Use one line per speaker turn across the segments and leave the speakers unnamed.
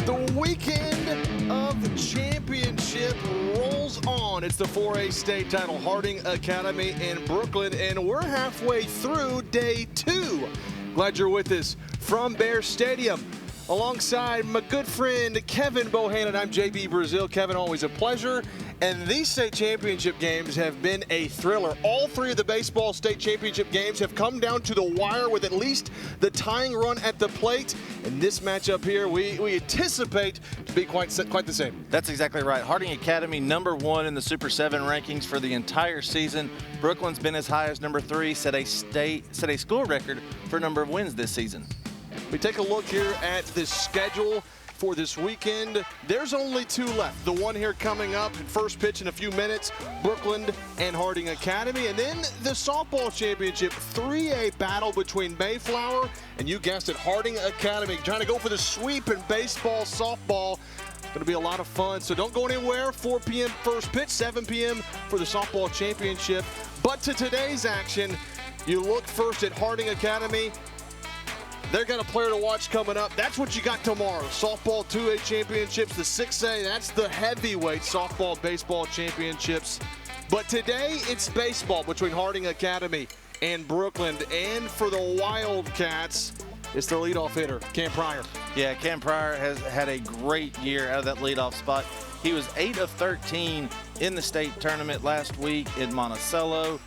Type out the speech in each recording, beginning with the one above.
The weekend of the championship rolls on. It's the 4A state title, Harding Academy in Brooklyn, and we're halfway through day 2. Glad you're with us from Bear Stadium. Alongside my good friend Kevin Bohannon, I'm JB Brazil. Kevin, always a pleasure. And these state championship games have been a thriller. All 3 of the baseball state championship games have come down to the wire with at least the tying run at the plate. And this matchup here, we anticipate to be quite the same.
That's exactly right. Harding Academy, number 1 in the Super 7 rankings for the entire season. Brookland's been as high as number 3, set a school record for number of wins this season.
We take a look here at the schedule for this weekend. There's only 2 left. The one here coming up, first pitch in a few minutes, Brookland and Harding Academy. And then the softball championship, 3A battle between Mayflower and, you guessed it, Harding Academy. Trying to go for the sweep in baseball, softball. Going to be a lot of fun. So don't go anywhere. 4 p.m. first pitch, 7 p.m. for the softball championship. But to today's action, you look first at Harding Academy. They're got a player to watch coming up. That's what you got tomorrow. Softball 2A championships, the 6A, that's the heavyweight softball baseball championships. But today it's baseball between Harding Academy and Brookland. And for the Wildcats, it's their leadoff hitter, Cam Pryor.
Yeah, Cam Pryor has had a great year out of that leadoff spot. He was 8 of 13 in the state tournament last week in Monticello.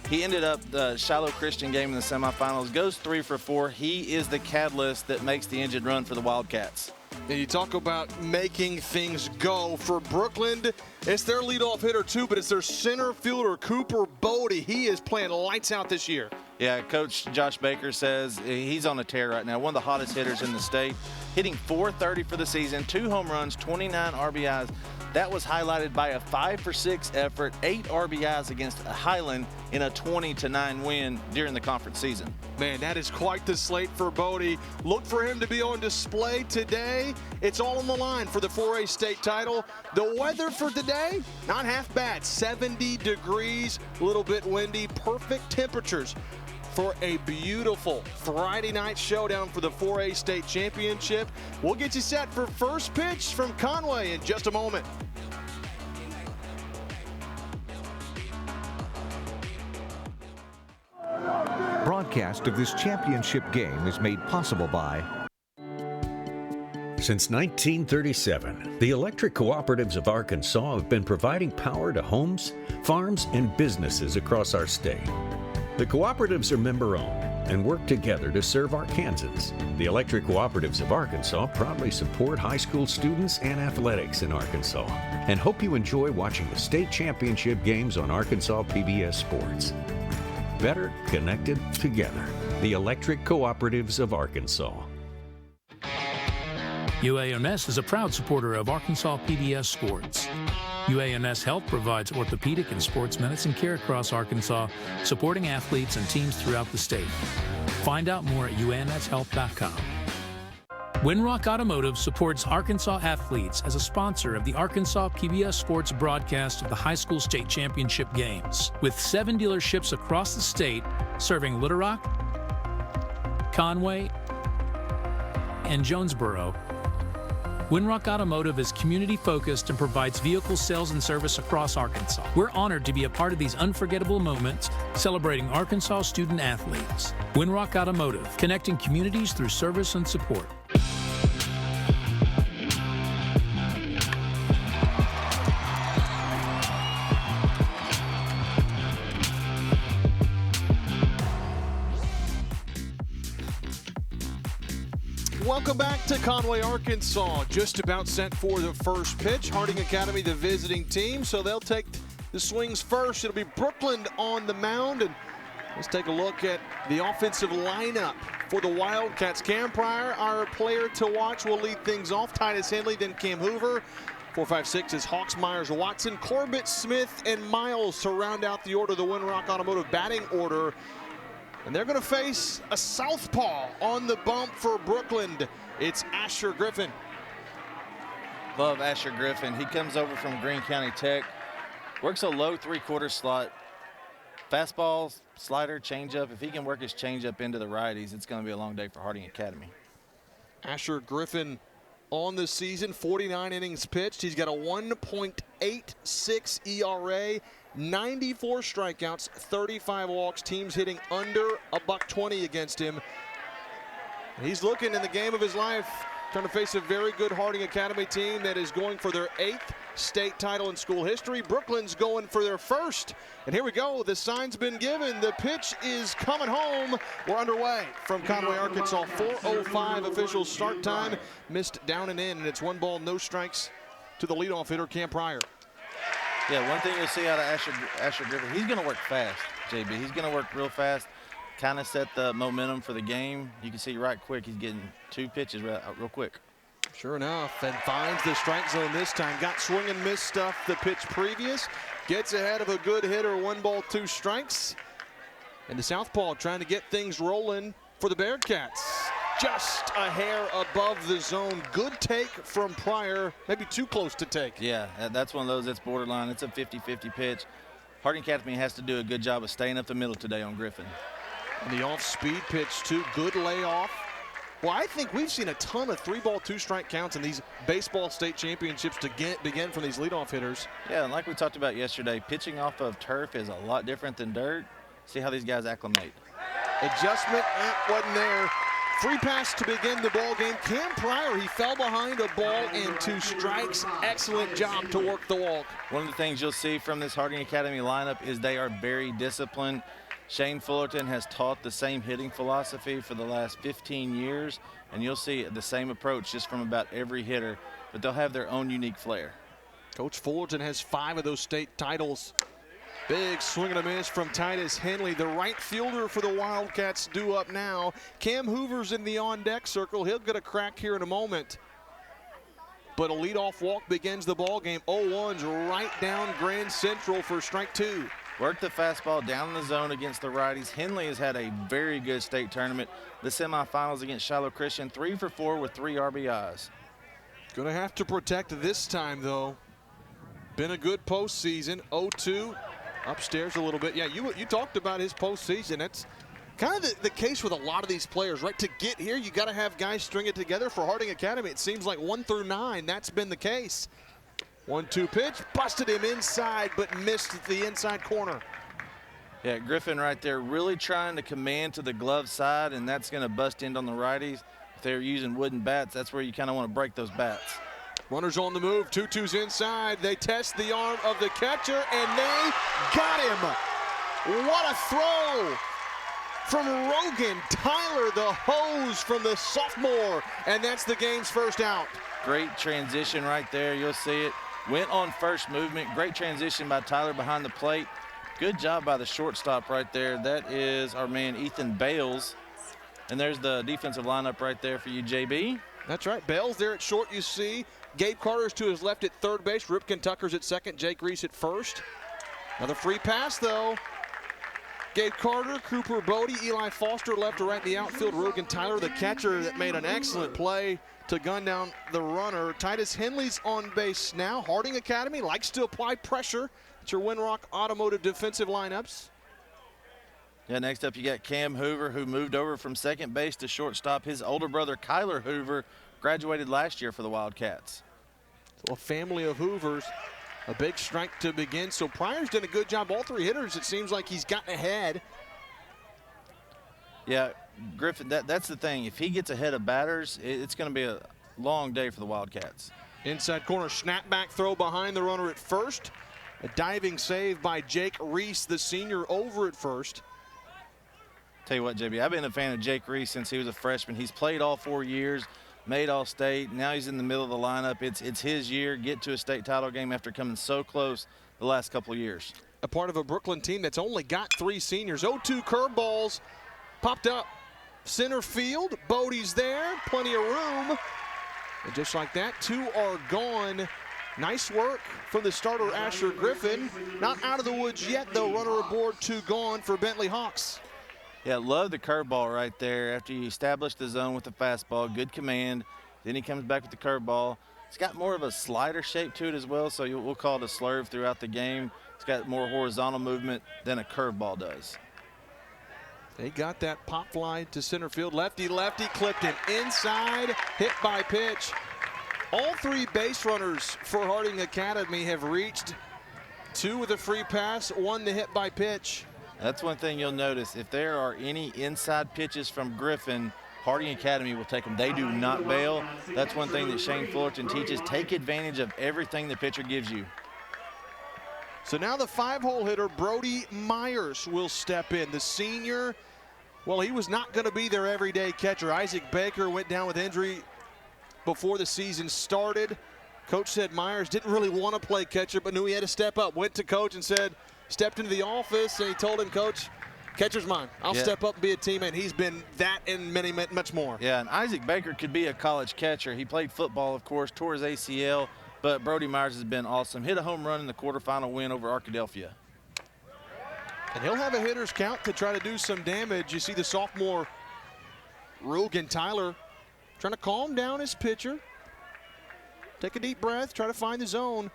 He ended up the Shiloh Christian game in the semifinals, goes 3 for 4. He is the catalyst that makes the engine run for the Wildcats.
And you talk about making things go. For Brookland, it's their leadoff hitter too, but it's their center fielder, Cooper Bodie. He is playing lights out this year.
Yeah, Coach Josh Baker says he's on a tear right now, one of the hottest hitters in the state, hitting .430 for the season, 2 home runs, 29 RBIs. That was highlighted by a 5-for-6 effort, 8 RBIs against Highland in a 20-9 win during the conference season.
Man, that is quite the slate for Bodie. Look for him to be on display today. It's all on the line for the 4A state title. The weather for today, not half bad. 70 degrees, a little bit windy, perfect temperatures for a beautiful Friday night showdown for the 4A state championship. We'll get you set for first pitch from Conway in just a moment.
Broadcast of this championship game is made possible by.
Since 1937, the electric cooperatives of Arkansas have been providing power to homes, farms, and businesses across our state. The cooperatives are member-owned and work together to serve Arkansans. The electric cooperatives of Arkansas proudly support high school students and athletics in Arkansas and hope you enjoy watching the state championship games on Arkansas PBS Sports. Better connected together. The electric cooperatives of Arkansas.
UAMS is a proud supporter of Arkansas PBS Sports. UAMS Health provides orthopedic and sports medicine care across Arkansas, supporting athletes and teams throughout the state. Find out more at UAMShealth.com. Winrock Automotive supports Arkansas athletes as a sponsor of the Arkansas PBS Sports broadcast of the high school state championship games, with 7 dealerships across the state serving Little Rock, Conway, and Jonesboro. Winrock Automotive is community-focused and provides vehicle sales and service across Arkansas. We're honored to be a part of these unforgettable moments celebrating Arkansas student athletes. Winrock Automotive, connecting communities through service and support.
Welcome back to Conway, Arkansas. Just about set for the first pitch. Harding Academy, the visiting team, so they'll take the swings first. It'll be Brookland on the mound, and let's take a look at the offensive lineup for the Wildcats. Cam Pryor, our player to watch, will lead things off. Titus Henley, then Cam Hoover. 4, 5, 6 is Hawks, Myers, Watson, Corbett, Smith, and Miles to round out the order, the Winrock Automotive batting order. And they're going to face a southpaw on the bump for Brookland. It's Asher Griffin.
Love Asher Griffin. He comes over from Greene County Tech, works a low 3/4 slot. Fastball, slider, changeup. If he can work his changeup into the righties, it's going to be a long day for Harding Academy.
Asher Griffin on the season, 49 innings pitched. He's got a 1.86 ERA, 94 strikeouts, 35 walks. Teams hitting under $120 against him. He's looking in the game of his life, trying to face a very good Harding Academy team that is going for their 8th state title in school history. Brookland's going for their 1st. And here we go. The sign's been given. The pitch is coming home. We're underway from Conway, Arkansas. 4:05 official start time. Missed down and in, and it's 1 ball, no strikes to the leadoff hitter, Cam Pryor.
Yeah, one thing you'll see out of Asher Griffin, he's going to work fast, JB. He's going to work real fast, kind of set the momentum for the game. You can see right quick he's getting 2 pitches real quick.
Sure enough, and finds the strike zone this time. Got swing and miss stuff the pitch previous. Gets ahead of a good hitter, 1 ball, 2 strikes. And the southpaw trying to get things rolling for the Bearcats. Just a hair above the zone. Good take from Pryor, maybe too close to take.
Yeah, that's one of those that's borderline. It's a 50-50 pitch. Harding Academy has to do a good job of staying up the middle today on Griffin.
And the off-speed pitch, too. Good layoff. Well, I think we've seen a ton of 3 ball, 2 strike counts in these baseball state championships to begin from these leadoff hitters.
Yeah, and like we talked about yesterday, pitching off of turf is a lot different than dirt. See how these guys acclimate.
Adjustment wasn't there. 3 passes to begin the ball game. Cam Pryor, he fell behind a ball and 2 strikes. Excellent job to work the walk.
One of the things you'll see from this Harding Academy lineup is they are very disciplined. Shane Fullerton has taught the same hitting philosophy for the last 15 years, and you'll see the same approach just from about every hitter, but they'll have their own unique flair.
Coach Fullerton has 5 of those state titles. Big swing and a miss from Titus Henley, the right fielder for the Wildcats, due up now. Cam Hoover's in the on-deck circle. He'll get a crack here in a moment. But a leadoff walk begins the ball game. 0-1's right down Grand Central for strike 2.
Worked the fastball down in the zone against the righties. Henley has had a very good state tournament. The semifinals against Shiloh Christian, 3 for 4 with 3 RBIs.
Gonna have to protect this time, though. Been a good postseason. 0-2, upstairs a little bit. Yeah, you talked about his postseason. That's kind of the case with a lot of these players, right? To get here, you got to have guys string it together. For Harding Academy, it seems like 1 through 9, that's been the case. 1-2 pitch, busted him inside, but missed the inside corner.
Yeah, Griffin right there really trying to command to the glove side, and that's going to bust in on the righties. If they're using wooden bats, that's where you kind of want to break those bats.
Runners on the move, 2-2's inside. They test the arm of the catcher, and they got him. What a throw from Rogan Tyler, the hose from the sophomore, and that's the game's first out.
Great transition right there, you'll see it. Went on first movement. Great transition by Tyler behind the plate. Good job by the shortstop right there. That is our man Ethan Bales. And there's the defensive lineup right there for you, JB.
That's right. Bales there at short, you see. Gabe Carter's to his left at third base. Ripken Tucker's at second. Jake Reese at first. Another free pass, though. Gabe Carter, Cooper Bodie, Eli Foster left to right in the outfield. Rogan Tyler, the catcher, that made an excellent play to gun down the runner. Titus Henley's on base now. Harding Academy likes to apply pressure. It's your Winrock Automotive defensive lineups.
Yeah, next up you got Cam Hoover, who moved over from second base to shortstop. His older brother, Kyler Hoover, graduated last year for the Wildcats.
So a family of Hoovers. A big strike to begin. So Pryor's done a good job. All 3 hitters, it seems like he's gotten ahead.
Yeah, Griffin, that's the thing. If he gets ahead of batters, it's going to be a long day for the Wildcats.
Inside corner, snapback throw behind the runner at first. A diving save by Jake Reese, the senior, over at first.
Tell you what, JB, I've been a fan of Jake Reese since he was a freshman. He's played all 4 years, made All-State. Now he's in the middle of the lineup. It's his year. Get to a state title game after coming so close the last couple of years.
A part of a Brookland team that's only got 3 seniors. 0-2 curveballs popped up. Center field, Bodie's there, plenty of room. And just like that, 2 are gone. Nice work from the starter, Asher Griffin. Not out of the woods yet, though. Runner aboard, 2 gone for Bentley Hawks.
Yeah, love the curveball right there. After you establish the zone with the fastball, good command. Then he comes back with the curveball. It's got more of a slider shape to it as well, so we'll call it a slurve throughout the game. It's got more horizontal movement than a curveball does.
They got that pop fly to center field. Lefty, clipped him inside. Hit by pitch. All 3 base runners for Harding Academy have reached. 2 with a free pass, 1 the hit by pitch.
That's one thing you'll notice. If there are any inside pitches from Griffin, Harding Academy will take them. They do not bail. That's one thing that Shane Fullerton teaches. Take advantage of everything the pitcher gives you.
So now the 5-hole hitter, Brody Myers, will step in. The senior, well, he was not going to be their everyday catcher. Isaac Baker went down with injury before the season started. Coach said Myers didn't really want to play catcher, but knew he had to step up. Went to coach and stepped into the office, and he told him, Coach, catcher's mine. I'll step up and be a teammate. He's been that and much more.
Yeah, and Isaac Baker could be a college catcher. He played football, of course, tore his ACL, but Brody Myers has been awesome. Hit a home run in the quarterfinal win over Arkadelphia.
And he'll have a hitter's count to try to do some damage. You see the sophomore Rogan Tyler trying to calm down his pitcher. Take a deep breath, try to find the zone.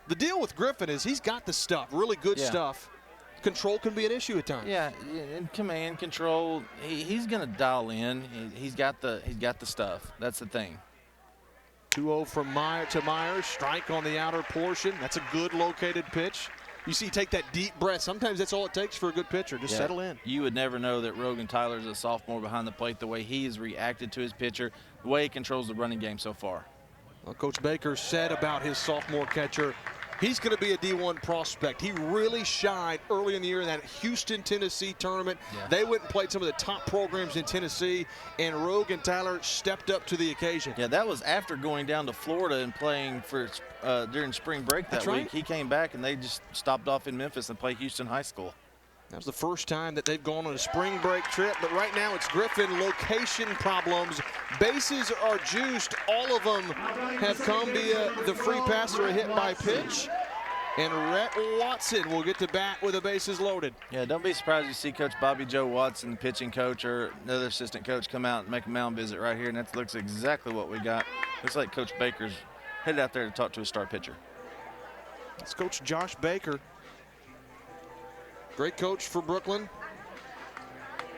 The deal with Griffin is he's got the stuff, really good stuff. Control can be an issue at times.
Yeah, in command, control, he's going to dial in. He's got the stuff. That's the thing.
2-0 from Myers, strike on the outer portion. That's a good located pitch. You see, take that deep breath. Sometimes that's all it takes for a good pitcher. Just settle in.
You would never know that Rogan Tyler's a sophomore behind the plate, the way he has reacted to his pitcher, the way he controls the running game so far.
Well, Coach Baker said about his sophomore catcher, he's going to be a D1 prospect. He really shined early in the year in that Houston, Tennessee tournament. Yeah. They went and played some of the top programs in Tennessee, and Rogan Tyler stepped up to the occasion.
Yeah, that was after going down to Florida and playing for during spring break that week. He came back, and they just stopped off in Memphis and played Houston High School.
That was the first time that they've gone on a spring break trip, but right now it's Griffin location problems. Bases are juiced. All of them have come via the free pass or a hit by pitch. And Rhett Watson will get to bat with the bases loaded.
Yeah, don't be surprised to see Coach Bobby Joe Watson, the pitching coach, or another assistant coach come out and make a mound visit right here, and that looks exactly what we got. Looks like Coach Baker's headed out there to talk to a star pitcher.
It's Coach Josh Baker. Great coach for Brookland.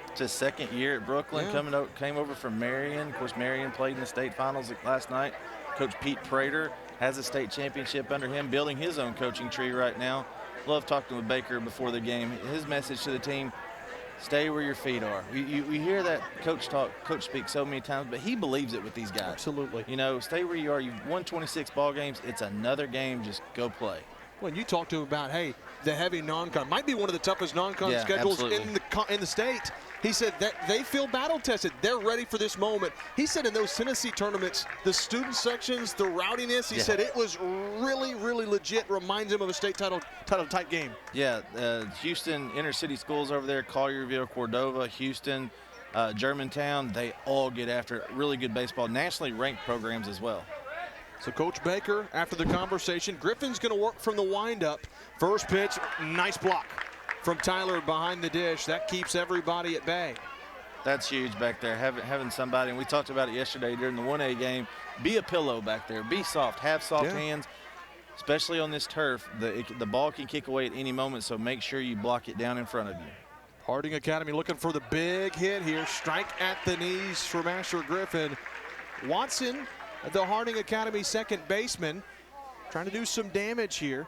It's his second year at Brookland. Came over from Marion. Of course, Marion played in the state finals last night. Coach Pete Prater has a state championship under him, building his own coaching tree right now. Love talking with Baker before the game. His message to the team, stay where your feet are. You hear that coach speak so many times, but he believes it with these guys.
Absolutely.
You know, stay where you are. You've won 26 ball games. It's another game. Just go play.
When you talk to him about, hey, the heavy non-con might be one of the toughest non-con schedules in the state. He said that they feel battle-tested. They're ready for this moment. He said in those Tennessee tournaments, the student sections, the rowdiness, he said it was really, really legit. Reminds him of a state title-type game.
Yeah, Houston inner-city schools over there, Collierville, Cordova, Houston, Germantown, they all get after it. Really good baseball, nationally ranked programs as well.
So Coach Baker, after the conversation, Griffin's going to work from the windup. First pitch, nice block from Tyler behind the dish. That keeps everybody at bay.
That's huge back there, having somebody, and we talked about it yesterday during the 1A game, be a pillow back there. Be soft, have soft hands, especially on this turf. The ball can kick away at any moment, so make sure you block it down in front of you.
Harding Academy looking for the big hit here. Strike at the knees for Asher Griffin. Watson, the Harding Academy second baseman, trying to do some damage here.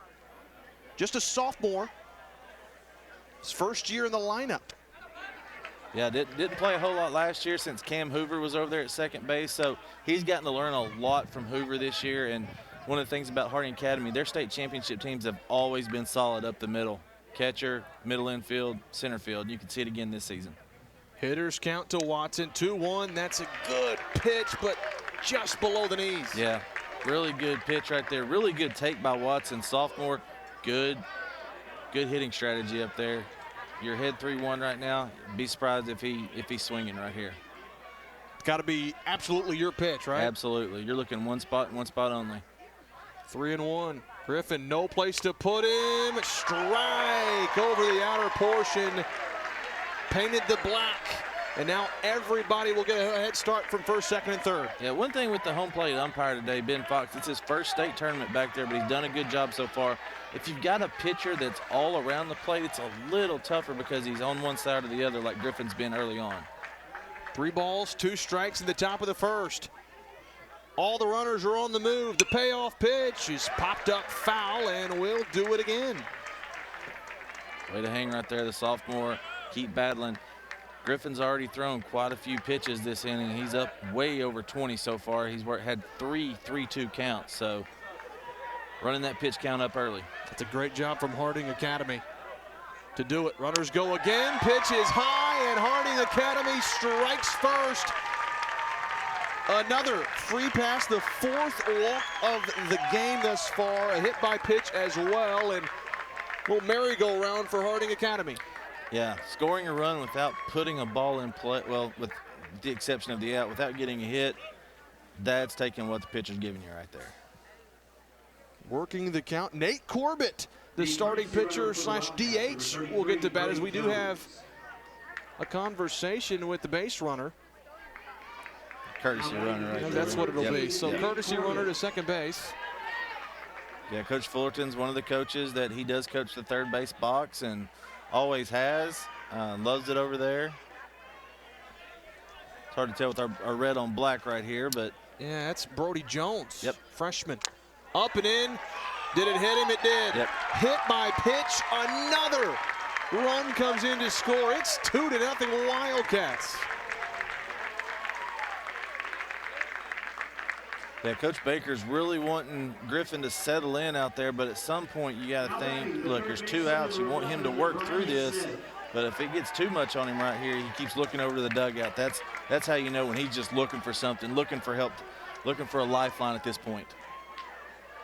Just a sophomore. His first year in the lineup.
Yeah, didn't play a whole lot last year since Cam Hoover was over there at second base, so he's gotten to learn a lot from Hoover this year. And one of the things about Harding Academy, their state championship teams have always been solid up the middle. Catcher, middle infield, center field. You can see it again this season. Hitters
count to Watson, 2-1. That's a good pitch, but just below the knees.
Yeah, really good pitch right there. Really good take by Watson, sophomore. Good hitting strategy up there. You're ahead 3-1 right now. Be surprised if he's swinging right here.
It's got to be absolutely your pitch, right?
Absolutely. You're looking one spot only.
3-1. Griffin, no place to put him. Strike over the outer portion. Painted the black. And now everybody will get a head start from first, second, and third.
Yeah, one thing with the home plate umpire today, Ben Fox, it's his first state tournament back there, but he's done a good job so far. If you've got a pitcher that's all around the plate, it's a little tougher because he's on one side or the other like Griffin's been early on.
3 balls, 2 strikes in the top of the first. All the runners are on the move. The payoff pitch is popped up foul, and we'll do it again.
Way to hang right there, the sophomore. Keep battling. Griffin's already thrown quite a few pitches this inning. He's up way over 20 so far. He's had 3 3-2 counts, so running that pitch count up early.
That's a great job from Harding Academy to do it. Runners go again. Pitch is high, and Harding Academy strikes first. Another free pass, the 4th walk of the game thus far. A hit by pitch as well, and a little merry-go-round for Harding Academy.
Yeah, scoring a run without putting a ball in play, well, with the exception of the out, without getting a hit, that's taking what the pitcher's giving you right there.
Working the count, Nate Corbett, the starting pitcher / DH, will get to bat as we do have a conversation with the base runner.
Courtesy runner right there.
That's what it'll
Yep.
be. So courtesy runner to second base.
Yeah, Coach Fullerton's one of the coaches that he does coach the third base box and always has. Loves it over there. It's hard to tell with our red on black right here, but.
Yeah, that's Brody Jones,
Yep.
freshman. Up and in. Did it hit him? It did.
Yep.
Hit by pitch. Another run comes in to score. It's 2-0 Wildcats.
Yeah, Coach Baker's really wanting Griffin to settle in out there, but at some point you got to think, look, there's 2 outs. You want him to work through this, but if it gets too much on him right here, he keeps looking over to the dugout. That's how you know when he's just looking for something, looking for help, looking for a lifeline at this point.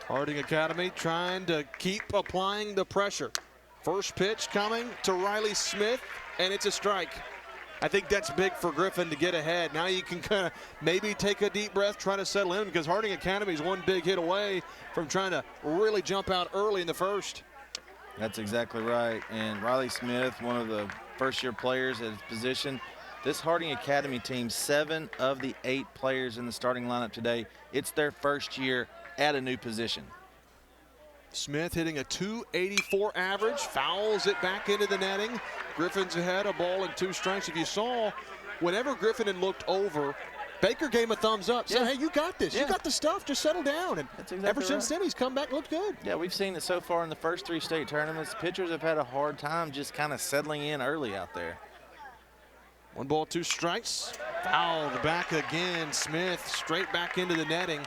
Harding Academy trying to keep applying the pressure. First pitch coming to Riley Smith, and it's a strike. I think that's big for Griffin to get ahead. Now you can kind of maybe take a deep breath, try to settle in, because Harding Academy is one big hit away from trying to really jump out early in the first.
That's exactly right. And Riley Smith, one of the first-year players at his position. This Harding Academy team, 7 of the 8 players in the starting lineup today, it's their first year at a new position.
Smith hitting a .284 average, fouls it back into the netting. Griffin's ahead, a ball and 2 strikes. If you saw, whenever Griffin had looked over, Baker gave him a thumbs up. Said, hey, you got this.
Yeah.
You got the stuff. Just settle down. And
That's exactly
ever since
right.
then, he's come back and looked good.
Yeah, we've seen it so far in the first 3 state tournaments. Pitchers have had a hard time just kind of settling in early out there.
1 ball, 2 strikes. Fouled back again. Smith straight back into the netting.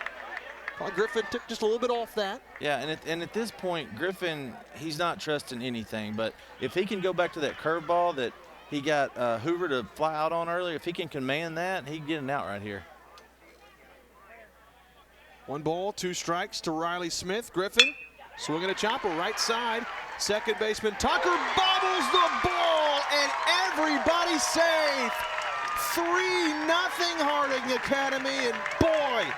Well, Griffin took just a little bit off that.
Yeah, and at this point, Griffin, he's not trusting anything. But if he can go back to that curveball that he got Hoover to fly out on earlier, if he can command that, he can get an out right here.
1 ball, 2 strikes to Riley Smith. Griffin swinging a chopper right side. Second baseman Tucker bobbles the ball, and everybody's safe. 3-0 Harding Academy, and boy,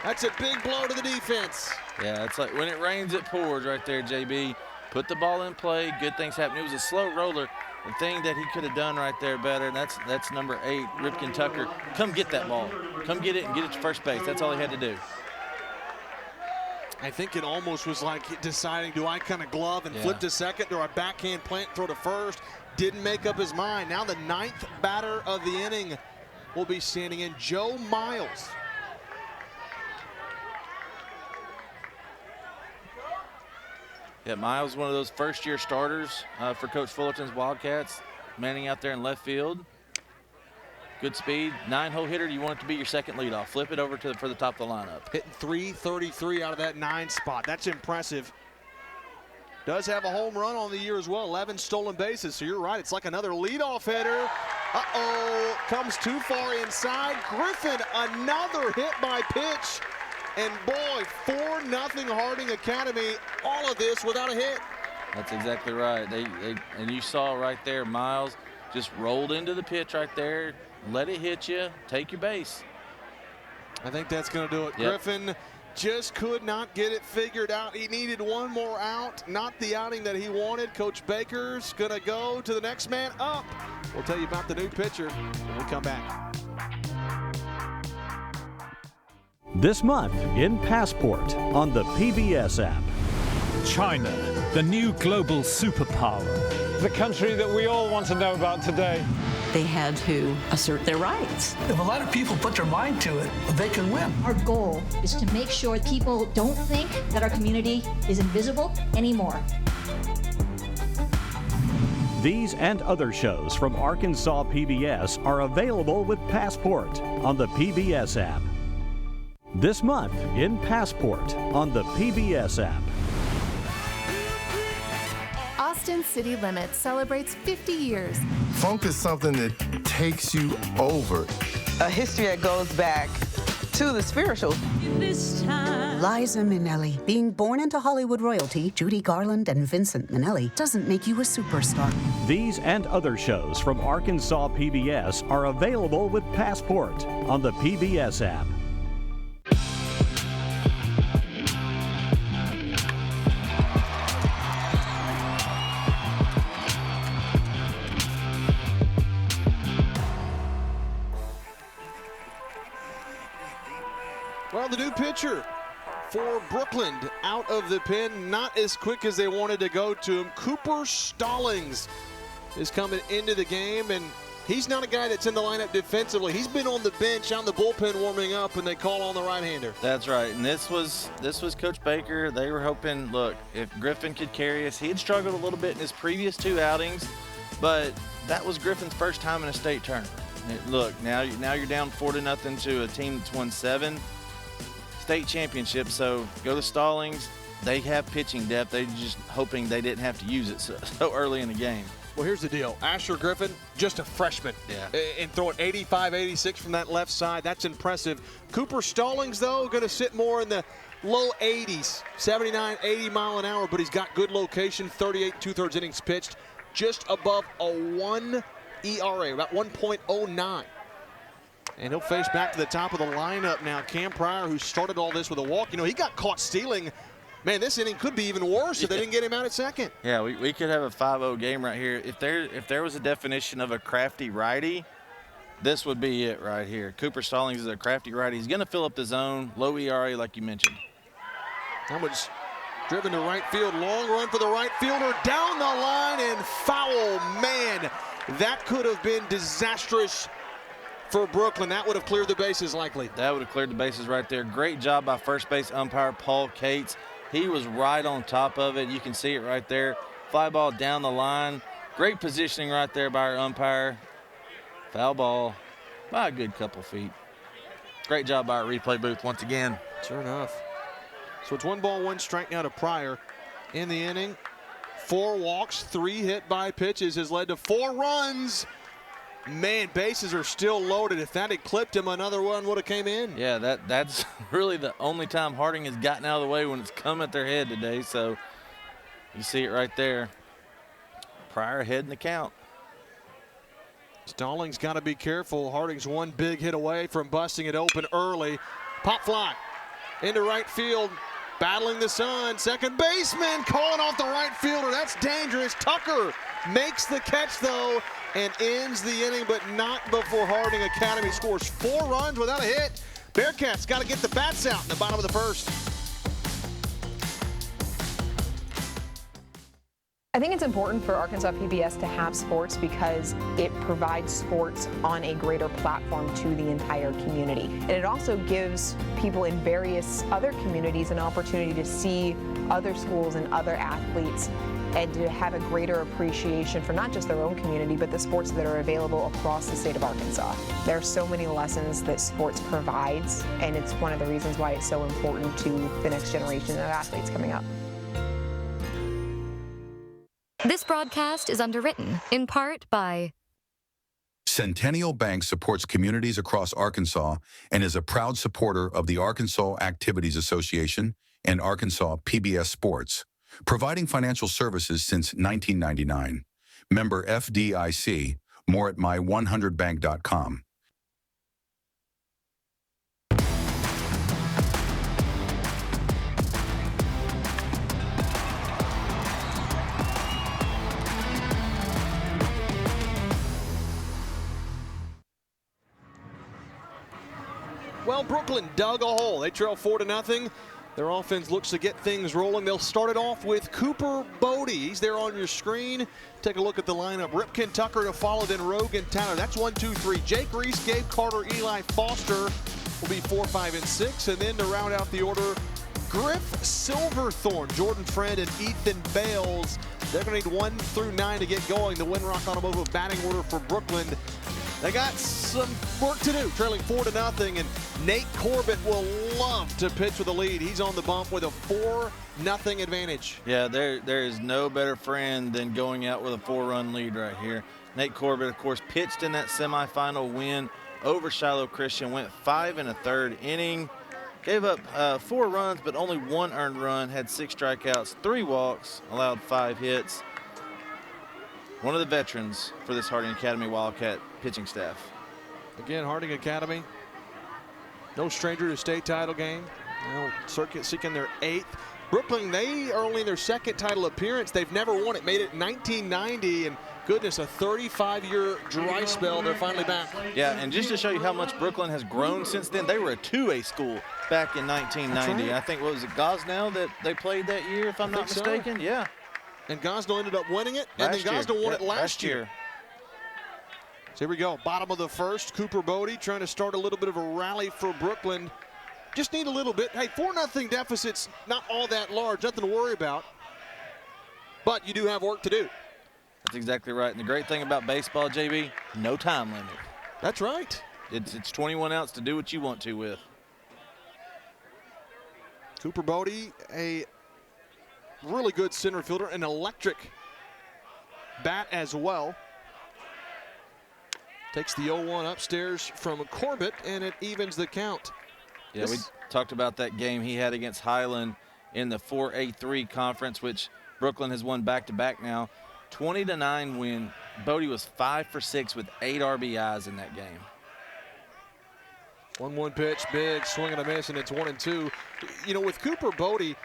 that's a big blow to the defense.
Yeah, it's like when it rains, it pours right there, JB. Put the ball in play, good things happen. It was a slow roller. The thing that he could have done right there better, and that's number 8, Ripken Tucker. Come get that ball. Come get it and get it to first base. That's all he had to do.
I think it almost was like deciding, do I kind of glove and flip to second, or I backhand plant, throw to first? Didn't make up his mind. Now the 9th batter of the inning will be standing in, Joe Miles.
Yeah, Miles, one of those first-year starters for Coach Fullerton's Wildcats, manning out there in left field. Good speed, 9-hole hitter. You want it to be your second leadoff. Flip it over for the top of the lineup.
Hitting .333 out of that 9 spot. That's impressive. Does have a home run on the year as well. 11 stolen bases. So you're right. It's like another leadoff hitter. Uh-oh. Comes too far inside. Griffin, another hit by pitch. And boy, 4-0 Harding Academy. All of this without a hit.
That's exactly right. And you saw right there, Miles just rolled into the pitch right there. Let it hit you. Take your base.
I think that's going to do it.
Yep.
Griffin just could not get it figured out. He needed 1 more out. Not the outing that he wanted. Coach Baker's going to go to the next man up. We'll tell you about the new pitcher when we come back.
This month in Passport on the PBS app.
China, the new global superpower.
The country that we all want to know about today.
They had to assert their rights.
If a lot of people put their mind to it, they can win.
Our goal is to make sure people don't think that our community is invisible anymore.
These and other shows from Arkansas PBS are available with Passport on the PBS app. This month in Passport on the PBS app.
Austin City Limits celebrates 50 years.
Funk is something that takes you over.
A history that goes back to the spiritual.
Liza Minnelli. Being born into Hollywood royalty, Judy Garland and Vincent Minnelli, doesn't make you a superstar.
These and other shows from Arkansas PBS are available with Passport on the PBS app.
Well, the new pitcher for Brookland out of the pen, not as quick as they wanted to go to him. Cooper Stallings is coming into the game, and he's not a guy that's in the lineup defensively. He's been on the bench, out in the bullpen warming up, and they call on the right-hander.
That's right, and this was Coach Baker. They were hoping, look, if Griffin could carry us. He had struggled a little bit in his previous 2 outings, but that was Griffin's first time in a state tournament. Look, now you're down 4-0 to a team that's won 7 state championships, so go to Stallings. They have pitching depth. They're just hoping they didn't have to use it so early in the game.
Well, here's the deal. Asher Griffin, just a freshman.
Yeah.
And throwing 85, 86 from that left side. That's impressive. Cooper Stallings, though, going to sit more in the low 80s, 79, 80 mile an hour, but he's got good location, 38 2/3 innings pitched, just above a 1 ERA, about 1.09. And he'll face back to the top of the lineup now. Cam Pryor, who started all this with a walk. You know, he got caught stealing. Man, this inning could be even worse if they didn't get him out at second.
Yeah, we could have a 5-0 game right here. If there was a definition of a crafty righty, this would be it right here. Cooper Stallings is a crafty righty. He's going to fill up the zone, low ERA like you mentioned.
That one's driven to right field. Long run for the right fielder. Down the line and foul. Man, that could have been disastrous for Brookland. That would have cleared the bases likely.
That would have cleared the bases right there. Great job by first base umpire Paul Cates. He was right on top of it. You can see it right there. Fly ball down the line. Great positioning right there by our umpire. Foul ball by a good couple feet. Great job by our replay booth once again.
Sure enough. So it's 1 ball, 1 strike now to Pryor in the inning. 4 walks, 3 hit by pitches has led to 4 runs. Man, bases are still loaded. If that had clipped him, another one would have came in.
Yeah, that's really the only time Harding has gotten out of the way, when it's come at their head today. So you see it right there. Pryor ahead in the count.
Stallings got to be careful. Harding's 1 big hit away from busting it open early. Pop fly into right field. Battling the sun. Second baseman calling off the right fielder. That's dangerous. Tucker makes the catch, though, and ends the inning, but not before Harding Academy scores 4 runs without a hit. Bearcats got to get the bats out in the bottom of the first.
I think it's important for Arkansas PBS to have sports because it provides sports on a greater platform to the entire community. And it also gives people in various other communities an opportunity to see other schools and other athletes, and to have a greater appreciation for not just their own community, but the sports that are available across the state of Arkansas. There are so many lessons that sports provides, and it's one of the reasons why it's so important to the next generation of athletes coming up.
This broadcast is underwritten in part by
Centennial Bank supports communities across Arkansas and is a proud supporter of the Arkansas Activities Association and Arkansas PBS Sports, providing financial services since 1999. Member FDIC. More at my100bank.com.
Well, Brookland dug a hole. They trail 4-0. Their offense looks to get things rolling. They'll start it off with Cooper Bodie. He's there on your screen. Take a look at the lineup. Ripken Tucker to follow, then Rogan Tanner. That's 1, 2, 3. Jake Reese, Gabe Carter, Eli Foster will be 4, 5, and 6. And then to round out the order, Griff Silverthorne, Jordan Friend, and Ethan Bales. They're going to need 1 through 9 to get going. The Winrock Automotive batting order for Brookland. They got some work to do, trailing 4-0, and Nate Corbett will love to pitch with a lead. He's on the bump with a 4-0 advantage.
Yeah, there is no better friend than going out with a 4-run lead right here. Nate Corbett, of course, pitched in that semifinal win over Shiloh Christian, went 5 1/3 inning, gave up 4 runs, but only 1 earned run, had 6 strikeouts, 3 walks, allowed 5 hits. One of the veterans for this Harding Academy Wildcat pitching staff.
Again, Harding Academy, no stranger to state title game. Circuit seeking their 8th. Brookland, they are only in their 2nd title appearance. They've never won it. Made it in 1990, and goodness, a 35-year dry spell. They're finally back.
Yeah, and just to show you how much Brookland has grown since then, they were a 2A school back in 1990. Right. I think, what was it, Gosnell that they played that year, if I'm not mistaken? So. Yeah.
And Gosnell ended up winning it, and then Gosnell won it last year. So here we go, bottom of the 1st. Cooper Bodie trying to start a little bit of a rally for Brookland. Just need a little bit. Hey, 4-0 deficit's not all that large, nothing to worry about. But you do have work to do.
That's exactly right. And the great thing about baseball, JB, no time limit.
That's right.
It's 21 outs to do what you want to with.
Cooper Bodie, a really good center fielder, an electric bat as well. Takes the 0-1 upstairs from Corbett, and it evens the count.
Yeah, we talked about that game he had against Highland in the 4A3 conference, which Brookland has won back-to-back now. 20-9 win. Bodie was 5 for 6 with 8 RBIs in that game.
1-1 pitch, big swing and a miss, and it's 1-2. You know, with Cooper Bodie,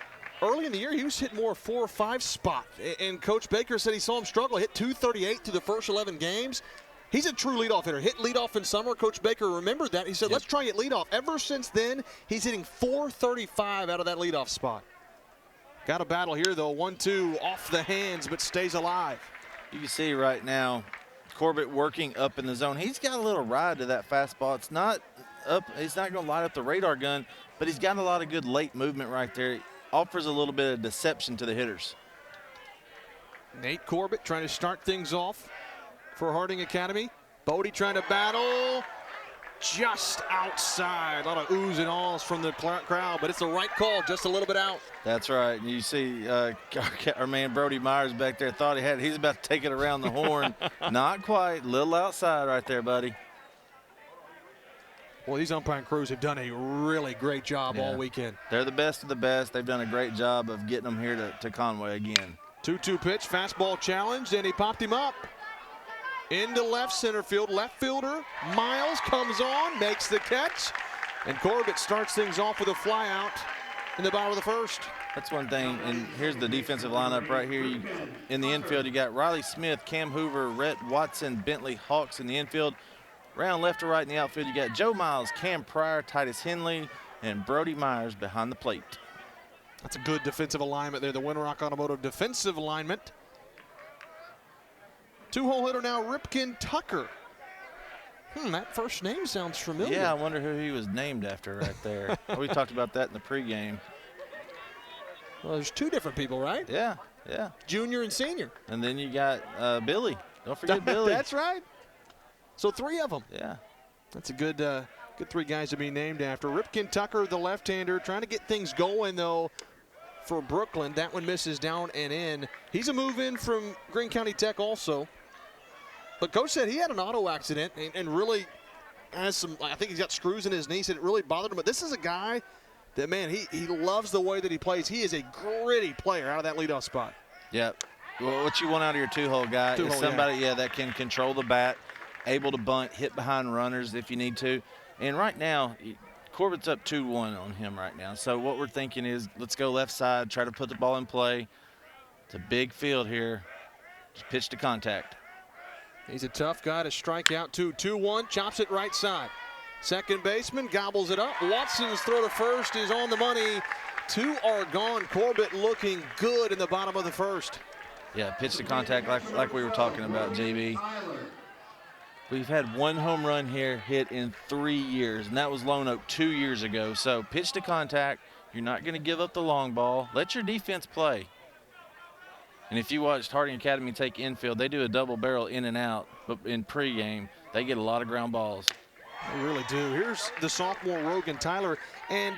early in the year, he was hitting more 4 or 5 spot. And Coach Baker said he saw him struggle, hit 238 through the first 11 games. He's a true leadoff hitter. Hit leadoff in summer. Coach Baker remembered that. He said, let's try it leadoff. Ever since then, he's hitting 435 out of that leadoff spot. Got a battle here, though. 1-2 off the hands, but stays alive.
You can see right now, Corbett working up in the zone. He's got a little ride to that fastball. It's not up. He's not going to light up the radar gun, but he's got a lot of good late movement right there. He offers a little bit of deception to the hitters.
Nate Corbett trying to start things off for Harding Academy. Bodie trying to battle just outside. A lot of oohs and ahs from the crowd, but it's the right call, just a little bit out.
That's right. You see our man Brody Myers back there thought he's about to take it around the horn. Not quite. Little outside right there, buddy.
Well, these umpiring crews have done a really great job all weekend.
They're the best of the best. They've done a great job of getting them here to Conway again.
2-2 pitch, fastball challenged, and he popped him up. Into left center field. Left fielder Miles comes on, makes the catch, and Corbett starts things off with a fly out in the bottom of the 1st.
That's one thing, and here's the defensive lineup right here. In the infield, you got Riley Smith, Cam Hoover, Rhett Watson, Bentley Hawks in the infield. Round left to right in the outfield, you got Joe Miles, Cam Pryor, Titus Henley, and Brody Myers behind the plate.
That's a good defensive alignment there, the Winrock Automotive defensive alignment. 2-hole hitter now, Ripken Tucker. That first name sounds familiar.
Yeah, I wonder who he was named after right there. We talked about that in the pregame.
Well, there's 2 different people, right?
Yeah.
Junior and senior.
And then you got Billy. Don't forget Billy.
That's right. So 3 of them.
Yeah.
That's a good 3 guys to be named after. Ripken Tucker, the left-hander, trying to get things going, though, for Brookland. That one misses down and in. He's a move-in from Greene County Tech also. But Coach said he had an auto accident and really has some, I think he's got screws in his knee, said it really bothered him. But this is a guy that, man, he loves the way that he plays. He is a gritty player out of that leadoff spot.
Yeah. Well, what you want out of your 2-hole guy is somebody, that can control the bat, able to bunt, hit behind runners if you need to. And right now, Corbett's up 2-1 on him right now. So what we're thinking is let's go left side, try to put the ball in play. It's a big field here. Just pitch to contact.
He's a tough guy to strike out to. 2-1, chops it right side. Second baseman gobbles it up. Watson's throw to first is on the money. 2 are gone. Corbett looking good in the bottom of the first.
Yeah, pitch to contact like we were talking about, JB. We've had 1 home run here hit in 3 years, and that was Lone Oak 2 years ago. So pitch to contact, you're not going to give up the long ball. Let your defense play. And if you watched Harding Academy take infield, they do a double barrel in and out, but in pregame, they get a lot of ground balls.
They really do. Here's the sophomore Rogan Tyler, and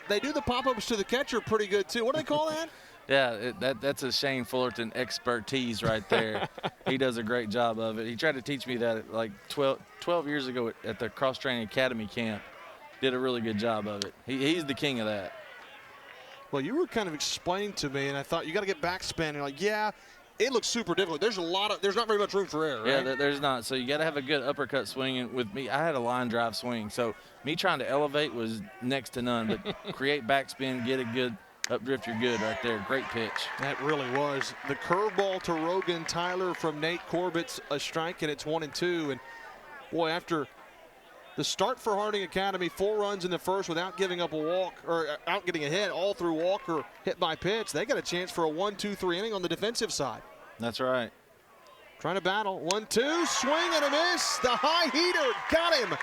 they do the pop-ups to the catcher pretty good too. What do they call that?
Yeah, that's a Shane Fullerton expertise right there. He does a great job of it. He tried to teach me that like 12 years ago at the Cross Training Academy camp. Did a really good job of it. He's the king of that.
Well, you were kind of explaining to me, and I thought you got to get backspin. You're like, yeah, it looks super difficult. There's not very much room for error, right?
Yeah, there's not. So you got to have a good uppercut swing. And with me, I had a line drive swing. So me trying to elevate was next to none. But create backspin, get a good updrift, you're good right there. Great pitch.
That really was. The curveball to Rogan Tyler from Nate Corbett's a strike, and it's 1-2. And boy, after the start for Harding Academy, 4 runs in the first without giving up a walk or out getting a hit, all through walk or hit by pitch. They got a chance for a 1-2-3 inning on the defensive side.
That's right.
Trying to battle. 1-2, swing and a miss. The high heater got him.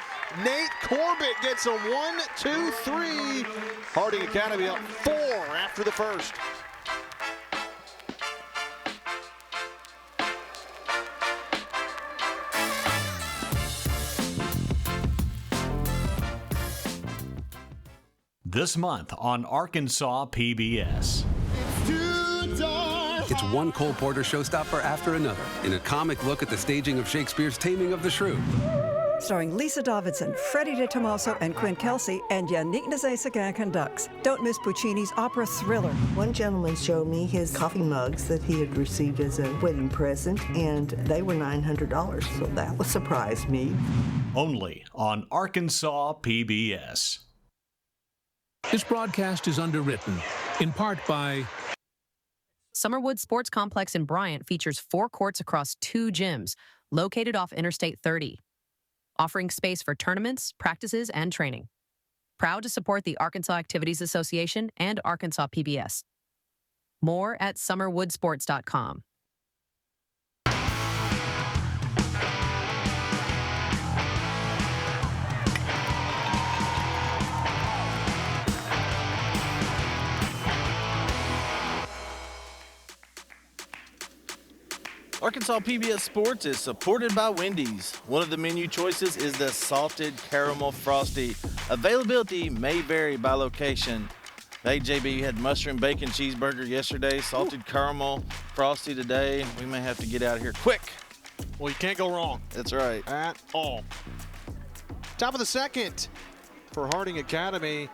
Nate Corbett gets a 1-2-3. Harding Academy up 4 after the first.
This month on Arkansas PBS.
It's one Cole Porter showstopper after another in a comic look at the staging of Shakespeare's Taming of the Shrew.
Starring Lisa Davidson, Freddie DeTomaso, and Quinn Kelsey, and Yannick Nazay-Seguin conducts. Don't miss Puccini's opera thriller.
One gentleman showed me his coffee mugs that he had received as a wedding present, and they were $900, so that surprised me.
Only on Arkansas PBS.
This broadcast is underwritten, in part by...
Summerwood Sports Complex in Bryant features 4 courts across 2 gyms, located off Interstate 30, offering space for tournaments, practices, and training. Proud to support the Arkansas Activities Association and Arkansas PBS. More at summerwoodsports.com.
Arkansas PBS Sports is supported by Wendy's. One of the menu choices is the Salted Caramel Frosty. Availability may vary by location. Hey, JB, you had mushroom bacon cheeseburger yesterday, salted caramel Frosty today. We may have to get out of here quick.
Well, you can't go wrong.
That's right.
At all. Top of the second for Harding Academy.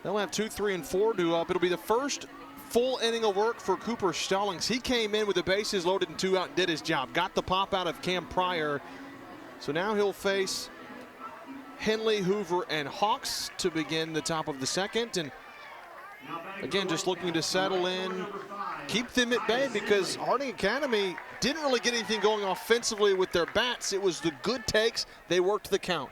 They'll have 2, 3, and 4 due up. It'll be the first full inning of work for Cooper Stallings. He came in with the bases loaded and 2 out, did his job. Got the pop out of Cam Pryor. So now he'll face Henley, Hoover, and Hawks to begin the top of the second. And again, just looking to settle in, keep them at bay, because Harding Academy didn't really get anything going offensively with their bats. It was the good takes. They worked the count.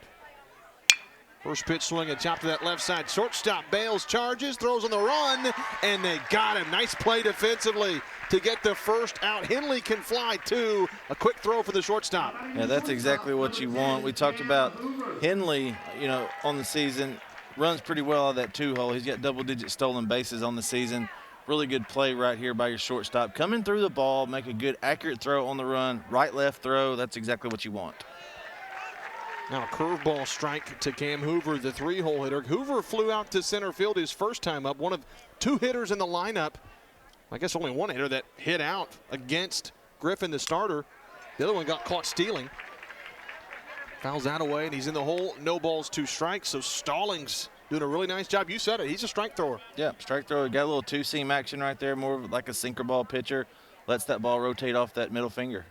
First pitch swing and chop to that left side. Shortstop Bales charges, throws on the run, and they got him. Nice play defensively to get the first out. Henley can fly too. A quick throw for the shortstop.
Yeah, that's exactly what you want. We talked about Henley, on the season. Runs pretty well out of that 2-hole. He's got double-digit stolen bases on the season. Really good play right here by your shortstop. Coming through the ball, make a good, accurate throw on the run. Right-left throw, that's exactly what you want.
Now a curveball strike to Cam Hoover, the 3-hole hitter. Hoover flew out to center field his first time up. One of 2 hitters in the lineup. I guess only 1 hitter that hit out against Griffin, the starter. The other one got caught stealing. Fouls that away, and he's in the hole. No balls, 2 strikes. So Stallings doing a really nice job. You said it. He's a strike thrower.
Yeah, strike thrower. Got a little 2-seam action right there, more of like a sinker ball pitcher. Lets that ball rotate off that middle finger.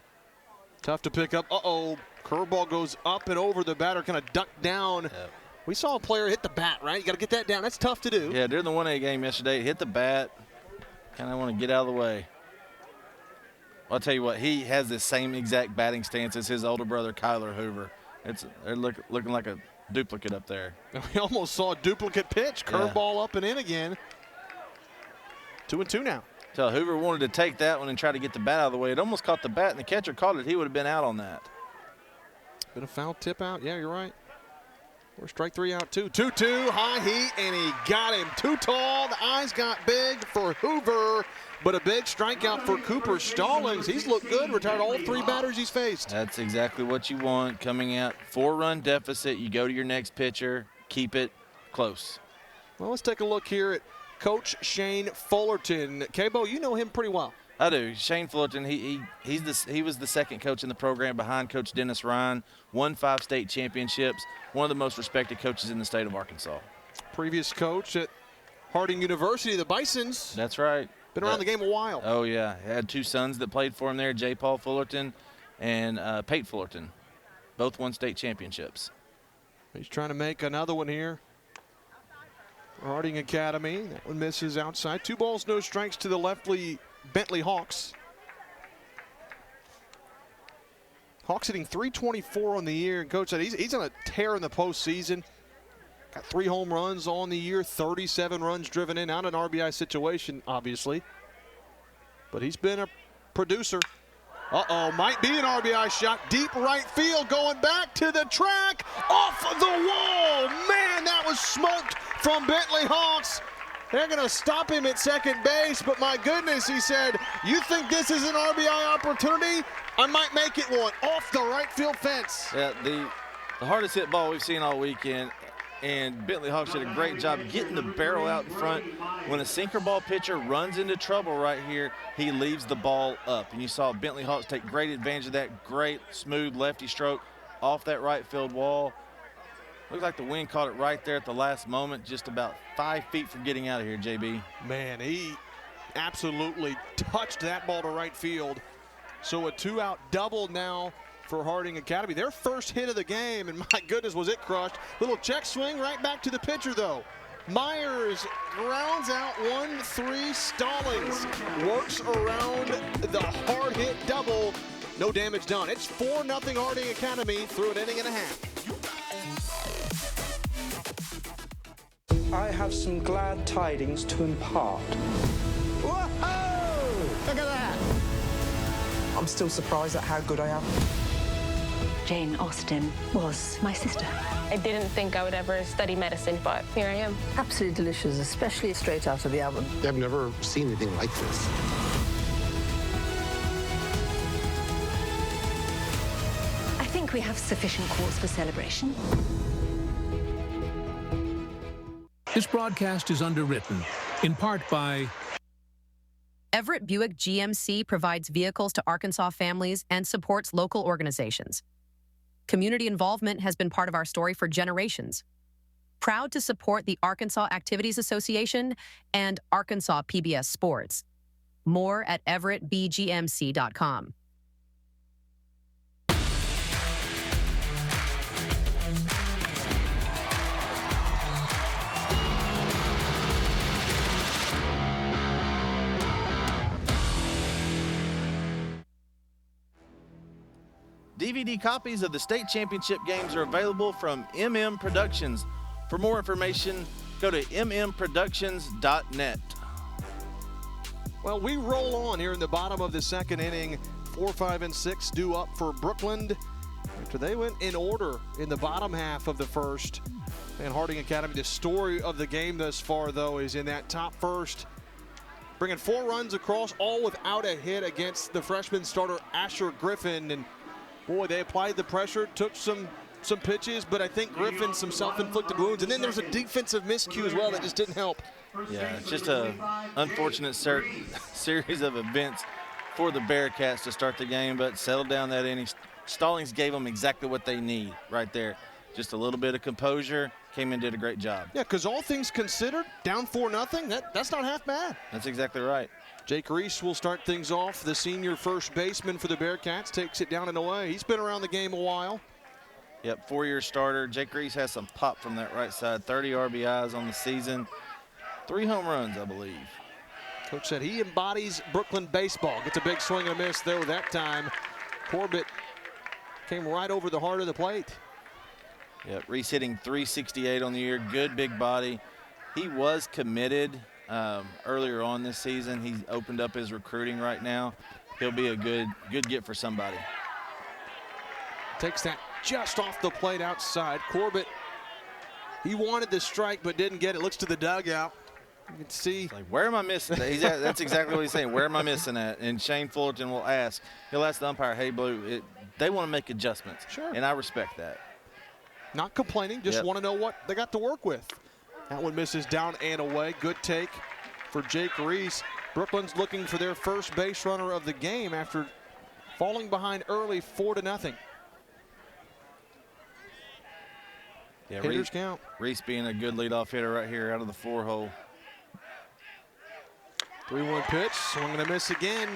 Tough to pick up. Uh-oh. Curveball goes up and over. The batter kind of ducked down. Yep. We saw a player hit the bat, right? You got to get that down. That's tough to do.
Yeah, during the 1A game yesterday, hit the bat. Kind of want to get out of the way. I'll tell you what, he has the same exact batting stance as his older brother, Kyler Hoover. They're looking like a duplicate up there.
We almost saw a duplicate pitch. Curveball up and in again. 2-2 now.
So Hoover wanted to take that one and try to get the bat out of the way. It almost caught the bat, and the catcher caught it. He would have been out on that.
Been a foul tip out. Yeah, you're right. We're strike 3 out, 2-2, high heat, and he got him. Too tall. The eyes got big for Hoover, but a big strikeout for Cooper Stallings. He's looked good, retired all 3 batters he's faced.
That's exactly what you want. Coming out 4-run deficit, you go to your next pitcher, keep it close.
Well, let's take a look here at Coach Shane Fullerton. Cabo, you know him pretty well.
I do. Shane Fullerton, he was the second coach in the program behind Coach Dennis Ryan, won 5 state championships, one of the most respected coaches in the state of Arkansas.
Previous coach at Harding University, the Bisons.
That's right.
Been around the game a while.
Oh, yeah. He had 2 sons that played for him there, J. Paul Fullerton and Pate Fullerton. Both won state championships.
He's trying to make another one here. Harding Academy. That one misses outside. 2 balls, no strikes to the lefty Bentley Hawks. Hawks hitting .324 on the year. And Coach said he's on a tear in the postseason. Got 3 home runs on the year, 37 runs driven in. Not an RBI situation, obviously. But he's been a producer. Uh-oh, might be an RBI shot. Deep right field, going back to the track. Off the wall. Man, that was smoked from Bentley Hawks. They're going to stop him at second base, but my goodness, he said, you think this is an RBI opportunity? I might make it one. Off the right field fence.
Yeah, the hardest hit ball we've seen all weekend, and Bentley Hawks did a great job getting the barrel out in front. When a sinker ball pitcher runs into trouble right here, he leaves the ball up. And you saw Bentley Hawks take great advantage of that. Great, smooth lefty stroke off that right field wall. Looks like the wind caught it right there at the last moment, just about 5 feet from getting out of here, JB.
Man, he absolutely touched that ball to right field. So a 2-out double now for Harding Academy. Their first hit of the game, and my goodness, was it crushed. Little check swing right back to the pitcher, though. Myers grounds out 1-3. Stallings works around the hard hit double. No damage done. It's 4-0 Harding Academy through an inning and a half.
I have some glad tidings to impart.
Whoa! Look at that! I'm still surprised at how good I am.
Jane Austen was my sister.
I didn't think I would ever study medicine, but here I am.
Absolutely delicious, especially straight out of the oven.
I've never seen anything like this.
I think we have sufficient cause for celebration.
This broadcast is underwritten, in part by
Everett Buick GMC provides vehicles to Arkansas families and supports local organizations. Community involvement has been part of our story for generations. Proud to support the Arkansas Activities Association and Arkansas PBS Sports. More at everettbgmc.com.
DVD copies of the state championship games are available from MM Productions. For more information, go to mmproductions.net.
Well, we roll on here in the bottom of the second inning. 4, 5, and 6 due up for Brookland after they went in order in the bottom half of the first. And Harding Academy, the story of the game thus far, though, is in that top first, bringing 4 runs across, all without a hit against the freshman starter Asher Griffin. And boy, they applied the pressure, took some pitches, but I think Griffin some self-inflicted wounds. And then there's a defensive miscue as well that just didn't help.
Yeah, it's just an unfortunate series of events for the Bearcats to start the game, but settled down that inning. Stallings gave them exactly what they need right there. Just a little bit of composure, came in and did a great job.
Yeah, because all things considered, down 4-0, that's not half bad.
That's exactly right.
Jake Reese will start things off. The senior first baseman for the Bearcats takes it down and away. He's been around the game a while.
Yep, 4-year starter. Jake Reese has some pop from that right side. 30 RBIs on the season. 3 home runs, I believe.
Coach said he embodies Brookland baseball. Gets a big swing and a miss, though, that time. Corbett came right over the heart of the plate.
Yep, Reese hitting .368 on the year. Good big body. He was committed earlier on this season. He's opened up his recruiting right now. He'll be a good get for somebody.
Takes that just off the plate outside. Corbett, he wanted the strike but didn't get it. Looks to the dugout. You can see.
Like, where am I missing? That's exactly what he's saying. Where am I missing at? And Shane Fullerton will ask. He'll ask the umpire, hey, Blue, they want to make adjustments.
Sure.
And I respect that.
Not complaining, just want to know what they got to work with. That one misses down and away. Good take for Jake Reese. Brookland's looking for their first base runner of the game after falling behind early 4-0.
Yeah,
Hitters count.
Reese being a good leadoff hitter right here out of the 4-hole.
3-1 pitch, swing and a miss again.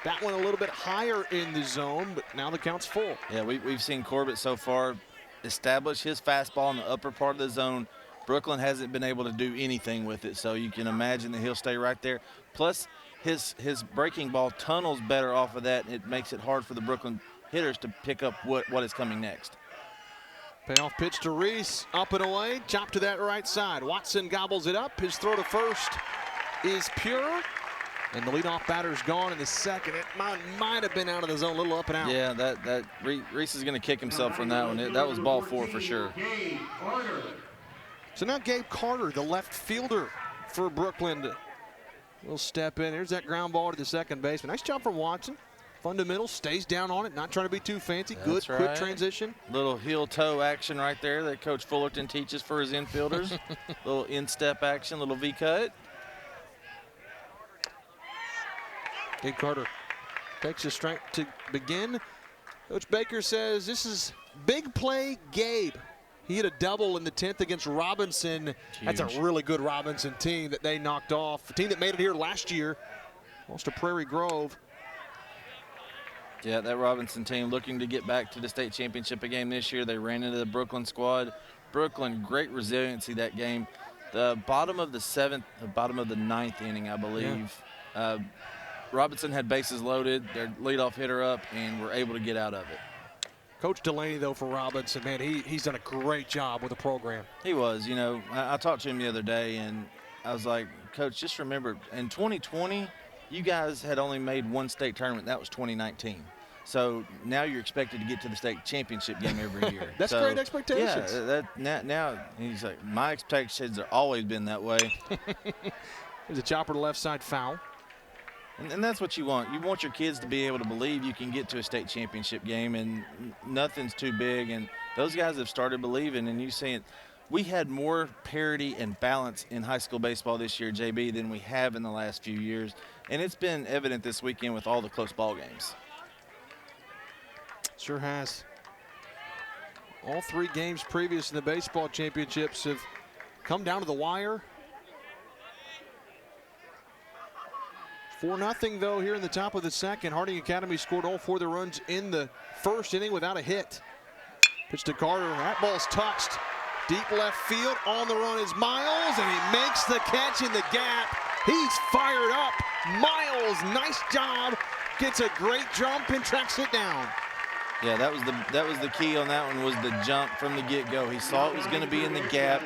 That one a little bit higher in the zone, but now the count's full.
Yeah, we've seen Corbett so far establish his fastball in the upper part of the zone. Brookland hasn't been able to do anything with it, so you can imagine that he'll stay right there. Plus, his breaking ball tunnels better off of that. It makes it hard for the Brookland hitters to pick up what is coming next.
Payoff pitch to Reese, up and away, chop to that right side. Watson gobbles it up. His throw to first is pure, and the leadoff batter's gone in the second. It might have been out of the zone, a little up and out.
Yeah, Reese is going to kick himself from that one. That was ball 4 for sure.
So now Gabe Carter, the left fielder for Brookland, will step in. Here's that ground ball to the second baseman. Nice job from Watson. Fundamental, stays down on it, not trying to be too fancy. Good, quick transition.
Little heel-toe action right there that Coach Fullerton teaches for his infielders. Little instep action, little V-cut.
Gabe Carter takes a strike to begin. Coach Baker says this is big play Gabe. He hit a double in the 10th against Robinson.
Huge.
That's a really good Robinson team that they knocked off. A team that made it here last year. Lost to Prairie Grove.
Yeah, that Robinson team looking to get back to the state championship game this year. They ran into the Brookland squad. Brookland, great resiliency that game. The bottom of the 7th, the bottom of the 9th inning, I believe. Yeah. Robinson had bases loaded, their leadoff hitter up, and were able to get out of it.
Coach Delaney, though, for Robinson, man, he's done a great job with the program.
He was. You know, I talked to him the other day, and I was like, Coach, just remember, in 2020, you guys had only made one state tournament. That was 2019. So now you're expected to get to the state championship game every year.
That's great expectations.
Yeah, now he's like, my expectations have always been that way.
There's a chopper to left side, foul.
And that's what you want. You want your kids to be able to believe you can get to a state championship game, and nothing's too big. And those guys have started believing, and you see it. We had more parity and balance in high school baseball this year, JB, than we have in the last few years. And it's been evident this weekend with all the close ball games.
Sure has. All 3 games previous in the baseball championships have come down to the wire. 4-0 though here in the top of the second. Harding Academy scored all 4 of the runs in the first inning without a hit. Pitch to Carter. That ball's touched. Deep left field. On the run is Miles, and he makes the catch in the gap. He's fired up. Miles, nice job. Gets a great jump and tracks it down.
Yeah, that was the key on that one, was the jump from the get-go. He saw it was going to be in the gap,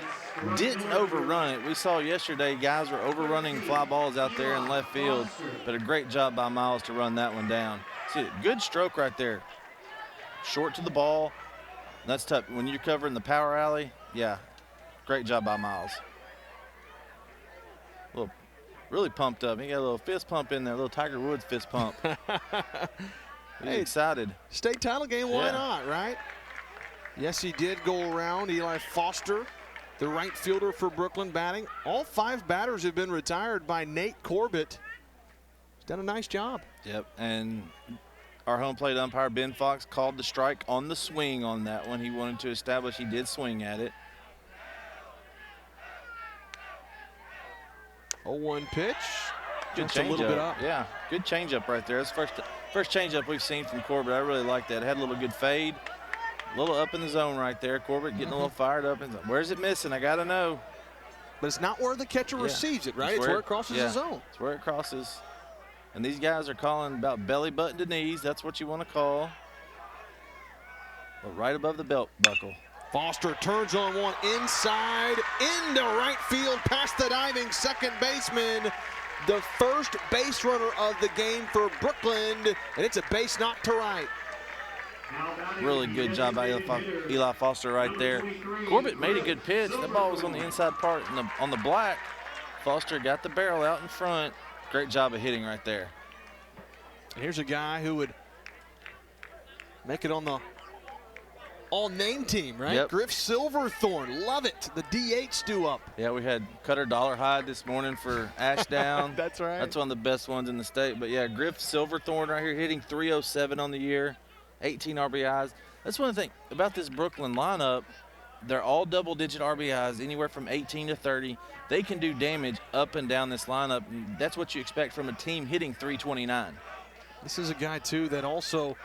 didn't overrun it. We saw yesterday guys were overrunning fly balls out there in left field, but a great job by Miles to run that one down. See, good stroke right there. Short to the ball. That's tough. When you're covering the power alley, yeah, great job by Miles. Really pumped up. He got a little fist pump in there, a little Tiger Woods fist pump. He's excited.
State title game, why not, right? Yes, he did go around. Eli Foster, the right fielder for Brookland, batting. All 5 batters have been retired by Nate Corbett. He's done a nice job.
Yep, and our home plate umpire, Ben Fox, called the strike on the swing on that one. He wanted to establish he did swing at it.
0-1 pitch.
Good
Just a little bit up.
Yeah, good changeup right there. That's first changeup we've seen from Corbett. I really like that. It had a little good fade, a little up in the zone right there. Corbett getting a little fired up. And where's it missing? I got to know.
But it's not where the catcher receives it, right? It's where it crosses the zone.
It's where it crosses. And these guys are calling about belly button to knees. That's what you want to call. But right above the belt buckle.
Foster turns on one inside, into right field, past the diving second baseman. The first base runner of the game for Brookland, and it's a base knock to right.
Really good job by Eli Foster right there. Corbett made a good pitch. That ball was on the inside part on the black. Foster got the barrel out in front. Great job of hitting right there.
And here's a guy who would make it on the all-name team, right?
Yep.
Griff Silverthorne, love it. The DH due up.
Yeah, we had Cutter Dollarhide this morning for Ashdown.
That's right.
That's one of the best ones in the state. But yeah, Griff Silverthorne right here hitting .307 on the year, 18 RBIs. That's one thing about this Brookland lineup. They're all double-digit RBIs, anywhere from 18 to 30. They can do damage up and down this lineup. And that's what you expect from a team hitting .329.
This is a guy, too, that also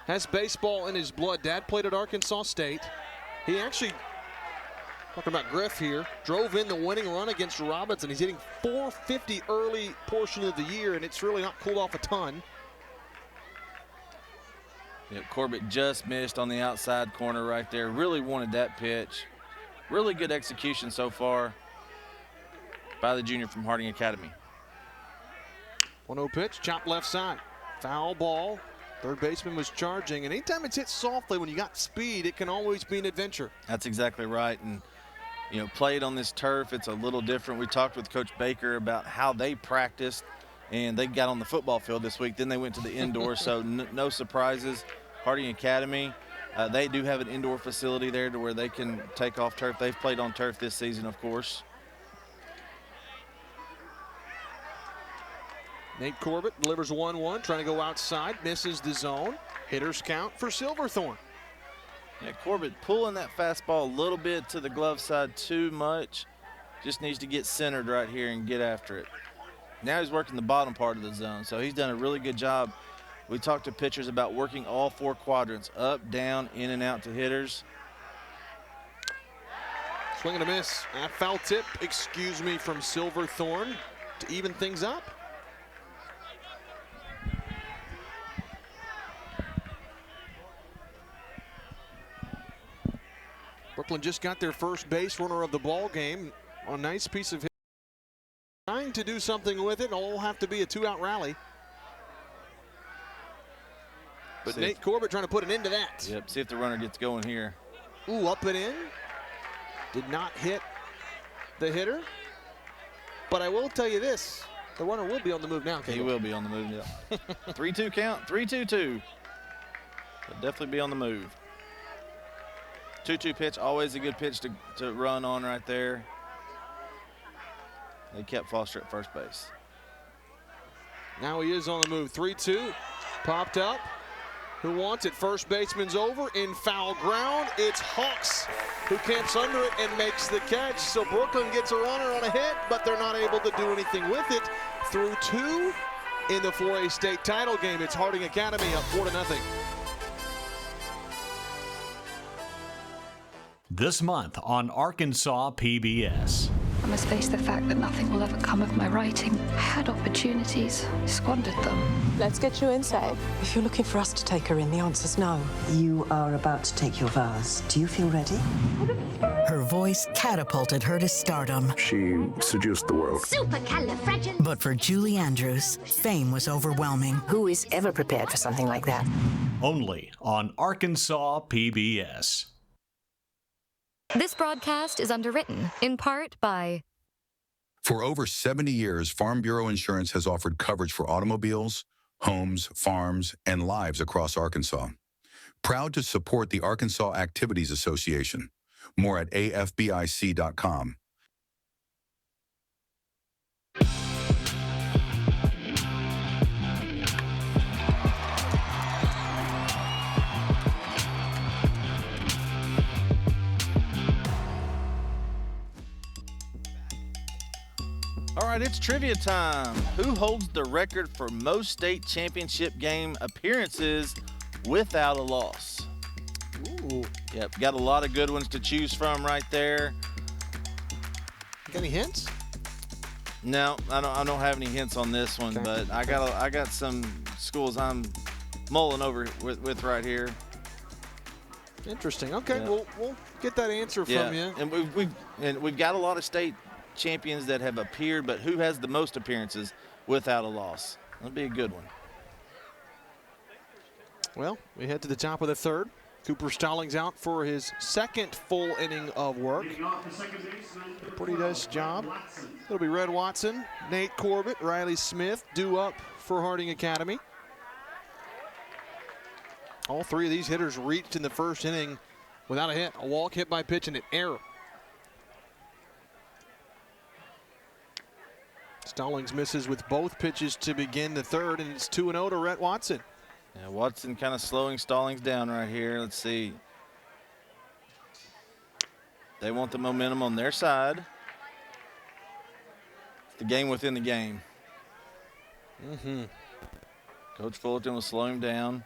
has baseball in his blood. Dad played at Arkansas State. He actually, talking about Griff here, drove in the winning run against Robinson. He's hitting .450 early portion of the year, and it's really not cooled off a ton.
Yep, Corbett just missed on the outside corner right there. Really wanted that pitch. Really good execution so far by the junior from Harding Academy.
1-0 pitch, chop left side. Foul ball. Third baseman was charging, and anytime it's hit softly, when you got speed, it can always be an adventure.
That's exactly right. And, you know, played on this turf, it's a little different. We talked with Coach Baker about how they practiced, and they got on the football field this week. Then they went to the indoor, so no surprises. Harding Academy, they do have an indoor facility there to where they can take off turf. They've played on turf this season, of course.
Nate Corbett delivers 1-1, trying to go outside, misses the zone. Hitters count for Silverthorne.
Yeah, Corbett pulling that fastball a little bit to the glove side too much. Just needs to get centered right here and get after it. Now he's working the bottom part of the zone, so he's done a really good job. We talked to pitchers about working all four quadrants, up, down, in, and out to hitters.
Swing and a miss. A foul tip, excuse me, from Silverthorne to even things up. Brookland just got their first base runner of the ball game. A nice piece of hit. Trying to do something with it. All have to be a two-out rally. But Nate Corbett trying to put an end to that.
Yep, see if the runner gets going here.
Ooh, up and in. Did not hit the hitter. But I will tell you this. The runner will be on the move now, Caleb.
He will be on the move now. 3-2 count, 3-2-2. He'll definitely be on the move. 2-2 pitch, always a good pitch to run on right there. They kept Foster at first base.
Now he is on the move. 3-2, popped up. Who wants it? First baseman's over in foul ground. It's Hawks who camps under it and makes the catch. So Brookland gets a runner on a hit, but they're not able to do anything with it. Through two in the 4A state title game. It's Harding Academy up 4-0.
This month on Arkansas PBS.
I must face the fact that nothing will ever come of my writing. I had opportunities, squandered them.
Let's get you inside. If you're looking for us to take her in, the answer's no.
You are about to take your vows. Do you feel ready?
Her voice catapulted her to stardom.
She seduced the world.
But for Julie Andrews, fame was overwhelming.
Who is ever prepared for something like that?
Only on Arkansas PBS.
This broadcast is underwritten, in part by...
For over 70 years, Farm Bureau Insurance has offered coverage for automobiles, homes, farms, and lives across Arkansas. Proud to support the Arkansas Activities Association. More at afbic.com.
All right, it's trivia time. Who holds the record for most state championship game appearances without a loss?
Ooh.
Yep, got a lot of good ones to choose from right there.
Got any hints?
No, I don't have any hints on this one,
okay.
But I got some schools I'm mulling over with right here.
Interesting. Okay,
yeah.
we'll get that answer from you.
And we've got a lot of state champions that have appeared, but who has the most appearances without a loss? That'll be a good one.
Well, we head to the top of the third. Cooper Stallings out for his second full inning of work. Pretty nice job. It'll be Red Watson, Nate Corbett, Riley Smith due up for Harding Academy. All three of these hitters reached in the first inning without a hit. A walk, hit by pitch, and an error. Stallings misses with both pitches to begin the third, and it's 2-0 to Rhett Watson.
Yeah, Watson kind of slowing Stallings down right here. Let's see. They want the momentum on their side. It's the game within the game. Coach Fullerton will slow him down.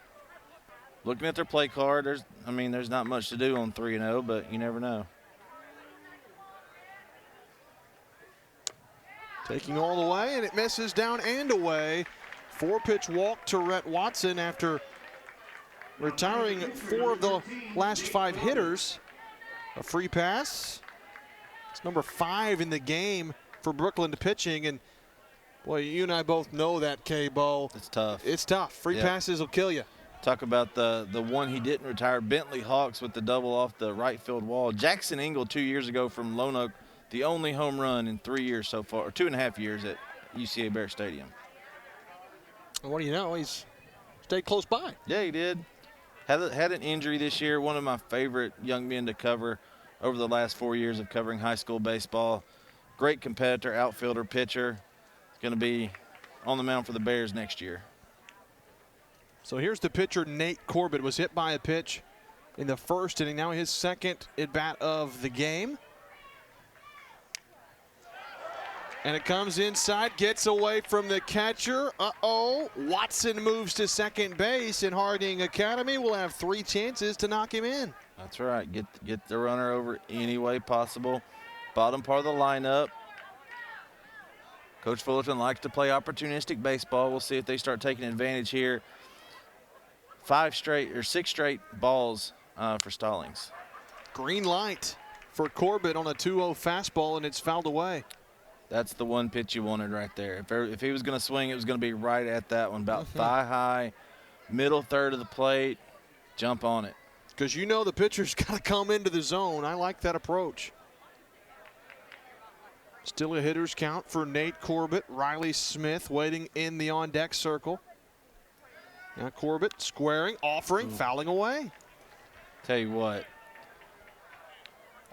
Looking at their play card, there's not much to do on 3-0, but you never know.
Taking all the way, and it misses down and away. 4-pitch walk to Rhett Watson after retiring 4 of the last 5 hitters. A free pass. It's number 5 in the game for Brookland pitching, and boy, you and I both know that, K-Bo.
It's tough.
It's tough. Free passes will kill you.
Talk about the one he didn't retire, Bentley Hawks with the double off the right field wall. Jackson Engel 2 years ago from Lone Oak, the only home run in 3 years so far, or 2.5 years at UCA Bear Stadium.
What do you know? He's stayed close by.
Yeah, he did. Had an injury this year. One of my favorite young men to cover over the last 4 years of covering high school baseball. Great competitor, outfielder, pitcher. He's going to be on the mound for the Bears next year.
So here's the pitcher, Nate Corbett, was hit by a pitch in the first inning. Now his second at-bat of the game. And it comes inside, gets away from the catcher. Watson moves to second base, and Harding Academy will have 3 chances to knock him in.
That's right. Get the runner over any way possible. Bottom part of the lineup. Coach Fullerton likes to play opportunistic baseball. We'll see if they start taking advantage here. 6 straight balls for Stallings.
Green light for Corbett on a 2-0 fastball, and it's fouled away.
That's the one pitch you wanted right there. If he was going to swing, it was going to be right at that one, about thigh high, middle third of the plate. Jump on it.
Because you know the pitcher's got to come into the zone. I like that approach. Still a hitter's count for Nate Corbett. Riley Smith waiting in the on-deck circle. Now Corbett squaring, offering, fouling away.
Tell you what,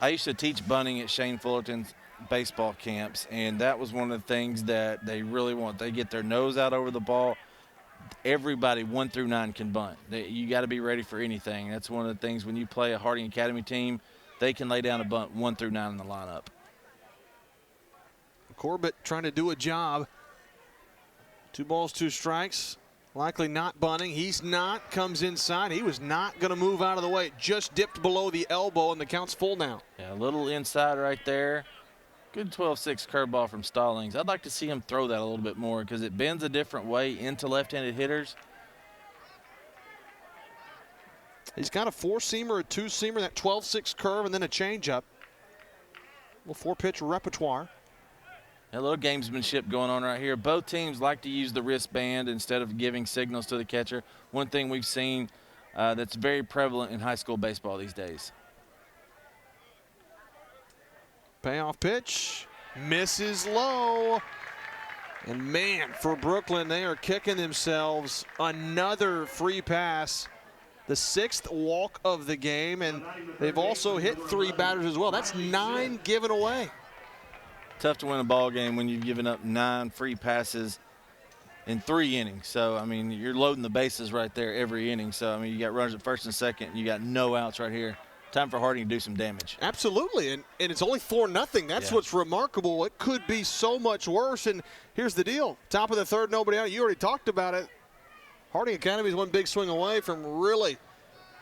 I used to teach bunting at Shane Fullerton's baseball camps, and that was one of the things that they really want. They get their nose out over the ball. Everybody 1 through 9 can bunt. You got to be ready for anything. That's one of the things when you play a Harding Academy team, they can lay down a bunt 1 through 9 in the lineup.
Corbett trying to do a job. 2 balls, 2 strikes. Likely not bunting. He's not. Comes inside. He was not going to move out of the way. It just dipped below the elbow, and the count's full now.
Yeah, a little inside right there. Good 12-6 curveball from Stallings. I'd like to see him throw that a little bit more because it bends a different way into left-handed hitters.
He's got a 4-seamer, a 2-seamer, that 12-6 curve, and then a changeup. Little 4-pitch repertoire.
A little gamesmanship going on right here. Both teams like to use the wristband instead of giving signals to the catcher. One thing we've seen that's very prevalent in high school baseball these days.
Payoff pitch, misses low. And man, for Brookland, they are kicking themselves. Another free pass. The 6th walk of the game, and they've also hit 3 batters as well. That's 9 given away.
Tough to win a ball game when you've given up 9 free passes in 3 innings. So, I mean, you're loading the bases right there every inning. So, I mean, you got runners at first and second, and you got no outs right here. Time for Harding to do some damage.
Absolutely, and it's only 4-0. That's what's remarkable. It could be so much worse, and here's the deal. Top of the third, nobody out. You already talked about it. Harding Academy is one big swing away from really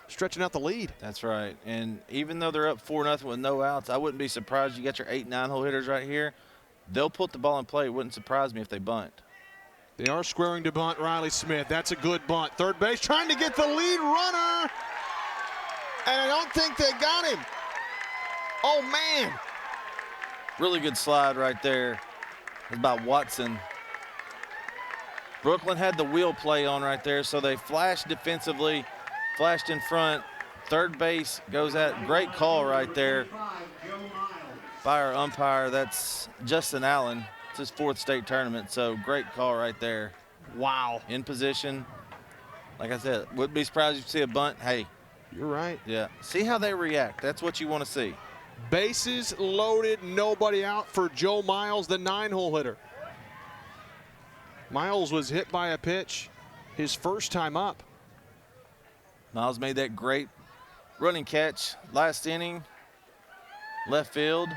stretching out the lead.
That's right, and even though they're up 4-0 with no outs, I wouldn't be surprised. You got your 8, 9-hole hitters right here. They'll put the ball in play. It wouldn't surprise me if they bunt.
They are squaring to bunt Riley Smith. That's a good bunt. Third base trying to get the lead runner. And I don't think they got him. Oh, man.
Really good slide right there. It's by Watson. Brookland had the wheel play on right there, so they flashed defensively, flashed in front. Third base goes at. Great call right there by our umpire. That's Justin Allen. It's his 4th state tournament, so great call right there.
Wow.
In position. Like I said, wouldn't be surprised if you see a bunt. Hey.
You're right.
Yeah. See how they react. That's what you want to see.
Bases loaded, nobody out for Joe Miles, the 9-hole hitter. Miles was hit by a pitch his first time up.
Miles made that great running catch last inning. Left field.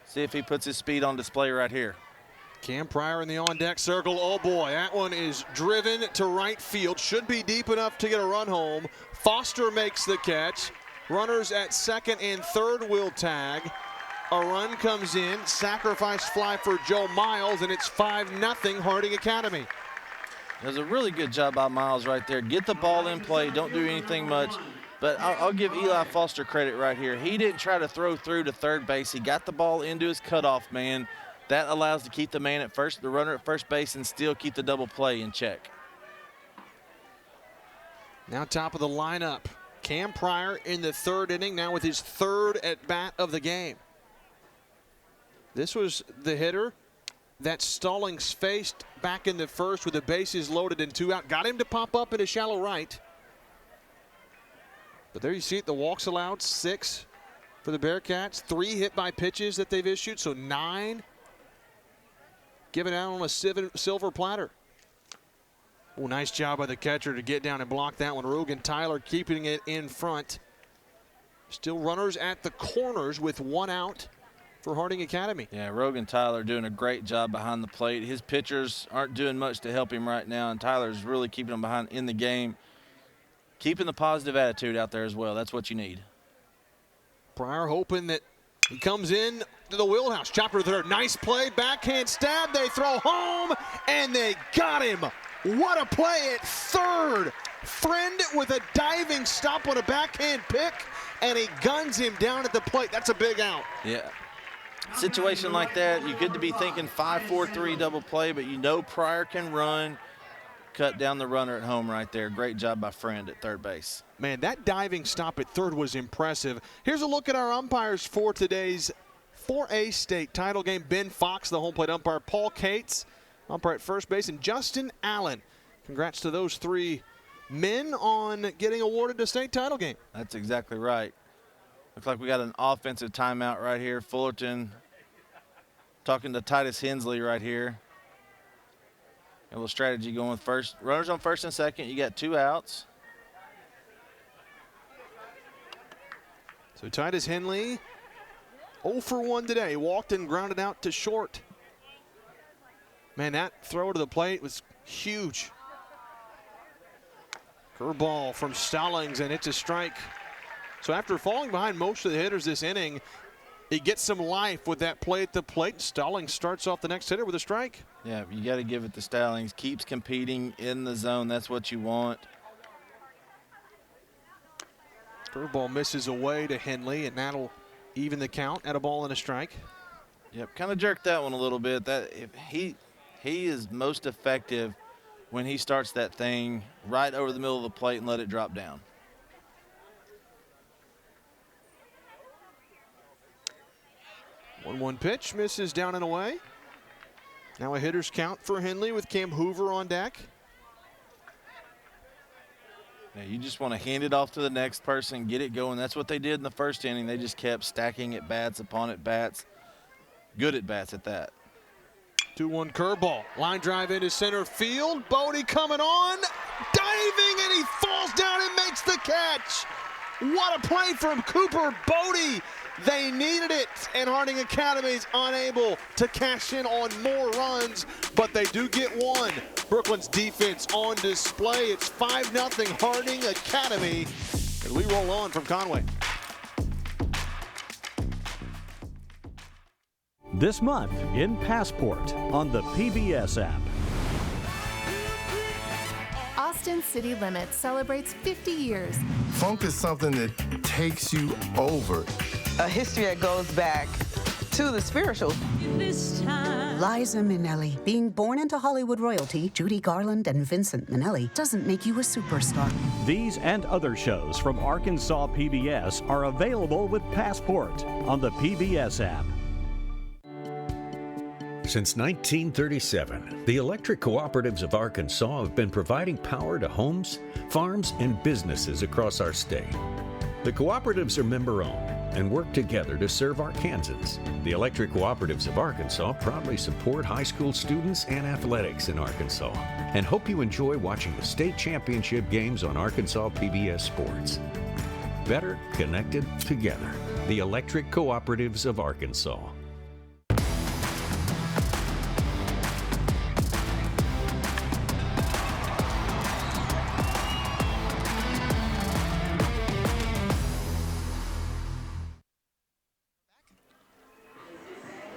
See if he puts his speed on display right here.
Cam Pryor in the on-deck circle. Oh, boy, that one is driven to right field. Should be deep enough to get a run home. Foster makes the catch. Runners at second and third will tag. A run comes in. Sacrifice fly for Joe Miles, and it's 5-0 Harding Academy.
There's a really good job by Miles right there. Get the ball in play. Don't do anything much. But I'll give Eli Foster credit right here. He didn't try to throw through to third base. He got the ball into his cutoff man. That allows to keep the man at first, the runner at first base, and still keep the double play in check.
Now top of the lineup. Cam Pryor in the 3rd inning, now with his 3rd at bat of the game. This was the hitter that Stallings faced back in the 1st with the bases loaded and 2 out. Got him to pop up into shallow right. But there you see it, the walks allowed, 6 for the Bearcats. 3 hit by pitches that they've issued, so 9 given out on a silver platter. Oh, nice job by the catcher to get down and block that one. Rogan Tyler keeping it in front. Still runners at the corners with 1 out for Harding Academy.
Yeah, Rogan Tyler doing a great job behind the plate. His pitchers aren't doing much to help him right now, and Tyler's really keeping him behind in the game. Keeping the positive attitude out there as well. That's what you need.
Pryor hoping that he comes in to the wheelhouse. Chopper there. Nice play. Backhand stab. They throw home, and they got him. What a play at third. Friend with a diving stop on a backhand pick, and he guns him down at the plate. That's a big out.
Yeah. Situation like that, you could be thinking 5-4-3 double play, but you know Pryor can run. Cut down the runner at home right there. Great job by Friend at third base.
Man, that diving stop at third was impressive. Here's a look at our umpires for today's 4A state title game. Ben Fox, the home plate umpire. Paul Cates, umpire at first base. And Justin Allen. Congrats to those 3 men on getting awarded the state title game.
That's exactly right. Looks like we got an offensive timeout right here. Fullerton talking to Titus Hensley right here. A little strategy going with first. Runners on first and second. You got 2 outs.
So Titus Henley, 0 for 1 today. Walked and grounded out to short. Man, that throw to the plate was huge. Curveball from Stallings, and it's a strike. So after falling behind most of the hitters this inning, he gets some life with that play at the plate. Stallings starts off the next hitter with a strike.
Yeah, you got to give it to Stallings. Keeps competing in the zone. That's what you want.
Curveball misses away to Henley, and that'll even the count at a ball and a strike.
Yep, kind of jerked that one a little bit. That he is most effective when he starts that thing right over the middle of the plate and let it drop down.
One pitch, misses down and away. Now a hitter's count for Henley with Cam Hoover on deck.
Yeah, you just want to hand it off to the next person, get it going. That's what they did in the first inning. They just kept stacking at bats upon at bats. Good at bats at that.
2-1 curveball. Line drive into center field. Bodie coming on. Diving, and he falls down and makes the catch. What a play from Cooper Bodie. They needed it, and Harding Academy's unable to cash in on more runs, but they do get one. Brookland's defense on display. It's 5-0 Harding Academy, as we roll on from Conway.
This month in Passport on the PBS app.
Austin City Limits celebrates 50 years.
Funk is something that takes you over. a history that goes back to the spiritual.
Liza Minnelli. Being born into Hollywood royalty, Judy Garland and Vincent Minnelli, doesn't make you a superstar.
These and other shows from Arkansas PBS are available with Passport on the PBS app.
Since 1937, the electric cooperatives of Arkansas have been providing power to homes, farms, and businesses across our state. The cooperatives are member-owned and work together to serve Arkansans. The electric cooperatives of Arkansas proudly support high school students and athletics in Arkansas and hope you enjoy watching the state championship games on Arkansas PBS Sports. Better connected together. The electric cooperatives of Arkansas.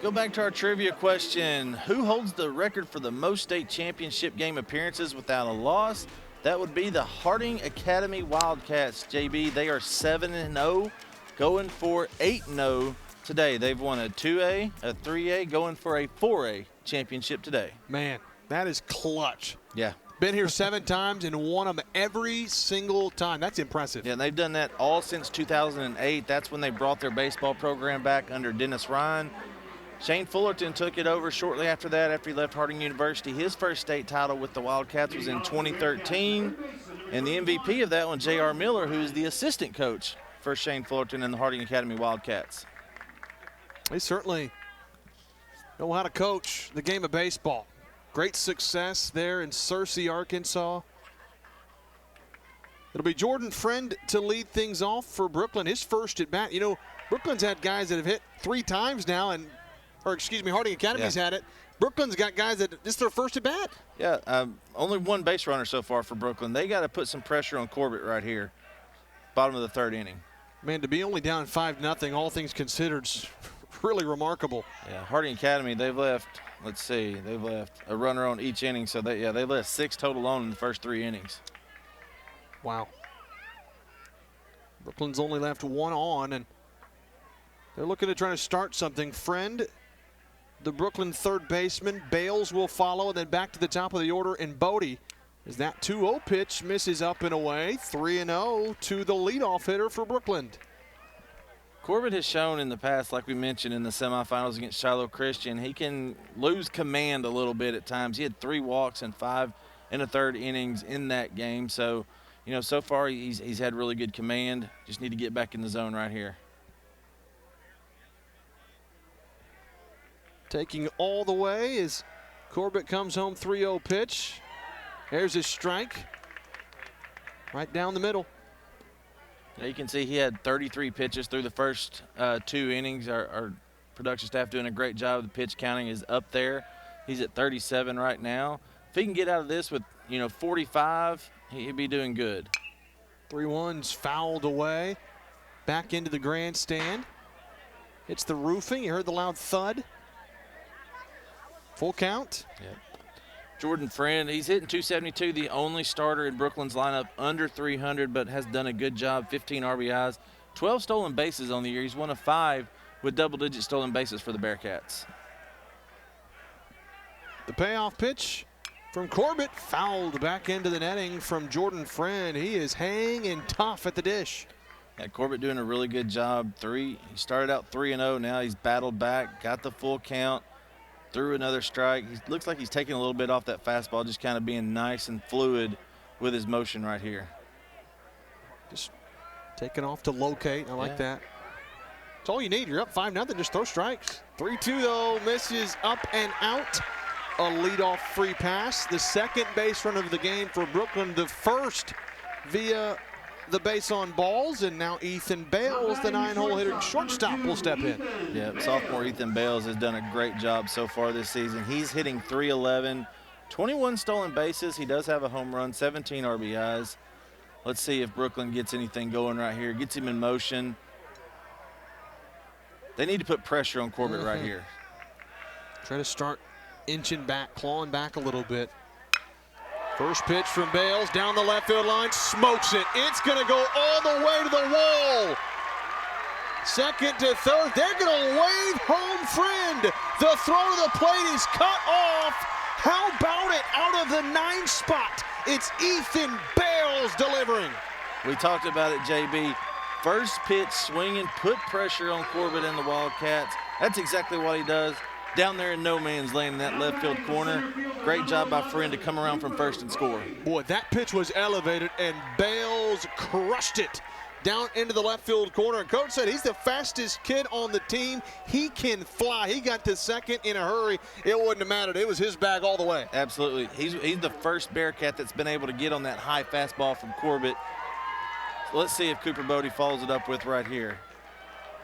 Go back to our trivia question. Who holds the record for the most state championship game appearances without a loss? That would be the Harding Academy Wildcats, JB. They are 7-0, going for 8-0 today. They've won a 2A, a 3A, going for a 4A championship today.
Man, that is clutch.
Yeah.
Been here 7 times and won them every single time. That's impressive.
Yeah, and they've done that all since 2008. That's when they brought their baseball program back under Dennis Ryan. Shane Fullerton took it over shortly after that, after he left Harding University. His first state title with the Wildcats was in 2013. And the MVP of that one, J.R. Miller, who's the assistant coach for Shane Fullerton and the Harding Academy Wildcats.
They certainly know how to coach the game of baseball. Great success there in Searcy, Arkansas. It'll be Jordan Friend to lead things off for Brookland. His first at bat. You know, Brookland's had guys that have hit 3 times now, Harding Academy's had it. Brookland's got guys that this is their first at bat.
Yeah, only 1 base runner so far for Brookland. They got to put some pressure on Corbett right here, bottom of the 3rd inning.
Man, to be only down 5-0, all things considered, is really remarkable.
Yeah, Harding Academy, they've left, let's see, they've left a runner on each inning. So they left 6 total on in the first 3 innings.
Wow. Brookland's only left 1 on, and they're looking to try to start something. Friend, the Brookland 3rd baseman. Bales will follow, and then back to the top of the order. And Bodie, as that 2-0 pitch misses up and away. 3-0 to the leadoff hitter for Brookland.
Corbett has shown in the past, like we mentioned in the semifinals against Shiloh Christian, he can lose command a little bit at times. He had 3 walks and 5 1/3 innings in that game. So, you know, so far he's had really good command. Just need to get back in the zone right here.
Taking all the way as Corbett comes home. 3-0 pitch. There's his strike. Right down the middle.
Now you can see he had 33 pitches through the first 2 innings. Our production staff doing a great job. The pitch counting is up there. He's at 37 right now. If he can get out of this with, 45, he'd be doing good.
3-1's fouled away. Back into the grandstand. Hits the roofing. You heard the loud thud. Full count.
Yep. Jordan Friend, he's hitting .272, the only starter in Brookland's lineup under 300, but has done a good job. 15 RBIs, 12 stolen bases on the year. He's one of 5 with double-digit stolen bases for the Bearcats.
The payoff pitch from Corbett, fouled back into the netting from Jordan Friend. He is hanging tough at the dish.
Yeah, Corbett doing a really good job. He started out 3-0. Now he's battled back, got the full count. Threw another strike. He looks like he's taking a little bit off that fastball, just kind of being nice and fluid with his motion right here.
Just taking off to locate. I like that. That's all you need. You're up 5-0. Just throw strikes. 3-2 though, misses up and out. A leadoff free pass. The 2nd base run of the game for Brookland. The first via the base on balls, and now Ethan Bales, the 9-hole hitting shortstop, will step in.
Yeah, sophomore Ethan Bales has done a great job so far this season. He's hitting .311, 21 stolen bases. He does have a home run, 17 RBIs. Let's see if Brookland gets anything going right here, gets him in motion. They need to put pressure on Corbett right here.
Try to start inching back, clawing back a little bit. First pitch from Bales down the left field line, smokes it. It's going to go all the way to the wall. Second to third. They're going to wave home friend. The throw to the plate is cut off. How about it? Out of the 9 spot, it's Ethan Bales delivering.
We talked about it, JB. First pitch swinging, put pressure on Corbett and the Wildcats. That's exactly what he does. Down there in no man's land in that left field corner. Great job by Friend to come around from first and score.
Boy, that pitch was elevated, and Bales crushed it down into the left field corner. And Coach said he's the fastest kid on the team. He can fly. He got to second in a hurry. It wouldn't have mattered. It was his bag all the way.
Absolutely. He's the first Bearcat that's been able to get on that high fastball from Corbett. So let's see if Cooper Bodie follows it up with right here.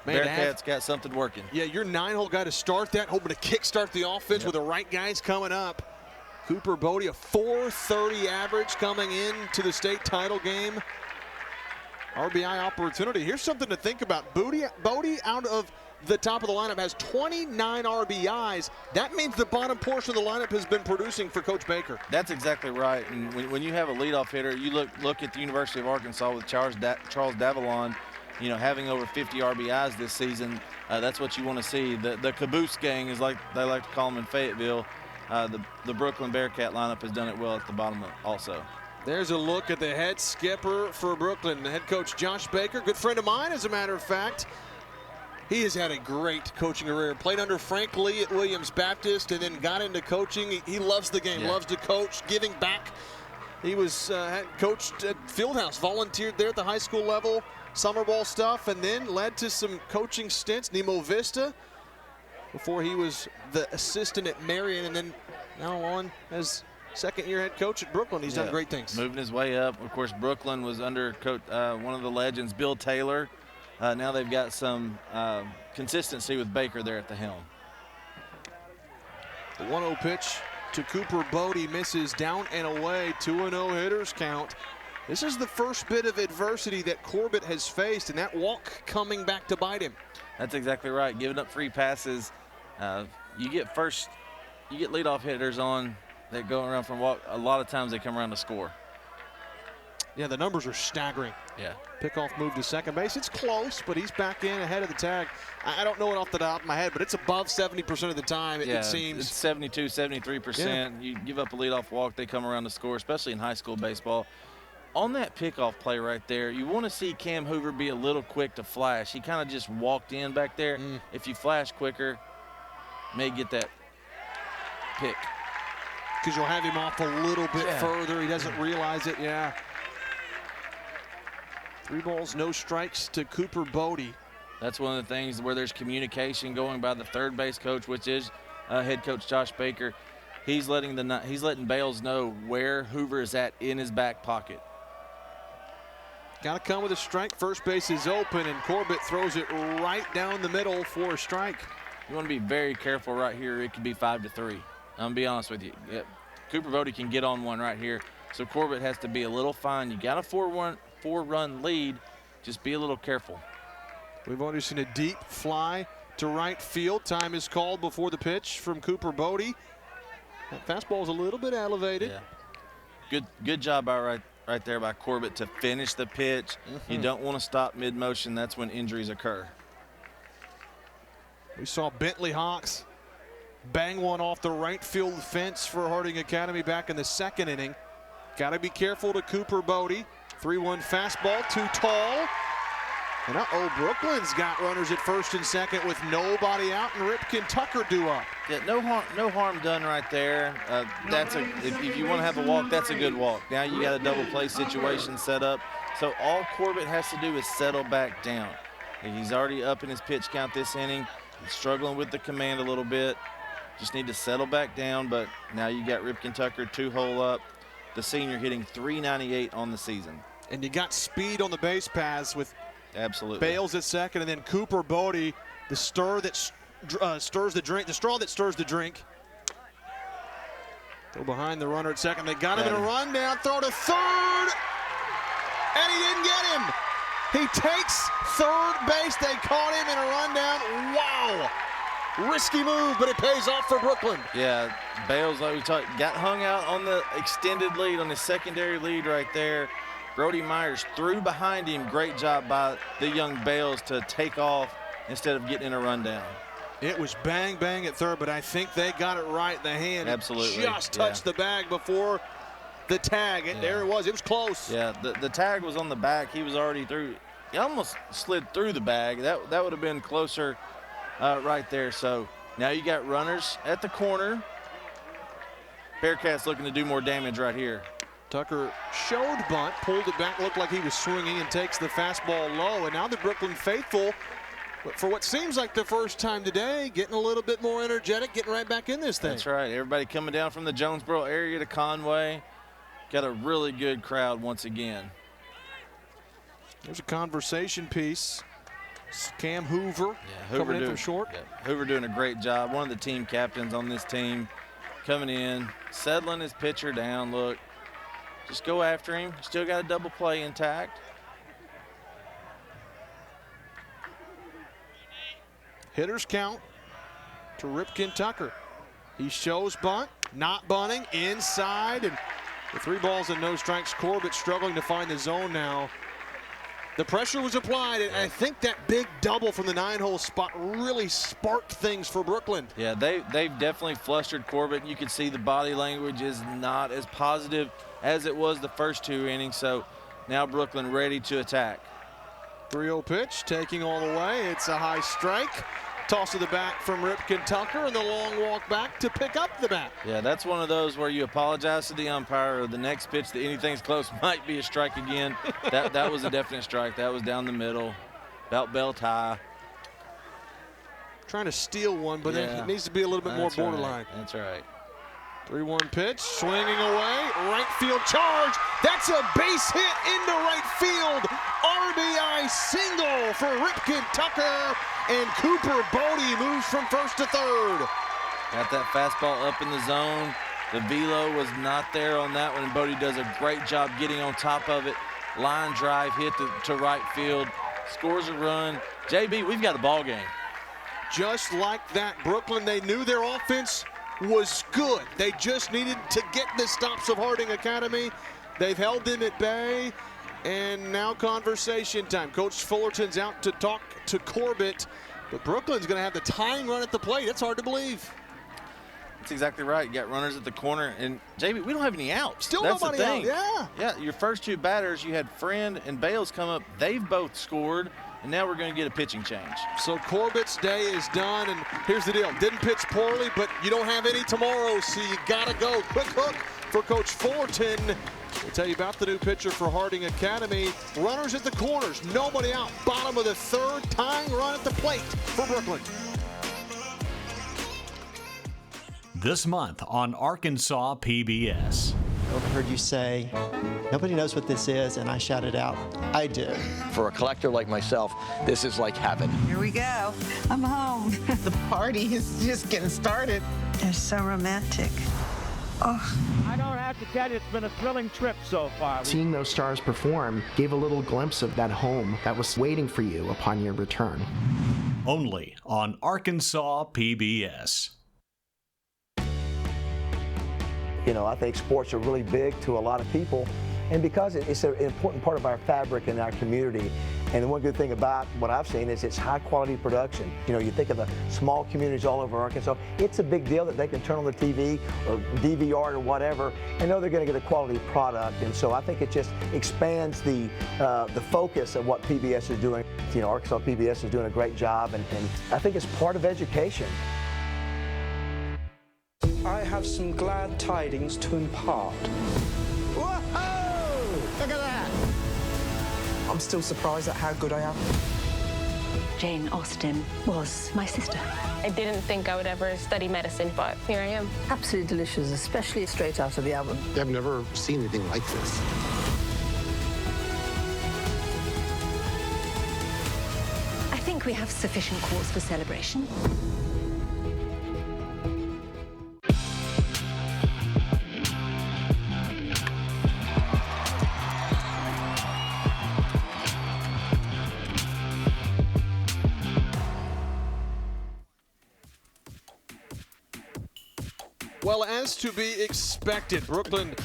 Man,
Bearcats got something working.
Yeah, your 9-hole guy to start that, hoping to kickstart the offense with the right guys coming up. Cooper Bodie, a .430 average coming into the state title game. RBI opportunity. Here's something to think about. Bodie out of the top of the lineup has 29 RBIs. That means the bottom portion of the lineup has been producing for Coach Baker.
That's exactly right. And when you have a leadoff hitter, you look at the University of Arkansas with Charles Davalon, you know, having over 50 RBIs this season. That's what you want to see. The caboose gang, is like they like to call them in Fayetteville. The Brookland Bearcat lineup has done it well at the bottom also.
There's a look at the head skipper for Brookland, the head coach Josh Baker, good friend of mine, as a matter of fact. He has had a great coaching career. Played under Frank Lee at Williams Baptist and then got into coaching. He loves the game, loves to coach, giving back. He was coached at Fieldhouse, volunteered there at the high school level, summer ball stuff, and then led to some coaching stints, Nemo Vista, before he was the assistant at Marion, and then now on as second-year head coach at Brookland. He's done great things.
Moving his way up. Of course, Brookland was under coach, one of the legends, Bill Taylor. Now they've got some consistency with Baker there at the helm.
The 1-0 pitch to Cooper Bodie misses down and away. 2-0 hitters count. This is the first bit of adversity that Corbett has faced, and that walk coming back to bite him.
That's exactly right. Giving up free passes. You get leadoff hitters on that go around from walk. A lot of times they come around to score.
Yeah, the numbers are staggering.
Yeah.
Pickoff move to second base. It's close, but he's back in ahead of the tag. I don't know it off the top of my head, but it's above 70% of the time, it seems.
It's 72, 73%. Yeah. You give up a leadoff walk, they come around to score, especially in high school baseball. On that pickoff play right there, you want to see Cam Hoover be a little quick to flash. He kind of just walked in back there. If you flash quicker, may get that pick.
Because you'll have him off a little bit further. He doesn't realize it, 3 balls, no strikes to Cooper Bodie.
That's one of the things where there's communication going by the third base coach, which is head coach Josh Baker. He's letting Bales know where Hoover is at in his back pocket.
Got to come with a strike. First base is open, and Corbett throws it right down the middle for a strike.
You want to be very careful right here. It could be 5-3. I'm going to be honest with you. Cooper Bodie can get on one right here. So Corbett has to be a little fine. You got a four-run lead. Just be a little careful.
We've already seen a deep fly to right field. Time is called before the pitch from Cooper Bodie. That fastball is a little bit elevated.
Yeah. Good job right there by Corbett to finish the pitch. You don't want to stop mid-motion. That's when injuries occur.
We saw Bentley Hawks bang one off the right field fence for Harding Academy back in the second inning. Got to be careful to Cooper Bodie. 3-1 fastball, too tall. And Brookland's got runners at first and second with nobody out, and Ripken Tucker due up.
Yeah, no harm done right there. If you want to have a walk, that's a good walk. Now you got a double play situation set up. So all Corbett has to do is settle back down. He's already up in his pitch count this inning. He's struggling with the command a little bit. Just need to settle back down, but now you got Ripken Tucker 2-hole up. The senior hitting .398 on the season.
And you got speed on the base paths with
Bales
at second, and then Cooper Bodie, the straw that stirs the drink. Go behind the runner at second. They got him in a rundown, throw to third, and he didn't get him. He takes third base. They caught him in a rundown. Wow. Risky move, but it pays off for Brookland.
Yeah, Bales, like we talked, got hung out on the extended lead, on the secondary lead right there. Brody Myers threw behind him. Great job by the young Bales to take off instead of getting in a rundown.
It was bang, bang at third, but I think they got it right. The hand
absolutely
just touched the bag before the tag. There it was. It was close.
Yeah, the tag was on the back. He was already through. He almost slid through the bag. That would have been closer right there. So now you got runners at the corner. Bearcats looking to do more damage right here.
Tucker showed bunt, pulled it back, looked like he was swinging, and takes the fastball low. And now the Brookland faithful, for what seems like the first time today, getting a little bit more energetic, getting right back in this thing.
That's right. Everybody coming down from the Jonesboro area to Conway. Got a really good crowd once again.
There's a conversation piece. Cam Hoover, coming in from short.
Yeah, Hoover doing a great job. One of the team captains on this team coming in, settling his pitcher down. Look, just go after him. Still got a double play intact.
Hitters count to Ripken Tucker. He shows bunt, not bunting, inside, and the 3 balls and no strikes. Corbett struggling to find the zone now. The pressure was applied, and I think that big double from the 9-hole spot really sparked things for Brookland.
Yeah, they've definitely flustered Corbett. You can see the body language is not as positive as it was the first 2 innings, so now Brookland ready to attack.
3-0 pitch, taking all the way. It's a high strike. Toss to the back from Ripken Tucker, and the long walk back to pick up the bat.
Yeah, that's one of those where you apologize to the umpire, or the next pitch that anything's close might be a strike again. That was a definite strike. That was down the middle, about belt high.
Trying to steal one, but it needs to be a little bit more borderline.
Right. That's right.
3-1 pitch, swinging away, right field charge. That's a base hit into right field. RBI single for Ripken Tucker, and Cooper Bodie moves from first to third.
Got that fastball up in the zone. The velo was not there on that one, and Bodie does a great job getting on top of it. Line drive hit to right field, scores a run. JB, we've got a ball game.
Just like that, Brookland, they knew their offense was good. They just needed to get the stops of Harding Academy. They've held them at bay, and now conversation time. Coach Fullerton's out to talk to Corbett, but Brookland's going to have the tying run at the plate. It's hard to believe.
That's exactly right. You got runners at the corner, and JB, we don't have any outs.
Still
That's
nobody
the thing.
out,
Yeah, your first 2 batters, you had Friend and Bales come up. They've both scored, and now we're going to get a pitching change.
So Corbett's day is done, and here's the deal. Didn't pitch poorly, but you don't have any tomorrow, so you got to go. Quick hook for Coach Fullerton. We'll tell you about the new pitcher for Harding Academy. Runners at the corners, nobody out. Bottom of the third, tying run at the plate for Brookland.
This month on Arkansas PBS.
I overheard you say, nobody knows what this is, and I shouted out, I do.
For a collector like myself, this is like heaven.
Here we go. I'm home.
The party is just getting started.
They're so romantic. Oh.
I don't have to tell you, it's been a thrilling trip so far.
Seeing those stars perform gave a little glimpse of that home that was waiting for you upon your return.
Only on Arkansas PBS.
You know, I think sports are really big to a lot of people, and because it's an important part of our fabric in our community. And the one good thing about what I've seen is it's high quality production. You know, you think of the small communities all over Arkansas, it's a big deal that they can turn on the TV or DVR or whatever and know they're going to get a quality product. And so I think it just expands the focus of what PBS is doing. You know, Arkansas PBS is doing a great job, and I think it's part of education.
I have some glad tidings to impart.
Whoa! Look at that!
I'm still surprised at how good I am.
Jane Austen was my sister.
I didn't think I would ever study medicine, but here I am.
Absolutely delicious, especially straight out of the oven.
I've never seen anything like this.
I think we have sufficient cause for celebration.
Well, as to be expected, Brookland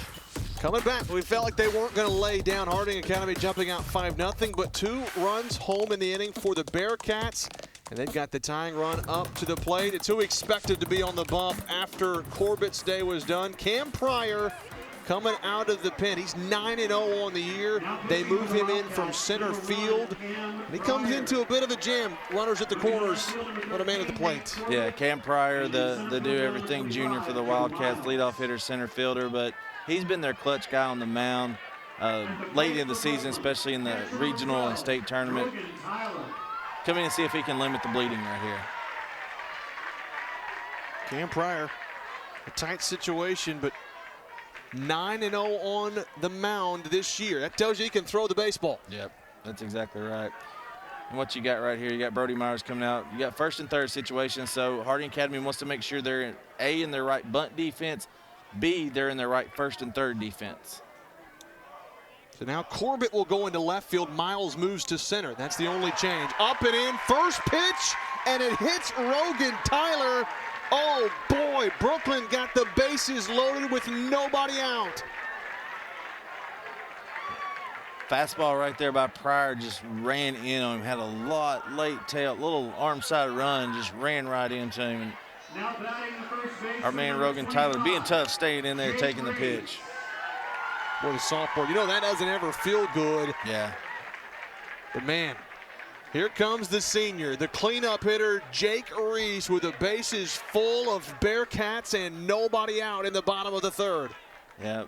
Coming back, we felt like they weren't going to lay down. Harding Academy jumping out 5-0, but 2 runs home in the inning for the Bearcats. And they've got the tying run up to the plate. It's who expected to be on the bump after Corbett's day was done. Cam Pryor coming out of the pen. He's 9-0 on the year. They move him in from center field. And he comes into a bit of a jam. Runners at the corners, but a man at the plate.
Yeah, Cam Pryor, the do-everything junior for the Wildcats, leadoff hitter, center fielder, but he's been their clutch guy on the mound late in the season, especially in the regional and state tournament. Come in and see if he can limit the bleeding right here.
Cam Pryor, a tight situation, but 9-0 on the mound this year. That tells you he can throw the baseball.
Yep, that's exactly right. And what you got right here, you got Brody Myers coming out. You got first and third situations, so Harding Academy wants to make sure they're in their right bunt defense, B, they're in their right first and third defense.
So now Corbett will go into left field. Miles moves to center. That's the only change. Up and in, first pitch, and it hits Rogan Tyler. Oh boy, Brookland got the bases loaded with nobody out.
Fastball right there by Pryor just ran in on him, had a late tail, little arm side run, just ran right into him. And our man Rogan Tyler being tough, staying in there, taking the pitch.
Boy, the softball, you know that doesn't ever feel good.
Yeah.
But man, here comes the senior, the cleanup hitter, Jake Reese, with the bases full of Bearcats and nobody out in the bottom of the third.
Yeah,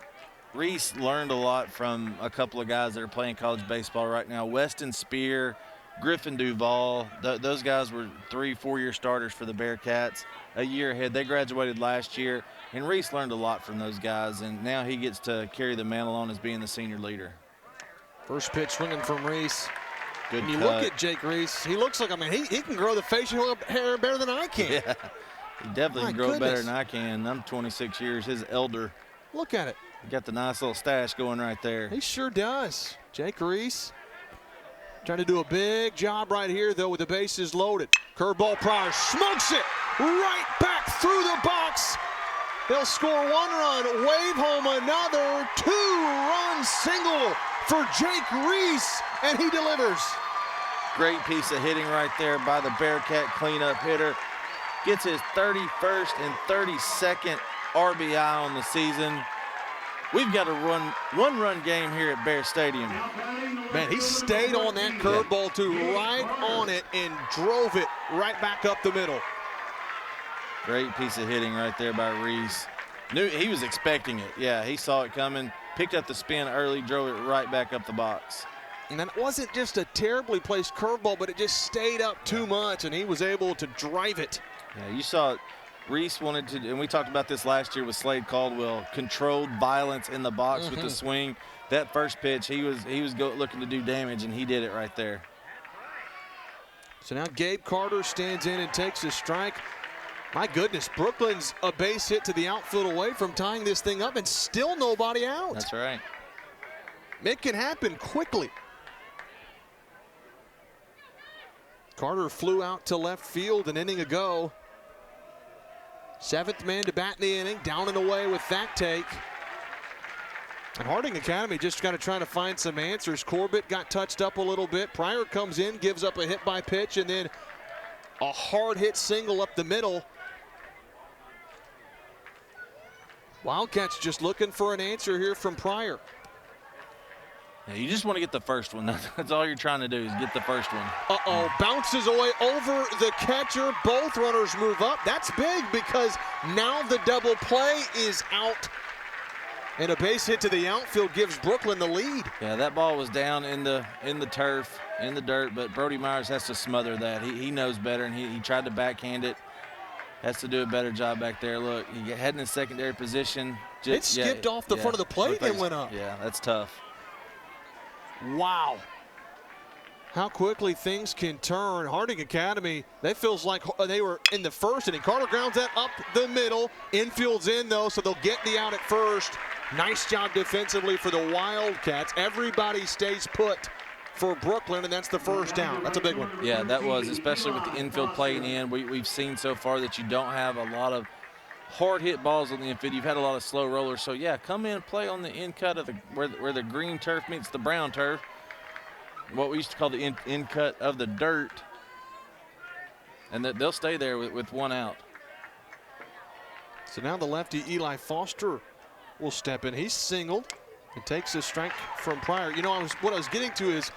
Reese learned a lot from a couple of guys that are playing college baseball right now. Weston Spear, Griffin Duvall, those guys were 3-4-year starters for the Bearcats a year ahead. They graduated last year, and Reese learned a lot from those guys, and now he gets to carry the mantle on as being the senior leader.
First pitch swinging from Reese.
Good
When you
cut.
look at Jake Reese, he looks like, I mean, he can grow the facial hair better than I can.
Yeah, he definitely
My
can grow it better
goodness.
than I can. I'm 26 years, his elder.
Look at it.
He got the nice little stash going right there.
He sure does. Jake Reese trying to do a big job right here, though, with the bases loaded. Curveball, Pryor smokes it right back through the box. They'll score 1 run, wave home another 2-run single for Jake Reese, and he delivers.
Great piece of hitting right there by the Bearcat cleanup hitter. Gets his 31st and 32nd RBI on the season. We've got a one-run game here at Bear Stadium.
Man, he stayed on that curveball too, right on it, and drove it right back up the middle.
Great piece of hitting right there by Reese. Knew he was expecting it. Yeah, he saw it coming, picked up the spin early, drove it right back up the box.
And that wasn't just a terribly placed curveball, but it just stayed up too much, and he was able to drive it.
Yeah, you saw it. Reese wanted to, and we talked about this last year with Slade Caldwell, controlled violence in the box with the swing. That first pitch, he was looking to do damage, and he did it right there.
So now Gabe Carter stands in and takes a strike. My goodness, Brookland's a base hit to the outfield away from tying this thing up, and still nobody out.
That's right.
It can happen quickly. Carter flew out to left field an inning ago. 7th man to bat in the inning, down and away with that take. And Harding Academy just kind of trying to find some answers. Corbett got touched up a little bit. Pryor comes in, gives up a hit by pitch, and then a hard hit single up the middle. Wildcats just looking for an answer here from Pryor.
Yeah, you just want to get the first one. That's all you're trying to do is get the first one.
Uh-oh, bounces away over the catcher. Both runners move up. That's big because now the double play is out. And a base hit to the outfield gives Brookland the lead.
Yeah, that ball was down in the turf, in the dirt, but Brody Myers has to smother that. He knows better, and he tried to backhand it. Has to do a better job back there. Look, he heading in secondary position.
It skipped off the front of the plate and went up.
Yeah, that's tough.
Wow. How quickly things can turn. Harding Academy, that feels like they were in the first inning. Carter grounds that up the middle. Infield's in, though, so they'll get the out at first. Nice job defensively for the Wildcats. Everybody stays put for Brookland, and that's the first down. That's a big one.
Yeah, that was, especially with the infield playing in. We've seen so far that you don't have a lot of hard hit balls on the infield. You've had a lot of slow rollers. So, yeah, come in and play on the in cut of where the green turf meets the brown turf. What we used to call the in cut of the dirt. And they'll stay there with one out.
So now the lefty Eli Foster will step in. He's singled and takes a strike from Pryor. You know, what I was getting to is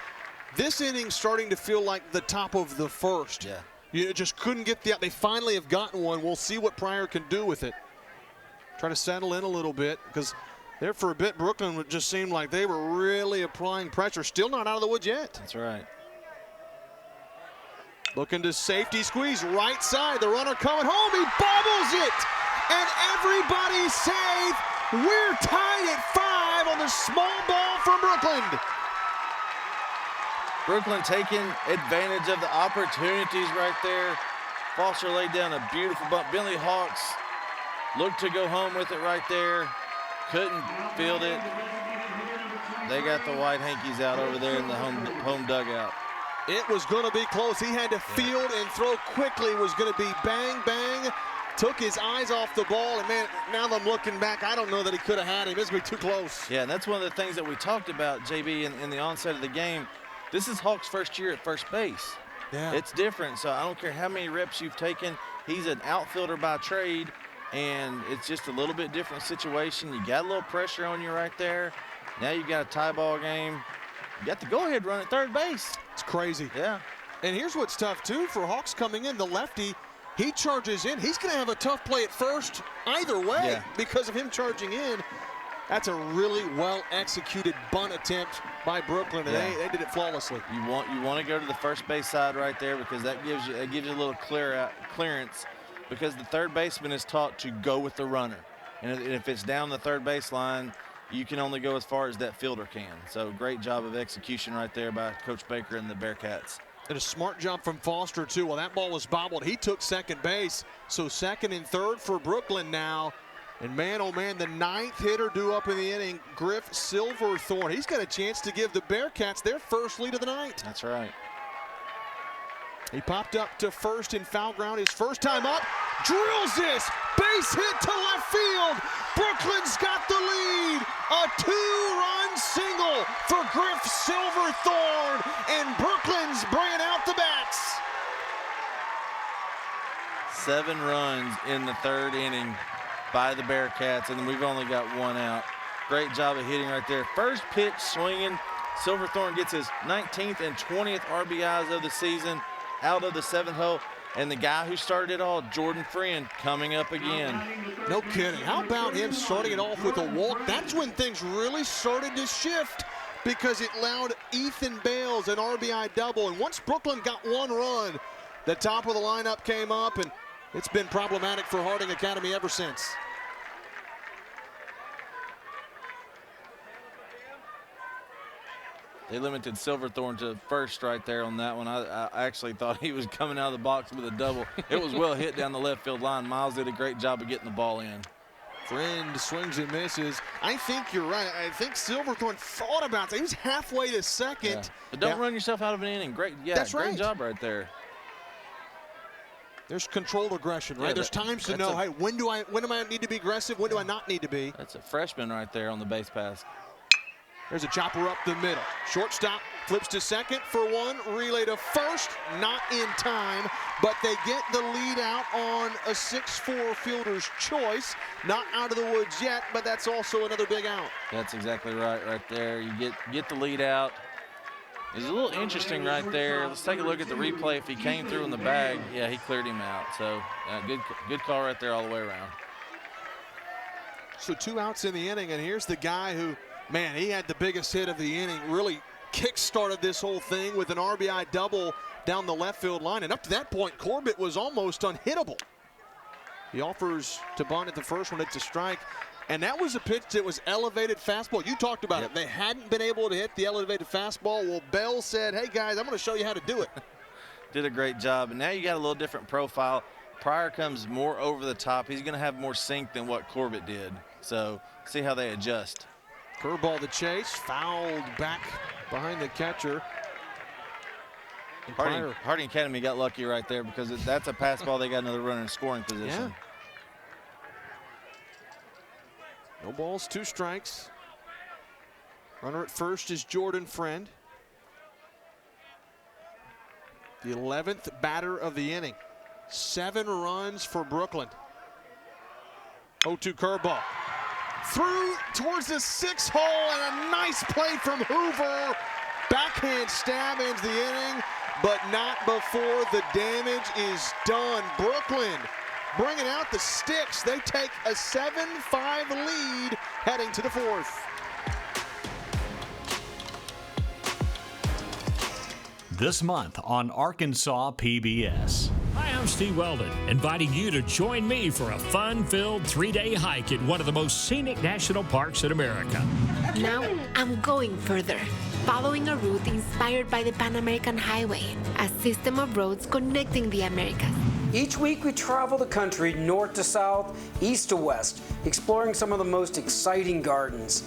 this inning starting to feel like the top of the first.
Yeah.
You just couldn't get the out. They finally have gotten one. We'll see what Pryor can do with it. Try to settle in a little bit because there for a bit, Brookland would just seem like they were really applying pressure. Still not out of the woods yet.
That's right.
Looking to safety squeeze, right side. The runner coming home. He bobbles it. And everybody's safe. We're tied at 5 on the small ball from Brookland.
Brookland taking advantage of the opportunities right there. Foster laid down a beautiful bunt. Bentley Hawks looked to go home with it right there. Couldn't field it. They got the white hankies out over there in the home dugout.
It was going to be close. He had to field and throw quickly. It was going to be bang, bang. Took his eyes off the ball, and man, now that I'm looking back, I don't know that he could have had him. It's going to be too close.
Yeah, and that's one of the things that we talked about, JB, in the onset of the game. This is Hawk's first year at first base.
Yeah.
It's different, so I don't care how many reps you've taken. He's an outfielder by trade, and it's just a little bit different situation. You got a little pressure on you right there. Now you got a tie ball game. You got the go-ahead run at third base.
It's crazy.
Yeah.
And here's what's tough, too, for Hawks coming in. The lefty, he charges in. He's going to have a tough play at first either way because of him charging in. That's a really well-executed bunt attempt by Brookland, and they did it flawlessly.
You want to go to the first base side right there because that gives you a little clearance because the third baseman is taught to go with the runner. And if it's down the third baseline, you can only go as far as that fielder can. So great job of execution right there by Coach Baker and the Bearcats.
And a smart job from Foster, too. While that ball was bobbled, he took second base. So second and third for Brookland now. And man, oh man, the 9th hitter due up in the inning, Griff Silverthorne. He's got a chance to give the Bearcats their first lead of the night.
That's right.
He popped up to first in foul ground his first time up. Drills this. Base hit to left field. Brookland's got the lead. A 2-run single for Griff Silverthorne. And Brookland's bringing out the bats.
7 runs in the third inning by the Bearcats, and we've only got 1 out. Great job of hitting right there. First pitch swinging. Silverthorne gets his 19th and 20th RBIs of the season out of the 7th hole. And the guy who started it all, Jordan Friend, coming up again.
No kidding. How about him starting it off with a walk? That's when things really started to shift because it allowed Ethan Bales an RBI double. And once Brookland got 1 run, the top of the lineup came up, and it's been problematic for Harding Academy ever since.
They limited Silverthorne to first right there on that one. I actually thought he was coming out of the box with a double. It was well hit down the left field line. Miles did a great job of getting the ball in.
Friend swings and misses. I think you're right. I think Silverthorne thought about that. He was halfway to second.
Yeah. But don't run yourself out of an inning. Great,
That's
great
right.
job right there.
There's controlled aggression, right? There's times to know, hey, when do I need to be aggressive? When do I not need to be?
That's a freshman right there on the base pass.
There's a chopper up the middle. Shortstop flips to second for 1. Relay to first, not in time, but they get the lead out on a 6-4 fielder's choice. Not out of the woods yet, but that's also another big out.
That's exactly right there. You get the lead out. It's a little interesting right there. Let's take a look at the replay. If he came through in the bag, yeah, he cleared him out. So good call right there all the way around.
So 2 outs in the inning, and here's the guy who, man, he had the biggest hit of the inning, really kick-started this whole thing with an RBI double down the left field line. And up to that point, Corbett was almost unhittable. He offers to bunt at the first one. It's a strike. And that was a pitch that was elevated fastball. You talked about it. They hadn't been able to hit the elevated fastball. Well, Bell said, hey, guys, I'm going to show you how to do it.
Did a great job. And now you got a little different profile. Pryor comes more over the top. He's going to have more sink than what Corbett did. So see how they adjust.
Curveball to chase, fouled back behind the catcher.
Harding Academy got lucky right there because that's a pass ball. They got another runner in scoring position.
No balls, 2 strikes. Runner at first is Jordan Friend. The 11th batter of the inning. 7 runs for Brookland. 0-2 curveball. Through towards the 6th hole, and a nice play from Hoover. Backhand stab ends the inning, but not before the damage is done. Brookland bringing out the sticks. They take a 7-5 lead heading to the 4th.
This month on Arkansas PBS.
Hi, I'm Steve Weldon, inviting you to join me for a fun-filled 3-day hike in one of the most scenic national parks in America.
Now I'm going further, following a route inspired by the Pan American Highway, a system of roads connecting the Americas.
Each week we travel the country north to south, east to west, exploring some of the most exciting gardens.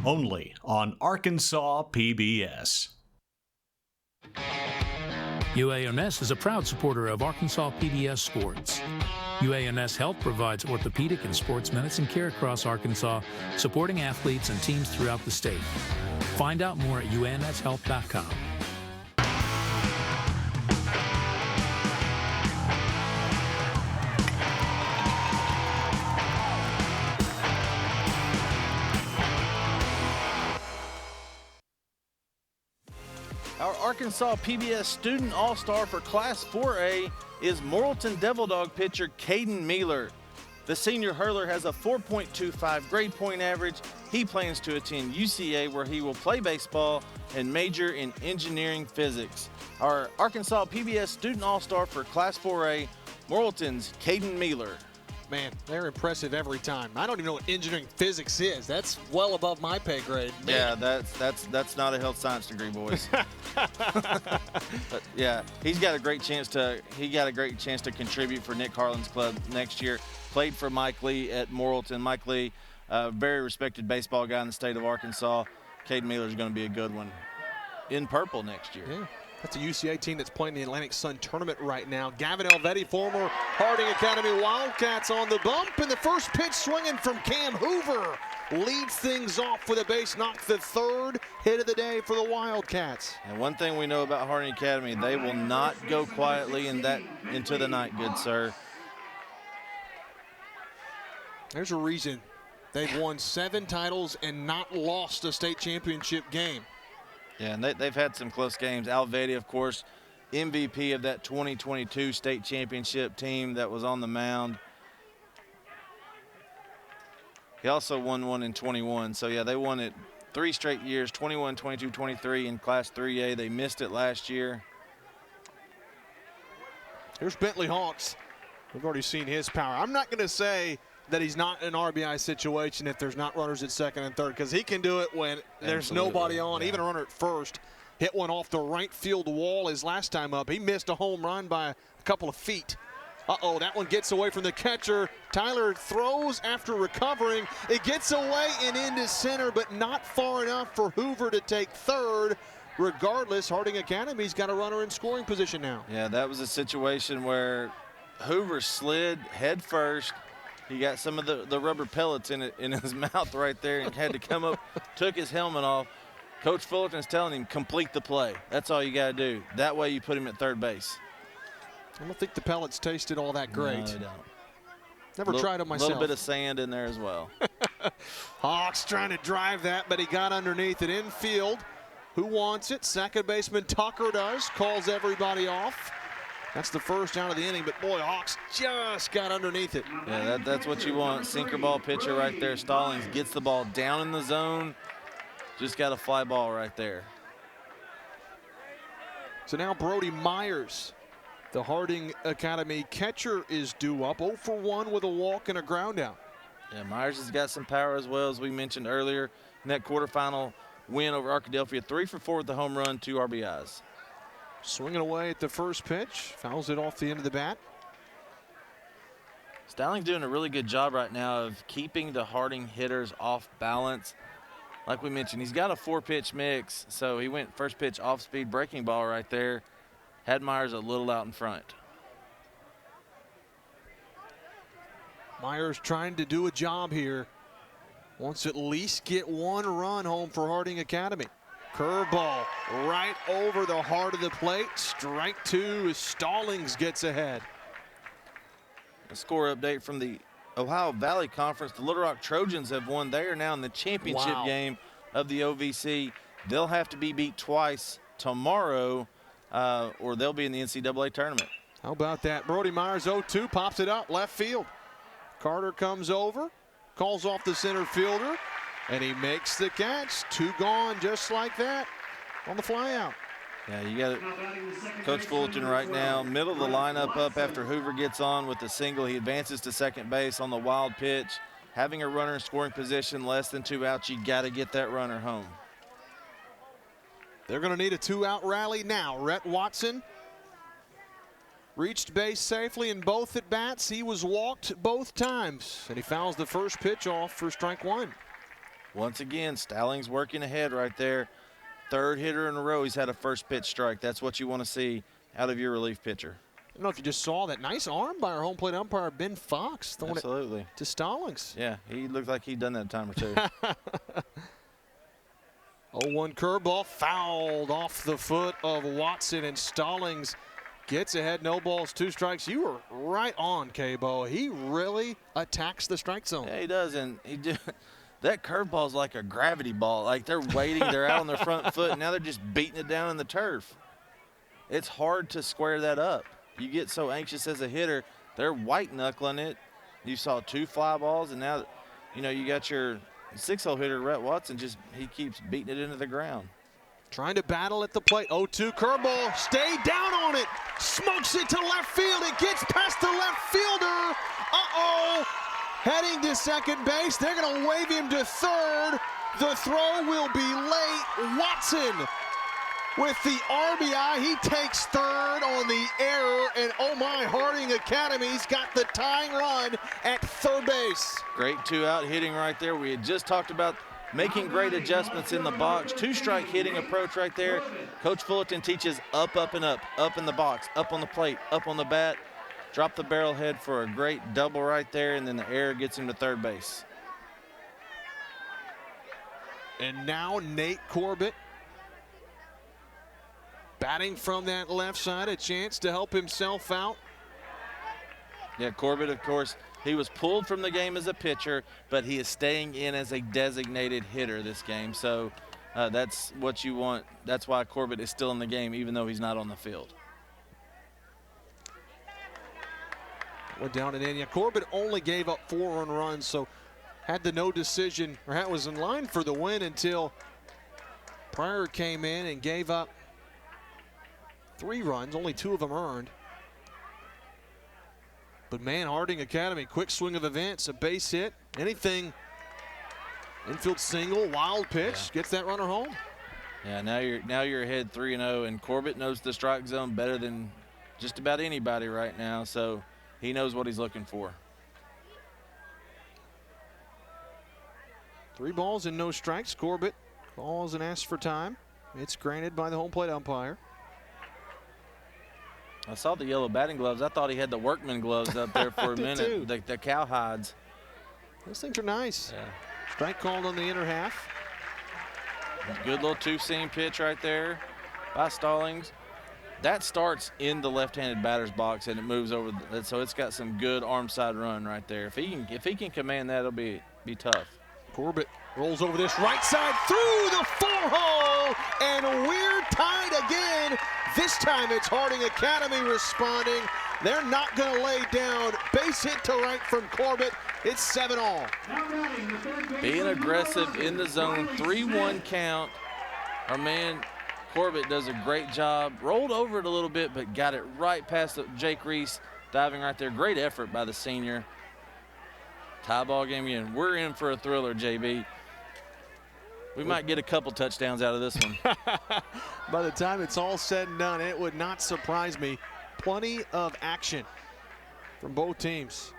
Only on Arkansas PBS.
UANS is a proud supporter of Arkansas PBS Sports. UANS Health provides orthopedic and sports medicine care across Arkansas, supporting athletes and teams throughout the state. Find out more at uanshealth.com.
Our Arkansas PBS Student All-Star for Class 4A is Morrilton Devil Dog pitcher Caden Mealer. The senior hurler has a 4.25 grade point average. He plans to attend UCA, where he will play baseball and major in engineering physics. Our Arkansas PBS Student All-Star for Class 4A, Morrilton's Caden Mealer.
Man, they're impressive every time. I don't even know what engineering physics is. That's well above my pay grade.
Man. Yeah, that's not a health science degree, boys. But yeah, he got a great chance to contribute for Nick Harlan's club next year. Played for Mike Lee at Morrilton. Mike Lee, a very respected baseball guy in the state of Arkansas. Caden Mealer is going to be a good one in purple next year.
Yeah. That's a UCA team that's playing the Atlantic Sun Tournament right now. Gavin Elvetti, former Harding Academy Wildcats, on the bump, and the first pitch swinging from Cam Hoover leads things off with a base knock, the 3rd hit of the day for the Wildcats.
And one thing we know about Harding Academy, they will not go quietly into the night, good sir.
There's a reason they've won 7 titles and not lost a state championship game.
Yeah, and they've had some close games. Alvetti, of course, MVP of that 2022 state championship team that was on the mound. He also won one in 21. So, yeah, they won it 3 straight years, 21, 22, 23 in Class 3A. They missed it last year.
Here's Bentley Hawks. We've already seen his power. I'm not going to say that he's not in an RBI situation if there's not runners at 2nd and 3rd, because he can do it when there's nobody on. Yeah. Even a runner at 1st. Hit one off the right field wall his last time up. He missed a home run by a couple of feet. Uh-oh, that one gets away from the catcher. Tyler throws after recovering. It gets away and into center, but not far enough for Hoover to take 3rd. Regardless, Harding Academy's got a runner in scoring position now.
Yeah, that was a situation where Hoover slid head first. He got some of the rubber pellets in his mouth right there and had to come up, took his helmet off. Coach Fullerton's telling him, complete the play. That's all you got to do. That way you put him at 3rd base.
I don't think the pellets tasted all that great.
No, they don't.
Never tried them myself.
A little bit of sand in there as well.
Hawks trying to drive that, but he got underneath it infield. Who wants it? Second baseman Tucker does. Calls everybody off. That's the first out of the inning, but boy, Hawks just got underneath it.
Yeah, that's what you want. Sinker ball pitcher right there. Stallings gets the ball down in the zone. Just got a fly ball right there.
So now Brody Myers, the Harding Academy catcher, is due up 0 for 1 with a walk and a ground out.
Yeah, Myers has got some power as well, as we mentioned earlier in that quarterfinal win over Arkadelphia. 3 for 4 with the home run, 2 RBIs.
Swinging away at the first pitch, fouls it off the end of the bat.
Stallings doing a really good job right now of keeping the Harding hitters off balance. Like we mentioned, he's got a 4-pitch mix, so he went first pitch off-speed breaking ball right there. Had Myers a little out in front.
Myers trying to do a job here. Wants to at least get one run home for Harding Academy. Curveball right over the heart of the plate. Strike two as Stallings gets ahead.
A score update from the Ohio Valley Conference. The Little Rock Trojans have won. They are now in the championship game of the OVC. They'll have to be beat twice tomorrow or they'll be in the NCAA tournament.
How about that? Brody Myers 0-2, pops it up left field. Carter comes over, calls off the center fielder, and he makes the catch. Two gone just like that on the fly out.
Yeah, you got it. Coach Fulton right now, middle of the lineup up after Hoover gets on with the single. He advances to second base on the wild pitch. Having a runner in scoring position, less than 2 outs, you got to get that runner home.
They're going to need a 2-out rally now. Rhett Watson reached base safely in both at bats. He was walked both times, and he fouls the first pitch off for strike one.
Once again, Stallings working ahead right there. Third hitter in a row, he's had a first pitch strike. That's what you want to see out of your relief pitcher.
I don't know if you just saw that nice arm by our home plate umpire, Ben Fox, throwing
Absolutely.
it to Stallings.
Yeah, he looked like he'd done that a time or two.
0-1 curveball fouled off the foot of Watson, and Stallings gets ahead. No balls, 2 strikes. You were right on, K-Bo. He really attacks the strike zone.
Yeah, he does, and he did. That curveball is like a gravity ball. Like they're waiting, they're out on their front foot, and now they're just beating it down in the turf. It's hard to square that up. You get so anxious as a hitter, they're white knuckling it. You saw 2 fly balls, and now, you know, you got your 6-hole hitter, Rhett Watson, he keeps beating it into the ground.
Trying to battle at the plate. 0-2 curveball, stay down on it, smokes it to left field. It gets past the left fielder. Uh-oh. Heading to second base. They're going to wave him to third. The throw will be late. Watson with the RBI. He takes third on the error. And oh my, Harding Academy's got the tying run at third base.
Great 2-out hitting right there. We had just talked about making great adjustments in the box. 2-strike hitting approach right there. Coach Fullerton teaches up, and up in the box, up on the plate, up on the bat. Drop the barrel head for a great double right there, and then the error gets him to third base.
And now Nate Corbett batting from that left side, a chance to help himself out.
Yeah, Corbett, of course, he was pulled from the game as a pitcher, but he is staying in as a designated hitter this game. So that's what you want. That's why Corbett is still in the game, even though he's not on the field.
Went down and in. Yeah, Corbett only gave up 4 earned runs, so had the no decision, or was in line for the win until Pryor came in and gave up 3 runs, only 2 of them earned. But man, Harding Academy, quick swing of events, a base hit, anything, infield single, wild pitch, gets that runner home.
Yeah, now you're ahead 3-0, and Corbett knows the strike zone better than just about anybody right now, so he knows what he's looking for.
3 balls and no strikes. Corbett calls and asks for time. It's granted by the home plate umpire.
I saw the yellow batting gloves. I thought he had the workman gloves up there for a minute, the cowhides.
Those things are nice.
Yeah.
Strike called on the inner half.
Good little 2-seam pitch right there by Stallings. That starts in the left-handed batter's box and it moves over, so it's got some good arm side run right there. If he can command that, it'll be tough.
Corbett rolls over this right side through the 4-hole, and we're tied again. This time it's Harding Academy responding. They're not going to lay down. Base hit to right from Corbett. It's 7-all.
Being aggressive in the zone, 3-1 count. Our man Corbett does a great job. Rolled over it a little bit, but got it right past Jake Reese, diving right there. Great effort by the senior. Tie ball game again. We're in for a thriller, JB. We might get a couple touchdowns out of this one.
By the time it's all said and done, it would not surprise me. Plenty of action from both teams.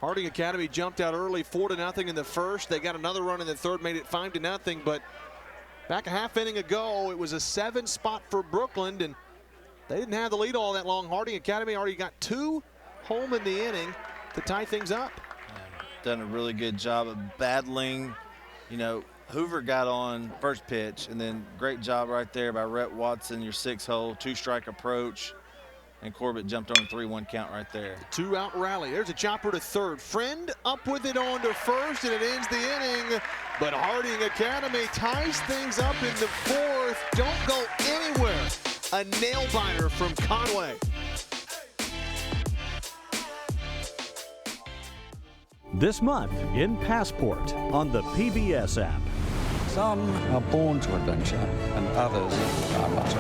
Harding Academy jumped out early, 4-0 in the first. They got another run in the third, made it 5-0. But back a half inning ago, it was a 7 spot for Brookland, and they didn't have the lead all that long. Harding Academy already got 2 home in the inning to tie things up.
done a really good job of battling. You know, Hoover got on first pitch, and then great job right there by Rhett Watson, your 6-hole, 2-strike approach. And Corbett jumped on a 3-1 count right there.
2-out rally. There's a chopper to third. Friend up with it on to first, and it ends the inning. But Harding Academy ties things up in the fourth. Don't go anywhere. A nail-biter from Conway.
This month in Passport on the PBS app.
Some are born to adventure, and others are not.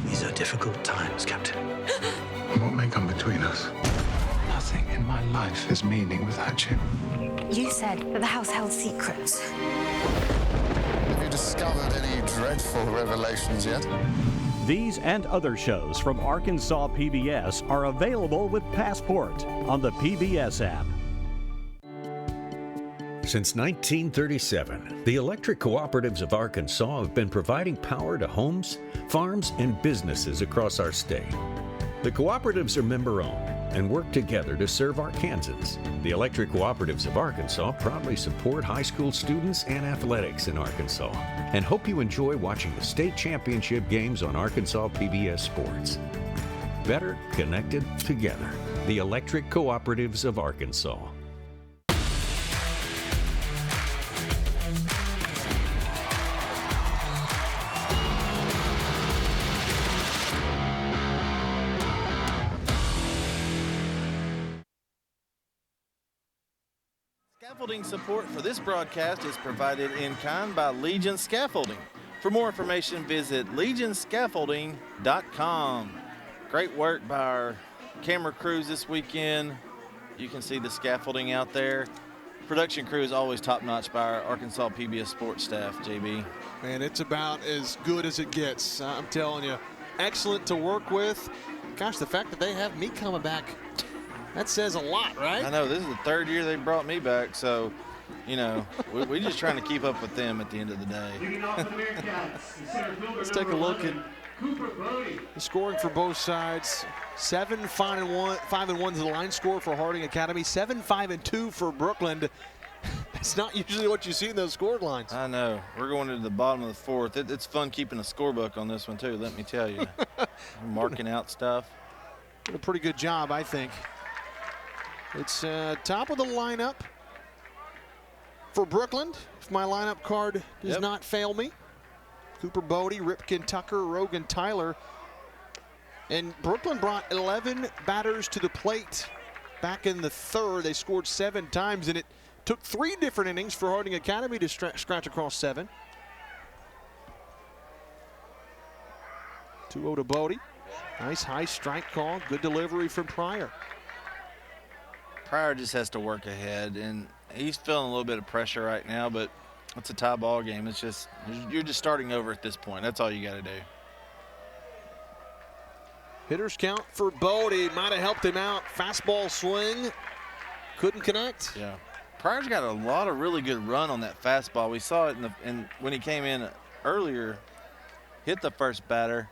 These are difficult times, Captain.
What may come between us?
Nothing in my life has meaning without you.
You said that the house held secrets.
Have you discovered any dreadful revelations yet?
These and other shows from Arkansas PBS are available with Passport on the PBS app.
Since 1937, the electric cooperatives of Arkansas have been providing power to homes, farms, and businesses across our state. The cooperatives are member-owned and work together to serve Arkansans. The electric cooperatives of Arkansas proudly support high school students and athletics in Arkansas and hope you enjoy watching the state championship games on Arkansas PBS Sports. Better connected together. The electric cooperatives of Arkansas.
Scaffolding support for this broadcast is provided in kind by Legion Scaffolding. For more information, visit legionscaffolding.com. Great work by our camera crews this weekend. You can see the scaffolding out there. Production crew is always top-notch by our Arkansas PBS sports staff, JB.
Man, it's about as good as it gets. I'm telling you, excellent to work with. Gosh, the fact that they have me coming back, that says a lot, right?
I know. This is the third year they brought me back, so, you know, we're just trying to keep up with them at the end of the day.
Let's take a look at the scoring for both sides. 5-1 is the line score for Harding Academy. 7-5-2 for Brookland. It's not usually what you see in those scored lines.
I know. We're going to the bottom of the fourth. It's fun keeping a scorebook on this one, too, let me tell you. Marking out stuff.
Did a pretty good job, I think. It's top of the lineup for Brookland, if my lineup card does not fail me. Cooper Bodie, Ripken Tucker, Rogan Tyler. And Brookland brought 11 batters to the plate back in the third. They scored 7 times, and it took 3 different innings for Harding Academy to scratch across 7. 2-0 to Bodie. Nice high strike call. Good delivery from Pryor.
Pryor just has to work ahead, and he's feeling a little bit of pressure right now, but it's a tie ball game. It's just, you're just starting over at this point. That's all you got to do.
Hitters count for Bodie. Might have helped him out. Fastball swing. Couldn't connect.
Yeah. Pryor's got a lot of really good run on that fastball. We saw it when he came in earlier, hit the first batter.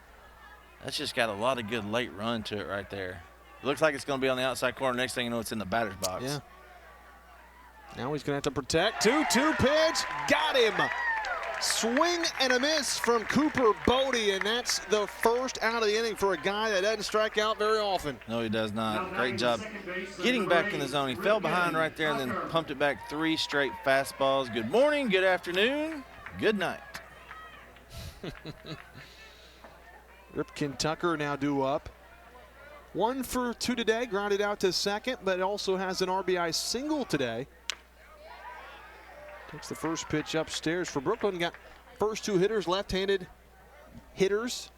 That's just got a lot of good late run to it right there. It looks like it's going to be on the outside corner. Next thing you know, it's in the batter's box.
Yeah. Now he's going to have to protect. 2-2 pitch. Got him. Swing and a miss from Cooper Bodie, and that's the first out of the inning for a guy that doesn't strike out very often.
No, he does not. Great job getting back in the zone. He fell behind right there and then pumped it back 3 straight fastballs. Good morning, good afternoon, good night.
Ripken Tucker now due up. 1 for 2 today, grounded out to second, but also has an RBI single today. Takes the first pitch upstairs for Brookland. Got first 2 hitters, left-handed hitters.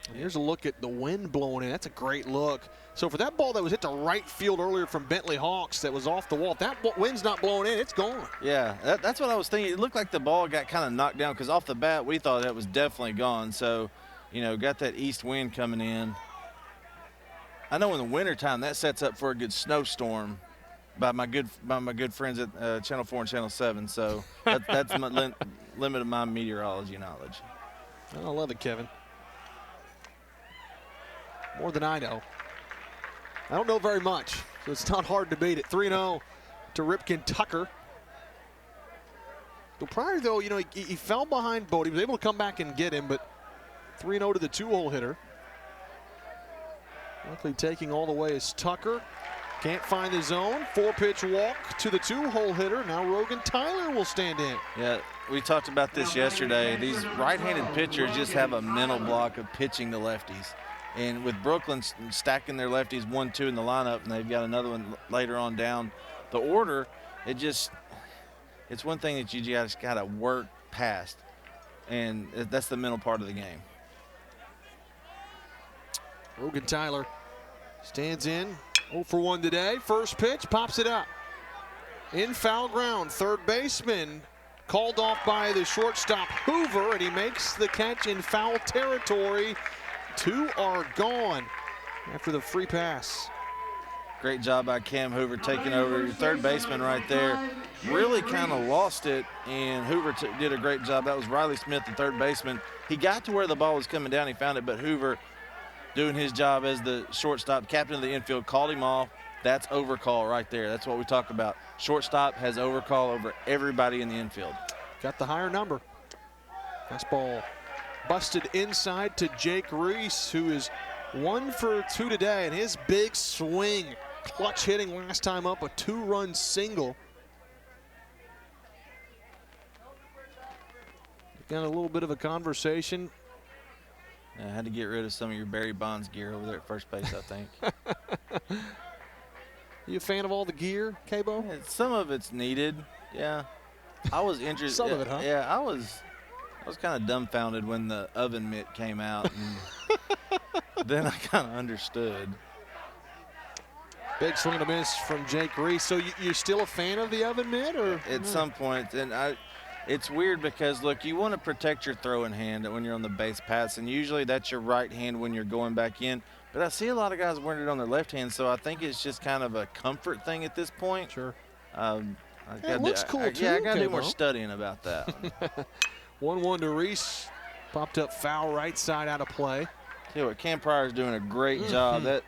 And here's a look at the wind blowing in. That's a great look. So for that ball that was hit to right field earlier from Bentley Hawks that was off the wall, if that wind's not blowing in, it's gone.
Yeah, that's what I was thinking. It looked like the ball got kind of knocked down because off the bat we thought that was definitely gone. So, you know, got that east wind coming in. I know in the wintertime that sets up for a good snowstorm by my good friends at Channel 4 and Channel 7. So that's my limit of my meteorology knowledge.
I love it, Kevin. More than I know. I don't know very much. So it's not hard to beat it. 3-0 to Ripken Tucker. So Pryor, though, you know, he fell behind Bode. He was able to come back and get him, but 3-0 to the two-hole hitter. Luckily taking all the way is Tucker. Can't find the zone. 4-pitch walk to the two-hole hitter. Now Rogan Tyler will stand in.
Yeah, we talked about this yesterday. These right-handed pitchers just have a mental block of pitching the lefties. And with Brookland stacking their lefties 1-2 in the lineup, and they've got another one later on down the order, it's one thing that you just got to work past. And that's the mental part of the game.
Rogan Tyler stands in. 0 for 1 today. First pitch, pops it up. In foul ground, third baseman called off by the shortstop Hoover, and he makes the catch in foul territory. 2 are gone after the free pass.
Great job by Cam Hoover taking over. Your third baseman right there really kind of lost it, and Hoover did a great job. That was Riley Smith, the third baseman. He got to where the ball was coming down. He found it, but Hoover, doing his job as the shortstop, captain of the infield, called him off. That's overcall right there. That's what we talk about. Shortstop has overcall over everybody in the infield.
Got the higher number. Fastball busted inside to Jake Reese, who is 1 for 2 today, and his big swing, clutch hitting last time up, a 2-run single. Got a little bit of a conversation.
I had to get rid of some of your Barry Bonds gear over there at first base, I think.
You a fan of all the gear, K-Bo?
Yeah, some of it's needed, yeah. I was interested.
Some of it, huh?
Yeah, I was kind of dumbfounded when the oven mitt came out, and then I kind of understood.
Big swing and a miss from Jake Reese. So you're still a fan of the oven mitt, or
at some point? And it's weird because, look, you want to protect your throwing hand when you're on the base paths, and usually that's your right hand when you're going back in. But I see a lot of guys wearing it on their left hand, so I think it's just kind of a comfort thing at this point.
Sure.
It
looks cool, too.
Yeah, I got to do more studying about that.
1-1 to Reese. Popped up foul right side out of play.
Tell you what, Cam Pryor's doing a great job. That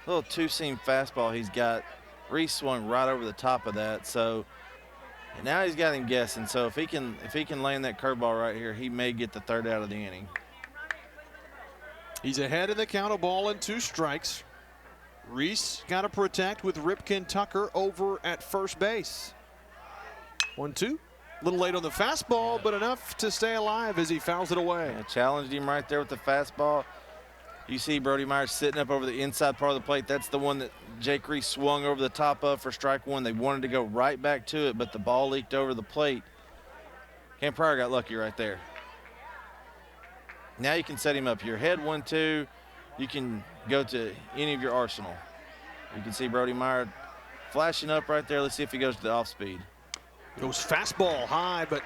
little two-seam fastball he's got, Reese swung right over the top of that. So now he's got him guessing. So if he can land that curveball right here, he may get the third out of the inning.
He's ahead of the count, a ball and 2 strikes. Reese got to protect with Ripken Tucker over at first base. 1-2. A little late on the fastball, but enough to stay alive as he fouls it away.
Yeah, challenged him right there with the fastball. You see Brody Myers sitting up over the inside part of the plate. That's the one that Jake Reese swung over the top of for strike 1. They wanted to go right back to it, but the ball leaked over the plate. Cam Pryor got lucky right there. Now you can set him up. Your head 1-2. You can go to any of your arsenal. You can see Brody Myers flashing up right there. Let's see if he goes to the off speed.
Goes fastball high, but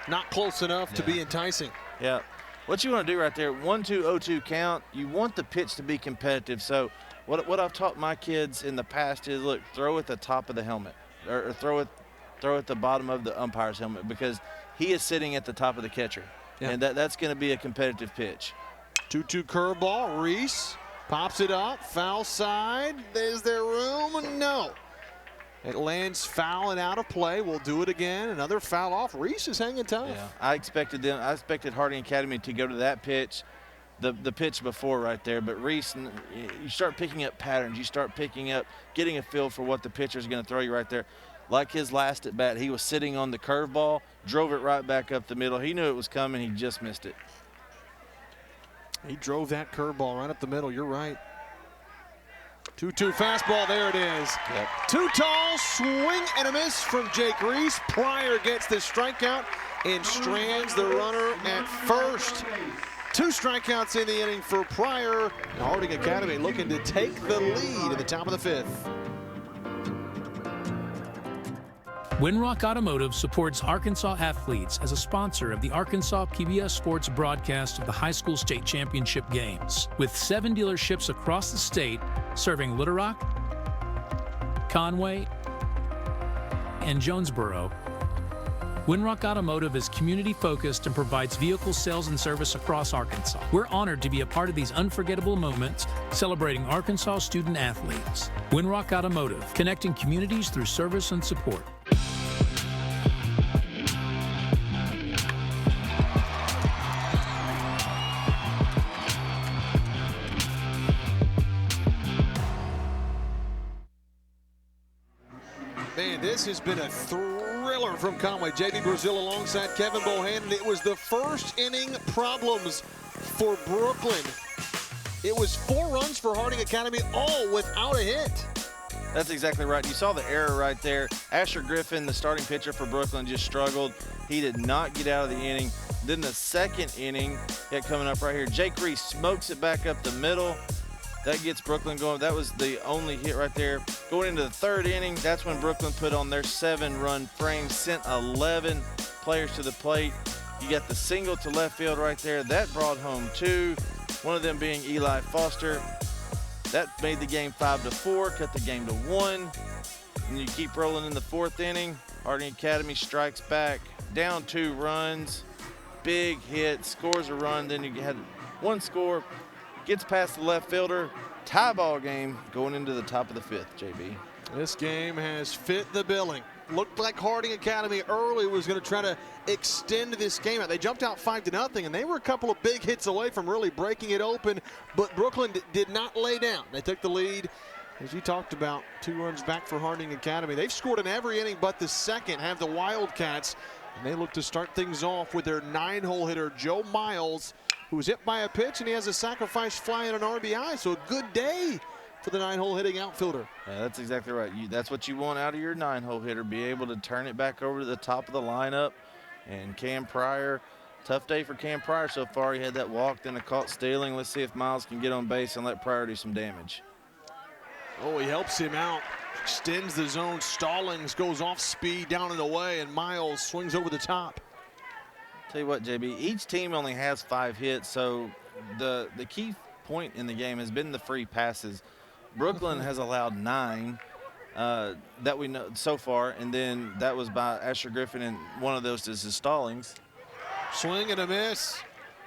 not close enough to be enticing.
Yeah. What you want to do right there, 1-2, 0-2 count, you want the pitch to be competitive. So what I've taught my kids in the past is, look, throw at the top of the helmet or throw at the bottom of the umpire's helmet, because he is sitting at the top of the catcher. Yeah. And that's going to be a competitive pitch.
2-2 curveball. Reese pops it up. Foul side. Is there room? No. It lands foul and out of play. We'll do it again. Another foul off. Reese is hanging tough.
Yeah. I expected Harding Academy to go to that pitch, the pitch before right there. But Reese, you start picking up patterns. You start getting a feel for what the pitcher is going to throw you right there. Like his last at bat, he was sitting on the curveball, drove it right back up the middle. He knew it was coming. He just missed it.
He drove that curveball right up the middle. You're right. 2-2 fastball. There it is.
Yep.
2 tall, swing and a miss from Jake Reese. Pryor gets the strikeout and strands the runner at first. 2 strikeouts in the inning for Pryor. Harding Academy looking to take the lead in the top of the 5th.
Winrock Automotive supports Arkansas athletes as a sponsor of the Arkansas PBS Sports broadcast of the high school state championship games, with 7 dealerships across the state serving Little Rock, Conway, and Jonesboro. Winrock Automotive is community-focused and provides vehicle sales and service across Arkansas. We're honored to be a part of these unforgettable moments celebrating Arkansas student athletes. Winrock Automotive, connecting communities through service and support.
Man, this has been a thriller from Conway. J.B. Brazil alongside Kevin Bohannon. It was the first inning problems for Brookland. It was 4 runs for Harding Academy, all without a hit.
That's exactly right. You saw the error right there. Asher Griffin, the starting pitcher for Brookland, just struggled. He did not get out of the inning. Then the second inning, coming up right here, Jake Reese smokes it back up the middle. That gets Brookland going. That was the only hit right there. Going into the third inning, that's when Brookland put on their 7-run frame, sent 11 players to the plate. You got the single to left field right there. That brought home 2, one of them being Eli Foster. That made the game 5-4, cut the game to 1. And you keep rolling in the 4th inning. Harding Academy strikes back, down 2 runs. Big hit, scores a run. Then you had 1 score. Gets past the left fielder, tie ball game going into the top of the 5th, JB.
This game has fit the billing. Looked like Harding Academy early was going to try to extend this game out. They jumped out 5-0, and they were a couple of big hits away from really breaking it open, but Brookland did not lay down. They took the lead. As you talked about, 2 runs back for Harding Academy. They've scored in every inning but the second, have the Wildcats, and they look to start things off with their 9-hole hitter, Joe Miles, who was hit by a pitch, and he has a sacrifice fly and an RBI, so a good day for the 9-hole hitting outfielder.
Yeah, that's exactly right. That's what you want out of your 9-hole hitter, be able to turn it back over to the top of the lineup. And Cam Pryor, tough day for Cam Pryor so far. He had that walk, then a caught stealing. Let's see if Miles can get on base and let Pryor do some damage.
Oh, he helps him out, extends the zone. Stallings goes off speed down and away, and Miles swings over the top.
Tell you what, JB, each team only has 5 hits, so the key point in the game has been the free passes. Brookland has allowed 9 that we know so far, and then that was by Asher Griffin, and one of those is his Stallings.
Swing and a miss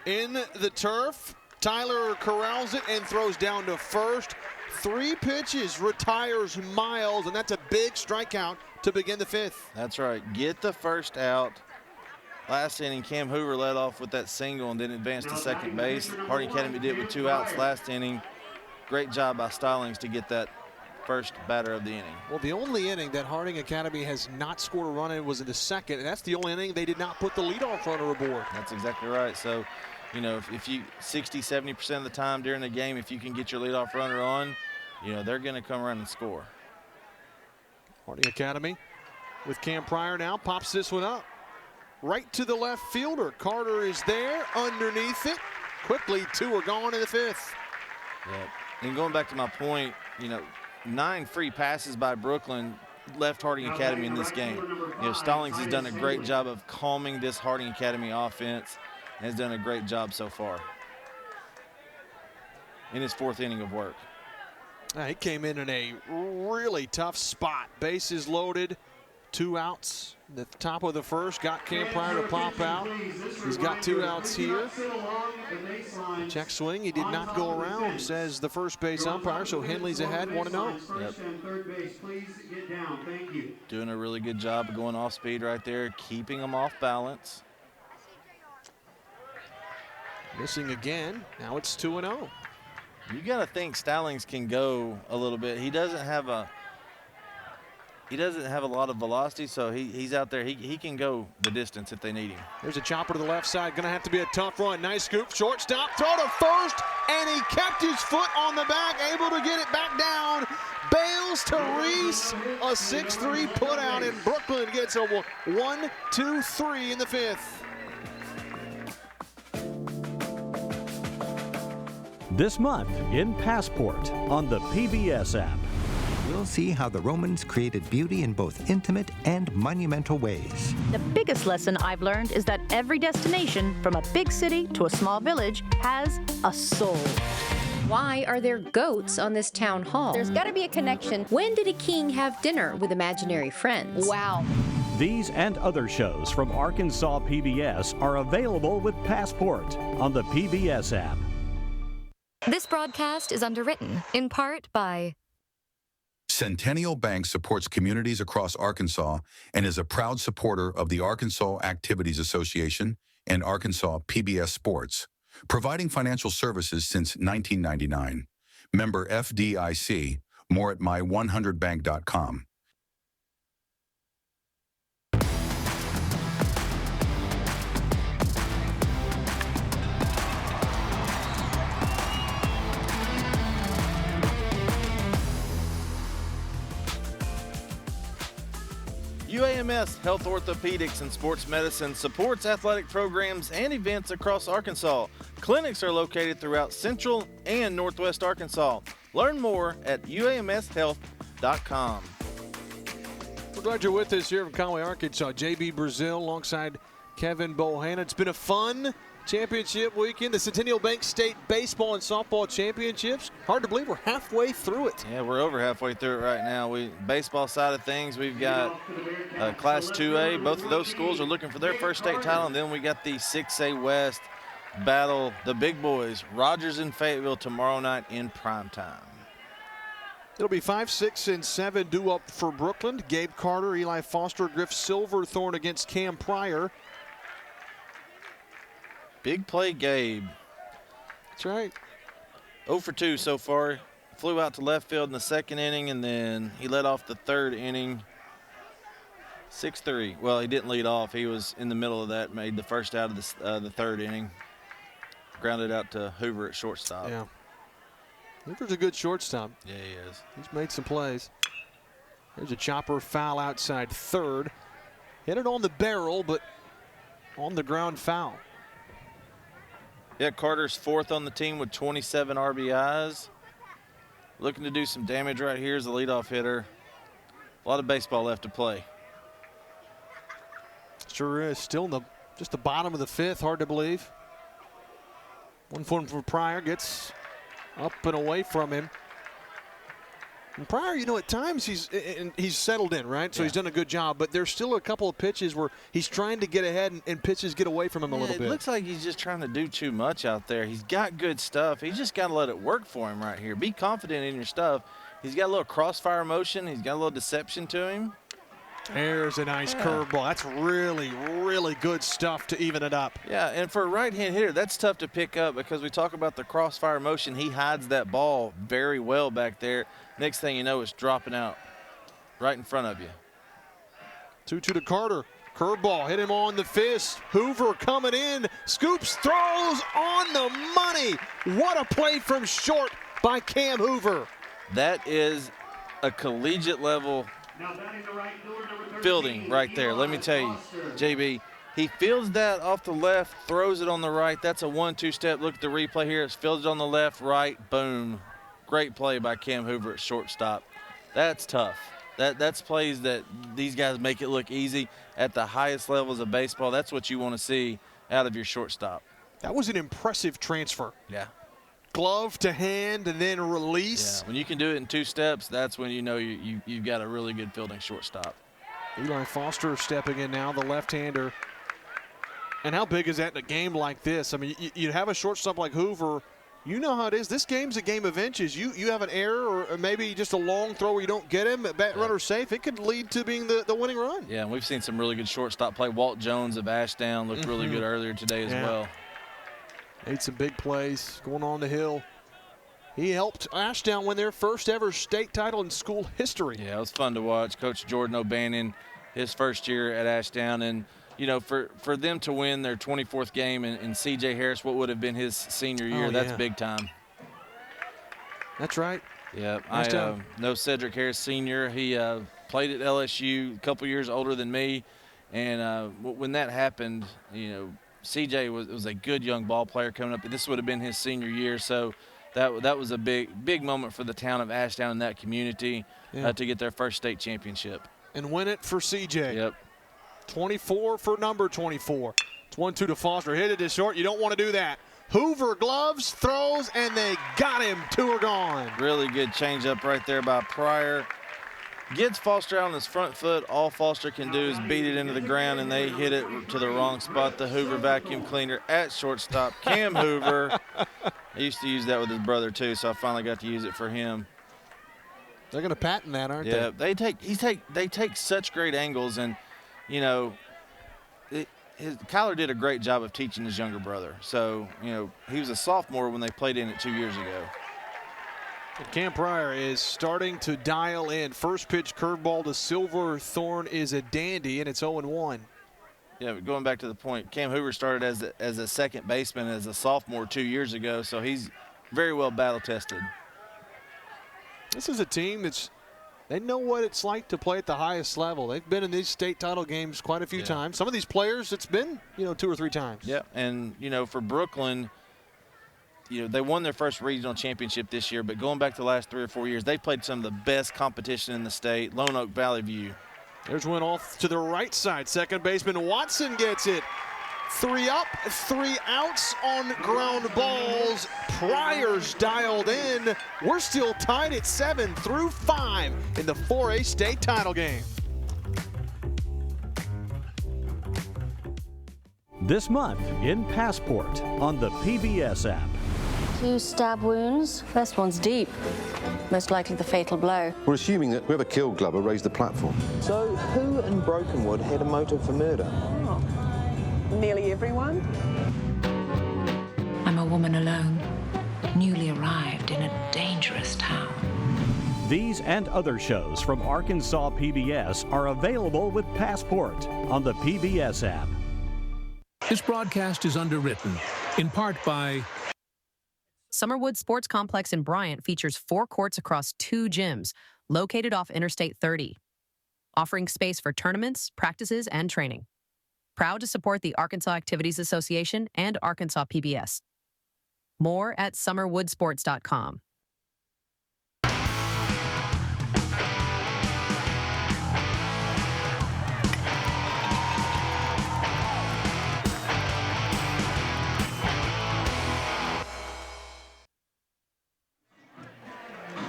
in the turf. Tyler corrals it and throws down to first. 3 pitches, retires Miles, and that's a big strikeout to begin the 5th.
That's right. Get the first out. Last inning, Cam Hoover led off with that single and then advanced to second base. Harding Academy did with 2 outs last inning. Great job by Stallings to get that first batter of the inning.
Well, the only inning that Harding Academy has not scored a run in was in the second, and that's the only inning they did not put the leadoff runner aboard.
That's exactly right. So, you know, if you 60-70% of the time during the game, if you can get your leadoff runner on, you know, they're going to come around and score.
Harding Academy with Cam Pryor now pops this one up. Right to the left fielder. Carter is there underneath it. Quickly, 2 are gone in the 5th.
Yep. And going back to my point, you know, 9 free passes by Brookland left Harding Academy in this game. You know, Stallings has done a great job of calming this Harding Academy offense and has done a great job so far in his 4th inning of work.
He came in a really tough spot. Bases loaded, 2 outs. The top of the 1st, got Cam Pryor to pop out. He's got 2 outs here. Check swing, he did not go around, says the first base umpire, so Henley's ahead, 1-0.
Yep. Doing a really good job of going off speed right there, keeping them off balance.
Missing again, now it's 2-0.
You got to think Stallings can go a little bit. He doesn't have a lot of velocity, so he's out there. He can go the distance if they need him.
There's a chopper to the left side. Going to have to be a tough run. Nice scoop. Shortstop. Throw to first. And he kept his foot on the back. Able to get it back down. Bails to Reese. A 6-3 put out. And Brookland gets a 1-2-3 in the 5th.
This month in Passport on the PBS app.
We'll see how the Romans created beauty in both intimate and monumental ways.
The biggest lesson I've learned is that every destination, from a big city to a small village, has a soul.
Why are there goats on this town hall?
There's got to be a connection.
When did a king have dinner with imaginary friends?
Wow.
These and other shows from Arkansas PBS are available with Passport on the PBS app.
This broadcast is underwritten in part by
Centennial Bank supports communities across Arkansas and is a proud supporter of the Arkansas Activities Association and Arkansas PBS Sports, providing financial services since 1999. Member FDIC. More at my100bank.com.
UAMS Health Orthopedics and Sports Medicine supports athletic programs and events across Arkansas. Clinics are located throughout Central and Northwest Arkansas. Learn more at uamshealth.com.
We're glad you're with us here from Conway, Arkansas. JB Brazil alongside Kevin Bohanna. It's been a fun championship weekend. The Centennial Bank State Baseball and Softball Championships. Hard to believe we're halfway through it.
Yeah, we're over halfway through it right now. Baseball side of things, we've got Class 2A. Both of those schools are looking for their first state title. And then we got the 6A West battle, the big boys, Rogers and Fayetteville tomorrow night in prime time.
It'll be 5, 6, and 7 due up for Brookland. Gabe Carter, Eli Foster, Griff Silverthorne against Cam Pryor.
Big play, Gabe.
That's right.
0 for 2 so far. Flew out to left field in the second inning, and then he led off the third inning. 6-3. Well, he didn't lead off. He was in the middle of that, made the first out of the third inning. Grounded out to Hoover at shortstop.
Yeah. Hoover's a good shortstop.
Yeah, he is.
He's made some plays. There's a chopper foul outside third. Hit it on the barrel, but on the ground foul.
Yeah, Carter's fourth on the team with 27 RBIs. Looking to do some damage right here as the leadoff hitter. A lot of baseball left to play.
Sure is. Still in just the bottom of the fifth. Hard to believe. 1 for Pryor, gets up and away from him. And Pryor, you know, at times he's settled in, right? So he's done a good job, but there's still a couple of pitches where he's trying to get ahead and pitches get away from him a little bit.
It looks like he's just trying to do too much out there. He's got good stuff. He's just got to let it work for him right here. Be confident in your stuff. He's got a little crossfire motion. He's got a little deception to him.
There's a nice curveball. That's really, really good stuff to even it up.
Yeah, and for a right-hand hitter, that's tough to pick up because we talk about the crossfire motion. He hides that ball very well back there. Next thing you know, it's dropping out right in front of you.
2-2 to Carter. Curveball, hit him on the fist. Hoover coming in. Scoops, throws on the money. What a play from short by Cam Hoover.
That is a collegiate level fielding right there. Let me tell you, JB, he fields that off the left, throws it on the right. That's a 1-2 step. Look at the replay here. It's fielded on the left, right, boom. Great play by Cam Hoover at shortstop. That's tough. That's plays that these guys make it look easy at the highest levels of baseball. That's what you want to see out of your shortstop.
That was an impressive transfer.
Yeah.
Glove to hand and then release.
Yeah, when you can do it in 2 steps, that's when you know you've got a really good fielding shortstop.
Eli Foster stepping in now, the left-hander. And how big is that in a game like this? I mean, you have a shortstop like Hoover. You know how it is. This game's a game of inches. You have an error or maybe just a long throw where you don't get him, bat runner safe. It could lead to being the winning run.
Yeah, and we've seen some really good shortstop play. Walt Jones of Ashdown looked really good earlier today as well.
Made some big plays going on the hill. He helped Ashdown win their first ever state title in school history.
Yeah, it was fun to watch. Coach Jordan O'Bannon, his first year at Ashdown, and you know, for them to win their 24th game and C.J. Harris, what would have been his senior year, that's big time.
That's right.
Yeah, I know Cedric Harris Sr. He played at LSU, a couple years older than me, and when that happened, you know, C.J. was a good young ball player coming up. This would have been his senior year, so that was a big moment for the town of Ashdown and that community to get their first state championship.
And win it for C.J.
Yep.
24 for number 24. It's 1-2 to Foster. Hit it to short. You don't want to do that. Hoover gloves, throws, and they got him. 2 are gone.
Really good changeup right there by Pryor. Gets Foster out on his front foot. All Foster can do is beat it into the ground, and they hit it to the wrong spot. The Hoover vacuum cleaner at shortstop. Cam Hoover. I used to use that with his brother too, so I finally got to use it for him.
They're going to patent that, aren't
they?
Yeah,
they take such great angles, and you know, Kyler did a great job of teaching his younger brother. So you know, he was a sophomore when they played in it 2 years ago.
And Cam Pryor is starting to dial in. First pitch curveball to Silverthorne is a dandy, and it's 0-1.
Yeah, but going back to the point, Cam Hoover started as a second baseman as a sophomore 2 years ago, so he's very well battle tested.
This is a team they know what it's like to play at the highest level. They've been in these state title games quite a few times. Some of these players, it's been 2 or 3 times.
Yeah, and for Brookland, they won their first regional championship this year, but going back to the last 3 or 4 years, they played some of the best competition in the state. Lone Oak Valley View.
There's one off to the right side. Second baseman Watson gets it. 3 up, 3 outs on ground balls. Pryor's dialed in. We're still tied at 7 through 5 in the 4A state title game.
This month in Passport on the PBS app.
2 stab wounds. First one's deep. Most likely the fatal blow.
We're assuming that whoever killed Glover raised the platform.
So who in Brokenwood had a motive for murder?
Oh, nearly everyone.
I'm a woman alone, newly arrived in a dangerous town.
These and other shows from Arkansas PBS are available with Passport on the PBS app.
This broadcast is underwritten, in part by...
Summerwood Sports Complex in Bryant features 4 courts across 2 gyms, located off Interstate 30, offering space for tournaments, practices, and training. Proud to support the Arkansas Activities Association and Arkansas PBS. More at summerwoodsports.com.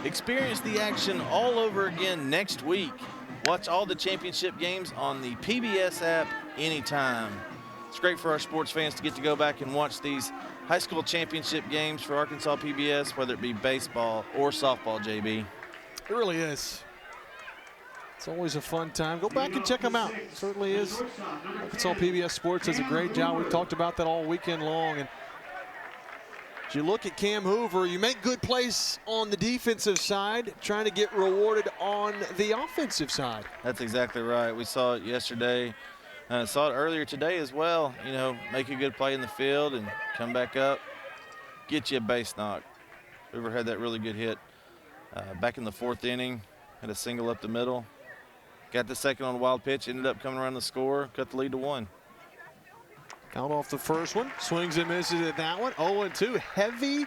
Experience the action all over again next week. Watch all the championship games on the PBS app anytime. It's great for our sports fans to get to go back and watch these high school championship games for Arkansas PBS, whether it be baseball or softball, JB.
It really is. It's always a fun time. Go back and check them out. It certainly is. Arkansas PBS Sports does a great job. We've talked about that all weekend long. And as you look at Cam Hoover, you make good plays on the defensive side, trying to get rewarded on the offensive side.
That's exactly right. We saw it yesterday. Saw it earlier today as well. Make a good play in the field and come back up, get you a base knock. Hoover had that really good hit back in the 4th inning, had a single up the middle. Got the second on a wild pitch, ended up coming around the score, cut the lead to 1.
Count off the first one, swings and misses at that one. 0-2, heavy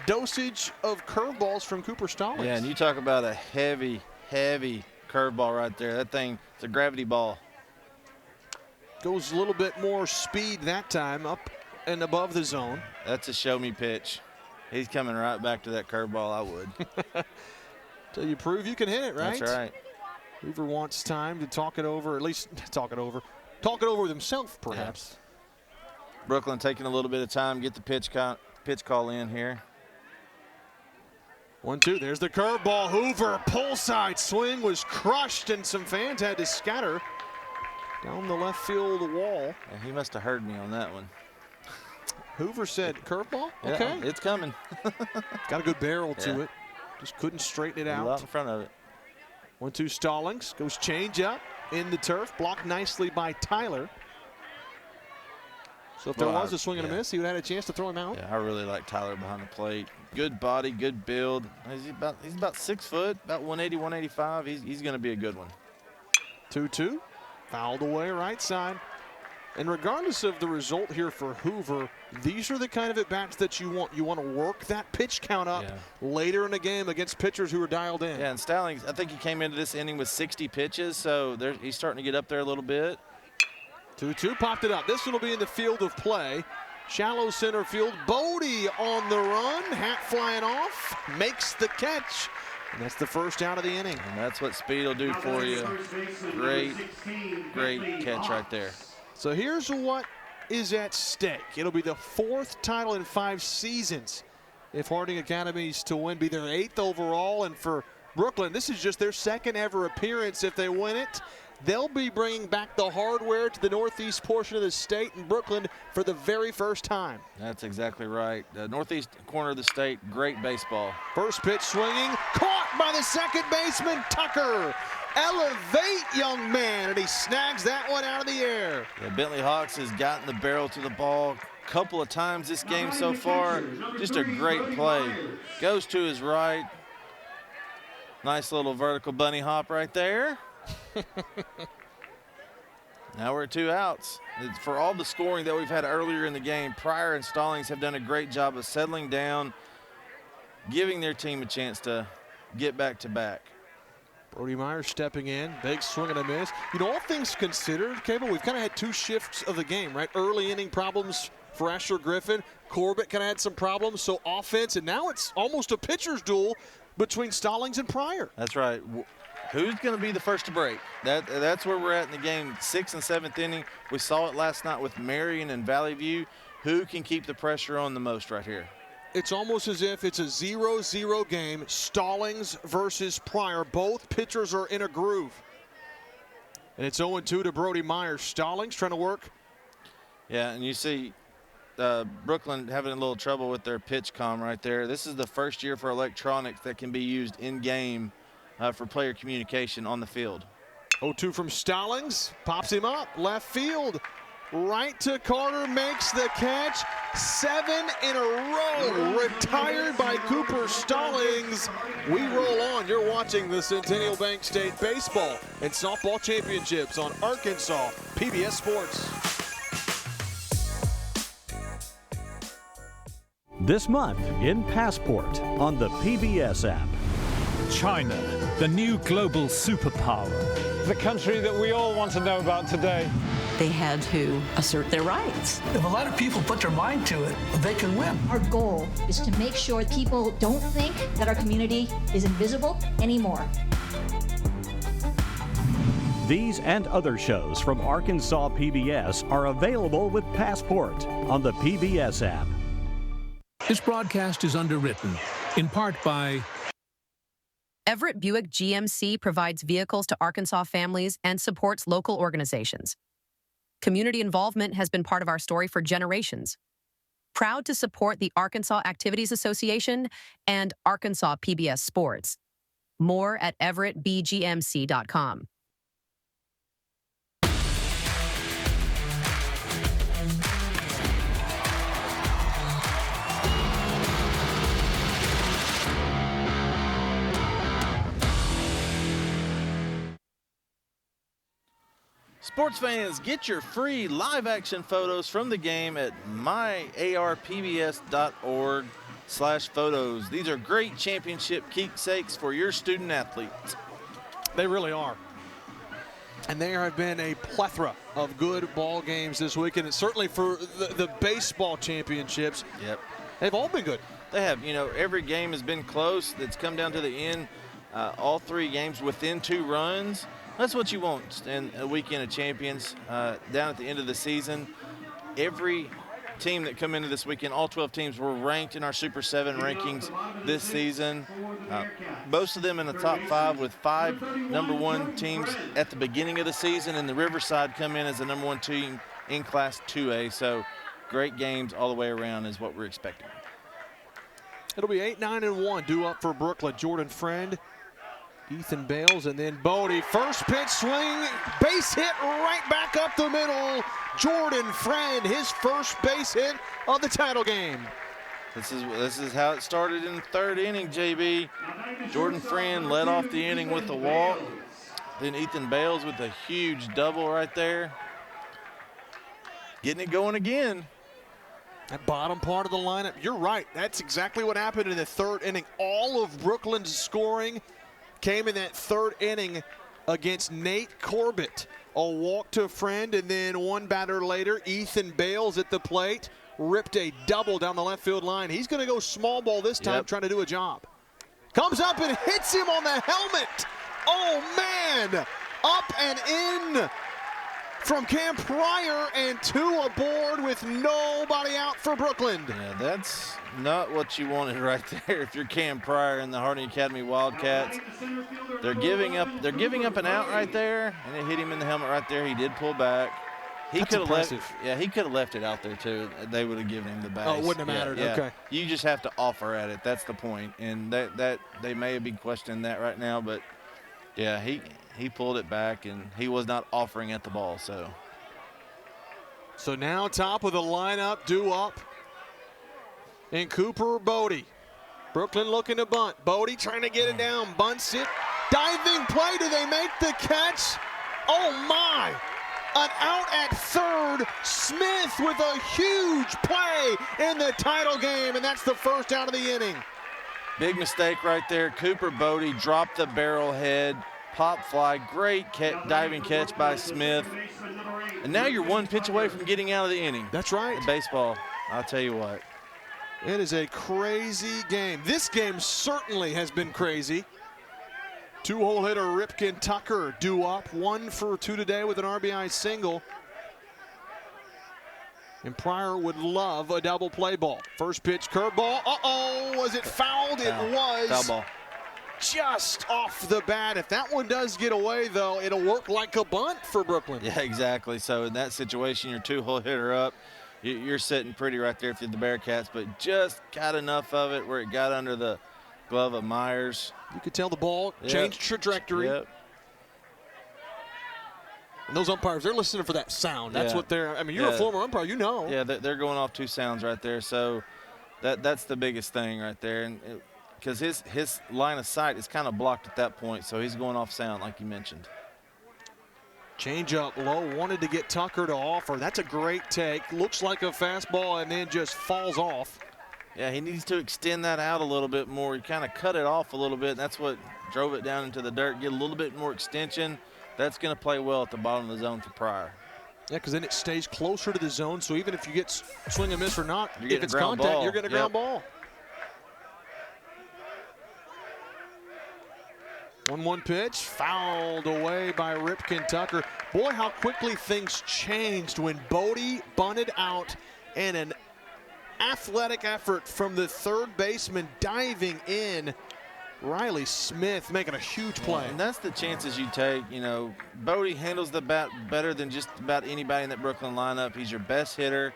dosage of curveballs from Cooper Stallings.
Yeah, and you talk about a heavy curveball right there. That thing, it's a gravity ball.
Goes a little bit more speed that time, up and above the zone.
That's a show-me pitch. He's coming right back to that curveball, I would.
Till you prove you can hit it, right?
That's right.
Hoover wants time to talk it over, at least talk it over with himself, perhaps.
Yeah. Brookland taking a little bit of time, get the pitch call in here.
1-2, there's the curveball. Hoover, pull side swing was crushed, and some fans had to scatter down the left field wall.
Yeah, he must have heard me on that one.
Hoover said curveball?
Yeah,
okay.
It's coming.
Got a good barrel to it. Just couldn't straighten it out.
Out in front of it.
1-2 Stallings, goes change up in the turf, blocked nicely by Tyler. So if there was a swing and a miss, he would have had a chance to throw him out.
Yeah, I really like Tyler behind the plate. Good body, good build. He's about 6 foot, about 180, 185. He's going to be a good one.
2-2, fouled away right side. And regardless of the result here for Hoover, these are the kind of at-bats that you want. You want to work that pitch count up later in the game against pitchers who are dialed in.
Yeah, and Stallings, I think he came into this inning with 60 pitches, so he's starting to get up there a little bit.
2-2, popped it up. This one will be in the field of play. Shallow center field. Bodie on the run. Hat flying off. Makes the catch. And that's the first out of the inning.
And that's what speed will do for you. Great catch right there.
So here's what is at stake. It'll be the 4th title in 5 seasons. If Harding Academy's to win, be their 8th overall. And for Brookland, this is just their 2nd ever appearance. If they win it, they'll be bringing back the hardware to the northeast portion of the state in Brookland for the very first time.
That's exactly right. The northeast corner of the state, great baseball.
First pitch swinging, caught by the second baseman, Tucker. Elevate, young man, and he snags that one out of the air.
Yeah, Bentley Hawks has gotten the barrel to the ball a couple of times this game so far. Just a great play. Goes to his right. Nice little vertical bunny hop right there. Now we're at 2 outs. For all the scoring that we've had earlier in the game, Pryor and Stallings have done a great job of settling down, giving their team a chance to get back to back.
Brody Myers stepping in, big swing and a miss. You know, all things considered, Cable, we've kind of had 2 shifts of the game, right? Early inning problems for Asher Griffin. Corbett kind of had some problems, so offense, and now it's almost a pitcher's duel between Stallings and Pryor.
That's right. Who's going to be the first to break? That's where we're at in the game. 6th and 7th inning. We saw it last night with Marion and Valley View. Who can keep the pressure on the most right here?
It's almost as if it's a 0-0 game. Stallings versus Pryor. Both pitchers are in a groove. And it's 0-2 to Brody Myers. Stallings trying to work.
Yeah, and you see Brookland having a little trouble with their pitch comm right there. This is the first year for electronics that can be used in-game for player communication on the field.
0-2 from Stallings. Pops him up. Left field. Right to Carter, makes the catch. 7 in a row, retired by Cooper Stallings. We roll on. You're watching the Centennial Bank State Baseball and Softball Championships on Arkansas PBS Sports.
This month in Passport on the PBS app.
China, the new global superpower.
The country that we all want to know about today.
They had to assert their rights.
If a lot of people put their mind to it, they can win.
Our goal is to make sure people don't think that our community is invisible anymore.
These and other shows from Arkansas PBS are available with Passport on the PBS app.
This broadcast is underwritten, in part by
Everett Buick GMC provides vehicles to Arkansas families and supports local organizations. Community involvement has been part of our story for generations. Proud to support the Arkansas Activities Association and Arkansas PBS Sports. More at everettbgmc.com.
Sports fans, get your free live action photos from the game at myarpbs.org/photos. These are great championship keepsakes for your student athletes.
They really are. And there have been a plethora of good ball games this weekend, and certainly for the baseball championships.
Yep.
They've all been good.
They have. You know, every game has been close. It's come down to the end. All 3 games within 2 runs. That's what you want in a weekend of champions. Down at the end of the season, every team that come into this weekend, all 12 teams were ranked in our Super 7 rankings this season. Most of them in the top 5, with 5 #1 teams at the beginning of the season, and the Riverside come in as the #1 team in Class 2A. So great games all the way around is what we're expecting.
It'll be 8-9-1 due up for Brookland. Jordan Friend, Ethan Bales, and then Bodie. First pitch swing, base hit right back up the middle. Jordan Friend, his first base hit of the title game.
This is how it started in the 3rd inning, JB. Jordan Friend led off the inning with a walk. Then Ethan Bales with a huge double right there. Getting it going again.
That bottom part of the lineup, you're right. That's exactly what happened in the 3rd inning. All of Brookland's scoring came in that 3rd inning against Nate Corbett. A walk to Friend, and then 1 batter later, Ethan Bales at the plate, ripped a double down the left field line. He's going to go small ball this time, trying to do a job. Comes up and hits him on the helmet. Oh, man. Up and in from Cam Pryor, and 2 aboard with nobody out for Brookland.
Yeah, that's not what you wanted right there if you're Cam Pryor and the Harding Academy Wildcats. They're giving up an out right there, and it hit him in the helmet right there. He did pull back. He could have left. Yeah, he could have left it out there too. They would have given him the base.
Oh, it wouldn't have mattered.
Yeah.
Okay.
You just have to offer at it. That's the point. And that they may have been questioning that right now, but yeah, he pulled it back, and he was not offering at the ball.
So now top of the lineup, due up, and Cooper Bodie. Brookland looking to bunt. Bodie trying to get it down, bunts it. Diving play, do they make the catch? Oh my! An out at third. Smith with a huge play in the title game, and that's the first out of the inning.
Big mistake right there. Cooper Bodie dropped the barrel head, pop fly, great diving catch by Smith. And now you're 1 pitch away from getting out of the inning.
That's right.
In baseball, I'll tell you what.
It is a crazy game. This game certainly has been crazy. 2-hole hitter Ripken Tucker due up, 1 for 2 today with an RBI single. And Pryor would love a double play ball. First pitch, curveball. Uh-oh, was it fouled? It was.
Foul ball.
Just off the bat. If that one does get away, though, it'll work like a bunt for Brookland.
Yeah, exactly. So in that situation, your 2-hole hitter up, you're sitting pretty right there if you're the Bearcats, but just got enough of it where it got under the glove of Myers.
You could tell the ball changed trajectory.
Yep.
And those umpires, they're listening for that sound. That's what they're, I mean, you're a former umpire, you know.
Yeah, they're going off 2 sounds right there. So that's the biggest thing right there. And because his line of sight is kind of blocked at that point, so he's going off sound like you mentioned.
Change up low, wanted to get Tucker to offer. That's a great take. Looks like a fastball and then just falls off.
Yeah, he needs to extend that out a little bit more. He kind of cut it off a little bit. That's what drove it down into the dirt. Get a little bit more extension. That's going to play well at the bottom of the zone for Pryor.
Yeah, because then it stays closer to the zone. So even if you get swing and miss or not, if it's
ground
contact,
ball.
you're getting a ground ball. 1-1 pitch, fouled away by Ripken Tucker. Boy, how quickly things changed when Bodie bunted out, and an athletic effort from the third baseman diving in. Riley Smith making a huge play.
And that's the chances you take. You know, Bodie handles the bat better than just about anybody in that Brookland lineup. He's your best hitter.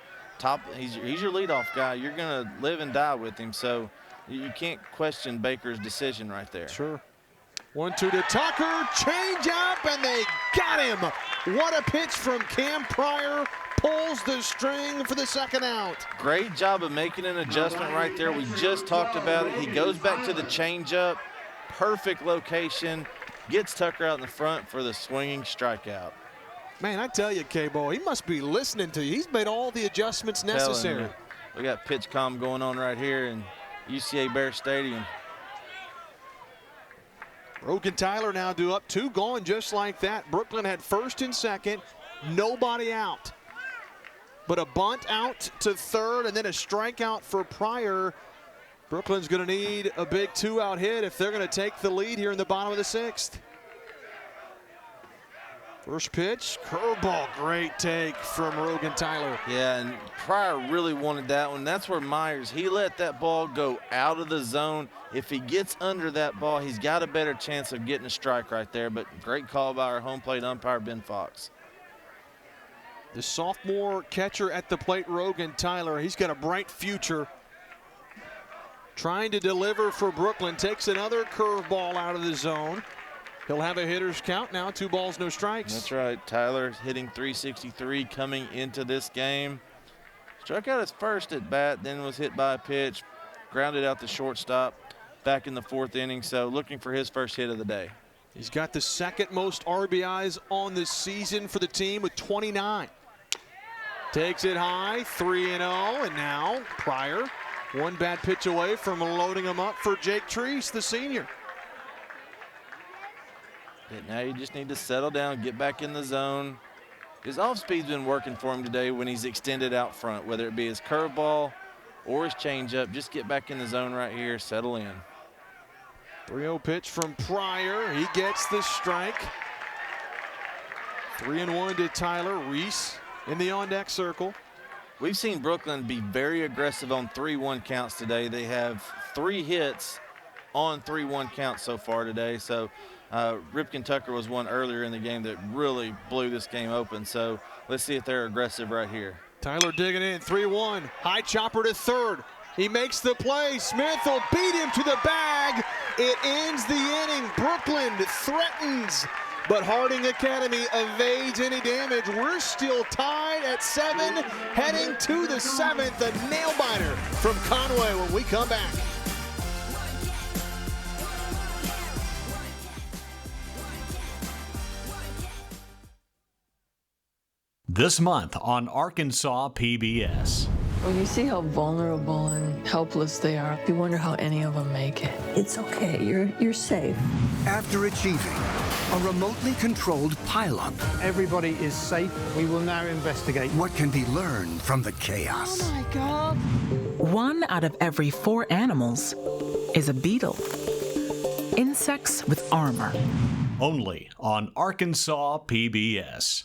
He's your leadoff guy. You're going to live and die with him. So you can't question Baker's decision right there.
Sure. 1-2 to Tucker, change up, and they got him. What a pitch from Cam Pryor. Pulls the string for the second out.
Great job of making an adjustment right there. We just talked about it. He goes back to the changeup. Perfect location. Gets Tucker out in the front for the swinging strikeout.
Man, I tell you, K-Ball, he must be listening to you. He's made all the adjustments necessary.
We got pitch comm going on right here in UCA Bear Stadium.
Rogan Tyler now due up, 2 gone just like that. Brookland had first and second, nobody out. But a bunt out to third and then a strikeout for Pryor. Brookland's going to need a big 2-out hit if they're going to take the lead here in the bottom of the 6th. First pitch, curveball, great take from Rogan Tyler.
Yeah, and Pryor really wanted that one. That's where Myers, he let that ball go out of the zone. If he gets under that ball, he's got a better chance of getting a strike right there. But great call by our home plate umpire, Ben Fox.
The sophomore catcher at the plate, Rogan Tyler, he's got a bright future. Trying to deliver for Brookland, takes another curveball out of the zone. He'll have a hitter's count now, 2 balls, no strikes.
That's right. Tyler hitting .363 coming into this game. Struck out his first at bat, then was hit by a pitch, grounded out the shortstop back in the 4th inning. So looking for his first hit of the day.
He's got the 2nd most RBIs on the season for the team with 29. Takes it high, 3-0, and now Pryor, 1 bad pitch away from loading him up for Jake Treese, the senior.
Yeah, now you just need to settle down, get back in the zone. His off-speed's been working for him today when he's extended out front, whether it be his curveball or his changeup. Just get back in the zone right here, settle in.
3-0 pitch from Pryor. He gets the strike. 3-1 to Tyler. Reese in the on-deck circle.
We've seen Brookland be very aggressive on 3-1 counts today. They have 3 hits on 3-1 counts so far today. So Ripken Tucker was one earlier in the game that really blew this game open. So let's see if they're aggressive right here.
Tyler digging in, 3-1. High chopper to third. He makes the play. Smith will beat him to the bag. It ends the inning. Brookland threatens, but Harding Academy evades any damage. We're still tied at 7, heading to the 7th. A nail-biter from Conway when we come back.
This month on Arkansas PBS.
When you see how vulnerable and helpless they are, you wonder how any of them make it.
It's okay, you're safe.
After achieving a remotely controlled pileup,
everybody is safe. We will now investigate.
What can be learned from the chaos?
Oh my God.
1 out of every 4 animals is a beetle. Insects with armor.
Only on Arkansas PBS.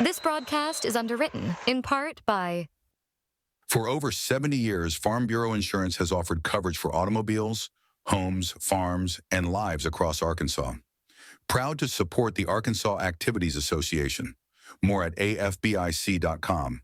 This broadcast is underwritten in part by...
For over 70 years, Farm Bureau Insurance has offered coverage for automobiles, homes, farms, and lives across Arkansas. Proud to support the Arkansas Activities Association. More at afbic.com.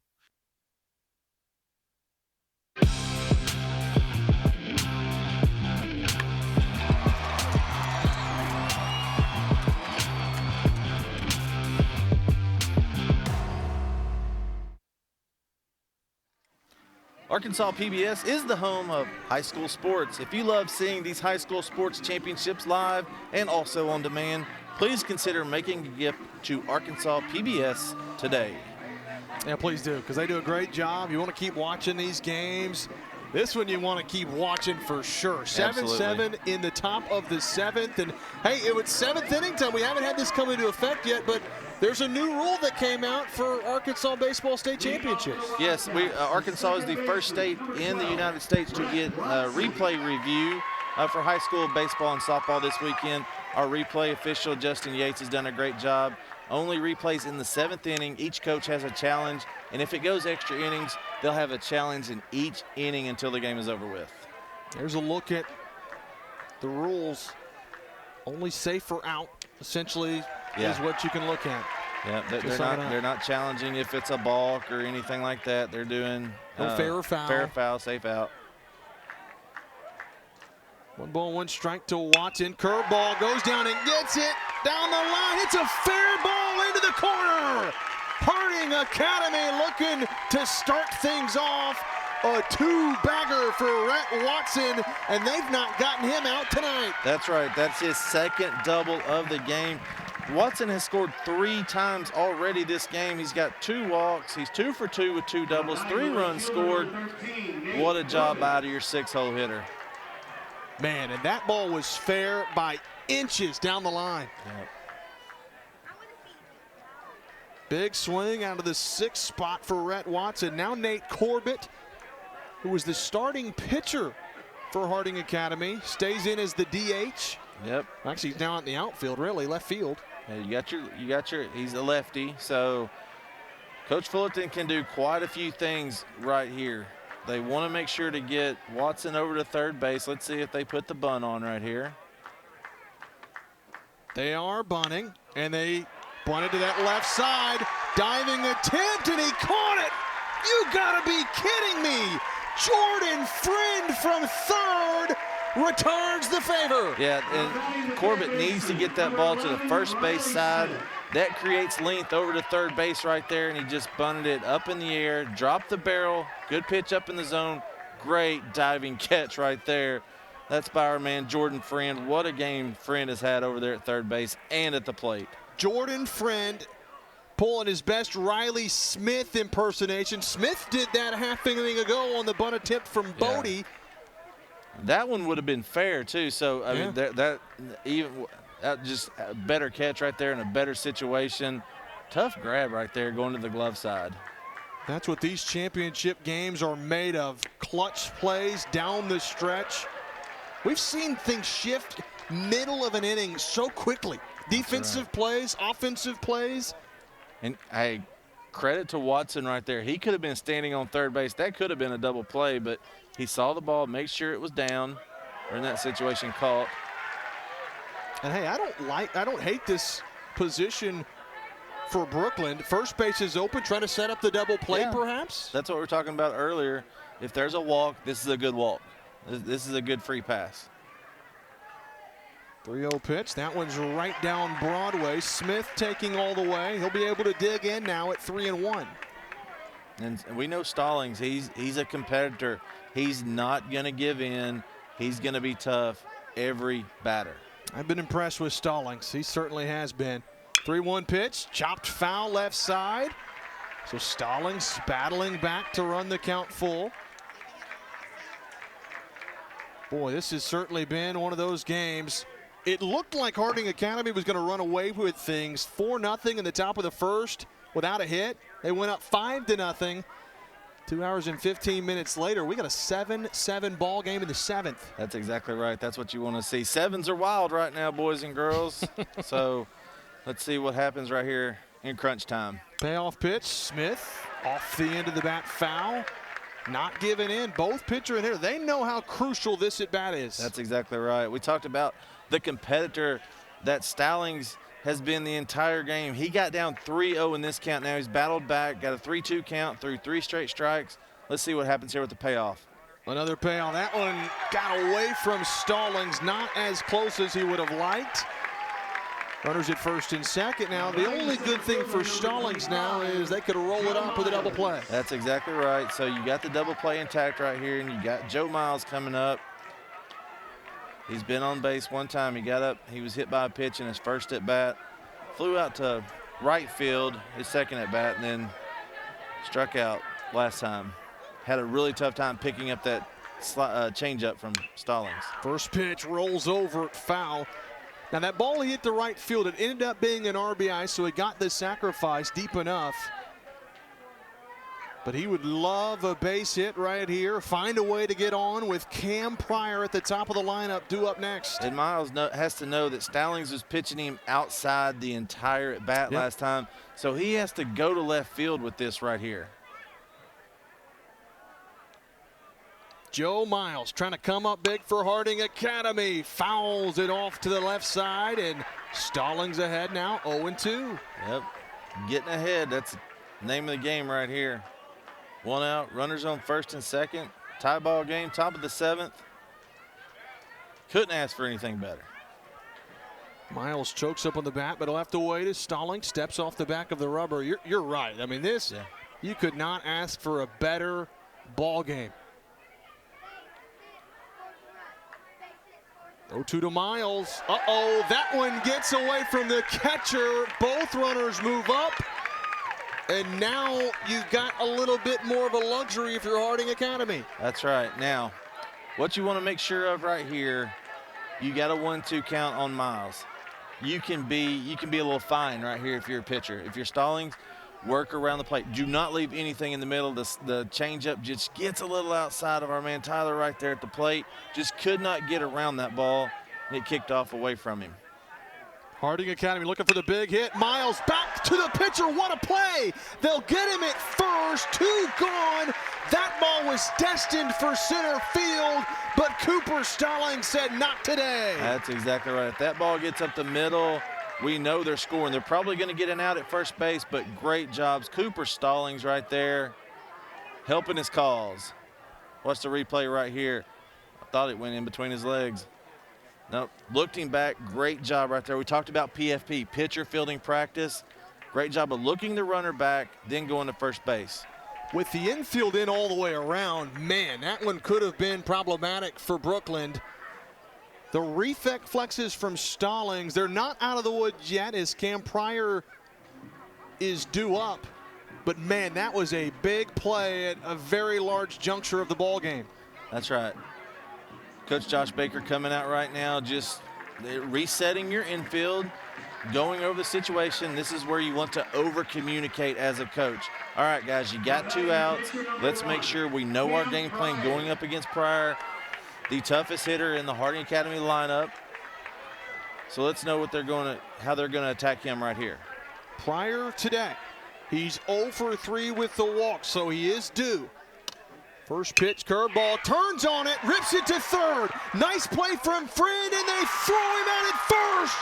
Arkansas PBS is the home of high school sports. If you love seeing these high school sports championships live and also on demand, please consider making a gift to Arkansas PBS today.
Yeah, please do, because they do a great job. You want to keep watching these games. This one you want to keep watching for sure. 7-7 in the top of the 7th. And, hey, it was 7th inning time. We haven't had this come into effect yet, but there's a new rule that came out for Arkansas Baseball State Championships.
Yes, Arkansas is the first state in the United States to get replay review for high school baseball and softball this weekend. Our replay official, Justin Yates, has done a great job. Only replays in the 7th inning. Each coach has a challenge, and if it goes extra innings, they'll have a challenge in each inning until the game is over with.
There's a look at the rules. Only safe for out, essentially, is what you can look at.
Yeah, they're not challenging if it's a balk or anything like that. They're doing
fair or foul.
Fair or foul, safe out.
1 ball, 1 strike to Watson. Curveball goes down and gets it down the line. It's a fair ball into the corner. Harding Academy looking to start things off. A 2-bagger for Rhett Watson, and they've not gotten him out tonight.
That's right. That's his 2nd double of the game. Watson has scored 3 times already this game. He's got 2 walks. He's 2 for 2 with 2 doubles, 3 runs scored. What a job out of your 6-hole hitter.
Man, and that ball was fair by inches down the line.
Yep.
Big swing out of the 6th spot for Rhett Watson. Now Nate Corbett, who was the starting pitcher for Harding Academy, stays in as the DH.
Yep.
Actually, he's now out in the outfield, really, left field.
Yeah, you got your, he's a lefty, so Coach Fullerton can do quite a few things right here. They want to make sure to get Watson over to third base. Let's see if they put the bunt on right here.
They are bunting, and they bunted to that left side. Diving attempt, and he caught it. You gotta be kidding me. Jordan Friend from third returns the favor.
Yeah, and Corbett needs to get that ball to the first base side. That creates length over to third base right there, and he just bunted it up in the air, dropped the barrel, good pitch up in the zone. Great diving catch right there. That's by our man Jordan Friend. What a game Friend has had over there at third base and at the plate.
Jordan Friend pulling his best Riley Smith impersonation. Smith did that a half inning ago on the bunt attempt from Bodie.
That one would have been fair too. So I mean, that just a better catch right there in a better situation. Tough grab right there going to the glove side.
That's what these championship games are made of. Clutch plays down the stretch. We've seen things shift middle of an inning so quickly. Defensive plays, offensive plays.
And hey, credit to Watson right there. He could have been standing on third base. That could have been a double play, but he saw the ball, made sure it was down, or in that situation caught.
And hey, I don't hate this position for Brookland. First base is open, trying to set up the double play perhaps.
That's what we were talking about earlier. If there's a walk, this is a good walk. This is a good free pass.
3-0 pitch. That one's right down Broadway. Smith taking all the way. He'll be able to dig in now at 3-1.
And we know Stallings, he's a competitor. He's not going to give in. He's going to be tough every batter.
I've been impressed with Stallings. He certainly has been. 3-1 pitch, chopped foul left side. So Stallings battling back to run the count full. Boy, this has certainly been one of those games. It looked like Harding Academy was going to run away with things. 4-0 in the top of the first without a hit. They went up 5-0. 2 hours and 15 minutes later, we got a 7-7 ball game in the 7th.
That's exactly right. That's what you want to see. Sevens are wild right now, boys and girls. So let's see what happens right here in crunch time.
Payoff pitch, Smith off the end of the bat, foul. Not giving in. Both pitcher and hitter, they know how crucial this at bat is.
That's exactly right. We talked about the competitor that Stallings has been the entire game. He got down 3-0 in this count. Now he's battled back, got a 3-2 count through 3 straight strikes. Let's see what happens here with the payoff.
Another payoff. That one got away from Stallings, not as close as he would have liked. Runners at first and second now. The only good thing for Stallings now is they could roll it up with a double play.
That's exactly right. So you got the double play intact right here, and you got Joe Miles coming up. He's been on base one time. He got up. He was hit by a pitch in his first at bat. Flew out to right field his second at bat, and then struck out last time. Had a really tough time picking up that changeup from Stallings.
First pitch rolls over, foul. Now that ball he hit to right field, it ended up being an RBI, so he got the sacrifice deep enough. But he would love a base hit right here. Find a way to get on with Cam Pryor at the top of the lineup, due up next.
And Miles has to know that Stallings was pitching him outside the entire at bat last time, so he has to go to left field with this right here.
Joe Miles trying to come up big for Harding Academy. Fouls it off to the left side, and Stallings ahead now, 0-2.
Yep, getting ahead. That's the name of the game right here. 1 out, runners on first and second. Tie ball game, top of the 7th. Couldn't ask for anything better.
Miles chokes up on the bat, but he'll have to wait as Stallings steps off the back of the rubber. You're right. I mean, this, you could not ask for a better ball game. 0-2 to Miles. Uh-oh, that one gets away from the catcher. Both runners move up. And now you've got a little bit more of a luxury if you're Harding Academy.
That's right. Now, what you want to make sure of right here, you got a 1-2 count on Miles. You can be a little fine right here if you're a pitcher. If you're Stallings, work around the plate. Do not leave anything in the middle. The changeup just gets a little outside of our man Tyler right there at the plate. Just could not get around that ball, and it kicked off away from him.
Harding Academy looking for the big hit. Miles back to the pitcher. What a play. They'll get him at first. 2 gone. That ball was destined for center field, but Cooper Stallings said not today.
That's exactly right. If that ball gets up the middle, we know they're scoring. They're probably going to get an out at first base, but great jobs. Cooper Stallings right there helping his cause. Watch the replay right here. I thought it went in between his legs. Nope, looked him back. Great job right there. We talked about PFP, pitcher fielding practice. Great job of looking the runner back, then going to first base.
With the infield in all the way around, man, that one could have been problematic for Brookland. The reflexes from Stallings, they're not out of the woods yet as Cam Pryor is due up. But, man, that was a big play at a very large juncture of the ball game.
That's right. Coach Josh Baker coming out right now, just resetting your infield, going over the situation. This is where you want to over-communicate as a coach. All right, guys, you got 2 outs. Let's make sure we know our game plan going up against Pryor. the toughest hitter in the Harding Academy lineup. So let's know what how they're going to attack him right here.
Prior today, he's 0 for 3 with the walk, so he is due. First pitch, curveball, turns on it, rips it to third. Nice play from Friend, and they throw him out at first.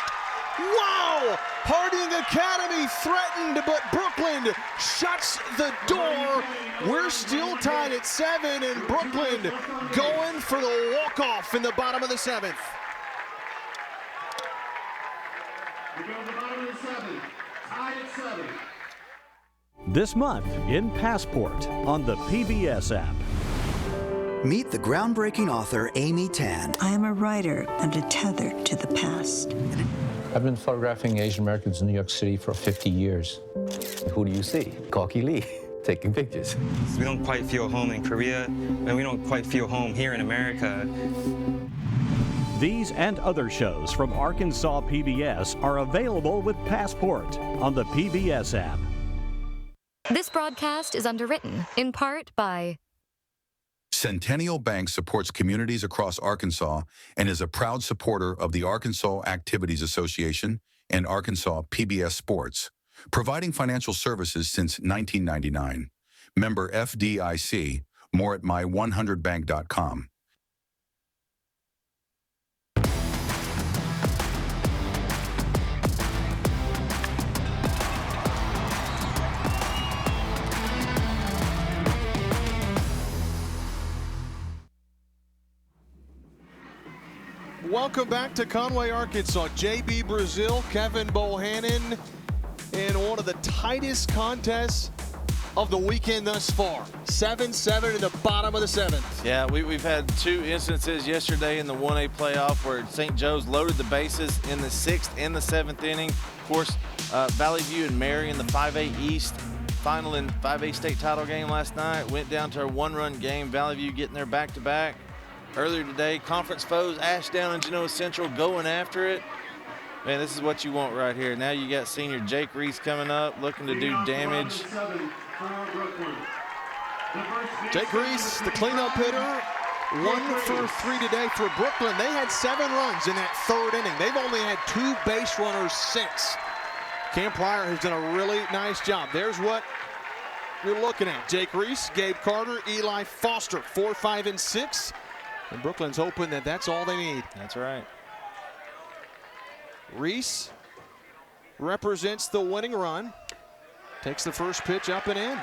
Wow! Harding Academy threatened, but Brookland shuts the door. We're still tied at 7, and Brookland going for the walk-off in the bottom of the 7th.
We go to the bottom of the 7th, tied at 7.
This month in Passport on the PBS app.
Meet the groundbreaking author Amy Tan.
I am a writer and a tether to the past.
I've been photographing Asian Americans in New York City for 50 years.
Who do you see? Gawky Lee, taking pictures.
We don't quite feel home in Korea, and we don't quite feel home here in America.
These and other shows from Arkansas PBS are available with Passport on the PBS app.
This broadcast is underwritten in part by
Centennial Bank supports communities across Arkansas and is a proud supporter of the Arkansas Activities Association and Arkansas PBS Sports, providing financial services since 1999. Member FDIC. More at my100bank.com.
Welcome back to Conway, Arkansas. J.B. Brazil, Kevin Bohannon in one of the tightest contests of the weekend thus far. 7-7 in the bottom of the 7th.
Yeah, we've had 2 instances yesterday in the 1A playoff where St. Joe's loaded the bases in the 6th and the 7th inning. Of course, Valley View and Mary in the 5A East final and 5A state title game last night went down to a 1-run game. Valley View getting their back-to-back. Earlier today, conference foes, Ashdown and Genoa Central going after it. Man, this is what you want right here. Now you got senior Jake Reese coming up, looking to do damage.
Jake Reese, the cleanup hitter, 1 for 3 today for Brookland. They had 7 runs in that 3rd inning. They've only had 2 base runners since. Cam Pryor has done a really nice job. There's what you're looking at. Jake Reese, Gabe Carter, Eli Foster, 4, 5, and 6. And Brookland's hoping that that's all they need.
That's right.
Reese represents the winning run. Takes the first pitch up and in.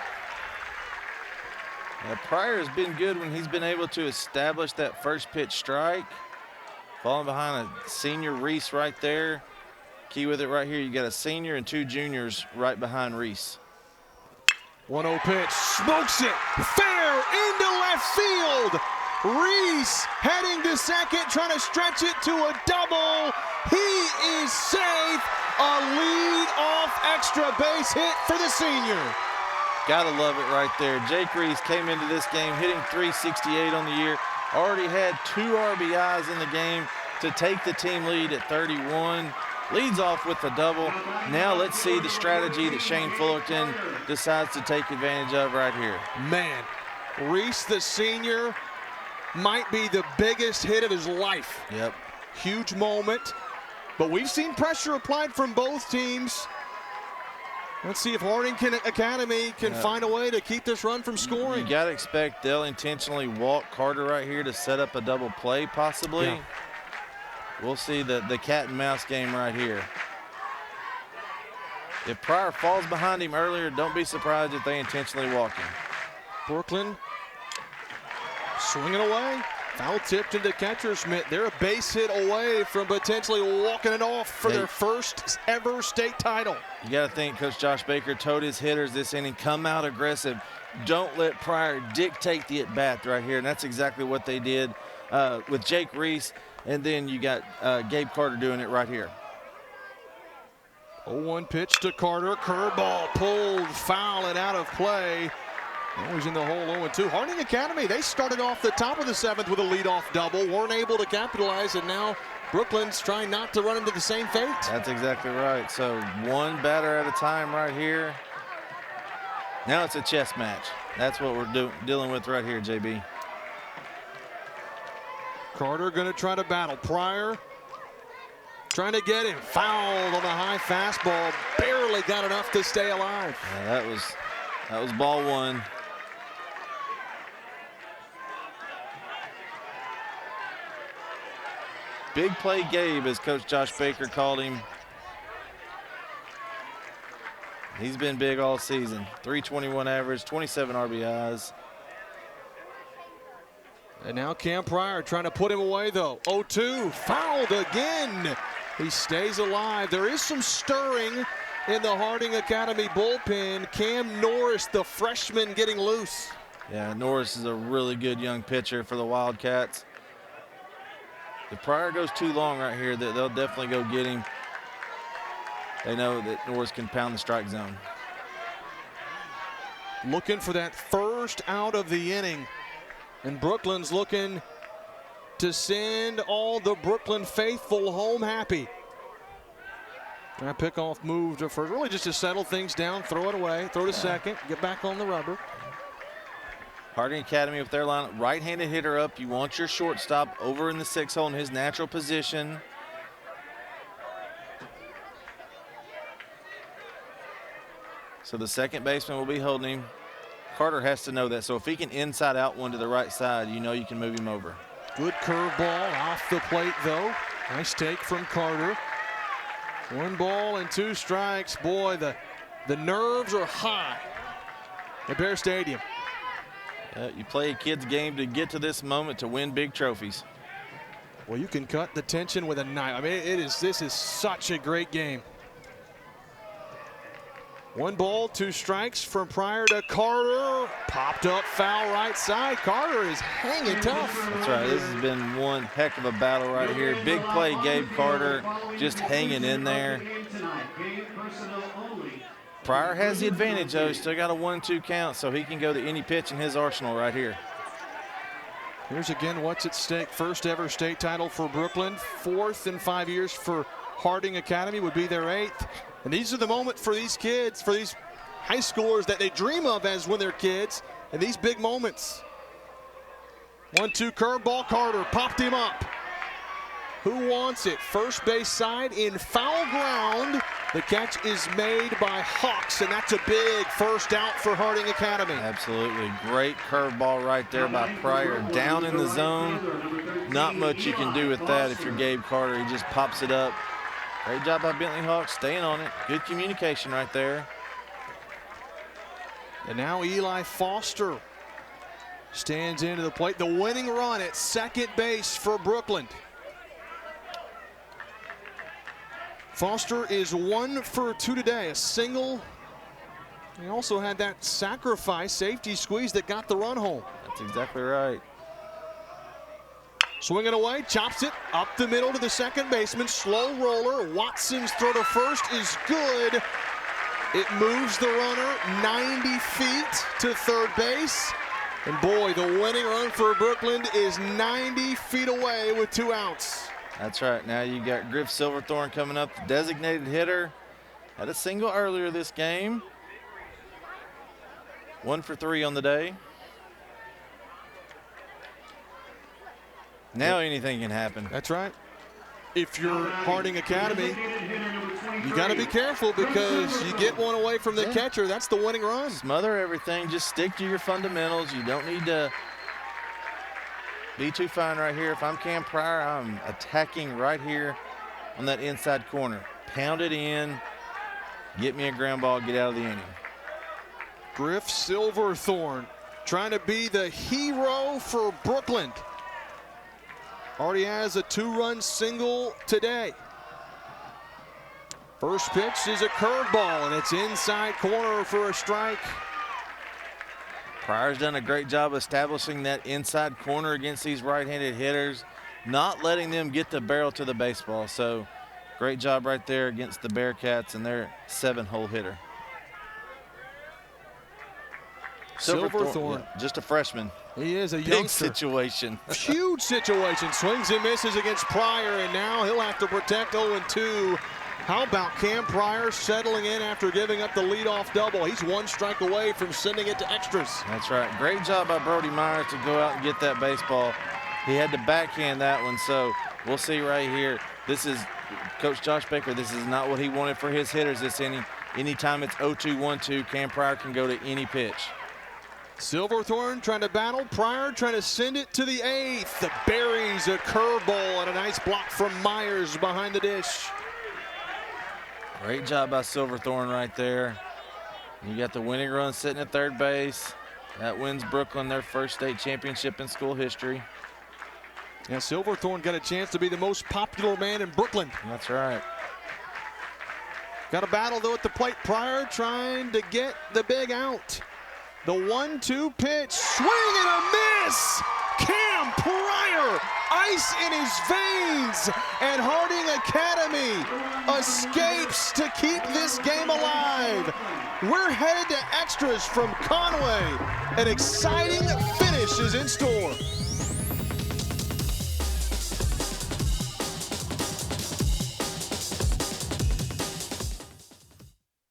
Now, Pryor has been good when he's been able to establish that first pitch strike. Falling behind a senior Reese right there. Key with it right here, you got a senior and 2 juniors right behind Reese.
1-0 pitch, smokes it, fair into left field. Reese heading to second, trying to stretch it to a double. He is safe. A lead-off extra base hit for the senior.
Gotta love it right there. Jake Reese came into this game hitting .368 on the year. Already had 2 RBIs in the game to take the team lead at 31. Leads off with a double. Now let's see the strategy that Shane Fullerton decides to take advantage of right here.
Man, Reese, the senior, might be the biggest hit of his life.
Yep.
Huge moment. But we've seen pressure applied from both teams. Let's see if Harding Academy can find a way to keep this run from scoring.
You got to expect they'll intentionally walk Carter right here to set up a double play possibly. Yeah. We'll see the cat and mouse game right here. If Pryor falls behind him earlier, don't be surprised if they intentionally walk him.
Brookland swinging away. Foul tipped into catcher's mitt. They're a base hit away from potentially walking it off for their first ever state title.
You got to think Coach Josh Baker told his hitters this inning, come out aggressive. Don't let Pryor dictate the at-bat right here. And that's exactly what they did with Jake Reese. And then you got Gabe Carter doing it right here.
0-1 pitch to Carter. Curveball pulled, foul and out of play. Always in the hole, 0-2. Harding Academy, they started off the top of the 7th with a leadoff double. Weren't able to capitalize, and now Brookland's trying not to run into the same fate.
That's exactly right. So 1 batter at a time right here. Now it's a chess match. That's what we're dealing with right here, JB.
Carter going to try to battle. Pryor trying to get him. Fouled on the high fastball. Barely got enough to stay alive.
Yeah, that was ball one. Big play Gabe, as Coach Josh Baker called him. He's been big all season. 321 average, 27 RBIs.
And now Cam Pryor trying to put him away, though. 0-2, fouled again. He stays alive. There is some stirring in the Harding Academy bullpen. Cam Norris, the freshman, getting loose.
Yeah, Norris is a really good young pitcher for the Wildcats. If Pryor goes too long right here, they'll definitely go get him. They know that Norris can pound the strike zone.
Looking for that first out of the inning. And Brookland's looking to send all the Brookland faithful home happy. That pickoff move to first, really just to settle things down, throw it away, throw to second, get back on the rubber.
Harding Academy with their line, right-handed hitter up. You want your shortstop over in the 6 hole in his natural position. So the second baseman will be holding him. Carter has to know that. So if he can inside out one to the right side, you know you can move him over.
Good curveball off the plate, though. Nice take from Carter. 1 ball and 2 strikes. Boy, the nerves are high at Bear Stadium.
You play a kid's game to get to this moment to win big trophies.
Well, you can cut the tension with a knife. I mean, this is such a great game. 1 ball, 2 strikes from Pryor to Carter. Popped up foul right side. Carter is hanging tough.
That's right. This has been one heck of a battle right here. Big play, Gabe Carter just hanging in there. Pryor has the advantage, though. He's still got a 1-2 count, so he can go to any pitch in his arsenal right here.
Here's again what's at stake. First ever state title for Brookland. 4th in 5 years for Harding Academy, would be their 8th. And these are the moments for these kids, for these high schoolers that they dream of as when they're kids, and these big moments. 1-2 curveball, Carter popped him up. Who wants it? First base side in foul ground. The catch is made by Hawks, and that's a big first out for Harding Academy.
Absolutely. Great curveball right there by Pryor. Down in the zone. Not much you can do with that if you're Gabe Carter. He just pops it up. Great job by Bentley Hawks, staying on it. Good communication right there.
And now Eli Foster stands into the plate. The winning run at second base for Brookland. Foster is 1 for 2 today, a single. He also had that sacrifice safety squeeze that got the run home.
That's exactly right.
Swinging away, chops it up the middle to the second baseman. Slow roller. Watson's throw to first is good. It moves the runner 90 feet to third base. And boy, the winning run for Brookland is 90 feet away with 2 outs.
That's right. Now you got Griff Silverthorne coming up, the designated hitter. Had a single earlier this game. 1 for 3 on the day. Now anything can happen.
That's right. If you're Harding Academy, you got to be careful because you get one away from the catcher. That's the winning run.
Smother everything. Just stick to your fundamentals. You don't need to be too fine right here. If I'm Cam Pryor, I'm attacking right here on that inside corner. Pound it in. Get me a ground ball. Get out of the inning.
Griff Silverthorne trying to be the hero for Brookland. Already has a 2-run single today. First pitch is a curveball, and it's inside corner for a strike.
Pryor's done a great job establishing that inside corner against these right-handed hitters, not letting them get the barrel to the baseball. So great job right there against the Bearcats and their 7-hole hitter.
Silverthorne.
Yeah, just a freshman.
He is a
big
youngster.
Situation.
Huge situation. Swings and misses against Pryor, and now he'll have to protect 0-2. How about Cam Pryor settling in after giving up the leadoff double? He's 1 strike away from sending it to extras.
That's right. Great job by Brody Myers to go out and get that baseball. He had to backhand that one, so we'll see right here. This is Coach Josh Baker. This is not what he wanted for his hitters this inning. Anytime it's 0-2, 1-2, Cam Pryor can go to any pitch.
Silverthorne trying to battle. Pryor trying to send it to the 8th. The buries a curveball and a nice block from Myers behind the dish.
Great job by Silverthorne right there. You got the winning run sitting at third base. That wins Brookland their first state championship in school history.
Yeah, Silverthorne got a chance to be the most popular man in Brookland.
That's right.
Got a battle, though, at the plate. Pryor trying to get the big out. The 1-2 pitch. Swing and a miss! Cam Pryor, ice in his veins, and Harding Academy escapes to keep this game alive. We're headed to extras from Conway. An exciting finish is in store.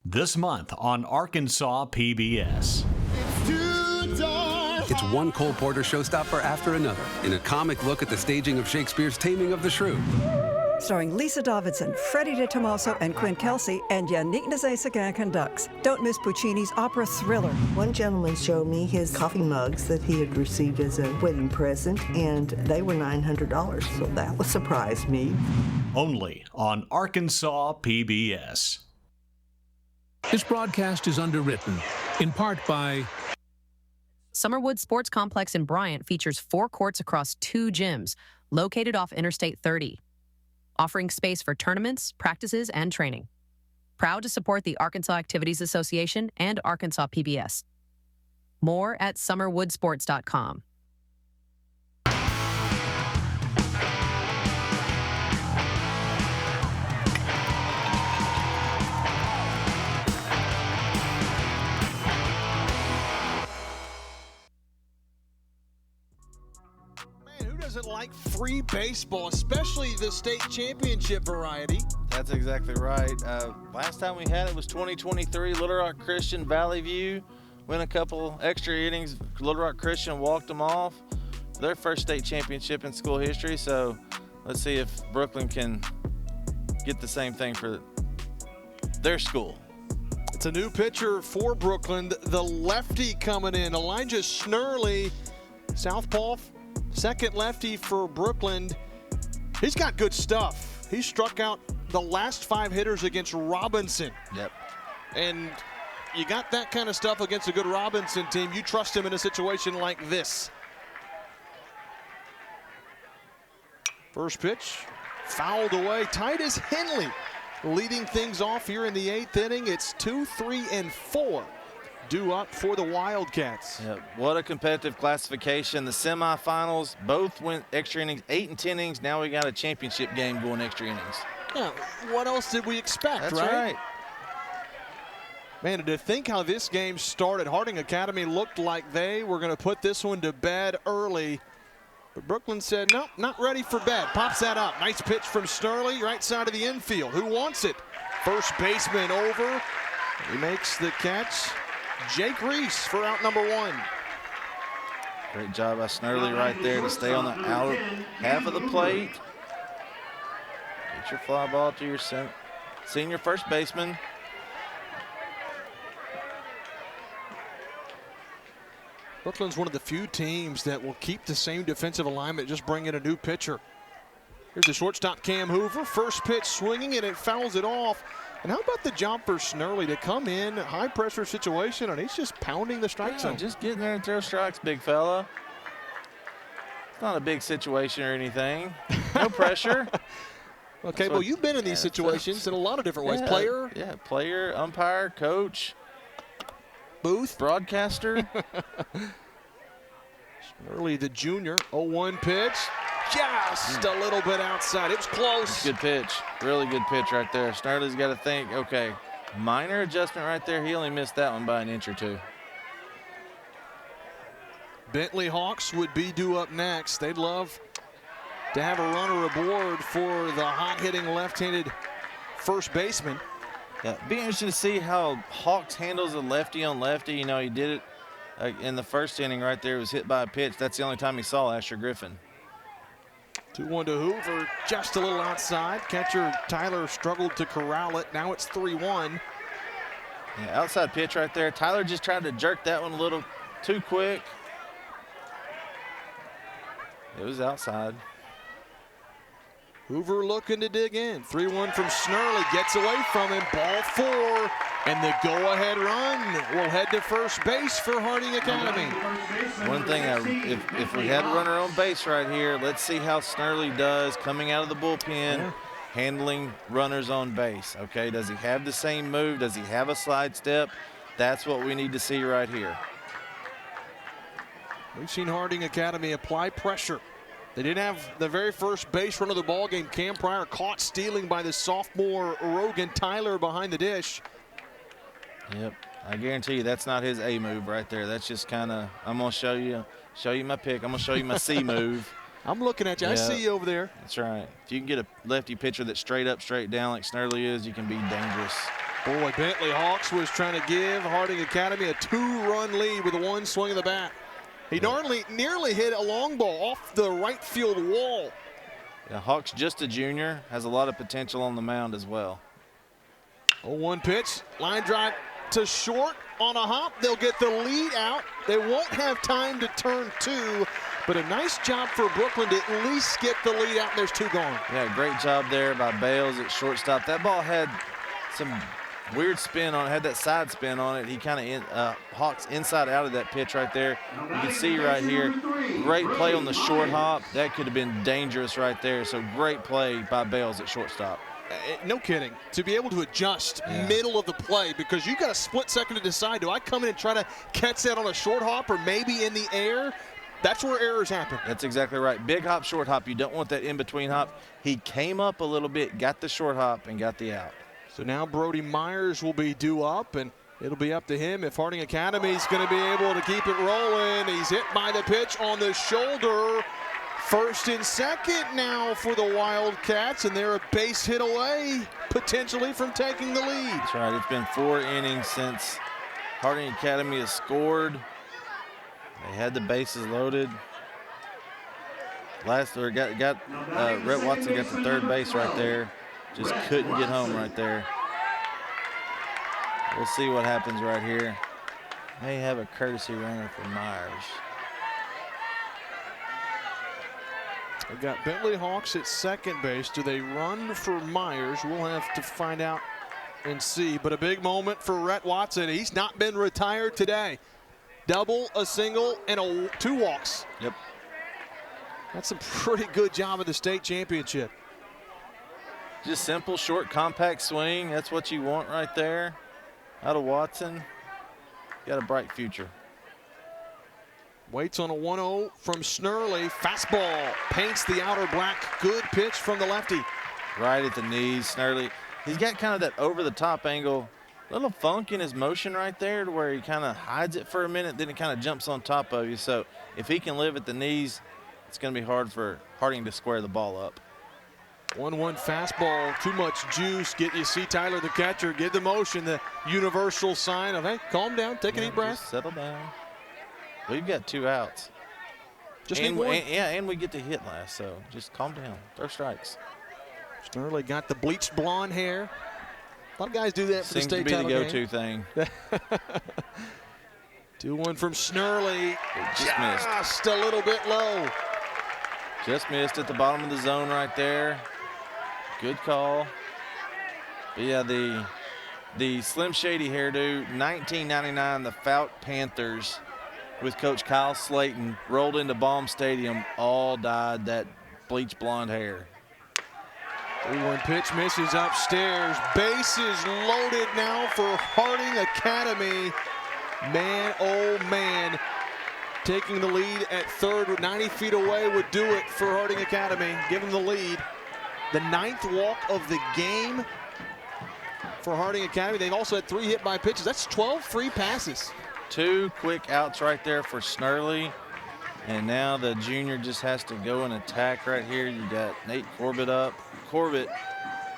This month on Arkansas PBS.
It's one Cole Porter showstopper after another in a comic look at the staging of Shakespeare's Taming of the Shrew.
Starring Lisa Davidson, Freddie DeTomaso, and Quinn Kelsey, and Yannick Nazay-Seguin conducts. Don't miss Puccini's opera thriller.
One gentleman showed me his coffee mugs that he had received as a wedding present, and they were $900, so that would surprise me.
Only on Arkansas PBS.
This broadcast is underwritten, in part by...
Summerwood Sports Complex in Bryant features 4 courts across 2 gyms, located off Interstate 30, offering space for tournaments, practices, and training. Proud to support the Arkansas Activities Association and Arkansas PBS. More at summerwoodsports.com.
Doesn't like free baseball, especially the state championship variety.
That's exactly right. Last time we had it was 2023. Little Rock Christian, Valley View win a couple extra innings. Little Rock Christian walked them off. Their first state championship in school history. So let's see if Brookland can get the same thing for their school.
It's a new pitcher for Brookland. The lefty coming in, Elijah Snurley, southpaw. Second lefty for Brookland. He's got good stuff. He struck out the last 5 hitters against Robinson.
Yep.
And you got that kind of stuff against a good Robinson team. You trust him in a situation like this. First pitch, fouled away. Titus Henley leading things off here in the 8th inning. It's 2, 3, and 4. Due up for the Wildcats.
Yep. What a competitive classification. The semifinals both went extra innings, 8 and 10 innings. Now we got a championship game going extra innings.
Yeah, what else did we expect,
That's right?
Man, to think how this game started, Harding Academy looked like they were going to put this one to bed early. But Brookland said, nope, not ready for bed. Pops that up. Nice pitch from Snurley, right side of the infield. Who wants it? First baseman over. He makes the catch. Jake Reese for out number 1.
Great job by Snurley right there to stay on the outer half of the plate. Get your fly ball to your senior first baseman.
Brookland's one of the few teams that will keep the same defensive alignment, just bring in a new pitcher. Here's the shortstop, Cam Hoover. First pitch swinging, and it fouls it off. And how about the job for Snurley to come in, high pressure situation, and he's just pounding the strike zone.
Just get in there and throw strikes, big fella. It's not a big situation or anything. No pressure.
Okay, well, you've been in these situations in a lot of different ways. Player.
Yeah, player, umpire, coach.
Booth.
Broadcaster.
Snurley, the junior, 0-1 pitch. Just a little bit outside. It was close.
Good pitch. Really good pitch right there. Snurley's got to think, okay, minor adjustment right there. He only missed that one by an inch or 2.
Bentley Hawks would be due up next. They'd love to have a runner aboard for the hot-hitting left-handed first baseman.
Yeah, be interesting to see how Hawks handles a lefty on lefty. You know, he did it in the first inning right there. He was hit by a pitch. That's the only time he saw Asher Griffin.
2-1 to Hoover, just a little outside. Catcher Tyler struggled to corral it. Now it's 3-1.
Yeah, outside pitch right there. Tyler just tried to jerk that one a little too quick. It was outside.
Hoover looking to dig in. 3-1 from Snurley. Gets away from him. Ball 4. And the go-ahead run will head to first base for Harding Academy.
One thing, if we had a runner on base right here, let's see how Snurley does coming out of the bullpen, handling runners on base. Okay, does he have the same move? Does he have a slide step? That's what we need to see right here.
We've seen Harding Academy apply pressure. They didn't have the very first base run of the ball game. Cam Pryor caught stealing by the sophomore Rogan Tyler behind the dish.
Yep, I guarantee you that's not his A move right there. That's just kind of, I'm going to show you my pick. I'm going to show you my C move.
I'm looking at you. I see you over there.
That's right. If you can get a lefty pitcher that's straight up, straight down like Snurley is, you can be dangerous.
Boy, Bentley Hawks was trying to give Harding Academy a 2-run lead with a 1 swing of the bat. He nearly hit a long ball off the right field wall.
Yeah, Hawks just a junior, has a lot of potential on the mound as well.
0-1 pitch, line drive to short on a hop. They'll get the lead out. They won't have time to turn 2, but a nice job for Brookland to at least get the lead out, and there's 2 gone.
Yeah, great job there by Bales at shortstop. That ball had some weird spin on it, had that side spin on it. He kind of Hawks inside out of that pitch right there. You can see right here, great play on the short hop. That could have been dangerous right there. So great play by Bales at shortstop.
No kidding. To be able to adjust middle of the play, because you got a split second to decide, do I come in and try to catch that on a short hop or maybe in the air? That's where errors happen.
That's exactly right. Big hop, short hop. You don't want that in-between hop. He came up a little bit, got the short hop, and got the out.
So now Brody Myers will be due up, and it'll be up to him if Harding Academy is going to be able to keep it rolling. He's hit by the pitch on the shoulder. First and second now for the Wildcats, and they're a base hit away, potentially, from taking the lead.
That's right. It's been 4 innings since Harding Academy has scored. They had the bases loaded. Rhett Watson got to third base right there. Just couldn't get home right there. We'll see what happens right here. May have a courtesy runner for Myers.
They've got Bentley Hawks at second base. Do they run for Myers? We'll have to find out and see. But a big moment for Rhett Watson. He's not been retired today. Double, a single, and 2 walks.
Yep.
That's a pretty good job at the state championship.
Just simple, short, compact swing. That's what you want right there out of Watson. Got a bright future.
Waits on a 1-0 from Snurley. Fastball paints the outer black. Good pitch from the lefty.
Right at the knees, Snurley. He's got kind of that over-the-top angle. Little funk in his motion right there to where he kind of hides it for a minute, then it kind of jumps on top of you. So if he can live at the knees, it's going to be hard for Harding to square the ball up.
1-1 fastball, too much juice. You see Tyler, the catcher, get the motion, the universal sign of, hey, calm down, take a deep breath.
Just settle down. We've got 2 outs.
Just need one.
And we get to hit last, so just calm down. Throw strikes.
Snurley got the bleached blonde hair. A lot of guys do that for the state title game.
Seems to be the go-to thing.
2-1 from Snurley.
Just
a little bit low.
Just missed at the bottom of the zone right there. Good call. But yeah, the Slim Shady hairdo, 1999, the Fouke Panthers with Coach Kyle Slayton rolled into Baum Stadium, all dyed that bleach blonde hair.
3-1 pitch misses upstairs. Bases loaded now for Harding Academy. Man, oh man. Taking the lead at third with 90 feet away would do it for Harding Academy. Give them the lead. The 9th walk of the game for Harding Academy. They've also had 3 hit by pitches. That's 12 free passes.
2 quick outs right there for Snurley. And now the junior just has to go and attack right here. You got Nate Corbett up. Corbett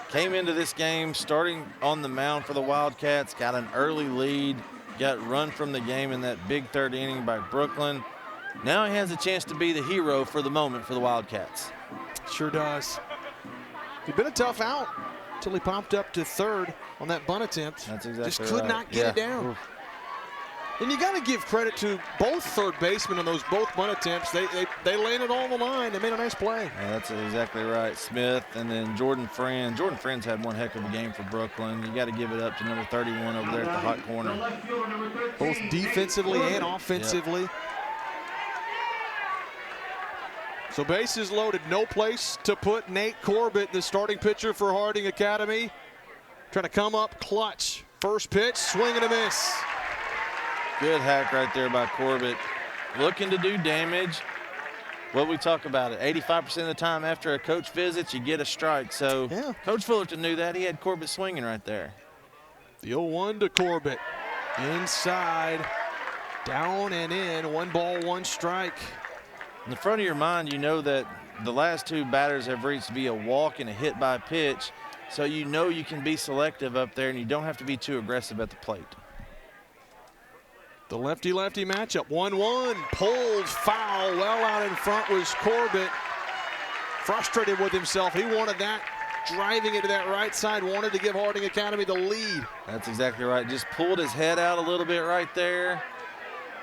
came into this game starting on the mound for the Wildcats, got an early lead, got run from the game in that big 3rd inning by Brookland. Now he has a chance to be the hero for the moment for the Wildcats.
Sure does. He'd been a tough out until he popped up to third on that bunt attempt.
That's exactly
Just could
right.
not get it down.
Oof.
And you got to give credit to both third basemen on those both bunt attempts. They landed all on the line. They made a nice play.
Yeah, that's exactly right. Smith and then Jordan Friend. Jordan Friend's had one heck of a game for Brooklyn. You got to give it up to number 31 over there at the hot corner.
Both defensively and offensively.
Yep.
So bases loaded. No place to put Nate Corbett, the starting pitcher for Harding Academy. Trying to come up clutch. First pitch, swing and a miss.
Good hack right there by Corbett. Looking to do damage. What we talk about it, 85% of the time after a coach visits, you get a strike. So
yeah.
Coach Fullerton knew that. He had Corbett swinging right there.
The 0-1 to Corbett. Inside, down and in. 1 ball, 1 strike.
In the front of your mind, you know that the last 2 batters have reached via walk and a hit by pitch. So you know you can be selective up there and you don't have to be too aggressive at the plate.
The lefty-lefty matchup, 1-1, pulled foul. Well out in front was Corbett. Frustrated with himself. He wanted that, driving it to that right side, wanted to give Harding Academy the lead.
That's exactly right. Just pulled his head out a little bit right there.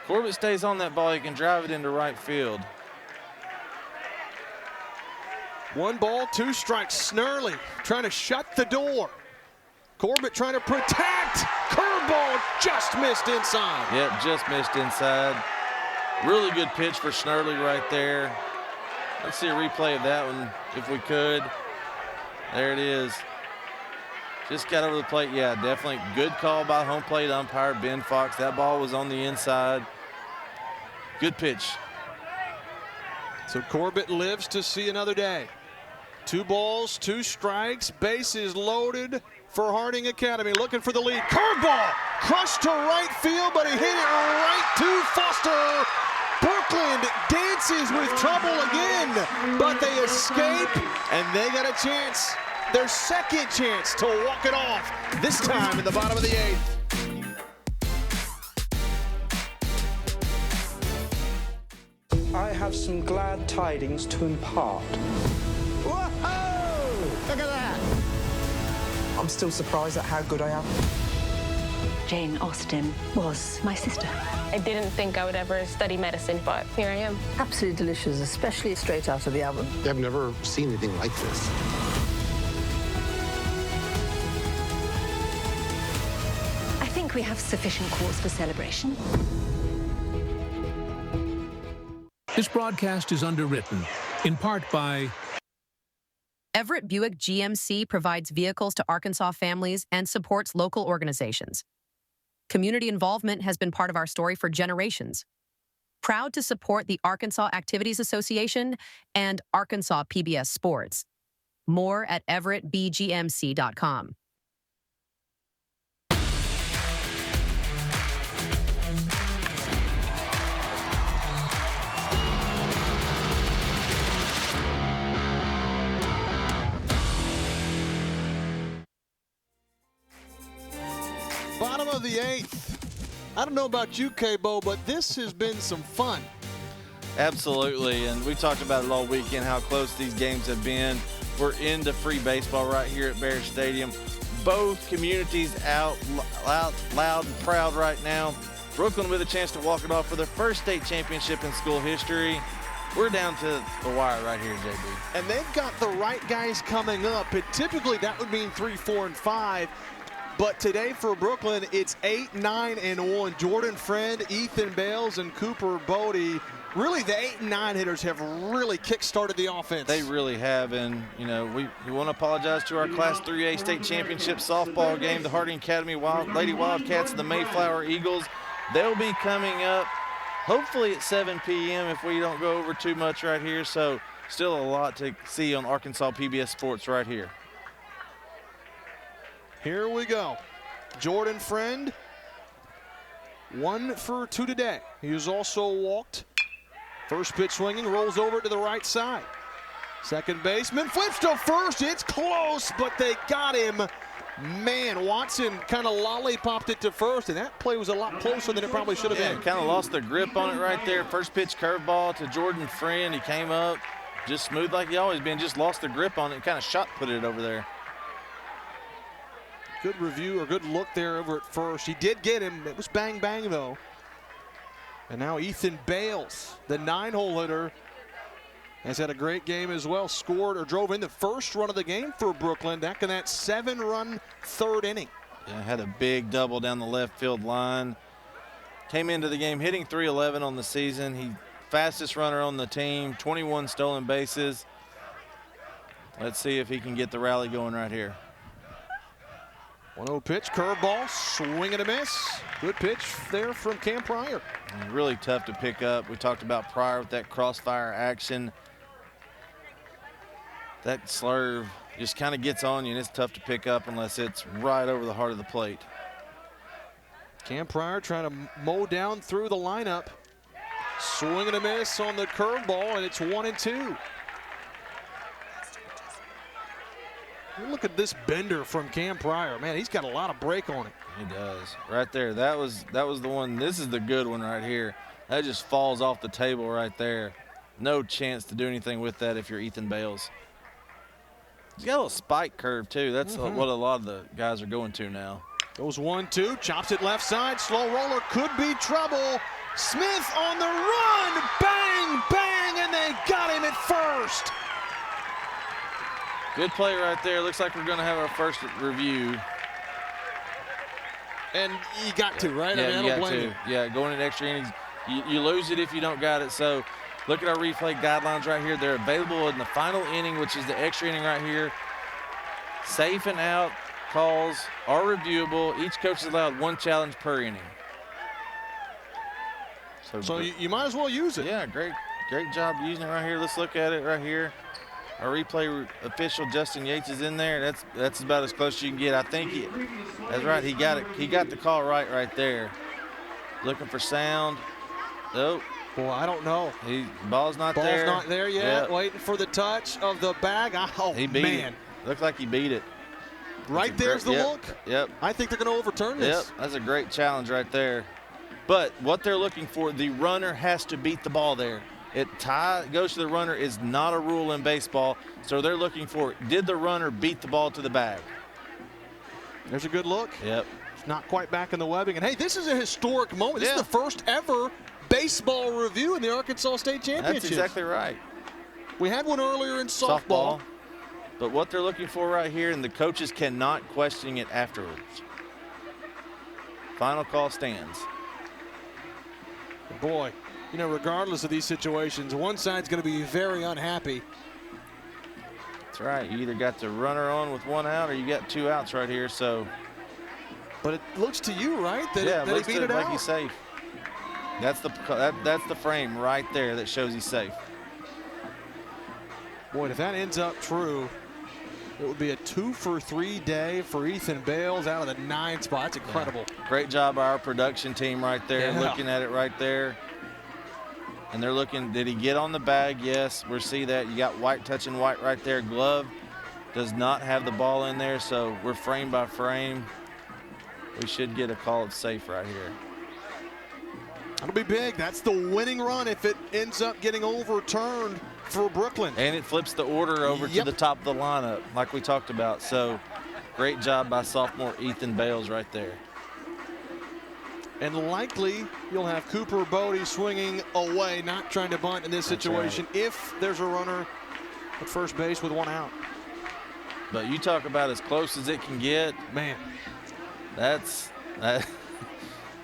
Corbett stays on that ball. He can drive it into right field.
1 ball, 2 strikes. Snurley trying to shut the door. Corbett trying to protect. Curveball just missed inside.
Yep, just missed inside. Really good pitch for Snurley right there. Let's see a replay of that one if we could. There it is. Just got over the plate. Yeah, definitely good call by home plate umpire Ben Fox. That ball was on the inside. Good pitch.
So Corbett lives to see another day. 2 balls, 2 strikes, bases loaded for Harding Academy, looking for the lead. Curveball crushed to right field, but he hit it right to Foster. Brookland dances with trouble again, but they escape, and they got a chance, their second chance to walk it off, this time in the bottom of the
8th. I have some glad tidings to impart. Whoa! Look at that! I'm still surprised at how good I am.
Jane Austen was my sister.
I didn't think I would ever study medicine, but here I am.
Absolutely delicious, especially straight out of the oven.
I've never seen anything like this.
I think we have sufficient cause for celebration.
This broadcast is underwritten, in part by
Everett Buick GMC provides vehicles to Arkansas families and supports local organizations. Community involvement has been part of our story for generations. Proud to support the Arkansas Activities Association and Arkansas PBS Sports. More at everettbgmc.com.
Bottom of the 8th. I don't know about you, K-Bo, but this has been some fun.
Absolutely, and we talked about it all weekend, how close these games have been. We're into free baseball right here at Bear Stadium. Both communities out loud and proud right now. Brookland with a chance to walk it off for their first state championship in school history. We're down to the wire right here, JB.
And they've got the right guys coming up. And typically that would mean 3, 4, and 5. But today for Brookland, it's 8, 9, and 1. Jordan Friend, Ethan Bales, and Cooper Bodie. Really, the 8 and 9 hitters have really kick-started the offense.
They really have, and, you know, we want to apologize to our Class 3A state championship softball game, the Harding Academy Lady Wildcats and the Mayflower Eagles. They'll be coming up hopefully at 7 p.m. if we don't go over too much right here. So still a lot to see on Arkansas PBS Sports right here.
Here we go. Jordan Friend, 1 for 2 today. He was also walked. First pitch swinging, rolls over to the right side. Second baseman flips to first. It's close, but they got him. Man, Watson kind of lollipopped it to first, and that play was a lot closer than it probably should have been.
Kind of lost their grip on it right there. First pitch curveball to Jordan Friend. He came up, just smooth like he always been, just lost the grip on it and kind of shot put it over there.
Good review or good look there over at first. He did get him. It was bang, bang, though. And now Ethan Bales, the 9-hole hitter, has had a great game as well. Scored or drove in the first run of the game for Brookland back in that 7-run third inning.
Yeah, had a big double down the left field line. Came into the game hitting .311 on the season. He fastest runner on the team, 21 stolen bases. Let's see if he can get the rally going right here.
1-0 pitch, curveball, swing and a miss. Good pitch there from Cam Pryor.
And really tough to pick up. We talked about Pryor with that crossfire action. That slurve just kind of gets on you, and it's tough to pick up unless it's right over the heart of the plate.
Cam Pryor trying to mow down through the lineup. Swing and a miss on the curveball, and it's 1-2. Look at this bender from Cam Pryor. Man, he's got a lot of break on it.
He does. Right there. That was the one. This is the good one right here. That just falls off the table right there. No chance to do anything with that if you're Ethan Bales. He's got a little spike curve, too. That's what a lot of the guys are going to now.
Goes 1-2, chops it left side. Slow roller could be trouble. Smith on the run. Bang, bang, and they got him at first.
Good play right there. Looks like we're going to have our first review.
And you got to, right?
Yeah,
I mean,
you
I don't
got
blame
to.
you.
Yeah, going in extra innings. You lose it if you don't got it. So look at our replay guidelines right here. They're available in the final inning, which is the extra inning right here. Safe and out calls are reviewable. Each coach is allowed 1 challenge per inning.
So you might as well use it.
Yeah, great job using it right here. Let's look at it right here. Our replay official Justin Yates is in there. That's about as close as you can get. I think that's right. He got it. He got the call right there. Looking for sound. Oh,
boy, I don't know.
Ball's not there.
Ball's not there yet.
Yep.
Waiting for the touch of the bag. Oh,
he beat
man.
It. Looked like he beat it.
Right there's the look.
Yep.
I think they're going to overturn this.
Yep. That's a great challenge right there. But what they're looking for, the runner has to beat the ball there. Goes to the runner is not a rule in baseball. So they're looking for, did the runner beat the ball to the bag?
There's a good look.
Yep.
It's not quite back in the webbing. And, hey, this is a historic moment. This is the first ever baseball review in the Arkansas State Championship.
That's exactly right.
We had one earlier in softball.
But what they're looking for right here, and the coaches cannot question it afterwards. Final call stands.
Boy, you know, regardless of these situations, one side's going to be very unhappy.
That's right. You either got the runner on with 1 out or you got 2 outs right here. So,
but it looks to you, right, that,
yeah,
that he beat it
like
out.
He's safe. That's the frame right there that shows he's safe.
Boy, if that ends up true, it would be a 2-for-3 day for Ethan Bales out of the 9 spot. That's incredible.
Yeah. Great job by our production team right there, looking at it right there. And they're looking, did he get on the bag? Yes, we see that. You got White touching White right there. Glove does not have the ball in there, so we're frame by frame. We should get a call of safe right here.
That'll be big. That's the winning run if it ends up getting overturned for Brookland.
And it flips the order over to the top of the lineup like we talked about. So great job by sophomore Ethan Bales right there.
And likely you'll have Cooper Bodie swinging away, not trying to bunt in this situation if there's a runner at first base with 1 out.
But you talk about as close as it can get.
Man,
that's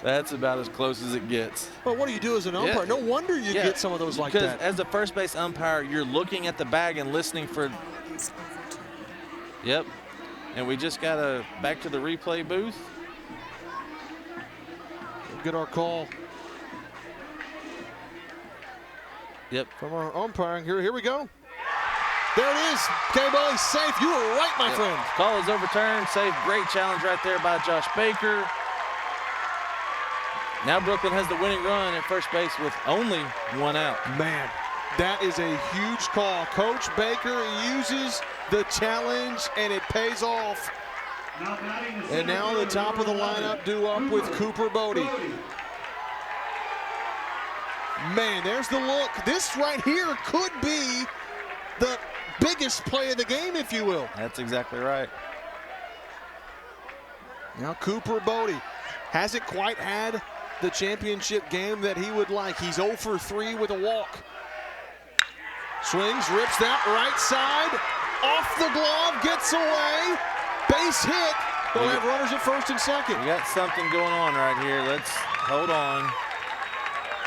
about as close as it gets.
Well, what do you do as an umpire? No wonder you get some of those like that.
Because as a first base umpire, you're looking at the bag and listening for. Yep. And we just got back to the replay booth.
We'll get our call.
Yep.
From our umpiring here. Here we go. There it is. K-Ball, he's safe. You were right, my friend.
Call is overturned. Safe. Great challenge right there by Josh Baker. Now Brookland has the winning run at first base with only 1 out.
Man, that is a huge call. Coach Baker uses the challenge, and it pays off. And now the top of the lineup due up with Cooper Bodie. Man, there's the look. This right here could be the biggest play of the game, if you will.
That's exactly right.
Now Cooper Bodie hasn't quite had the championship game that he would like. He's 0 for 3 with a walk. Swings, rips that right side, off the glove, gets away, base hit. They'll have runners at first and second.
We got something going on right here. Let's hold on.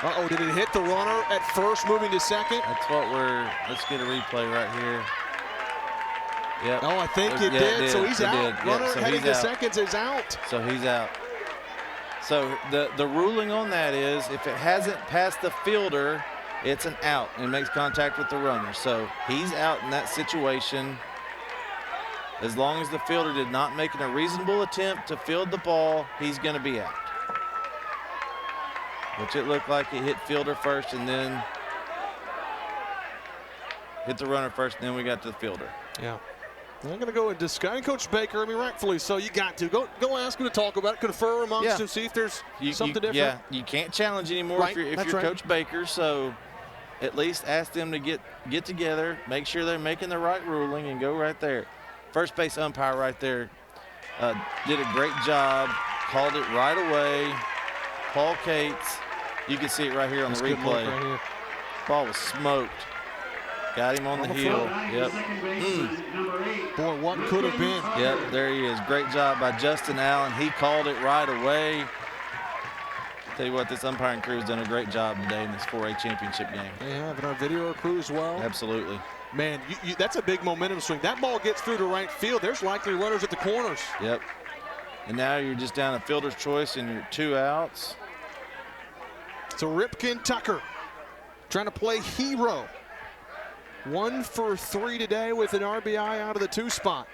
Uh-oh, did it hit the runner at first, moving to second?
That's what let's get a replay right here. Yep.
Oh, I think it did. So he's out. Runner heading to seconds is out.
So he's out. So the ruling on that is if it hasn't passed the fielder, it's an out and makes contact with the runner. So he's out in that situation. As long as the fielder did not make a reasonable attempt to field the ball, he's going to be out. Which it looked like it hit fielder first and then hit the runner first, and then we got to the fielder.
Yeah. I'm going to go and discuss. And Coach Baker, I mean, rightfully so, you got to. Go ask him to talk about it, confer amongst them, see if there's something different.
Yeah, you can't challenge anymore if you're Coach Baker, so at least ask them to get together, make sure they're making the right ruling, and go right there. First base umpire right there did a great job, called it right away. Paul Cates, you can see it right here on the replay.
Right here.
Ball was smoked. Got him on the heel. Yep.
Boy, what could have been.
Yep, there he is. Great job by Justin Allen. He called it right away. Tell you what, this umpiring crew has done a great job today in this 4A championship game.
They have, and our video crew as well.
Absolutely.
Man, that's a big momentum swing. That ball gets through to right field. There's likely runners at the corners.
Yep. And now you're just down a fielder's choice and you're 2 outs.
So Ripken Tucker trying to play hero. 1 for 3 today with an RBI out of the 2 spot.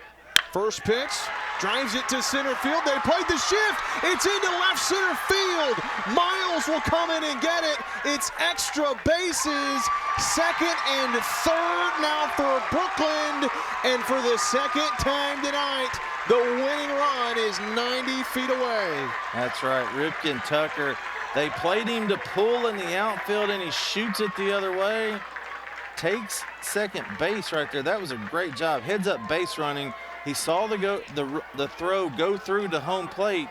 First pitch, drives it to center field. They played the shift. It's into left center field. Miles will come in and get it. It's extra bases. Second and third now for Brookland. And for the second time tonight, the winning run is 90 feet away.
That's right, Ripken Tucker. They played him to pull in the outfield, and he shoots it the other way. Takes second base right there. That was a great job. Heads up base running. He saw the throw go through to home plate,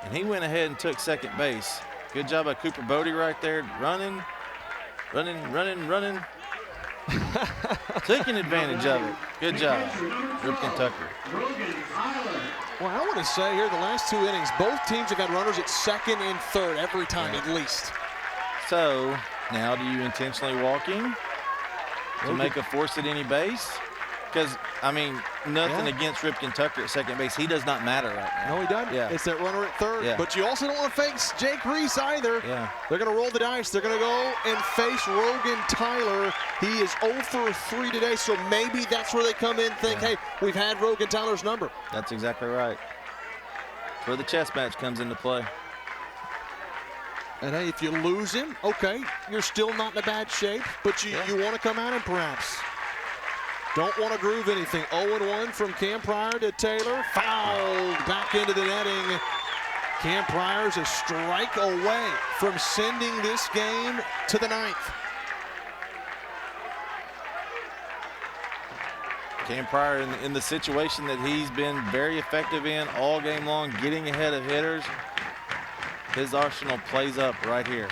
and he went ahead and took second base. Good job by Cooper Bodie right there, running. Taking advantage of it. Good job, Ripken Tucker.
Well, I want to say here the last 2 innings, both teams have had runners at second and third every time at least.
So now do you intentionally walk him to make a force at any base? Because, I mean, nothing against Ripken Tucker at second base. He does not matter right now.
No, he doesn't.
Yeah.
It's that runner at third.
Yeah.
But you also don't want to face Jake Reese either.
Yeah.
They're going to roll the dice. They're going to go and face Rogan Tyler. He is 0 for 3 today, so maybe that's where they come in and think, hey, we've had Rogan Tyler's number.
That's exactly right. That's where the chess match comes into play.
And, hey, if you lose him, okay, you're still not in a bad shape, but you want to come out and perhaps don't want to groove anything. 0-1 from Cam Pryor to Taylor. Fouled back into the netting. Cam Pryor's a strike away from sending this game to the 9th.
Cam Pryor in the situation that he's been very effective in all game long, getting ahead of hitters. His arsenal plays up right here.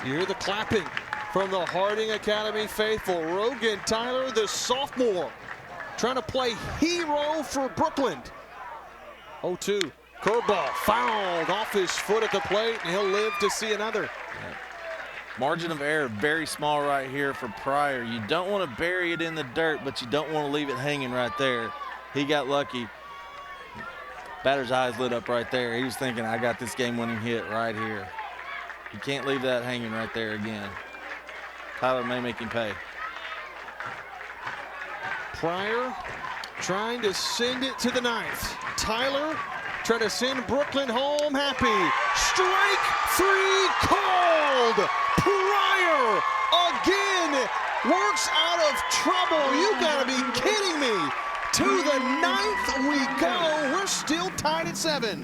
You hear the clapping from the Harding Academy faithful. Rogan Tyler, the sophomore, trying to play hero for Brookland. 0-2. Curveball fouled off his foot at the plate, and he'll live to see another.
Margin of error very small right here for Pryor. You don't want to bury it in the dirt, but you don't want to leave it hanging right there. He got lucky. Batter's eyes lit up right there. He was thinking, I got this game-winning hit right here. You can't leave that hanging right there again. Tyler may make him pay.
Pryor trying to send it to the 9th. Tyler trying to send Brookland home happy. Strike 3 called. Pryor again works out of trouble. You gotta be kidding me. To the 9th we go. We're still tied at 7.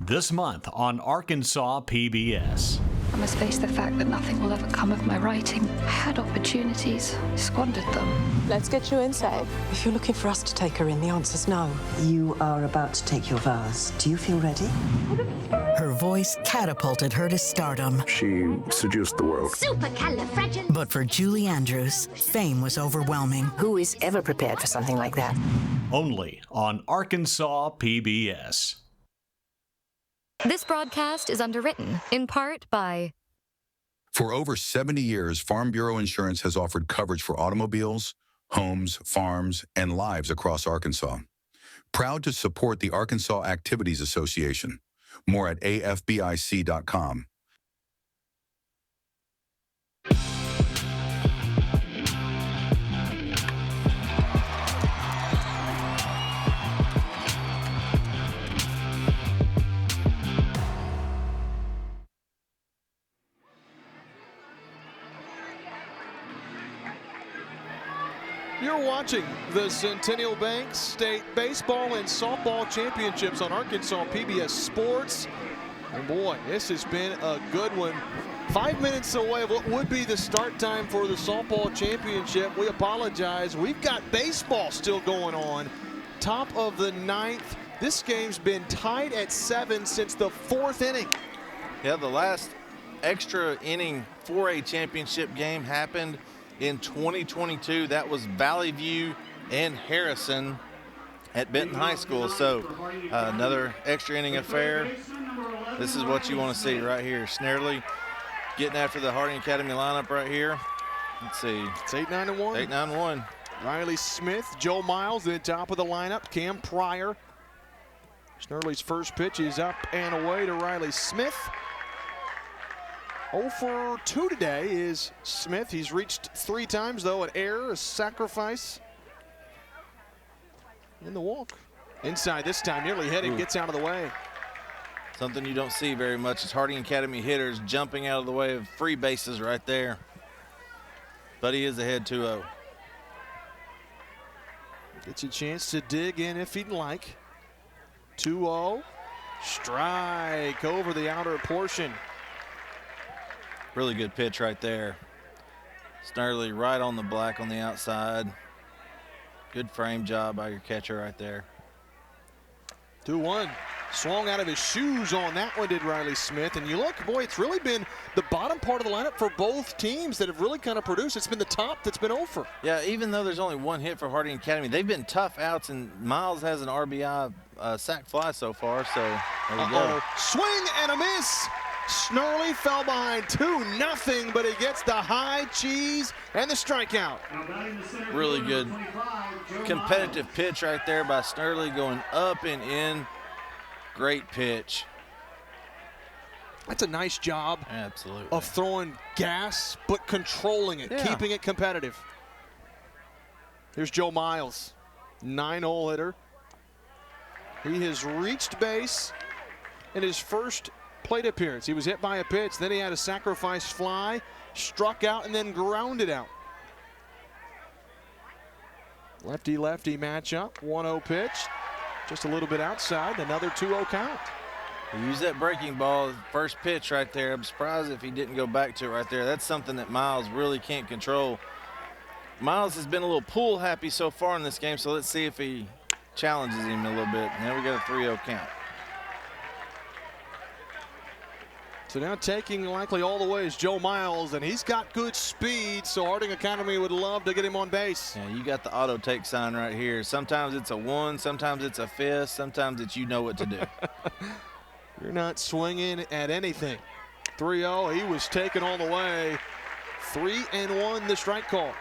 this month on Arkansas PBS.
I must face the fact that nothing will ever come of my writing. I had opportunities, squandered them.
Let's get you inside. If you're looking for us to take her in, the answer's no.
You are about to take your vows. Do you feel ready?
Her voice catapulted her to stardom.
She seduced the world.
But for Julie Andrews, fame was overwhelming.
Who is ever prepared for something like that?
Only on Arkansas PBS.
This broadcast is underwritten in part by...
For over 70 years, Farm Bureau Insurance has offered coverage for automobiles, homes, farms, and lives across Arkansas. Proud to support the Arkansas Activities Association. More at afbic.com.
You're watching the Centennial Bank State Baseball and Softball Championships on Arkansas PBS Sports. And boy, this has been a good one. 5 minutes away of what would be the start time for the softball championship. We apologize. We've got baseball still going on. Top of the ninth. This game's been tied at 7 since the 4th inning.
Yeah, the last extra inning 4A championship game happened in 2022. That was Valley View and Harrison at Benton High School. So another extra inning affair. This is what you want to see right here. Snarley getting after the Harding Academy lineup right here. Let's see.
It's 8-9-1.
8-9-1.
Riley Smith, Joe Miles at the top of the lineup. Cam Pryor. Snarley's first pitch is up and away to Riley Smith. 0 for 2 today is Smith. He's reached 3 times, though, an error, a sacrifice. In the walk. Inside this time, nearly hit it, gets out of the way.
Something you don't see very much is Harding Academy hitters jumping out of the way of free bases right there. But he is ahead 2-0.
Gets a chance to dig in if he'd like. 2-0. Strike over the outer portion.
Really good pitch right there. Snarley right on the black on the outside. Good frame job by your catcher right there.
2-1. Swung out of his shoes on that one, did Riley Smith. And you look, boy, it's really been the bottom part of the lineup for both teams that have really kind of produced. It's been the top that's been over.
Yeah, even though there's only 1 hit for Harding Academy, they've been tough outs, and Miles has an RBI sac fly so far, so there we go.
Swing and a miss. Snarley fell behind 2-0, but he gets the high cheese and the strikeout.
Really good competitive pitch right there by Snarley, going up and in. Great pitch.
That's a nice job.
Absolutely.
Of throwing gas, but controlling it, keeping it competitive. Here's Joe Miles, 9-hole hitter. He has reached base in his first plate appearance. He was hit by a pitch, then he had a sacrifice fly, struck out, and then grounded out. Lefty-lefty matchup, 1-0 pitch. Just a little bit outside, another 2-0 count.
He used that breaking ball, first pitch right there. I'm surprised if he didn't go back to it right there. That's something that Miles really can't control. Miles has been a little pool happy so far in this game, so let's see if he challenges him a little bit. Now we got a 3-0 count.
So now taking likely all the way is Joe Miles, and he's got good speed, so Harding Academy would love to get him on base.
Yeah, you got the auto take sign right here. Sometimes it's a 1, sometimes it's a fist, sometimes it's you know what to do.
You're not swinging at anything. 3-0, he was taken all the way. 3-1 the strike call.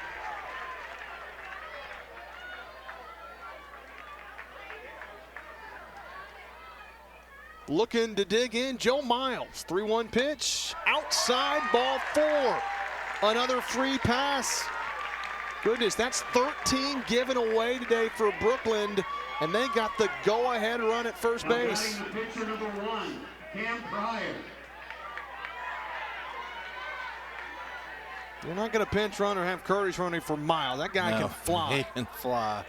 Looking to dig in, Joe Miles. 3-1 pitch, outside, ball 4. Another free pass. Goodness, that's 13 given away today for Brookland, and they got the go-ahead run at first base.
Pitcher number 1, Cam Pryor.
You're not going to pinch run or have Curtis running for Miles. That guy can fly.
He can fly.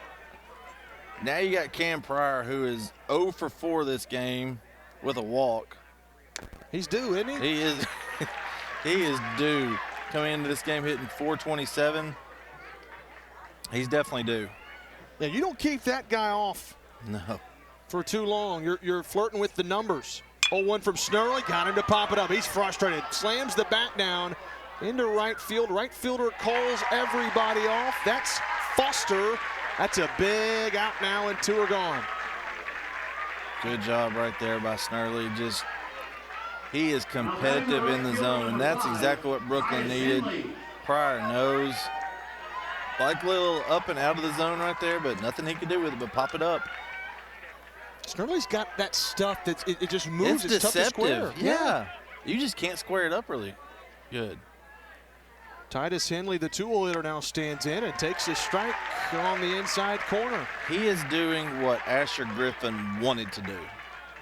Now you got Cam Pryor, who is 0 for 4 this game. with a walk.
He's due, isn't he?
He is. He is due. Coming into this game hitting .427. He's definitely due.
Yeah, you don't keep that guy off.
No.
For too long. You're flirting with the numbers. 0-1 from Snurley. Got him to pop it up. He's frustrated. Slams the bat down into right field. Right fielder calls everybody off. That's Foster. That's a big out now, and 2 are gone.
Good job right there by Snurley. He is competitive in the zone, and that's exactly what Brookland needed. Pryor knows. Like a little up and out of the zone right there, but nothing he could do with it but pop it up.
Snurley's got that stuff that it just moves.
It's deceptive.
Tough to square.
Yeah. You just can't square it up really good.
Titus Henley, the tool hitter, now stands in and takes his strike on the inside corner.
He is doing what Asher Griffin wanted to do.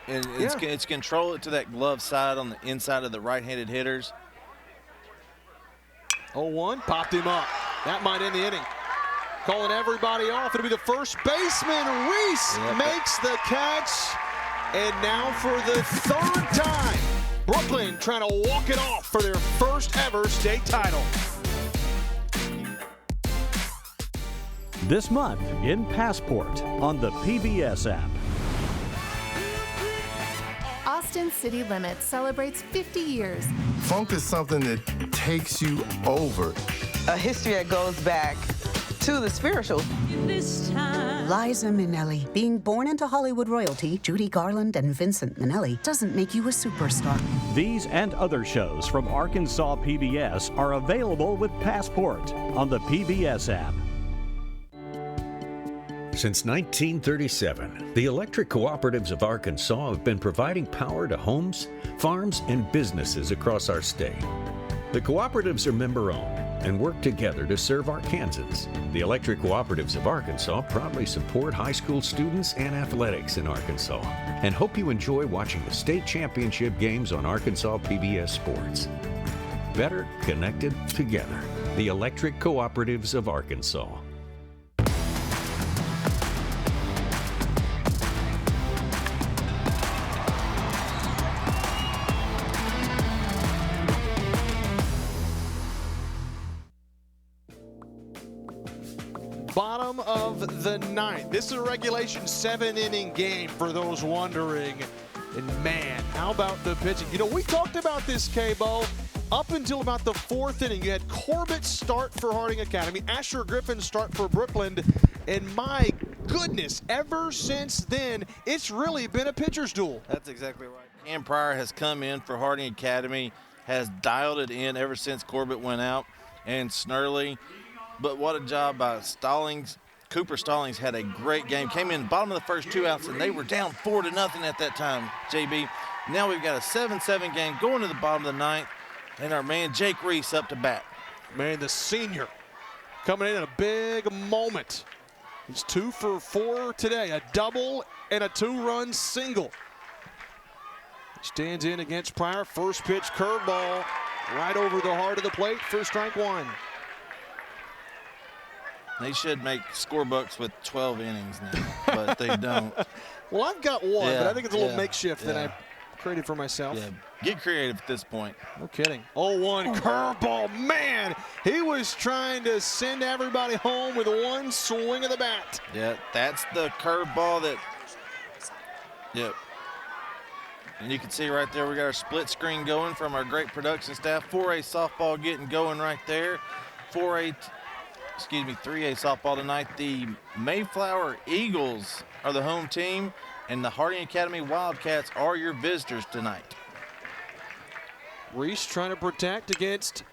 And it's control it to that glove side on the inside of the right-handed hitters.
0-1, popped him up. That might end the inning. Calling everybody off. It'll be the first baseman. Reese makes the catch. And now for the 3rd time, Brookland trying to walk it off for their first ever state title.
This month in Passport on the PBS app.
Austin City Limits celebrates 50 years.
Funk is something that takes you over.
A history that goes back to the spiritual.
Liza Minnelli. Being born into Hollywood royalty, Judy Garland and Vincent Minnelli, doesn't make you a superstar.
These and other shows from Arkansas PBS are available with Passport on the PBS app.
Since 1937, the electric cooperatives of Arkansas have been providing power to homes, farms, and businesses across our state. The cooperatives are member-owned and work together to serve Arkansans. The electric cooperatives of Arkansas proudly support high school students and athletics in Arkansas and hope you enjoy watching the state championship games on Arkansas PBS Sports. Better connected together. The electric cooperatives of Arkansas.
Bottom of the 9th. This is a regulation 7-inning game for those wondering. And man, how about the pitching? You know, we talked about this, K-Bo. Up until about the 4th inning, you had Corbett start for Harding Academy, Asher Griffin start for Brookland, and my goodness, ever since then, it's really been a pitcher's duel.
That's exactly right. Cam Pryor has come in for Harding Academy, has dialed it in ever since Corbett went out, and Snurley. But what a job by Stallings. Cooper Stallings had a great game. Came in bottom of the first 2 outs, and they were down 4-0 at that time, JB. Now we've got a 7-7 game going to the bottom of the 9th, and our man Jake Reese up to bat.
Man, the senior coming in a big moment. He's 2 for 4 today, a double and a 2-run single. Stands in against Pryor. First pitch curveball right over the heart of the plate for strike 1.
They should make scorebooks with 12 innings now, but they don't.
Well, I've got one, but I think it's a little makeshift that I created for myself.
Yeah, get creative at this point.
No kidding. 0-1 curveball. Man, he was trying to send everybody home with one swing of the bat.
Yeah, that's the curveball that, yep. And you can see right there, we got our split screen going from our great production staff. 4A softball getting going right there. 3A softball tonight. The Mayflower Eagles are the home team, and the Harding Academy Wildcats are your visitors tonight.
Reese trying to protect against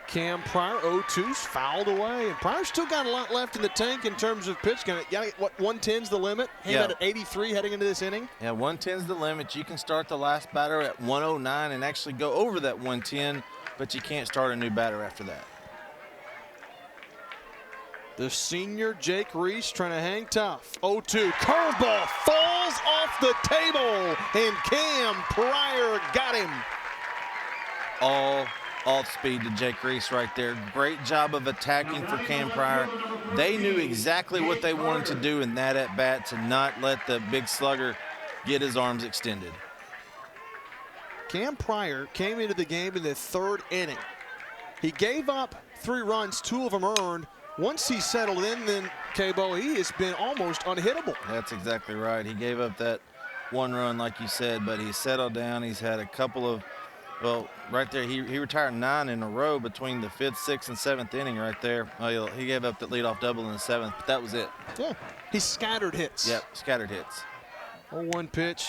Cam Pryor. 0-2's fouled away, and Pryor's still got a lot left in the tank in terms of pitch. What, 110's the limit? He's at 83 heading into this inning.
Yeah, 110's the limit. You can start the last batter at 109 and actually go over that 110, but you can't start a new batter after that.
The senior Jake Reese trying to hang tough. 0-2, curveball falls off the table, and Cam Pryor got him.
All off speed to Jake Reese right there. Great job of attacking for Cam Pryor. They knew exactly what they wanted to do in that at-bat, to not let the big slugger get his arms extended.
Cam Pryor came into the game in the 3rd inning. He gave up 3 runs, 2 of them earned. Once he settled in, then Cabo, he has been almost unhittable.
That's exactly right. He gave up that 1 run, like you said, but he settled down. He's had a couple of, well, right there, he retired 9 in a row between the 5th, 6th, and 7th inning right there. He gave up the leadoff double in the 7th, but that was it.
Yeah, he scattered hits.
Yep, scattered hits.
0-1 pitch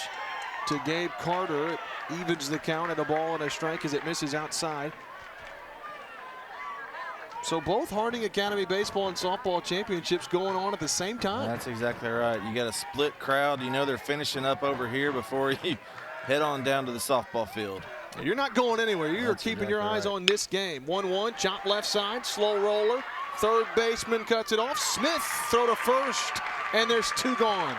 to Gabe Carter. It evens the count at a ball and a strike as it misses outside. So both Harding Academy baseball and softball championships going on at the same time.
That's exactly right. You got a split crowd. You know they're finishing up over here before you head on down to the softball field.
You're not going anywhere. You're keeping your eyes on this game. 1-1, chop left side, slow roller. Third baseman cuts it off. Smith throw to first, and there's 2 gone.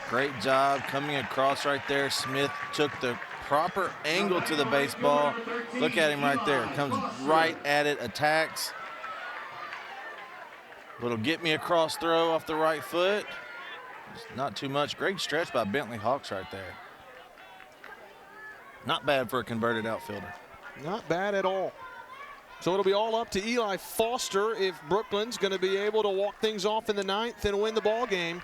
Great job coming across right there. Smith took the proper angle to the baseball. Look at him right there. Comes right at it, attacks. Little get me across throw off the right foot. Not too much. Great stretch by Bentley Hawks right there. Not bad for a converted outfielder.
Not bad at all. So it'll be all up to Eli Foster if Brookland's going to be able to walk things off in the 9th and win the ball game.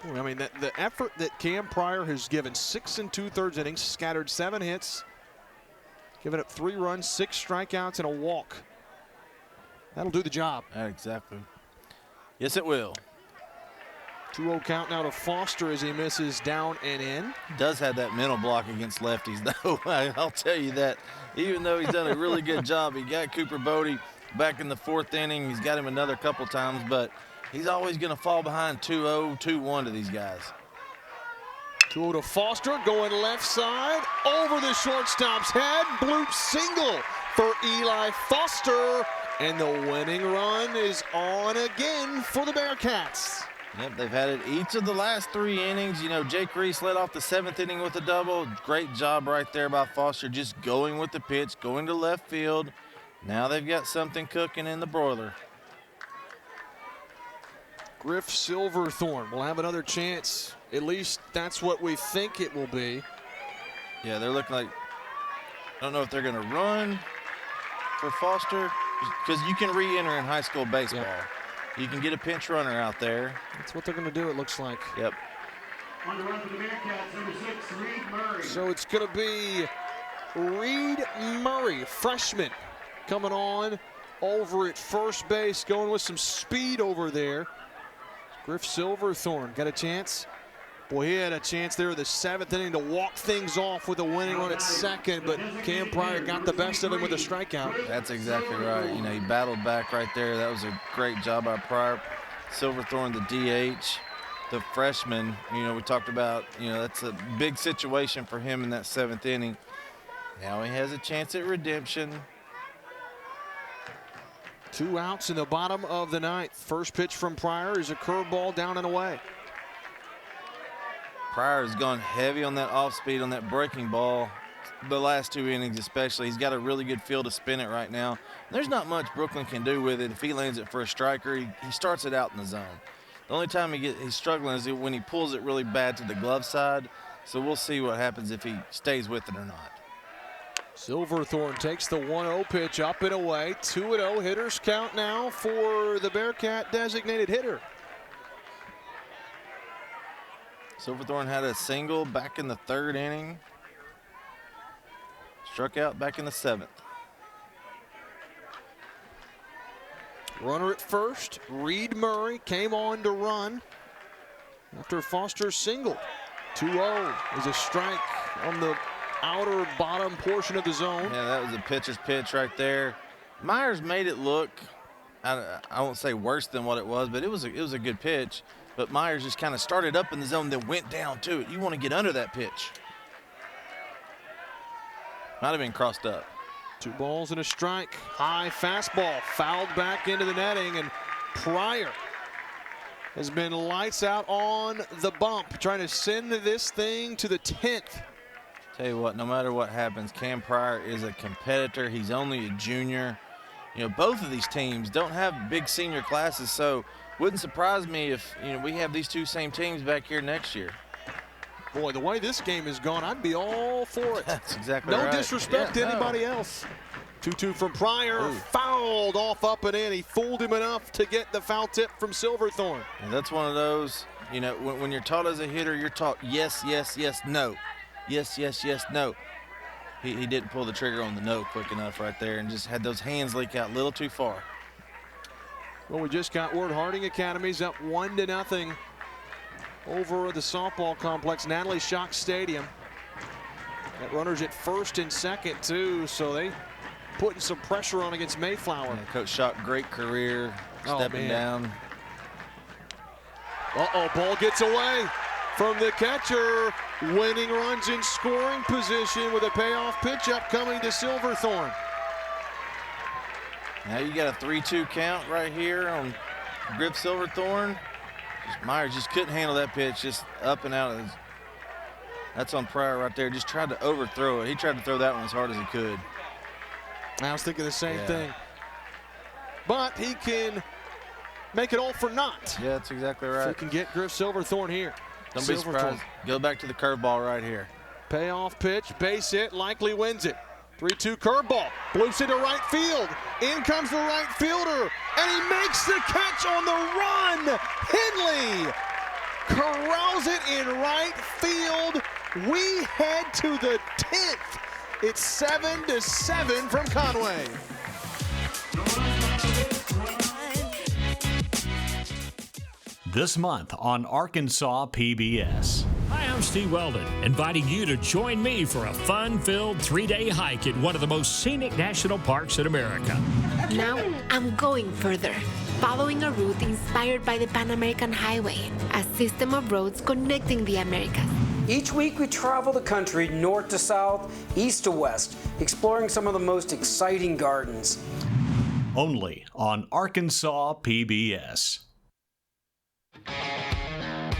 I mean, the effort that Cam Pryor has given, 6 2/3 innings, scattered 7 hits, given up 3 runs, 6 strikeouts, and a walk. That'll do the job.
Exactly. Yes, it will.
2-0 count now to Foster as he misses down and in.
Does have that mental block against lefties, though. I'll tell you that. Even though he's done a really good job, he got Cooper Bodie back in the 4th inning. He's got him another couple times, but he's always going to fall behind 2-0, 2-1 to these guys.
2-0 to Foster, going left side, over the shortstop's head. Bloop single for Eli Foster, and the winning run is on again for the Bearcats.
Yep, they've had it each of the last 3 innings. You know, Jake Reese led off the 7th inning with a double. Great job right there by Foster, just going with the pitch, going to left field. Now they've got something cooking in the broiler.
Griff Silverthorne will have another chance. At least that's what we think it will be.
Yeah, they're looking like, I don't know if they're going to run for Foster, because you can re-enter in high school baseball. Yep. You can get a pinch runner out there.
That's what they're going to do, it looks like.
Yep.
On the run for the Bearcats, number 6, Reed Murray.
So it's going to be Reed Murray, freshman, coming on over at first base, going with some speed over there. Griff Silverthorne got a chance. Boy, he had a chance there in the 7th inning to walk things off with a winning run at second, but Cam Pryor got the best of him with a strikeout.
That's exactly right. You know, he battled back right there. That was a great job by Pryor. Silverthorne, the DH, the freshman, you know, we talked about, you know, that's a big situation for him in that 7th inning. Now he has a chance at redemption.
2 outs in the bottom of the 9th. First pitch from Pryor is a curveball down and away.
Pryor has gone heavy on that off speed, on that breaking ball, the last 2 innings especially. He's got a really good feel to spin it right now. There's not much Brookland can do with it. If he lands it for a striker, he starts it out in the zone. The only time he's struggling is when he pulls it really bad to the glove side. So we'll see what happens if he stays with it or not.
Silverthorne takes the 1-0 pitch up and away. 2-0 hitters count now for the Bearcat designated hitter.
Silverthorne had a single back in the 3rd inning. Struck out back in the 7th.
Runner at first. Reed Murray came on to run after Foster singled. 2-0 is a strike on the outer bottom portion of the zone.
Yeah, that was a pitcher's pitch right there. Myers made it look, I won't say worse than what it was, but it was a good pitch. But Myers just kind of started up in the zone, then went down to it. You want to get under that pitch. Might have been crossed up.
2 balls and a strike. High fastball fouled back into the netting, and Pryor has been lights out on the bump, trying to send this thing to the 10th.
Tell you what, no matter what happens, Cam Pryor is a competitor. He's only a junior. You know, both of these teams don't have big senior classes, so Wouldn't surprise me if we have these two same teams back here next year.
Boy, the way this game has gone, I'd be all for it.
That's exactly right.
No disrespect to anybody else. 2-2 from Pryor. Ooh. Fouled off up and in. He fooled him enough to get the foul tip from Silverthorne.
And that's one of those, when you're taught as a hitter, you're taught yes, yes, yes, no. Yes, yes, yes, no. He didn't pull the trigger on the no quick enough right there and just had those hands leak out a little too far.
Well, we just got word Harding Academy's up 1-0 over the softball complex, Natalie Schock Stadium. Got runners at first and second, too, so they putting some pressure on against Mayflower.
Yeah, Coach Schock, great career, stepping down.
Uh-oh, ball gets away from the catcher. Winning runs in scoring position with a payoff pitch upcoming to Silverthorne.
Now you got a 3-2 count right here on Griff Silverthorne. Myers just couldn't handle that pitch, just up and out. That's on Pryor right there. Just tried to overthrow it. He tried to throw that one as hard as he could.
I was thinking the same thing. But he can make it all for naught.
Yeah, that's exactly right.
So he can get Griff Silverthorne here.
Don't be surprised. Go back to the curveball right here.
Payoff pitch, base hit, likely wins it. 3-2 curveball, bloops into right field. In comes the right fielder, and he makes the catch on the run. Henley corrals it in right field. We head to the 10th. It's 7-7 from Conway.
This month on Arkansas PBS.
Hi, I'm Steve Weldon, inviting you to join me for a fun-filled 3-day hike in one of the most scenic national parks in America.
Now I'm going further, following a route inspired by the Pan American Highway, a system of roads connecting the Americas.
Each week we travel the country north to south, east to west, exploring some of the most exciting gardens.
Only on Arkansas PBS.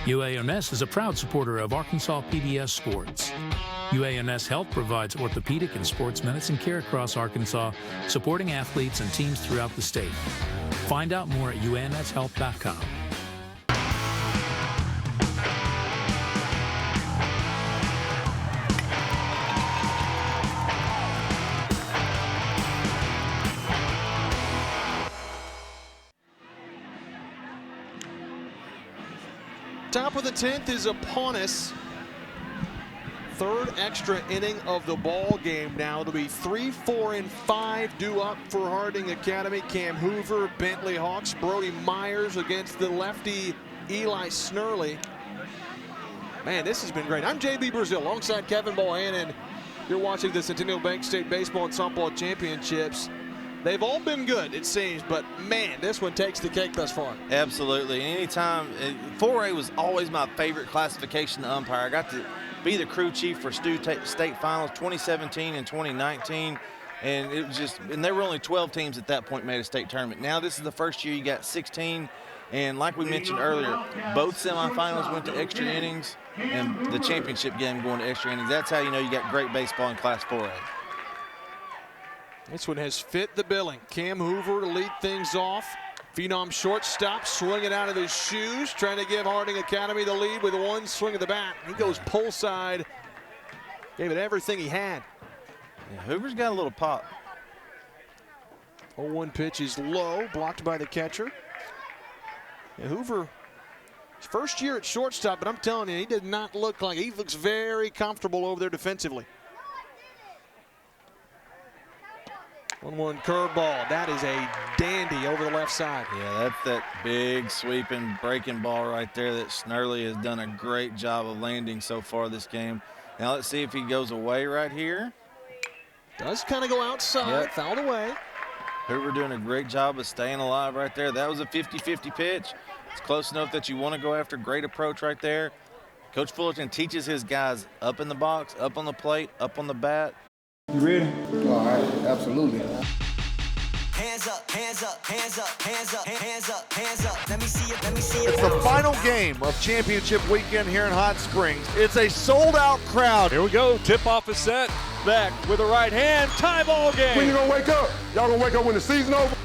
UAMS is a proud supporter of Arkansas PBS sports. UAMS Health provides orthopedic and sports medicine care across Arkansas, supporting athletes and teams throughout the state. Find out more at UAMShealth.com.
Top of the 10th is upon us. Third extra inning of the ball game now. It'll be 3, 4, and 5 due up for Harding Academy. Cam Hoover, Bentley Hawks, Brody Myers against the lefty Eli Snurley. Man, this has been great. I'm JB Brazil alongside Kevin Bohannon. You're watching the Centennial Bank State Baseball and Softball Championships. They've all been good, it seems, but man, this one takes the cake thus far.
Absolutely. Anytime, 4A was always my favorite classification to umpire. I got to be the crew chief for state finals 2017 and 2019, and it was just, and there were only 12 teams at that point made a state tournament. Now this is the first year you got 16, and like we mentioned earlier, both semifinals went to extra innings, and the championship game going to extra innings. That's how you know you got great baseball in Class 4A.
This one has fit the billing. Cam Hoover to lead things off. Phenom shortstop swinging out of his shoes, trying to give Harding Academy the lead with one swing of the bat. He goes pull side, gave it everything he had.
Yeah, Hoover's got a little pop.
0-1 pitch is low, blocked by the catcher. And Hoover, his first year at shortstop, but I'm telling you, he did not look like, he looks very comfortable over there defensively. 1-1 curveball. That is a dandy over the left side.
Yeah, that's that big sweeping breaking ball right there that Snurley has done a great job of landing so far this game. Now let's see if he goes away right here.
Does kind of go outside, fouled away.
Hoover doing a great job of staying alive right there. That was a 50-50 pitch. It's close enough that you want to go after. Great approach right there. Coach Fullerton teaches his guys up in the box, up on the plate, up on the bat.
You ready? All right, absolutely.
Hands up, hands up, hands up, hands up, hands up, hands up. Let me see it, let me see it.
It's the final game of championship weekend here in Hot Springs. It's a sold-out crowd.
Here we go, tip-off is set. Beck with the right hand, tie ball game.
When you gonna wake up? Y'all gonna wake up when the season over?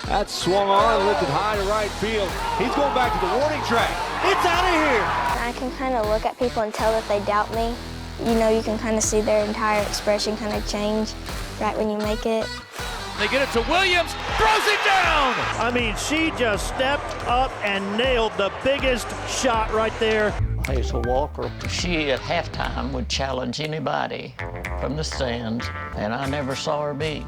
That's swung on, lifted high to right field. He's going back to the warning track. It's out of here.
I can kind of look at people and tell that they doubt me. You know, you can kind of see their entire expression kind of change right when you make it.
They get it to Williams, throws it down.
I mean, she just stepped up and nailed the biggest shot right there.
Hazel Walker, she at halftime would challenge anybody from the stands, and I never saw her beat.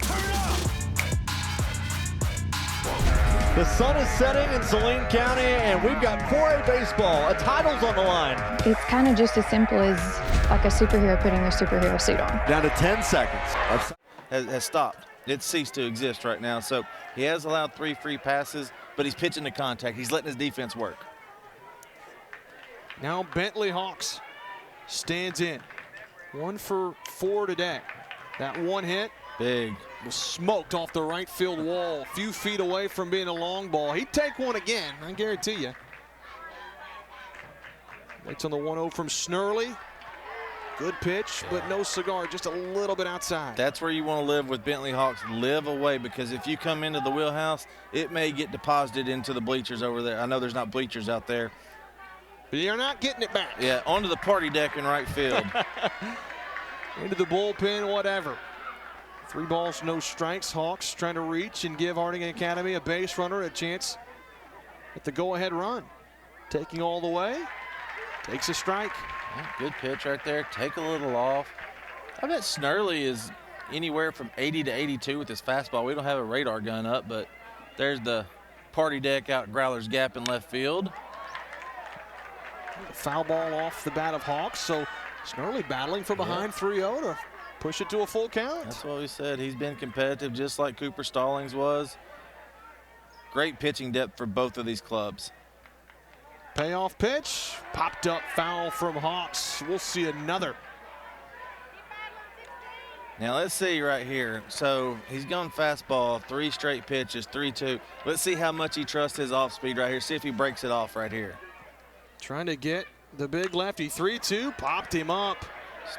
The sun is setting in Saline County, and we've got 4A baseball. A title's on the line.
It's kind of just as simple as like a superhero putting their superhero suit on.
Down to 10 seconds.
Has stopped. It's ceased to exist right now. So he has allowed 3 free passes, but he's pitching to contact. He's letting his defense work.
Now Bentley Hawks stands in. 1 for 4 today. That one hit.
Big.
Was smoked off the right field wall, a few feet away from being a long ball. He'd take one again, I guarantee you. Waits on the 1-0 from Snurley. Good pitch, but no cigar, just a little bit outside.
That's where you want to live with Bentley Hawks. Live away, because if you come into the wheelhouse, it may get deposited into the bleachers over there. I know there's not bleachers out there.
But you're not getting it back.
Yeah, onto the party deck in right field.
Into the bullpen, whatever. 3 balls, no strikes. Hawks trying to reach and give Harding Academy a base runner a chance at the go-ahead run. Taking all the way, takes a strike.
Yeah, good pitch right there. Take a little off. I bet Snurley is anywhere from 80 to 82 with his fastball. We don't have a radar gun up, but there's the party deck out Growler's Gap in left field.
Foul ball off the bat of Hawks, so Snurley battling from behind 3-0 to push it to a full count.
That's what we said. He's been competitive just like Cooper Stallings was. Great pitching depth for both of these clubs.
Payoff pitch, popped up foul from Hawks. We'll see another.
Now let's see right here. So he's gone fastball, 3 straight pitches, 3-2. Let's see how much he trusts his off speed right here. See if he breaks it off right here.
Trying to get the big lefty, 3-2, popped him up.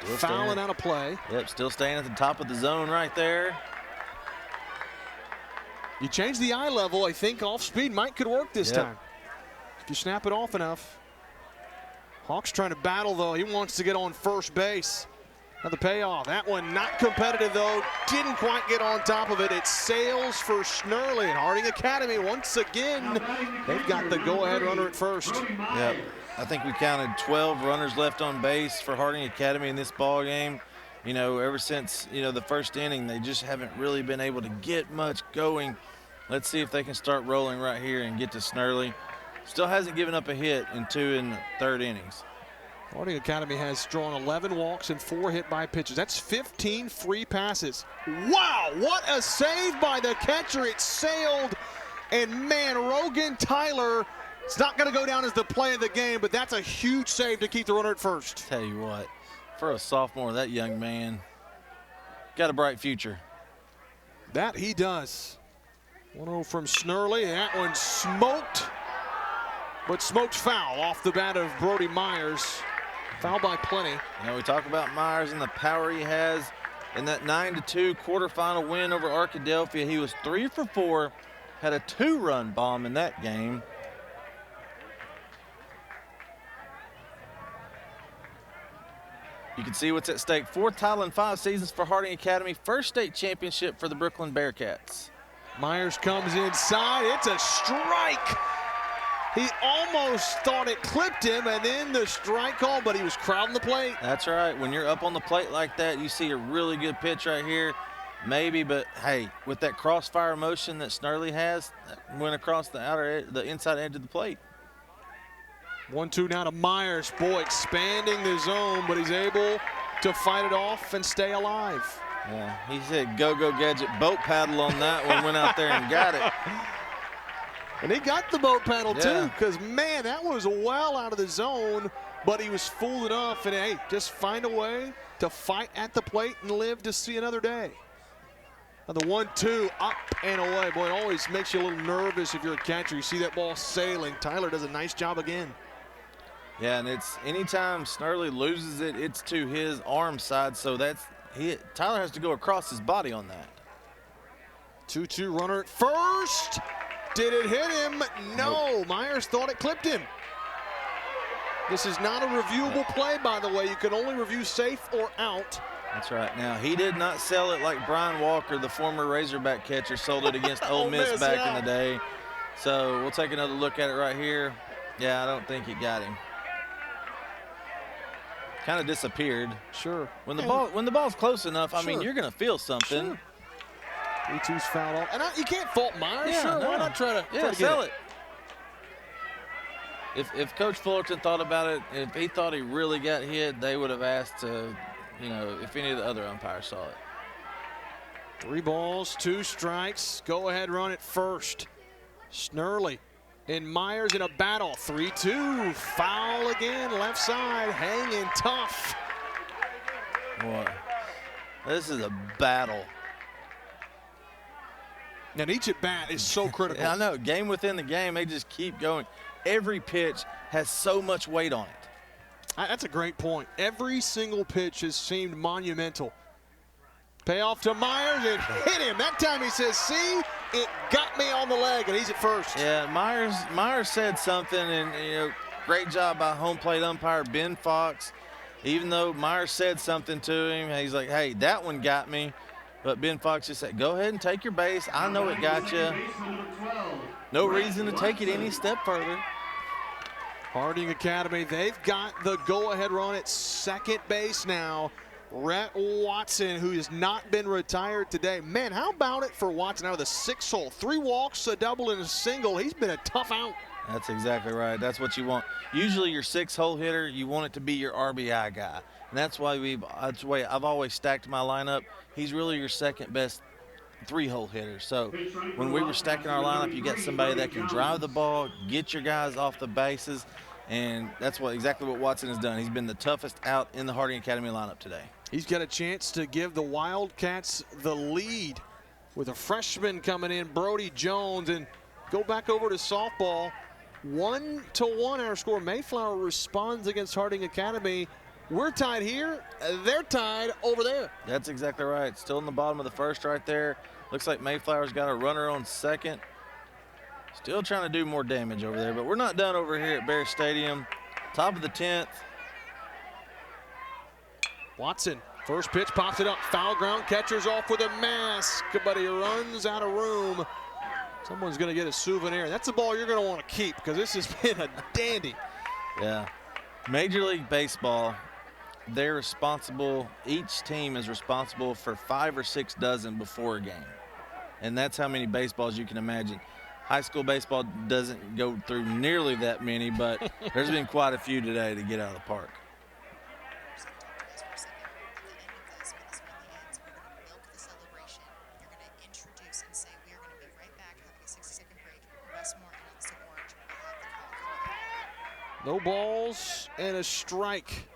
Still
fouling out of play.
Yep, still staying at the top of the zone right there.
You change the eye level, I think off speed could work this time. If you snap it off enough. Hawks trying to battle though. He wants to get on first base. Now the payoff. That one not competitive though. Didn't quite get on top of it. It sails for Snurley and Harding Academy once again. They've got the go-ahead runner at first.
Yep. I think we counted 12 runners left on base for Harding Academy in this ball game. You know, ever since, the first inning, they just haven't really been able to get much going. Let's see if they can start rolling right here and get to Snurley. Still hasn't given up a hit in 2 and 3rd innings.
Harding Academy has drawn 11 walks and 4 hit by pitches. That's 15 free passes. Wow, what a save by the catcher. It sailed, and man, Rogan Tyler, it's not going to go down as the play of the game, but that's a huge save to keep the runner at first.
Tell you what, for a sophomore, that young man got a bright future.
That he does. 1-0 from Snurley. That one smoked, but smoked foul off the bat of Brody Myers. Foul by plenty.
We talk about Myers and the power he has in that 9-2 quarterfinal win over Arkadelphia. He was 3 for 4, had a 2-run bomb in that game. You can see what's at stake. 4th title in 5 seasons for Harding Academy. First state championship for the Brookland Bearcats.
Myers comes inside. It's a strike. He almost thought it clipped him, and then the strike call, but he was crowding the plate.
That's right. When you're up on the plate like that, you see a really good pitch right here. Maybe, but hey, with that crossfire motion that Snurley has, went across the inside edge of the plate.
1-2 now to Myers. Boy, expanding the zone, but he's able to fight it off and stay alive.
Yeah, he said go-go gadget boat paddle on that one, went out there and got it.
And he got the boat paddle too, because man, that was well out of the zone, but he was fooled enough, and hey, just find a way to fight at the plate and live to see another day. Now the 1-2 up and away. Boy, it always makes you a little nervous if you're a catcher. You see that ball sailing. Tyler does a nice job again.
Yeah, and it's anytime Snurley loses it, it's to his arm side, so Tyler has to go across his body on that.
2-2 runner at first. Did it hit him? No. Myers thought it clipped him. This is not a reviewable play, by the way. You can only review safe or out.
That's right. Now, he did not sell it like Brian Walker, the former Razorback catcher, sold it against Ole Miss back in the day. So we'll take another look at it right here. Yeah, I don't think it got him. Kind of disappeared.
Sure.
When the ball's close enough, I mean, you're going to feel something.
Sure. 3-2's fouled off. And you can't fault Myers.
Yeah,
sure,
no.
Why not try to
sell it? If Coach Fullerton thought about it, if he thought he really got hit, they would have asked to, if any of the other umpires saw it.
3 balls, 2 strikes. Go ahead run at first. Snurley and Myers in a battle. 3-2. Foul again. Left side. Hanging tough.
Boy, this is a battle.
And each at bat is so critical.
I know. Game within the game, they just keep going. Every pitch has so much weight on it.
That's a great point. Every single pitch has seemed monumental. Payoff to Myers. It hit him. That time he says, see, it got me on the leg, and he's at first.
Yeah, Myers said something, and, great job by home plate umpire Ben Fox. Even though Myers said something to him, he's like, hey, that one got me. But Ben Fox just said, go ahead and take your base. I know it got you. No reason to take it any step further.
Harding Academy, they've got the go-ahead run at second base now. Rhett Watson, who has not been retired today. Man, how about it for Watson out of the 6th hole? 3 walks, a double, and a single. He's been a tough out.
That's exactly right. That's what you want. Usually your 6-hole hitter, you want it to be your RBI guy. And that's why that's the way I've always stacked my lineup. He's really your second best 3-hole hitter. So when we were stacking our lineup, you got somebody that can drive the ball, get your guys off the bases, and that's exactly what Watson has done. He's been the toughest out in the Harding Academy lineup today.
He's got a chance to give the Wildcats the lead with a freshman coming in, Brody Jones, and go back over to softball. 1-1 our score. Mayflower responds against Harding Academy. We're tied here. They're tied over there.
That's exactly right. Still in the bottom of the first right there. Looks like Mayflower's got a runner on second. Still trying to do more damage over there, but we're not done over here at Bear Stadium. Top of the 10th.
Watson, first pitch, pops it up. Foul ground, catcher's off with a mask, but he runs out of room. Someone's going to get a souvenir. That's the ball you're going to want to keep because this has been a dandy.
Yeah. Major League Baseball, they're responsible, each team is responsible for 5 or 6 dozen before a game. And that's how many baseballs you can imagine. High school baseball doesn't go through nearly that many, but there's been quite a few today to get out of the park.
No balls and a strike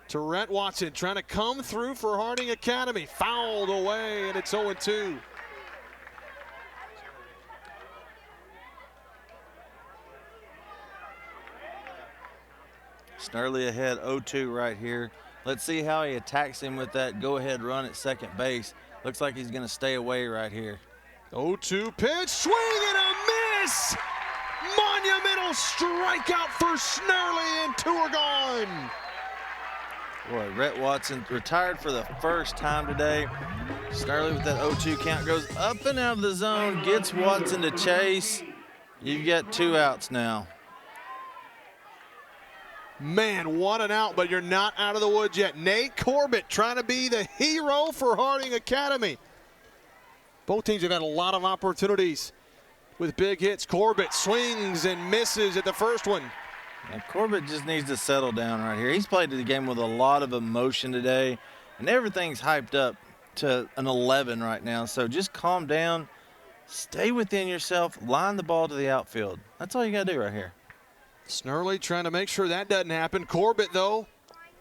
to Rhett Watson, trying to come through for Harding Academy. Fouled away, and it's 0-2.
Snurley ahead 0-2 right here. Let's see how he attacks him with that go-ahead run at second base. Looks like he's going to stay away right here.
0-2 pitch, swing and a miss! Monumental strikeout for Snurley, and 2 are gone.
Boy, Rhett Watson retired for the first time today. Snurley with that 0-2 count goes up and out of the zone, gets Watson to chase. You've got 2 outs now.
Man, what an out, but you're not out of the woods yet. Nate Corbett trying to be the hero for Harding Academy. Both teams have had a lot of opportunities with big hits. Corbett swings and misses at the first one.
And Corbett just needs to settle down right here. He's played the game with a lot of emotion today, and everything's hyped up to an 11 right now. So just calm down, stay within yourself, line the ball to the outfield. That's all you got to do right here.
Snurley trying to make sure that doesn't happen. Corbett, though,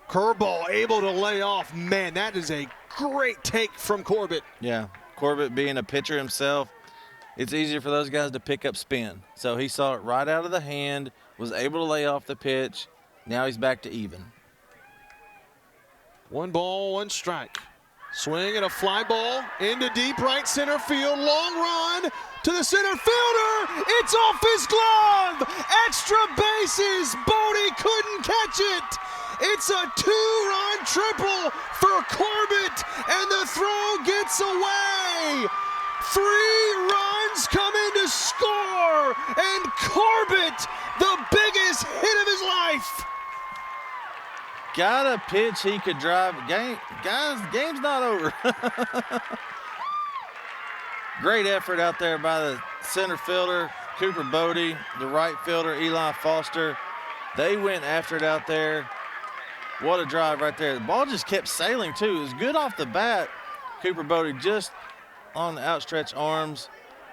curveball able to lay off. Man, that is a great take from Corbett.
Yeah, Corbett being a pitcher himself, it's easier for those guys to pick up spin. So he saw it right out of the hand, was able to lay off the pitch. Now he's back to even.
1 ball, 1 strike. Swing and a fly ball into deep right center field. Long run to the center fielder. It's off his glove. Extra bases. Bodie couldn't catch it. It's a 2-run triple for Corbett, and the throw gets away. 3 runs come in to score, and Corbett, the biggest hit of his life.
Got a pitch he could drive. Guys, game's not over. Great effort out there by the center fielder, Cooper Bodie, the right fielder, Eli Foster. They went after it out there. What a drive right there. The ball just kept sailing, too. It was good off the bat. Cooper Bodie just on the outstretched arms,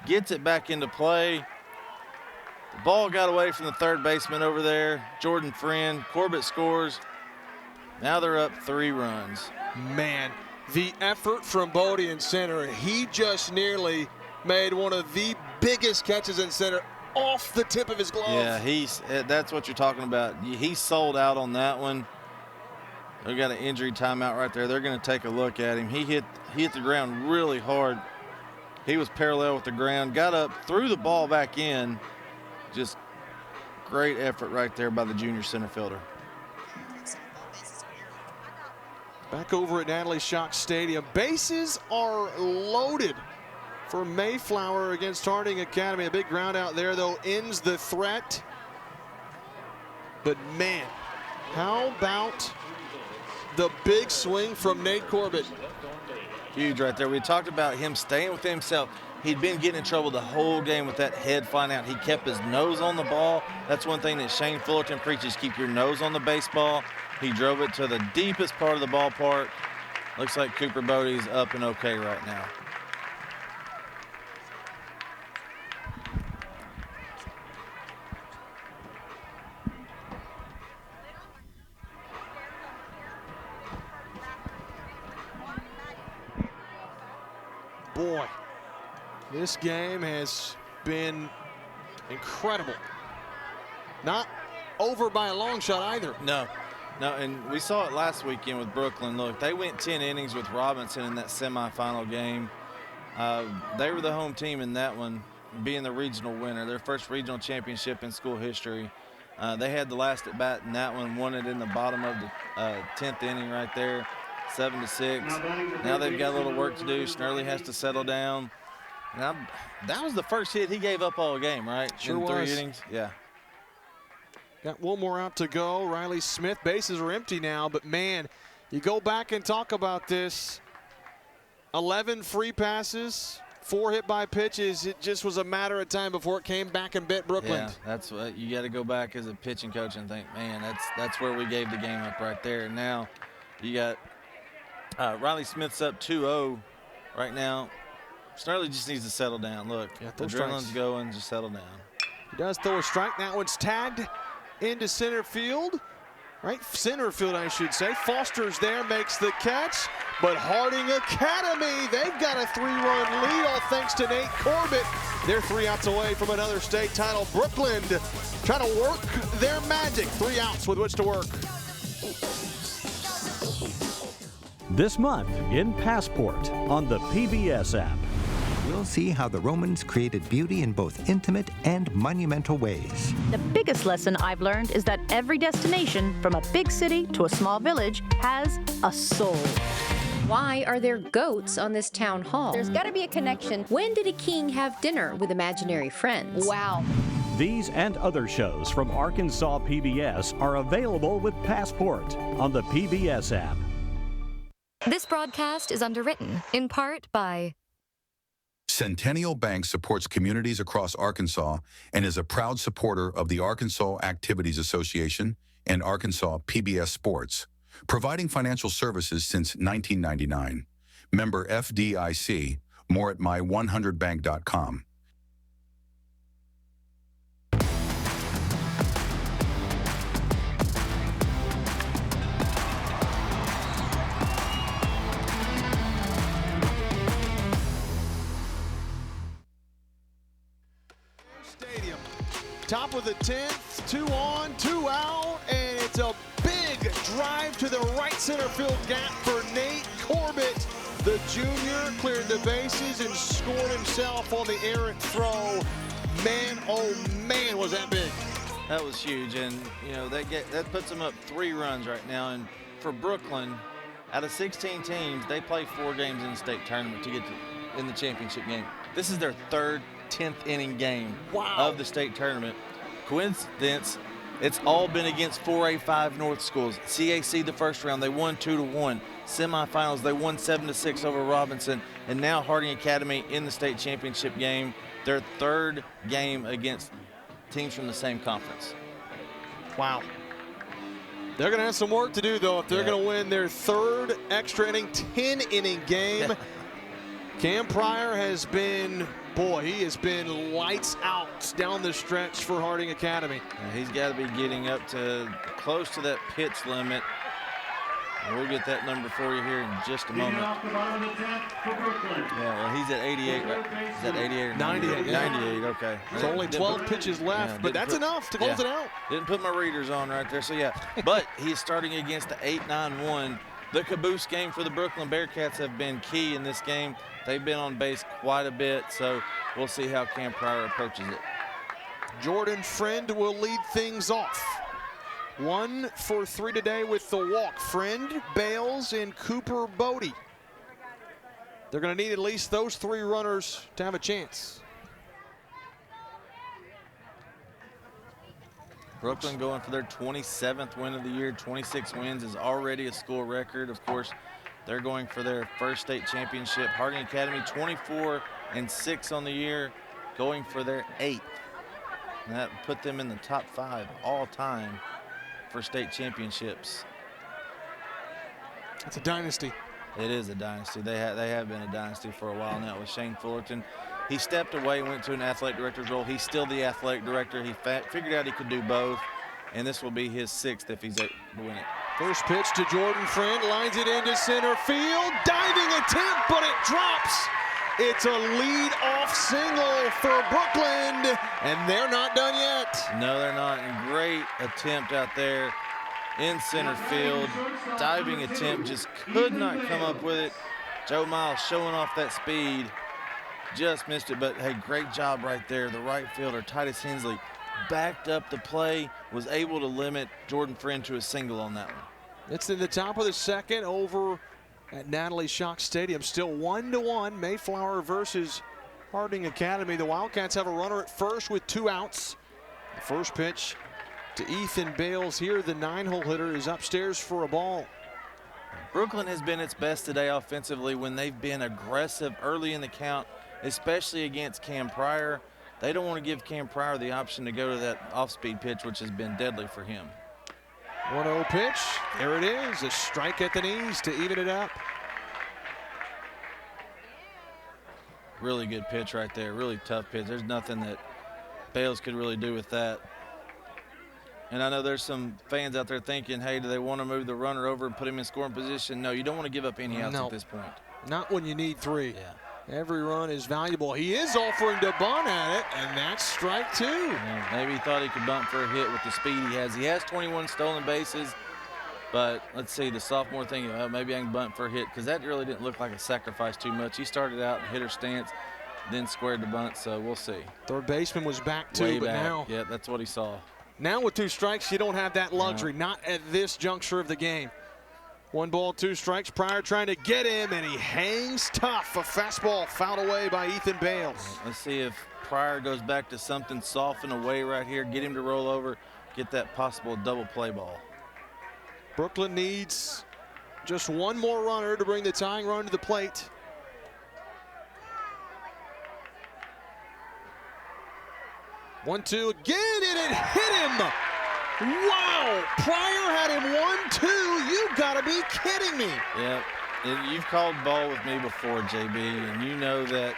gets it back into play. The ball got away from the third baseman over there, Jordan Friend. Corbett scores. Now they're up 3 runs.
Man, the effort from Bodie in center, he just nearly made one of the biggest catches in center off the tip of his glove.
Yeah, that's what you're talking about. He sold out on that one. They got an injury timeout right there. They're going to take a look at him. He hit the ground really hard. He was parallel with the ground, got up, threw the ball back in. Just great effort right there by the junior center fielder.
Back over at Natalie Shock Stadium. Bases are loaded for Mayflower against Harding Academy. A big ground out there, though, ends the threat. But, man, how about the big swing from Nate Corbett?
Huge right there. We talked about him staying with himself. He'd been getting in trouble the whole game with that head flying out. He kept his nose on the ball. That's one thing that Shane Fullerton preaches, keep your nose on the baseball. He drove it to the deepest part of the ballpark. Looks like Cooper Bodie's up and okay right now.
Boy, this game has been incredible. Not over by a long shot either.
No, and we saw it last weekend with Brookland. Look, they went 10 innings with Robinson in that semifinal game. They were the home team in that one, being the regional winner, their first regional championship in school history. They had the last at bat in that one, won it in the bottom of the 10th inning right there, 7-6. Now they've got a little work to do. Snurley has to settle down. Now, that was the first hit he gave up all game, right?
Sure
in 3
was.
innings. Yeah.
Got one more out to go. Riley Smith, bases are empty now, but man, you go back and talk about this. 11 free passes, 4 hit by pitches. It just was a matter of time before it came back and bit Brookland.
Yeah, that's what you got to go back as a pitching coach and think, man, that's where we gave the game up right there. And now you got Riley Smith's up 2-0 right now. Snurley just needs to settle down. Look, the adrenaline's going, just settle down.
He does throw a strike. That one's tagged into center field. Right, center field, I should say. Foster's there, makes the catch. But Harding Academy, they've got a 3-run lead, all thanks to Nate Corbett. They're 3 outs away from another state title. Brookland trying to work their magic. 3 outs with which to work.
This month in Passport on the PBS app.
We'll see how the Romans created beauty in both intimate and monumental ways.
The biggest lesson I've learned is that every destination, from a big city to a small village, has a soul.
Why are there goats on this town hall?
There's got to be a connection.
When did a king have dinner with imaginary friends?
Wow.
These and other shows from Arkansas PBS are available with Passport on the PBS app.
This broadcast is underwritten in part by
Centennial Bank supports communities across Arkansas and is a proud supporter of the Arkansas Activities Association and Arkansas PBS Sports, providing financial services since 1999. Member FDIC. More at my100bank.com.
Top of the 10th, 2 on, 2 out, and it's a big drive to the right center field gap for Nate Corbett. Jr. cleared the bases and scored himself on the errant throw. Man, oh man, was that big.
That was huge, and you know that puts them up 3 runs right now. And for Brookland, out of 16 teams, they play 4 games in the state tournament to get in the championship game. This is their 3rd 10th inning game of the state tournament. Coincidence, it's all been against 4A5 North schools. CAC the first round, they won 2-1. Semifinals, they won 7-6 over Robinson. And now Harding Academy in the state championship game, their 3rd game against teams from the same conference.
Wow. They're going to have some work to do, though, if they're going to win their 3rd extra inning, 10-inning game. Cam Pryor has been, boy, he has been lights out down the stretch for Harding Academy.
He's got to be getting up to close to that pitch limit. We'll get that number for you here in just a moment. Yeah, well, he's at 88, right? He's at 88 or
98.
98, okay.
There's only 12 pitches left, but that's enough to close it out.
Didn't put my readers on right there, so yeah. But he's starting against the 8-9-1. The caboose game for the Brookland Bearcats have been key in this game. They've been on base quite a bit, so we'll see how Cam Pryor approaches it.
Jordan Friend will lead things off. 1 for 3 today with the walk. Friend, Bales, and Cooper Bodie. They're going to need at least those 3 runners to have a chance.
Brookland going for their 27th win of the year. 26 wins is already a school record. Of course, they're going for their 1st state championship. Harding Academy 24-6 on the year, going for their 8th. And that put them in the top 5 all time for state championships.
It's a dynasty.
It is a dynasty. They have been a dynasty for a while now with Shane Fullerton. He stepped away, went to an athletic director's role. He's still the athletic director. He figured out he could do both, and this will be his 6th if he's able to win it.
First pitch to Jordan Friend, lines it into center field. Diving attempt, but it drops. It's a lead-off single for Brookland, and they're not done yet.
No, they're not. And great attempt out there in center field. Diving attempt, just could not come up with it. Joe Miles showing off that speed. Just missed it, but hey, great job right there. The right fielder, Titus Hensley, backed up the play, was able to limit Jordan Friend to a single on that one.
It's in the top of the 2nd over at Natalie Schock Stadium. Still 1-1, Mayflower versus Harding Academy. The Wildcats have a runner at first with 2 outs. The first pitch to Ethan Bales here. The 9-hole hitter is upstairs for a ball.
Brookland has been its best today offensively when they've been aggressive early in the count, especially against Cam Pryor. They don't want to give Cam Pryor the option to go to that off-speed pitch, which has been deadly for him.
1-0 pitch. There it is. A strike at the knees to even it up.
Really good pitch right there. Really tough pitch. There's nothing that Bales could really do with that. And I know there's some fans out there thinking, hey, do they want to move the runner over and put him in scoring position? No, you don't want to give up any outs at this point.
Not when you need 3.
Yeah.
Every run is valuable. He is offering to bunt at it, and that's strike 2.
Yeah, maybe he thought he could bunt for a hit with the speed he has. He has 21 stolen bases, but let's see, the sophomore thinking, oh, maybe I can bunt for a hit, because that really didn't look like a sacrifice too much. He started out in hitter stance, then squared the bunt, so we'll see.
Third baseman was back too,
Way
but
back.
now.
Yeah, that's what he saw.
Now with 2 strikes, you don't have that luxury, not at this juncture of the game. 1 ball, 2 strikes. Pryor trying to get him, and he hangs tough. A fastball fouled away by Ethan Bales.
Let's see if Pryor goes back to something soft and away right here. Get him to roll over, get that possible double play ball.
Brookland needs just 1 more runner to bring the tying run to the plate. One, 2 again, and it hit him. Wow, Pryor had him 1-2. You gotta be kidding me.
Yeah, you've called ball with me before, JB, and you know that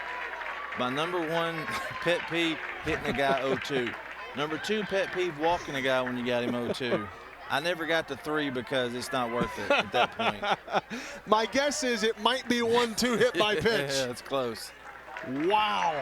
my number 1 pet peeve, hitting a guy 0-2. Number 2 pet peeve, walking a guy when you got him 0-2. I never got to 3 because it's not worth it at that point.
My guess is it might be 1-2 hit by pitch.
Yeah, it's close.
Wow.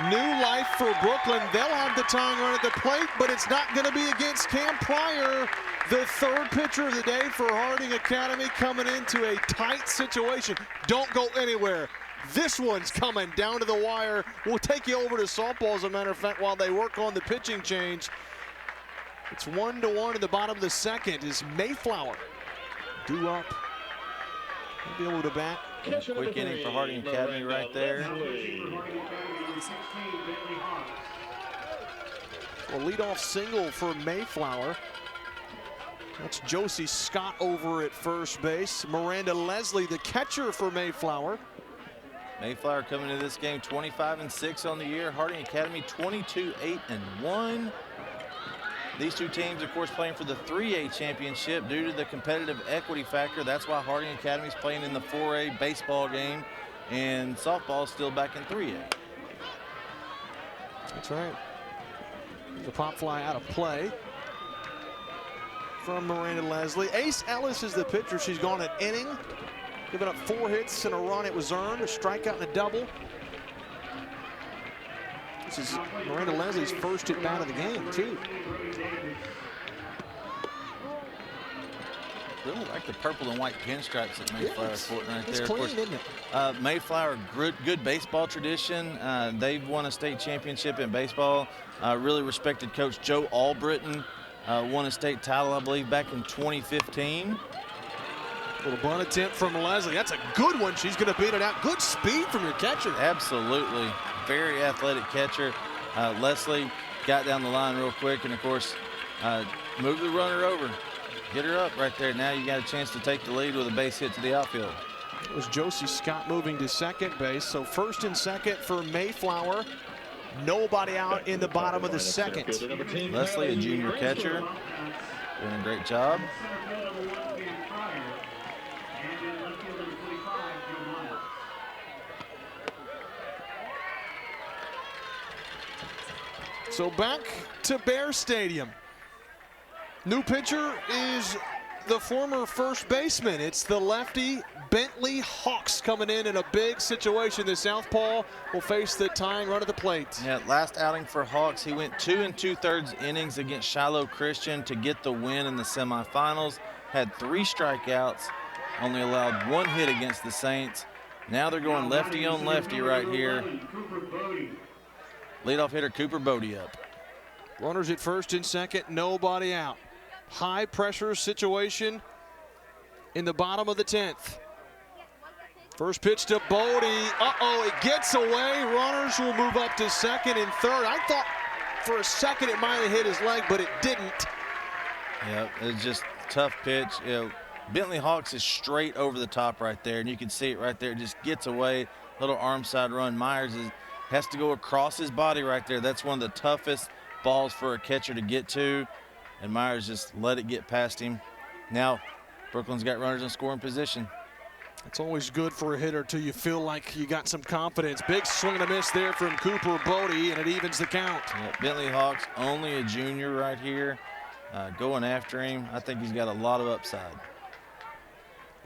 New life for Brookland. They'll have the tying run at the plate, but it's not going to be against Cam Pryor, the third pitcher of the day for Harding Academy, coming into a tight situation. Don't go anywhere. This one's coming down to the wire. We'll take you over to softball, as a matter of fact, while they work on the pitching change. It's 1-1 in the bottom of the second. Is Mayflower due up? He'll be able to bat.
Quick inning for Harding Academy right there.
A leadoff single for Mayflower. That's Josie Scott over at first base. Miranda Leslie, the catcher for Mayflower.
Mayflower coming into this game 25-6 on the year. Harding Academy 22-8-1. These two teams, of course, playing for the 3A championship due to the competitive equity factor. That's why Harding Academy is playing in the 4A baseball game, and softball is still back in 3A.
That's right. The pop fly out of play from Miranda Leslie. Ace Ellis is the pitcher. She's gone an inning, giving up 4 hits and a run. It was earned, a strikeout and a double. This is Miranda Leslie's first at bat of the game, too.
Really like the purple and white pinstripes that Mayflower sporting right there.
It's clean, isn't it?
Mayflower, good baseball tradition. They've won a state championship in baseball. Really respected coach Joe Albritton won a state title, I believe, back in 2015.
Little bunt attempt from Leslie. That's a good one. She's going to beat it out. Good speed from your catcher.
Absolutely. Very athletic catcher. Leslie got down the line real quick and, of course, moved the runner over. Get her up right there. Now you got a chance to take the lead with a base hit to the outfield.
It was Josie Scott moving to second base. So first and second for Mayflower. Nobody out in the bottom of the second.
Leslie, a junior catcher, doing a great job.
So back to Bear Stadium. New pitcher is the former first baseman. It's the lefty Bentley Hawks coming in a big situation. The southpaw will face the tying run at the plate.
Yeah, last outing for Hawks, he went 2 2/3 innings against Shiloh Christian to get the win in the semifinals. Had 3 strikeouts, only allowed 1 hit against the Saints. Now they're going lefty on lefty right here. Leadoff hitter Cooper Bodie up.
Runners at first and second, nobody out. High pressure situation in the bottom of the 10th. First pitch to Bodie. Uh-oh, it gets away. Runners will move up to second and third. I thought for a second it might have hit his leg, but it didn't.
Yeah, it's just a tough pitch. You know, Bentley Hawks is straight over the top right there, and you can see it right there. It just gets away. Little arm side run. Myers has to go across his body right there. That's one of the toughest balls for a catcher to get to, and Myers just let it get past him. Now, Brookland's got runners in scoring position.
It's always good for a hitter till you feel like you got some confidence. Big swing and a miss there from Cooper Bodie, and it evens the count.
Yeah, Bentley Hawks, only a junior right here, going after him. I think he's got a lot of upside.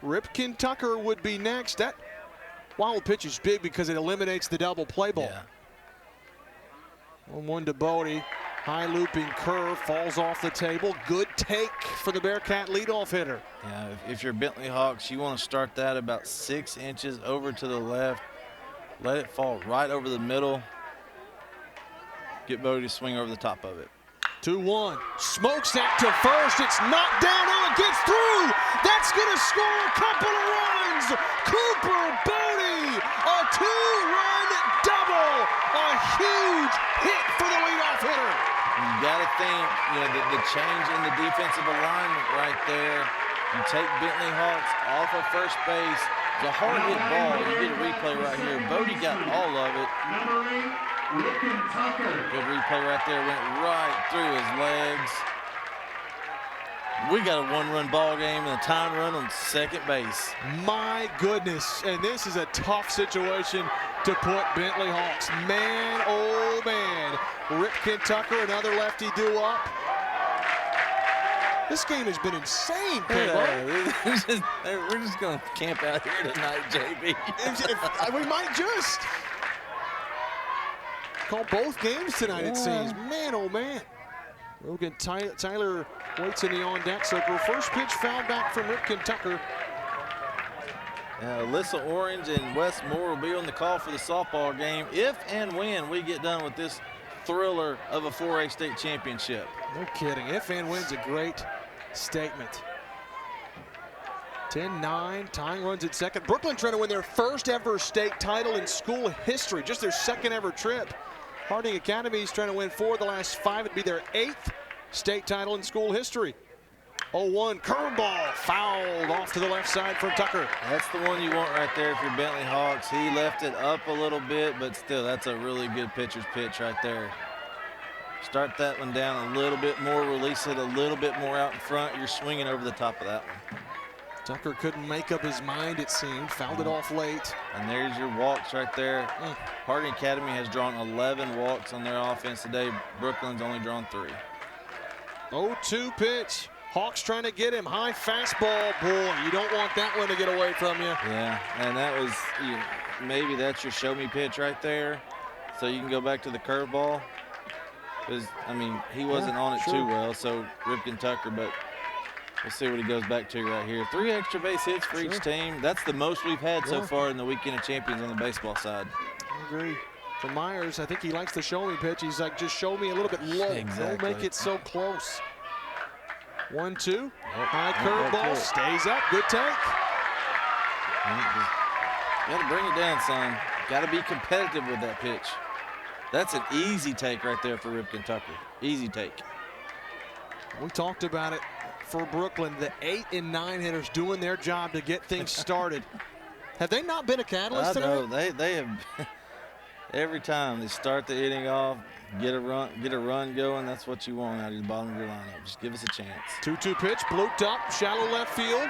Ripken Tucker would be next. That wild pitch is big because it eliminates the double play ball. Yeah. 1-1 to Bodie. High looping curve, falls off the table. Good take for the Bearcat leadoff hitter.
Yeah, if you're Bentley Hawks, you want to start that about 6 inches over to the left. Let it fall right over the middle. Get Bodie to swing over the top of it.
2-1. Smokes that to first. It's knocked down. Oh, it gets through. That's going to score a couple of runs. Cooper Bodie, a 2-run double. A huge hit for the leadoff hitter.
You got to think, you know, the change in the defensive alignment right there. You take Bentley Hawks off of first base. It's a hard hit ball. You get a replay right here. Bodie got all of it. Good replay right there. Went right through his legs. We got a 1-run ball game and a tying run on second base.
My goodness. And this is a tough situation to put Bentley Hawks. Man, oh man. Ripken Tucker, another lefty due up. This game has been insane,
We're just going to camp out here tonight, JB.
We might just. Call both games tonight, it seems. Man, oh man. Rogan Tyler waits in the on-deck circle. First pitch fouled back from Ripken Tucker.
Alyssa Orange and Wes Moore will be on the call for the softball game if and when we get done with this thriller of a 4A state championship.
No kidding. If and when's a great statement. 10-9, tying runs at second. Brookland trying to win their first ever state title in school history, just their second ever trip. Harding Academy is trying to win 4 of the last 5. It'd be their 8th state title in school history. 0-1, curveball, fouled off to the left side from Tucker.
That's the one you want right there if you're Bentley Hawks. He left it up a little bit, but still, that's a really good pitcher's pitch right there. Start that one down a little bit more, release it a little bit more out in front. You're swinging over the top of that one.
Tucker couldn't make up his mind, it seemed. Fouled it off late.
And there's your walks right there. Harding Academy has drawn 11 walks on their offense today. Brookland's only drawn 3.
0-2 pitch. Hawks trying to get him. High fastball. Boy, you don't want that one to get away from you.
Yeah, and that was, maybe that's your show me pitch right there. So you can go back to the curveball. Because, I mean, he wasn't on it too well, so Ripken Tucker, but we'll see what he goes back to right here. 3 extra base hits for each team. That's the most we've had so far in the weekend of champions on the baseball side.
I agree. For Myers, I think he likes the show me pitch. He's like, just show me a little bit low.
Exactly.
Don't make it so close. 1-2. High curveball. Stays up. Good take.
You got to bring it down, son. Got to be competitive with that pitch. That's an easy take right there for Ripken Tucker. Easy take.
We talked about it for Brookland. The 8 and 9 hitters doing their job to get things started. Have they not been a catalyst
tonight?
Today?
They have. Every time they start the inning off, get a run going. That's what you want out of the bottom of your lineup. Just give us a chance.
2-2 pitch, blooped up, shallow left field.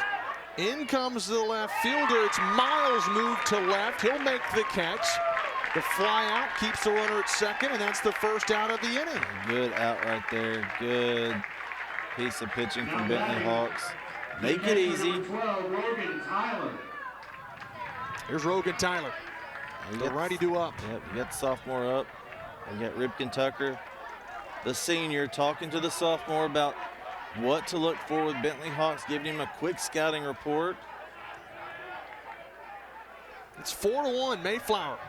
In comes the left fielder. It's Miles moved to left. He'll make the catch. The fly out keeps the runner at second, and that's the first out of the inning.
Good out right there. Good piece of pitching from Bentley Hawks. Make it easy.
Here's Rogan Tyler. The righty due up.
Yep, you got the sophomore up. We got Ripken Tucker, the senior, talking to the sophomore about what to look for with Bentley Hawks, giving him a quick scouting report.
It's 4-1, Mayflower.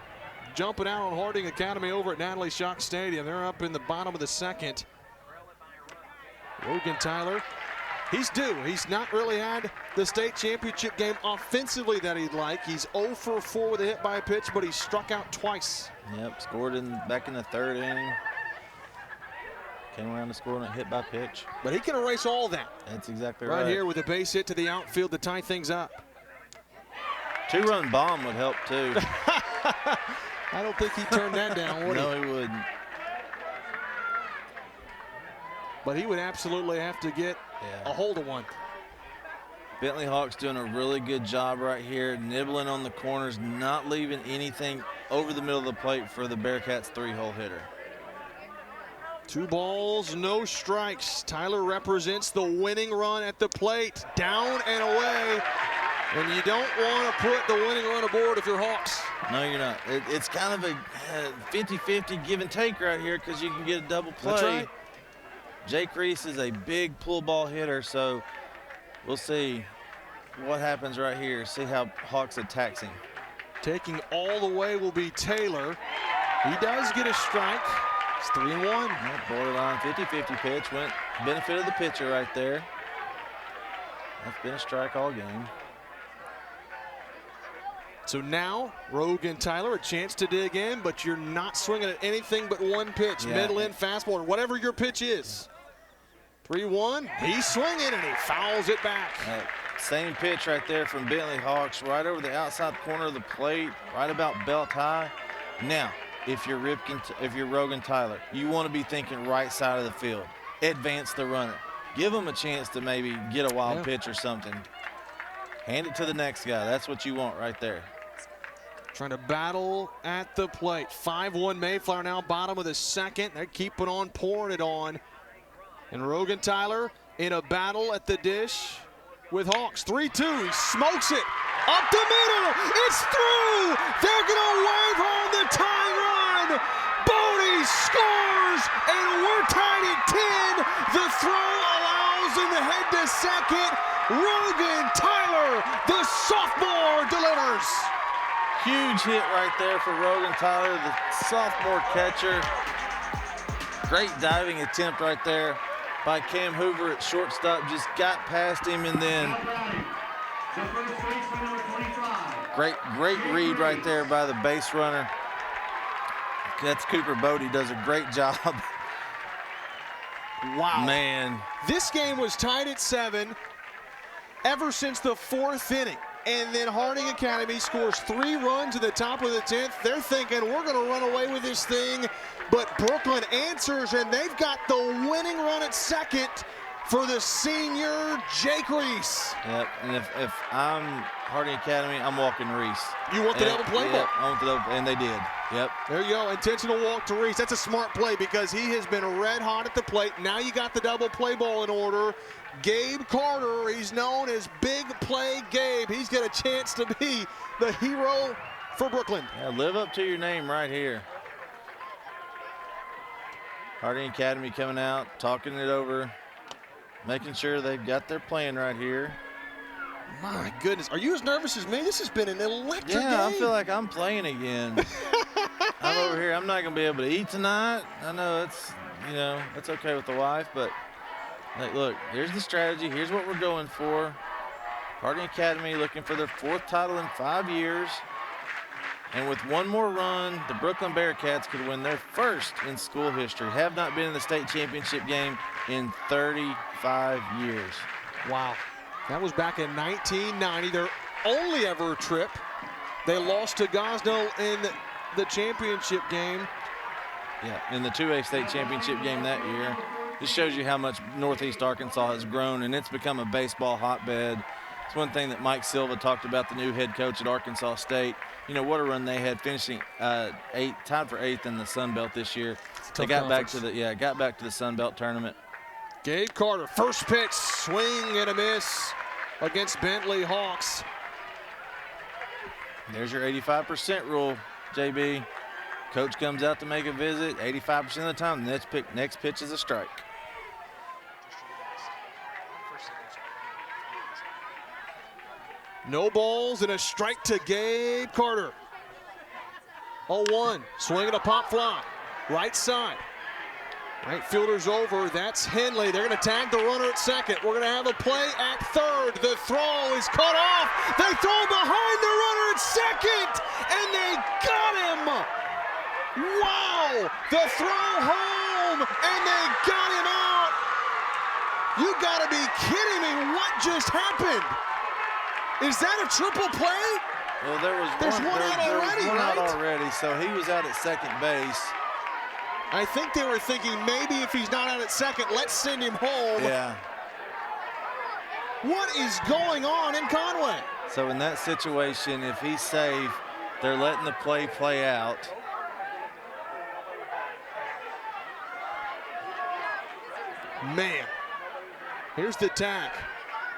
Jumping out on Harding Academy over at Natalie Shock Stadium. They're up in the bottom of the second. Rogan Tyler, he's due. He's not really had the state championship game offensively that he'd like. He's 0 for 4 with a hit by a pitch, but he struck out twice.
Yep, scored back in the 3rd inning. Came around to score on a hit by pitch.
But he can erase all that.
That's exactly right.
Right here with a base hit to the outfield to tie things up.
2-run bomb would help too.
I don't think he turned that down, would he?
No, he wouldn't.
But he would absolutely have to get a hold of one.
Bentley Hawks doing a really good job right here, nibbling on the corners, not leaving anything over the middle of the plate for the Bearcats' 3-hole hitter.
2 balls, no strikes. Tyler represents the winning run at the plate. Down and away. And you don't want to put the winning run aboard if you're Hawks.
No, you're not. It's kind of a 50-50 give and take right here because you can get a double play.
That's right.
Jake Reese is a big pull ball hitter, so we'll see what happens right here. See how Hawks attacks him.
Taking all the way will be Taylor. He does get a strike. It's 3-1.
Borderline 50-50 pitch. Went benefit of the pitcher right there. That's been a strike all game.
So now, Rogan Tyler, a chance to dig in, but you're not swinging at anything but one pitch. Middle in, fastball, or whatever your pitch is. 3-1, he's swinging, and he fouls it back.
Same pitch right there from Bentley Hawks, right over the outside corner of the plate, right about belt high. Now, if you're Rogan Tyler, you want to be thinking right side of the field. Advance the runner. Give him a chance to maybe get a wild pitch or something. Hand it to the next guy. That's what you want right there.
Trying to battle at the plate. 5-1 Mayflower now, bottom of the second. They keep it on, pouring it on. And Rogan Tyler in a battle at the dish with Hawks. 3-2, he smokes it. Up the middle, it's through. They're gonna wave on the tying run. Bodie to second. Rogan Tyler, the sophomore, delivers.
Huge hit right there for Rogan Tyler, the sophomore catcher. Great diving attempt right there by Cam Hoover at shortstop. Just got past him, and then great read right there by the base runner. That's Cooper Bodie, does a great job.
Wow.
Man.
This game was tied at 7 ever since the 4th inning. And then Harding Academy scores 3 runs in the top of the 10th. They're thinking, we're going to run away with this thing. But Brookland answers, and they've got the winning run at second for the senior Jake Reese.
Yep, and if I'm Harding Academy, I'm walking Reese.
You want the double play ball?
Yep, I want the double, and they did. Yep.
There you go, intentional walk to Reese. That's a smart play because he has been red hot at the plate. Now you got the double play ball in order. Gabe Carter, he's known as Big Play Gabe. He's got a chance to be the hero for Brookland.
Yeah, live up to your name right here. Harding Academy coming out, talking it over, making sure they've got their plan right here.
My goodness, are you as nervous as me? This has been an electric game.
Yeah, I feel like I'm playing again. I'm over here. I'm not going to be able to eat tonight. I know that's okay with the wife, but like, look, here's the strategy. Here's what we're going for. Harding Academy looking for their 4th title in 5 years. And with one more run, the Brookland Bearcats could win their 1st in school history. Have not been in the state championship game in 35 years.
Wow. That was back in 1990, their only ever trip. They lost to Gosnell in the championship game.
Yeah, in the 2A state championship game that year. This shows you how much Northeast Arkansas has grown, and it's become a baseball hotbed. It's one thing that Mike Silva talked about, the new head coach at Arkansas State. You know, what a run they had, finishing tied for 8th in the Sun Belt this year. They got back to the Sun Belt tournament.
Gabe Carter, first pitch, swing and a miss against Bentley Hawks.
There's your 85% rule, JB. Coach comes out to make a visit 85% of the time. The next pitch is a strike.
No balls and a strike to Gabe Carter. 0-1, swinging a pop fly, right side. Right fielder's over, that's Henley. They're gonna tag the runner at second. We're gonna have a play at third. The throw is cut off. They throw behind the runner at second, and they got him. Wow, the throw home, and they got him out. You gotta be kidding me, what just happened? Is that a triple play?
Well, there's one out already, so he was out at second base.
I think they were thinking maybe if he's not out at second, let's send him home.
Yeah.
What is going on in Conway?
So in that situation, if he's safe, they're letting the play out.
Man, here's the tag.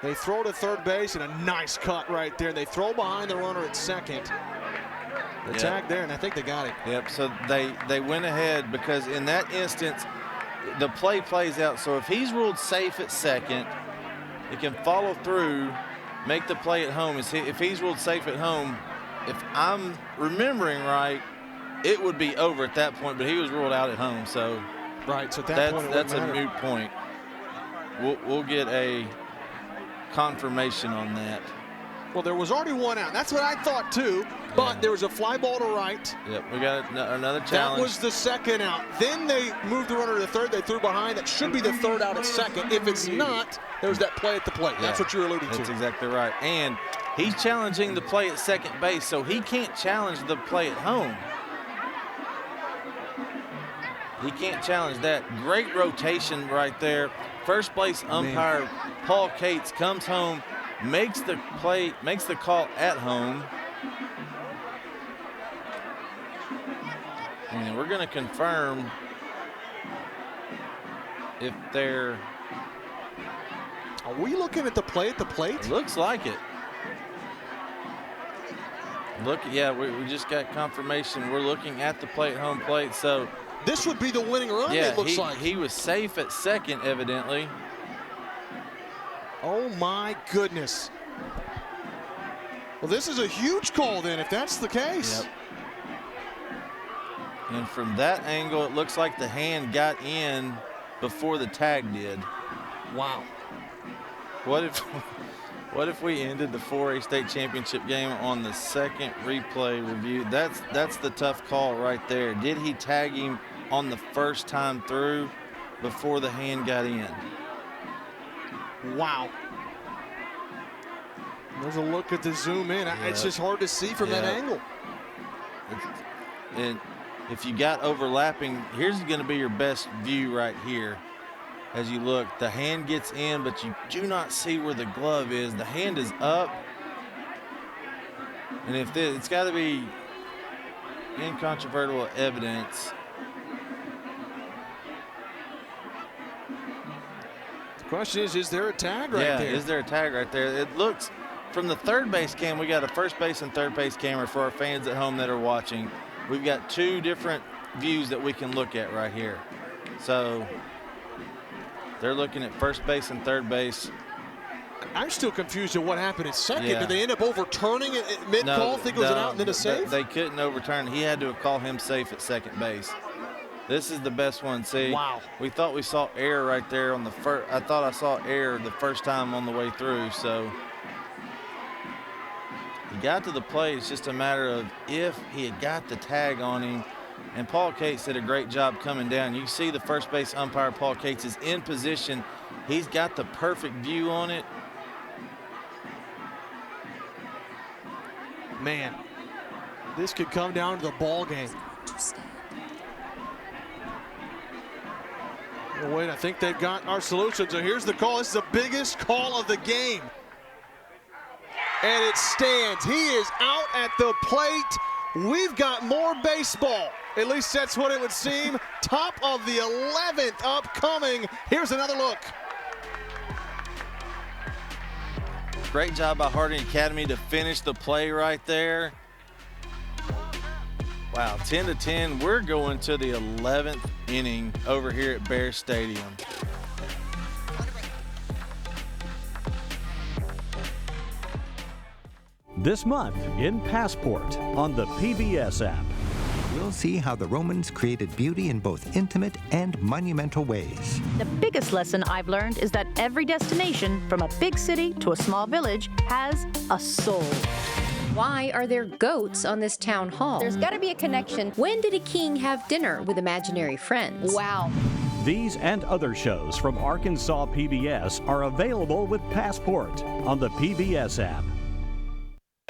They throw to third base, and a nice cut right there. They throw behind the runner at second. The tag there, and I think they got it.
Yep, so they went ahead because in that instance, the play plays out. So if he's ruled safe at second, it can follow through, make the play at home. If he's ruled safe at home, if I'm remembering right, it would be over at that point, but he was ruled out at home. So
right, so at that point,
that's a moot point. We'll get a confirmation on that.
Well, there was already one out. That's what I thought too, but there was a fly ball to right.
Yep, we got another challenge.
That was the second out. Then they moved the runner to third. They threw behind. That should be the third out at second. If it's not, there's that play at the plate. That's what you're alluding to.
That's exactly right. And he's challenging the play at second base, so he can't challenge the play at home. He can't challenge that. Great rotation right there. First base umpire Paul Cates comes home, makes the play, makes the call at home. And we're going to confirm if they're...
Are we looking at the play at the plate?
Looks like it. Look, yeah, we just got confirmation. We're looking at the plate, home plate, so...
This would be the winning run, it looks like.
He was safe at second, evidently.
Oh my goodness. Well, this is a huge call then, if that's the case.
Yep. And from that angle, it looks like the hand got in before the tag did.
Wow.
What if we ended the 4A state championship game on the second replay review? That's the tough call right there. Did he tag him on the first time through before the hand got in?
Wow. There's a look at the zoom in.
Yep.
It's just hard to see from that angle.
And if you got overlapping, here's going to be your best view right here. As you look, the hand gets in, but you do not see where the glove is. The hand is up. And if it's got to be incontrovertible evidence.
The question is there a tag right there?
Yeah, is there a tag right there? It looks, from the third base cam, we got a first base and third base camera for our fans at home that are watching. We've got two different views that we can look at right here. So they're looking at first base and third base.
I'm still confused at what happened at second.
Yeah.
Did they end up overturning it at mid-call? Think it was an out and then a safe?
They couldn't overturn. He had to call him safe at second base. This is the best one. See,
wow.
We thought we saw air right there on the first. I thought I saw air the first time on the way through. So he got to the plate. It's just a matter of if he had got the tag on him. And Paul Cates did a great job coming down. You see the first base umpire, Paul Cates, is in position. He's got the perfect view on it.
Man, this could come down to the ball game. Oh, wait, I think they've got our solution. So here's the call. This is the biggest call of the game. And it stands. He is out at the plate. We've got more baseball. At least that's what it would seem. Top of the 11th upcoming. Here's another look.
Great job by Harding Academy to finish the play right there. Wow, 10-10. We're going to the 11th inning over here at Bear Stadium.
This month in Passport on the PBS app.
We'll see how the Romans created beauty in both intimate and monumental ways.
The biggest lesson I've learned is that every destination, from a big city to a small village, has a soul.
Why are there goats on this town hall?
There's got to be a connection.
When did a king have dinner with imaginary friends?
Wow.
These and other shows from Arkansas PBS are available with Passport on the PBS app.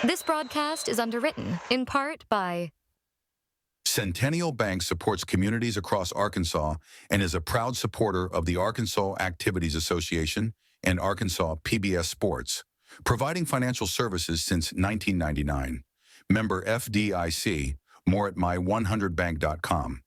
This broadcast is underwritten in part by
Centennial Bank supports communities across Arkansas and is a proud supporter of the Arkansas Activities Association and Arkansas PBS Sports, providing financial services since 1999. Member FDIC. More at my100bank.com.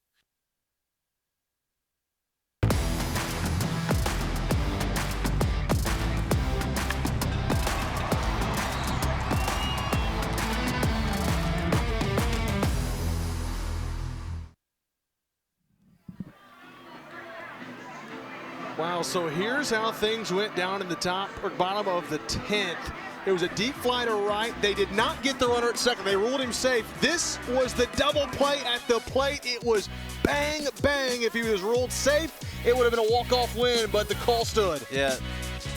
Wow, so here's how things went down in the top or bottom of the 10th. It was a deep fly to right. They did not get the runner at second. They ruled him safe. This was the double play at the plate. It was bang, bang. If he was ruled safe, it would have been a walk-off win, but the call stood.
Yeah,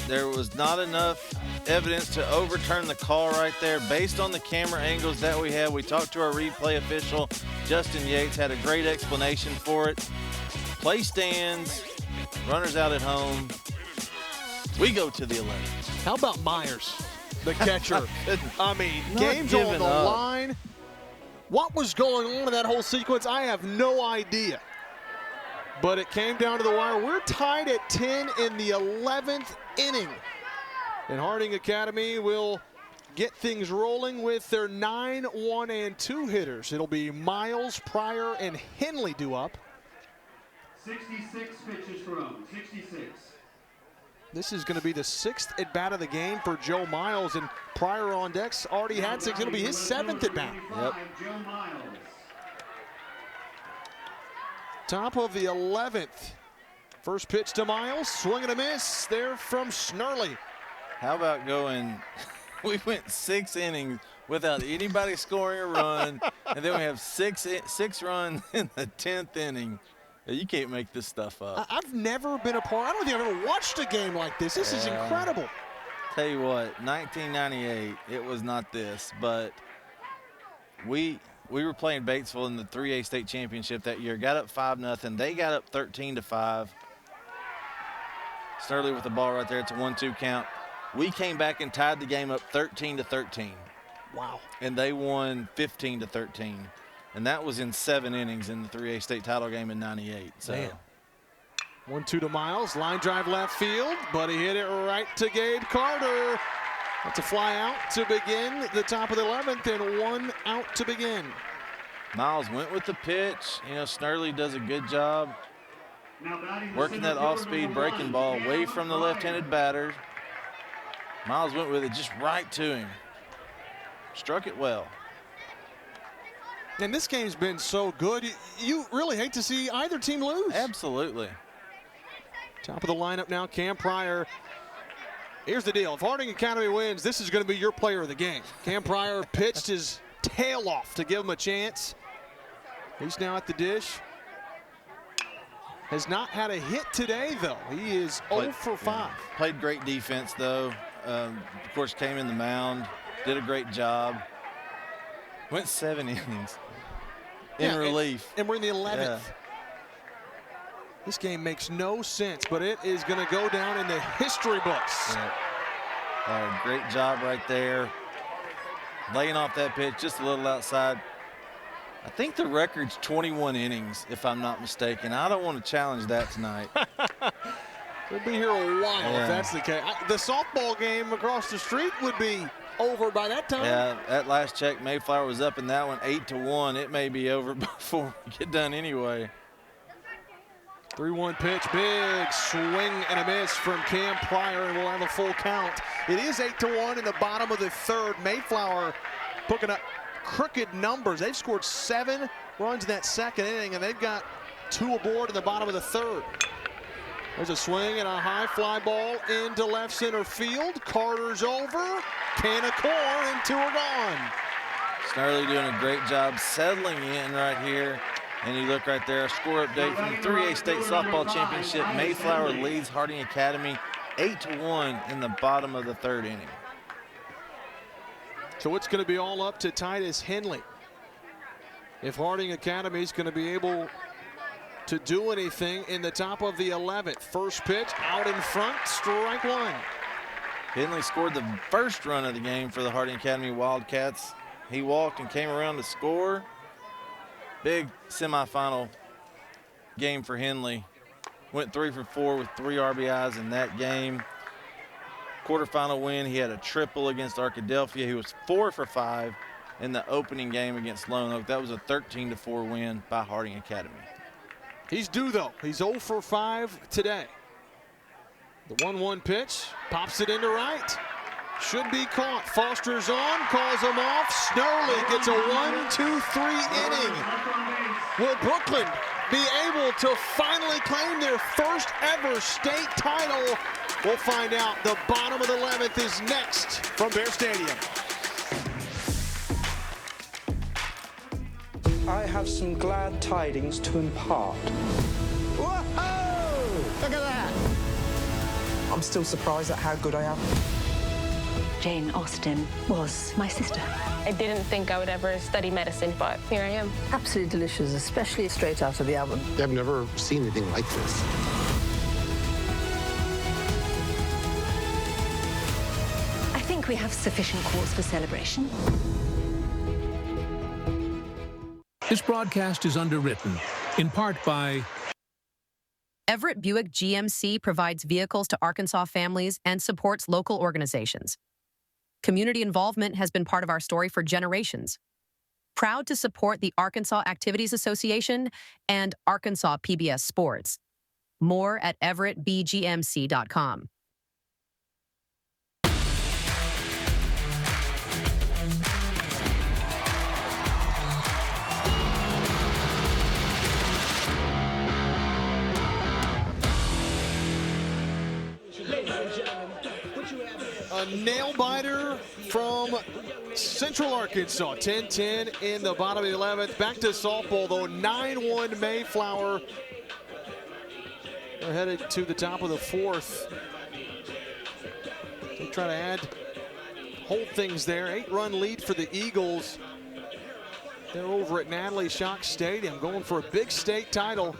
there was not enough evidence to overturn the call right there based on the camera angles that we had. We talked to our replay official, Justin Yates, had a great explanation for it. Play stands. Runners out at home. We go to the 11th.
How about Myers, the catcher? I mean, game's on the line. What was going on in that whole sequence? I have no idea. But it came down to the wire. We're tied at 10 in the 11th inning. And Harding Academy will get things rolling with their 9, 1, and 2 hitters. It'll be Miles, Pryor, and Henley due up.
66 pitches thrown, 66.
This is going to be the 6th at-bat of the game for Joe Miles, and Pryor on decks already had 6. It'll be his 7th at-bat.
Yep.
Joe Miles.
Top of the 11th. First pitch to Miles, swing and a miss there from Snurley.
How about going – we went 6 innings without anybody scoring a run, and then we have six runs in the 10th inning. You can't make this stuff up.
I've never been a part – I don't think I've ever watched a game like this. This is incredible.
Tell you what, 1998, it was not this, but we were playing Batesville in the 3A state championship that year. Got up 5-0. They got up 13-5. Snurley with the ball right there. It's a 1-2 count. We came back and tied the game up 13-13.
Wow.
And they won 15-13. And that was in 7 innings in the 3A state title game in 98. So.
Damn. 1-2 to Miles. Line drive left field, but he hit it right to Gabe Carter. That's a fly out to begin the top of the 11th, and 1 out to begin.
Miles went with the pitch. You know, Snurley does a good job working that off-speed breaking ball away from the left-handed batter. Miles went with it just right to him. Struck it well.
And this game's been so good, you really hate to see either team lose.
Absolutely.
Top of the lineup now, Cam Pryor. Here's the deal. If Harding Academy wins, this is going to be your player of the game. Cam Pryor pitched his tail off to give him a chance. He's now at the dish. Has not had a hit today, though. He is 0 for 5.
Yeah. Played great defense, though. Of course, came in the mound, did a great job. Went 7 innings in relief.
And we're in the 11th. Yeah. This game makes no sense, but it is going to go down in the history books.
Yeah. Great job right there. Laying off that pitch just a little outside. I think the record's 21 innings, if I'm not mistaken. I don't want to challenge that tonight.
We'll be here a while if that's the case. The softball game across the street would be over by that time.
Yeah, that last check, Mayflower was up in that one 8-1. It may be over before we get done anyway.
3-1 pitch, big swing and a miss from Cam Pryor, and we'll have a full count. It is 8-1 in the bottom of the 3rd. Mayflower picking up crooked numbers. They've scored 7 runs in that 2nd inning, and they've got 2 aboard in the bottom of the 3rd. There's a swing and a high fly ball into left center field. Carter's over. Can of corn, and 2 are gone.
Snurley doing a great job settling in right here. And you look right there, a score update from the 3A State Softball Championship. Mayflower leads Harding Academy 8-1 in the bottom of the 3rd inning.
So it's going to be all up to Titus Henley. If Harding Academy is going to be able to do anything in the top of the 11th. First pitch out in front, strike 1.
Henley scored the first run of the game for the Harding Academy Wildcats. He walked and came around to score. Big semifinal game for Henley. Went 3 for 4 with 3 RBIs in that game. Quarterfinal win, he had a triple against Arkadelphia. He was 4 for 5 in the opening game against Lone Oak. That was a 13-4 win by Harding Academy.
He's due, though. He's 0 for 5 today. The 1-1 pitch, pops it into right. Should be caught. Foster's on, calls him off. Snurley gets a 1-2-3 inning. Will Brookland be able to finally claim their first ever state title? We'll find out. The bottom of the 11th is next from Bear Stadium.
I have some glad tidings to impart.
Whoa! Look at that! I'm still surprised at how good I am.
Jane Austen was my sister.
I didn't think I would ever study medicine, but here I am.
Absolutely delicious, especially straight out of the oven.
I've never seen anything like this.
I think we have sufficient cause for celebration.
This broadcast is underwritten, in part by
Everett Buick GMC provides vehicles to Arkansas families and supports local organizations. Community involvement has been part of our story for generations. Proud to support the Arkansas Activities Association and Arkansas PBS Sports. More at everettbgmc.com.
A nail-biter from Central Arkansas. 10-10 in the bottom of the 11th. Back to softball, though. 9-1 Mayflower. They're headed to the top of the 4th. They try to hold things there. 8-run lead for the Eagles. They're over at Natalie Shock Stadium, going for a big state title.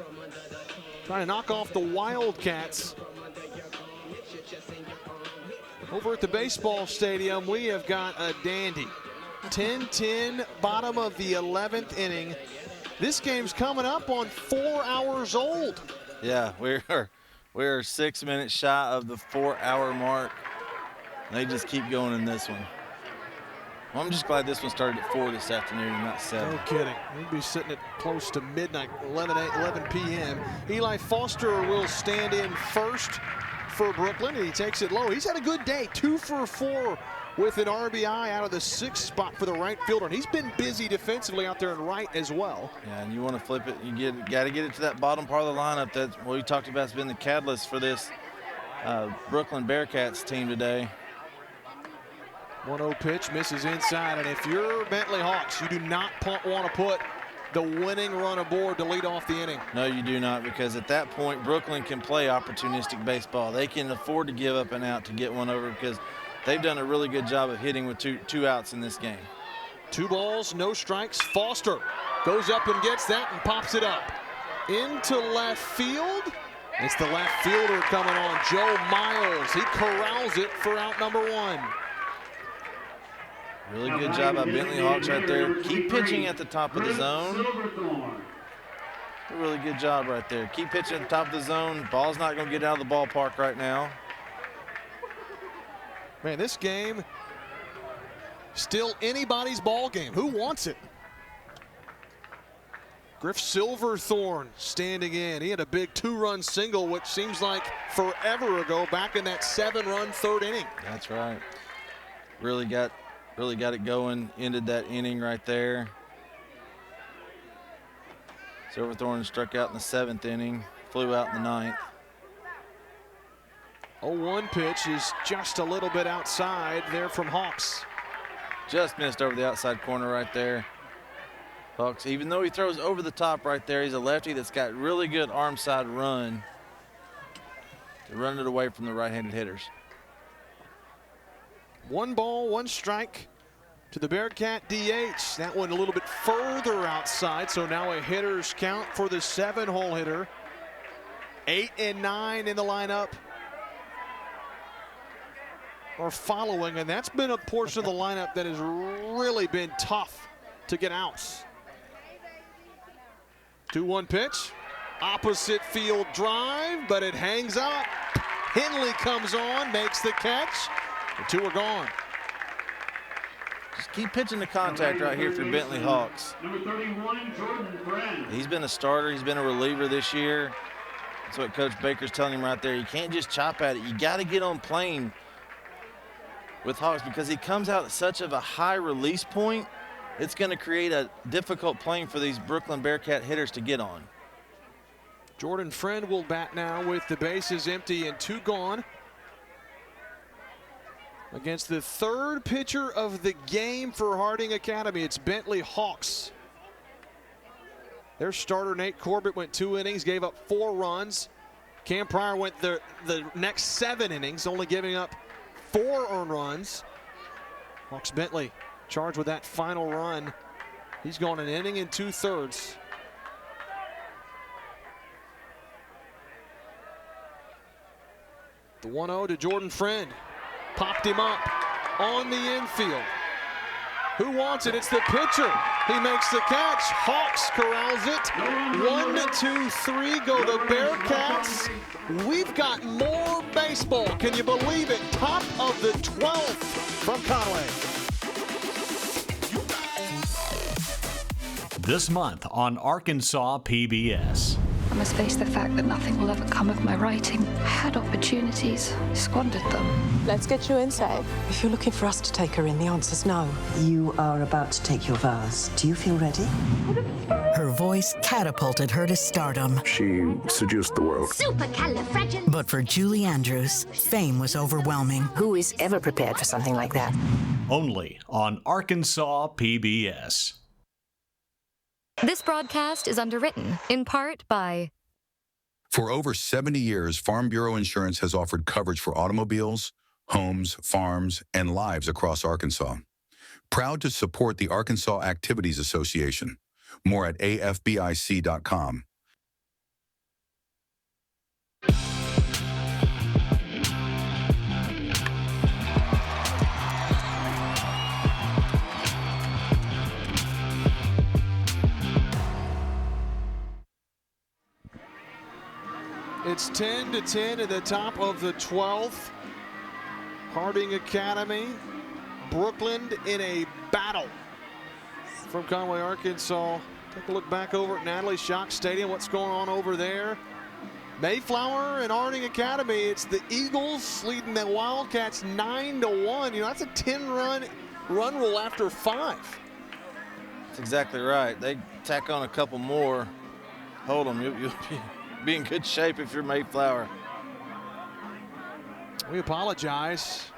Trying to knock off the Wildcats. Over at the baseball stadium, we have got a dandy. 10-10, bottom of the 11th inning. This game's coming up on 4 hours old.
Yeah, we're 6 minutes shy of the 4-hour mark. They just keep going in this one. Well, I'm just glad this one started at 4 this afternoon and not 7.
No kidding. We'd be sitting at close to midnight, 11 p.m. Eli Foster will stand in first for Brookland, and he takes it low. He's had a good day, 2 for 4 with an RBI out of the 6th spot for the right fielder. And he's been busy defensively out there in right as well.
Yeah, and you want to flip it. You got to get it to that bottom part of the lineup. That's what we talked about has been the catalyst for this Brookland Bearcats team today.
1-0 pitch, misses inside, and if you're Bentley Hawks, you do not want to put the winning run aboard to lead off the inning.
No, you do not, because at that point, Brookland can play opportunistic baseball. They can afford to give up an out to get one over because they've done a really good job of hitting with two outs in this game.
2 balls, no strikes. Foster goes up and gets that and pops it up into left field. It's the left fielder coming on, Joe Miles. He corrals it for out number 1.
Really good job by Bentley Hawks right there. Keep pitching at the top of the zone. A really good job right there. Keep pitching at the top of the zone. Ball's not going to get out of the ballpark right now.
Man, this game still anybody's ball game. Who wants it? Griff Silverthorne standing in. He had a big 2-run single, which seems like forever ago, back in that 7-run 3rd inning.
That's right. Really got it going, ended that inning right there. Silverthorne struck out in the 7th inning, flew out in the 9th.
0-1 pitch is just a little bit outside there from Hawks.
Just missed over the outside corner right there. Hawks, even though he throws over the top right there, he's a lefty that's got really good arm side run to run it away from the right-handed hitters.
1 ball, 1 strike to the Bearcat DH. That one a little bit further outside, so now a hitter's count for the 7-hole hitter. 8 and 9 in the lineup are following, and that's been a portion of the lineup that has really been tough to get outs. 2-1 pitch, opposite field drive, but it hangs up. Henley comes on, makes the catch. The 2 are gone.
Just keep pitching the contact right here for Bentley Hawks.
Number 31, Jordan Friend.
He's been a starter. He's been a reliever this year. That's what Coach Baker's telling him right there. You can't just chop at it. You got to get on plane with Hawks because he comes out at such of a high release point. It's going to create a difficult plane for these Brookland Bearcat hitters to get on.
Jordan Friend will bat now with the bases empty and 2 gone. Against the 3rd pitcher of the game for Harding Academy, it's Bentley Hawks. Their starter, Nate Corbett, went 2 innings, gave up 4 runs. Cam Pryor went the next 7 innings, only giving up 4 earned runs. Hawks Bentley charged with that final run. He's gone an inning and 2/3. The 1-0 to Jordan Friend. Popped him up on the infield. Who wants it? It's the pitcher. He makes the catch. Hawks corrals it. 1, 2, 3 go the Bearcats. We've got more baseball. Can you believe it? Top of the 12th from Conway.
This month on Arkansas PBS.
I must face the fact that nothing will ever come of my writing. I had opportunities, squandered them.
Let's get you inside.
If you're looking for us to take her in, the answer's no. You are about to take your vows. Do you feel ready?
Her voice catapulted her to stardom.
She seduced the world.
But for Julie Andrews, fame was overwhelming.
Who is ever prepared for something like that?
Only on Arkansas PBS.
This broadcast is underwritten in part by...
For over 70 years, Farm Bureau Insurance has offered coverage for automobiles, homes, farms, and lives across Arkansas. Proud to support the Arkansas Activities Association. More at afbic.com.
It's 10-10 at the top of the 12th. Harding Academy, Brookland in a battle. From Conway, Arkansas. Take a look back over at Natalie Shock Stadium. What's going on over there? Mayflower and Harding Academy. It's the Eagles leading the Wildcats 9-1. You know, that's a 10-run run rule after 5.
That's exactly right. They tack on a couple more. Hold them. You'll be in good shape if you're Mayflower.
We apologize.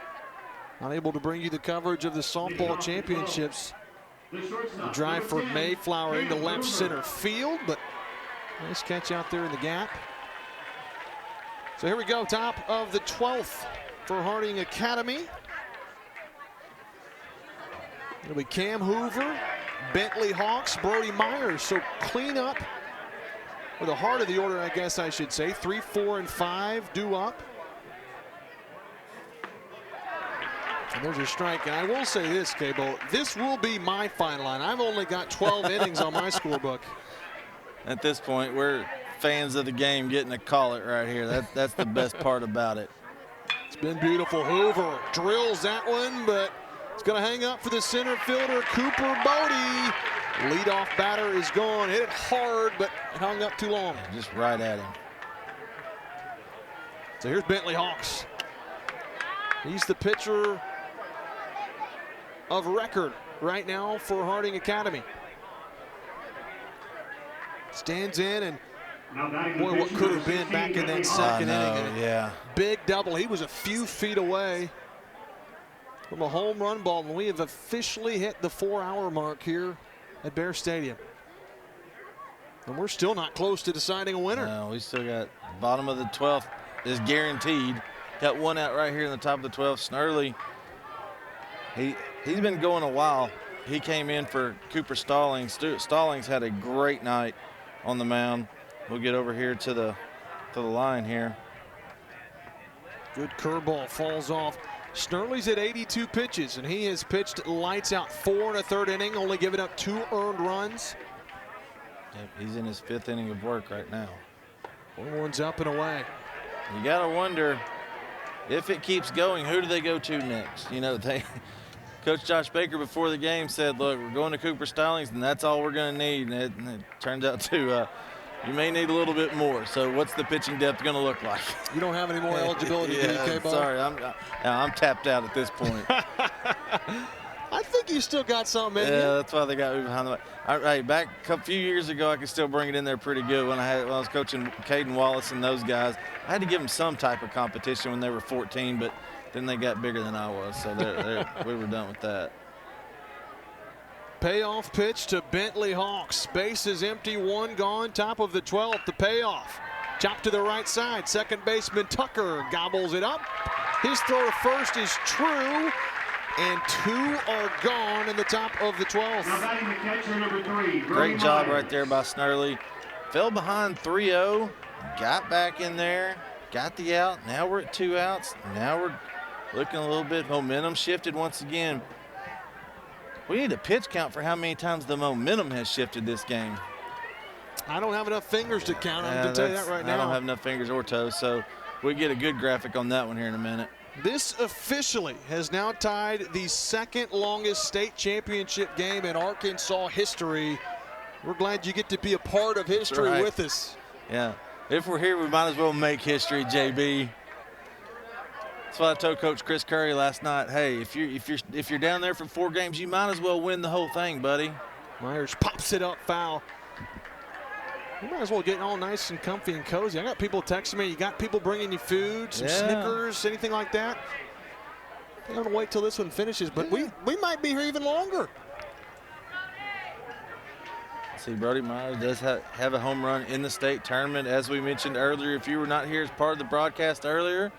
Unable to bring you the coverage of the softball championships. The drive for Mayflower into left center field, but nice catch out there in the gap. So here we go, top of the 12th for Harding Academy. It'll be Cam Hoover, Bentley Hawks, Brody Myers. So clean up, or the heart of the order, I guess I should say. 3, 4, and 5 due up. And there's a strike, and I will say this, Cable, this will be my fine line. I've only got 12 innings on my scorebook.
At this point, we're fans of the game getting to call it right here. That's the best part about it.
It's been beautiful. Hoover drills that one, but it's going to hang up for the center fielder, Cooper Bodie. Leadoff batter is gone. Hit it hard, but it hung up too long.
Just right at him.
So here's Bentley Hawks. He's the pitcher of record right now for Harding Academy. Stands in, and boy, what could have been back in that second inning.
Yeah.
Big double. He was a few feet away from a home run ball, and we have officially hit the 4-hour mark here at Bear Stadium. And we're still not close to deciding a winner.
No, we still got bottom of the 12th is guaranteed. Got one out right here in the top of the 12th. Snurley, he's been going a while. He came in for Cooper Stallings. Stallings had a great night on the mound. We'll get over here to the line here.
Good curveball falls off. Snurley's at 82 pitches, and he has pitched lights out 4 1/3 inning, only giving up 2 earned runs.
Yep, he's in his 5th inning of work right now.
1-1's up and away.
You got to wonder, if it keeps going, who do they go to next? You know, Coach Josh Baker before the game said, look, we're going to Cooper Stallings, and that's all we're going to need. And it turns out to you may need a little bit more. So what's the pitching depth going to look like?
You don't have any more eligibility, do you, K-Ball?
Sorry, I'm tapped out at this point.
I think you still got something in you.
Yeah, that's why they got me behind the back. Hey, back a few years ago, I could still bring it in there pretty good when I was coaching Caden Wallace and those guys. I had to give them some type of competition when they were 14, but then they got bigger than I was, so we were done with that.
Payoff pitch to Bentley Hawks. Base is empty, 1 gone, top of the 12th. The payoff. Chop to the right side. Second baseman Tucker gobbles it up. His throw to first is true, and 2 are gone in the top of the 12th.
Now batting the catcher, number 3.
Great job right there by Snurley. Fell behind 3-0, got back in there, got the out. Now we're at 2 outs. Now we're looking a little bit. Momentum shifted once again. We need a pitch count for how many times the momentum has shifted this game.
I don't have enough fingers to count them to tell you that right now.
I don't have enough fingers or toes, so we get a good graphic on that one here in a minute.
This officially has now tied the 2nd longest state championship game in Arkansas history. We're glad you get to be a part of history with us.
Yeah, if we're here, we might as well make history, JB. That's what I told Coach Chris Curry last night. Hey, if you're down there for 4 games, you might as well win the whole thing, buddy.
Myers pops it up foul. You might as well get all nice and comfy and cozy. I got people texting me. You got people bringing you food, some Snickers, anything like that? I'm going to wait till this one finishes, but we might be here even longer.
See, Brody Myers does have a home run in the state tournament. As we mentioned earlier, if you were not here as part of the broadcast earlier,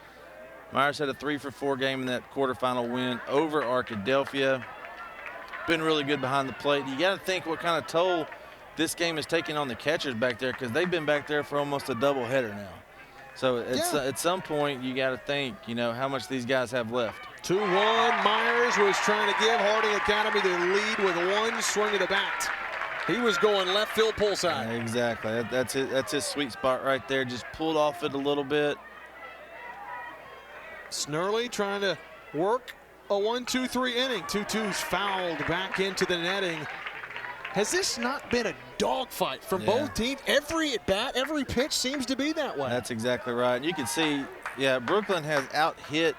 Myers had a 3-for-4 game in that quarterfinal win over Arkadelphia. Been really good behind the plate. You got to think what kind of toll this game is taking on the catchers back there, because they've been back there for almost a doubleheader now. So at some point, you got to think, how much these guys have left.
2-1. Myers was trying to give Harding Academy the lead with one swing of the bat. He was going left field pull side.
Exactly. That's it. That's his sweet spot right there. Just pulled off it a little bit.
Snurley trying to work a 1-2-3 inning. 2-2's fouled back into the netting. Has this not been a dogfight from both teams? Every at bat, every pitch seems to be that way.
That's exactly right. And you can see, Brookland has out-hit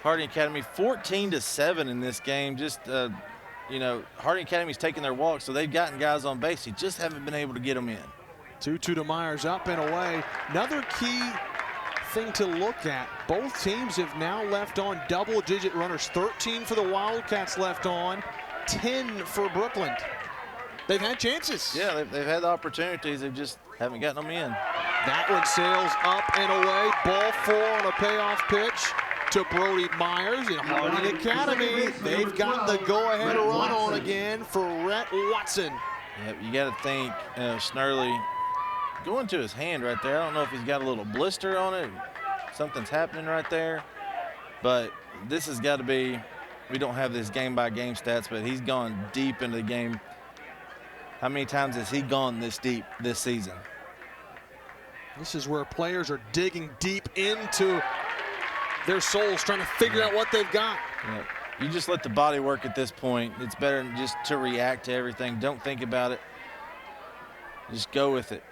Harding Academy 14-7 in this game. Just Harding Academy's taking their walks, so they've gotten guys on base. You just haven't been able to get them in.
2-2 to Myers, up and away. Another key thing to look at, both teams have now left on double-digit runners. 13 for the Wildcats left on, 10 for Brookland. They've had chances.
Yeah, they've had the opportunities. They just haven't gotten them in.
That one sails up and away. Ball 4 on a payoff pitch to Brody Myers. In Harding Academy, they've got the go-ahead run on again for Rhett Watson.
Yep, you got to think Snurley going to his hand right there. I don't know if he's got a little blister on it. Something's happening right there. But this has got to be, we don't have this game-by-game stats, but he's gone deep into the game. How many times has he gone this deep this season?
This is where players are digging deep into their souls, trying to figure out what they've got.
Yeah. You just let the body work at this point. It's better than just to react to everything. Don't think about it. Just go with it.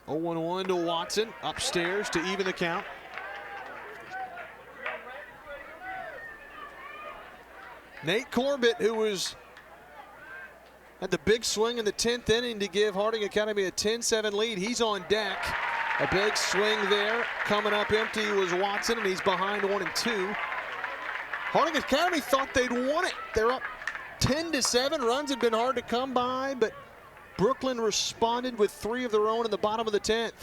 0-1 to Watson, upstairs to even the count. Nate Corbett, who was had the big swing in the 10th inning to give Harding Academy a 10-7 lead. He's on deck. A big swing there. Coming up empty was Watson, and he's behind 1-2. Harding Academy thought they'd won it. They're up 10-7. Runs had been hard to come by, but Brookland responded with 3 of their own in the bottom of the 10th.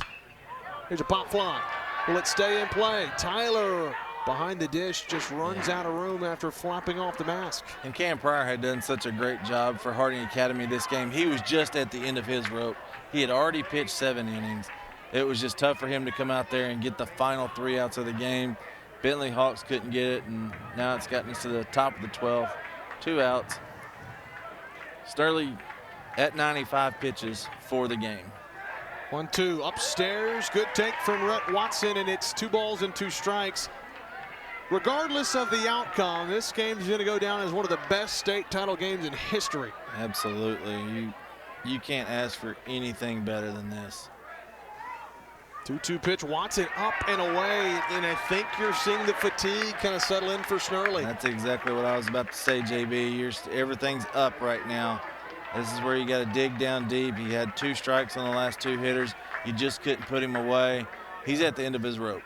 Here's a pop fly. Will it stay in play? Tyler behind the dish just runs out of room after flapping off the mask.
And Cam Pryor had done such a great job for Harding Academy this game. He was just at the end of his rope. He had already pitched 7 innings. It was just tough for him to come out there and get the final 3 outs of the game. Bentley Hawks couldn't get it, and now it's gotten us to the top of the 12th. 2 outs. Snurley at 95 pitches for the game.
1-2 upstairs. Good take from Rhett Watson, and it's 2 balls and 2 strikes. Regardless of the outcome, this game is going to go down as one of the best state title games in history.
Absolutely. You can't ask for anything better than this.
2-2 pitch, Watson up and away, and I think you're seeing the fatigue kind of settle in for Snurley.
That's exactly what I was about to say, JB. Everything's up right now. This is where you got to dig down deep. He had 2 strikes on the last 2 hitters. You just couldn't put him away. He's at the end of his rope.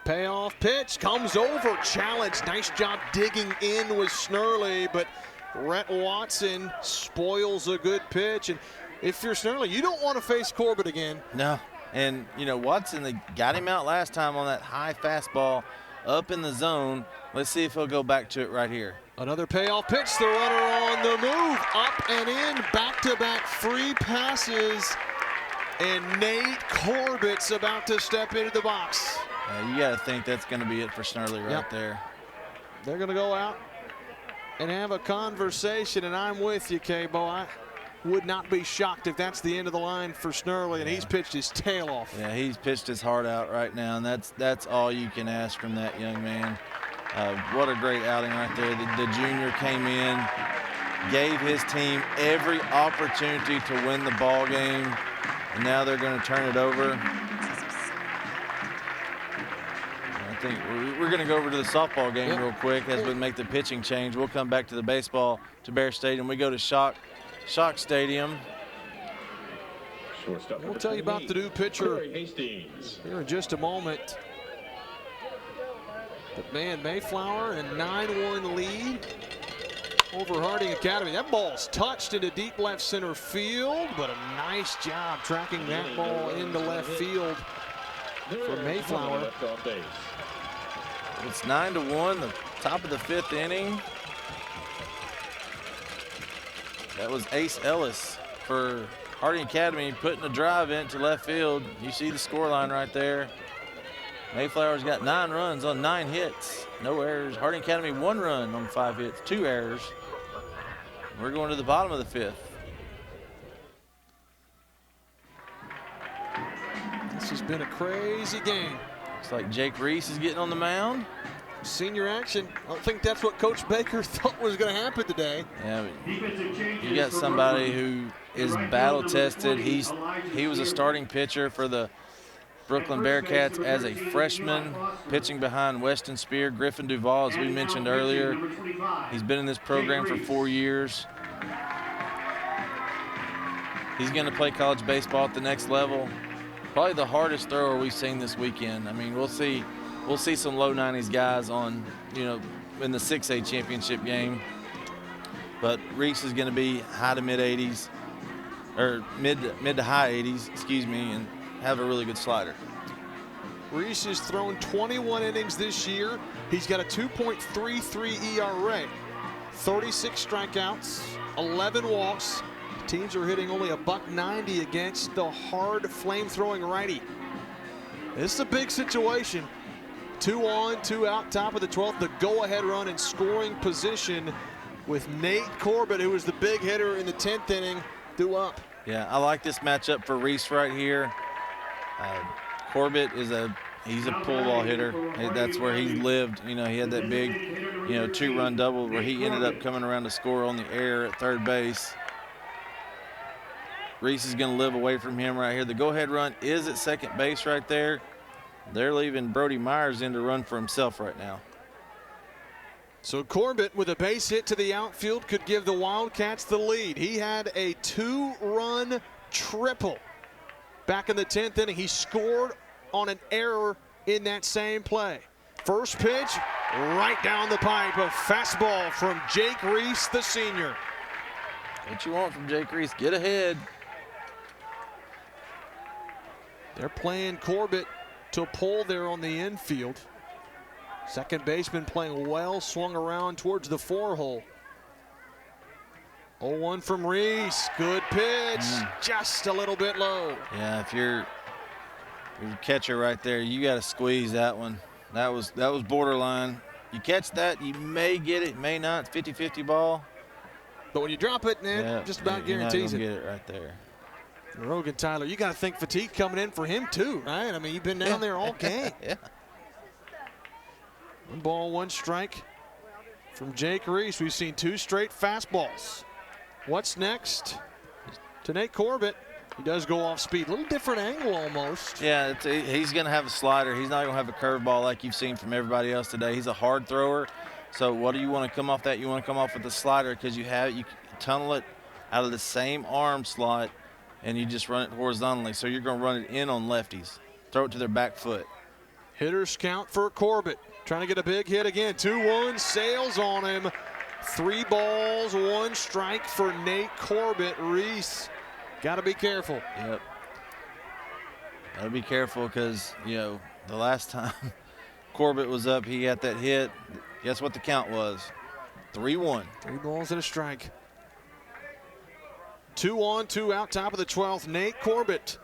Payoff pitch comes over, challenge. Nice job digging in with Snurley, but Rhett Watson spoils a good pitch. And if you're Snurley, you don't want to face Corbett again.
No. And, Watson, they got him out last time on that high fastball up in the zone. Let's see if he'll go back to it right here.
Another payoff pitch, the runner on the move, up and in, back-to-back free passes. And Nate Corbett's about to step into the box.
You got to think that's going to be it for Snurley right there.
They're going to go out and have a conversation, and I'm with you, K-Bo. I would not be shocked if that's the end of the line for Snurley, and he's pitched his tail off.
Yeah, he's pitched his heart out right now, and that's all you can ask from that young man. What a great outing right there. The junior came in, gave his team every opportunity to win the ball game, and now they're going to turn it over. I think we're going to go over to the softball game real quick as we make the pitching change. We'll come back to the baseball, to Bear Stadium. We go to Shock Stadium.
We'll tell you about the new pitcher here in just a moment. But man, Mayflower in a 9-1 lead over Harding Academy. That ball's touched into deep left center field, but a nice job tracking that ball into left field for Mayflower.
It's 9-1, the top of the 5th inning. That was Ace Ellis for Harding Academy putting a drive into left field. You see the score line right there. Mayflower's got 9 runs on 9 hits, no errors. Harding Academy 1 run on 5 hits, 2 errors. We're going to the bottom of the 5th.
This has been a crazy game.
Looks like Jake Reese is getting on the mound.
Senior action. I don't think that's what Coach Baker thought was going to happen today.
Yeah, you got somebody who is battle tested. He was a starting pitcher for the Brookland Bearcats as a freshman, pitching behind Weston Spear, Griffin Duvall, as we mentioned earlier. He's been in this program for 4 years. He's going to play college baseball at the next level. Probably the hardest thrower we've seen this weekend. I mean, we'll see some low 90s guys on, in the 6A championship game. But Reese is going to be high to mid 80s, or mid to high 80s, excuse me, and have a really good slider.
Reese has thrown 21 innings this year. He's got a 2.33 ERA, 36 strikeouts, 11 walks. Teams are hitting only a $190 against the hard flame-throwing righty. This is a big situation. 2 on, 2 out, top of the 12th. The go-ahead run in scoring position with Nate Corbett, who was the big hitter in the 10th inning, due up.
Yeah, I like this matchup for Reese right here. Corbett he's a pull ball hitter. That's where he lived. He had that big, 2-run double where he ended up coming around to score on the air at third base. Reese is going to live away from him right here. The go-ahead run is at second base right there. They're leaving Brody Myers in to run for himself right now.
So Corbett with a base hit to the outfield could give the Wildcats the lead. He had a 2-run triple back in the 10th inning. He scored on an error in that same play. First pitch, right down the pipe. A fastball from Jake Reese, the senior.
What you want from Jake Reese, get ahead.
They're playing Corbett to pull there on the infield. Second baseman playing well, swung around towards the 4-hole. 0-1 from Reese, good pitch, just a little bit low.
Yeah, if you're catcher right there, you got to squeeze that one. That was borderline. You catch that, you may get it, may not. 50-50 ball.
But when you drop it, just about guarantees it.
Get it right there.
Rogan Tyler, you got to think fatigue coming in for him too, right? I mean, you've been down there all game.
Yeah.
1 ball, 1 strike from Jake Reese. We've seen 2 straight fastballs. What's next to Nate Corbett? He does go off speed. A little different angle almost.
Yeah, he's going to have a slider. He's not going to have a curveball like you've seen from everybody else today. He's a hard thrower. So what do you want to come off that? You want to come off with the slider because you tunnel it out of the same arm slot and you just run it horizontally. So you're going to run it in on lefties. Throw it to their back foot.
Hitters count for Corbett. Trying to get a big hit again. 2-1, sails on him. 3 balls, 1 strike for Nate Corbett. Reese, got to be careful.
Yep. Got to be careful because, the last time Corbett was up, he got that hit. Guess what the count was? 3-1.
3 balls and a strike. 2 on, 2 out, top of the 12th. Nate Corbett.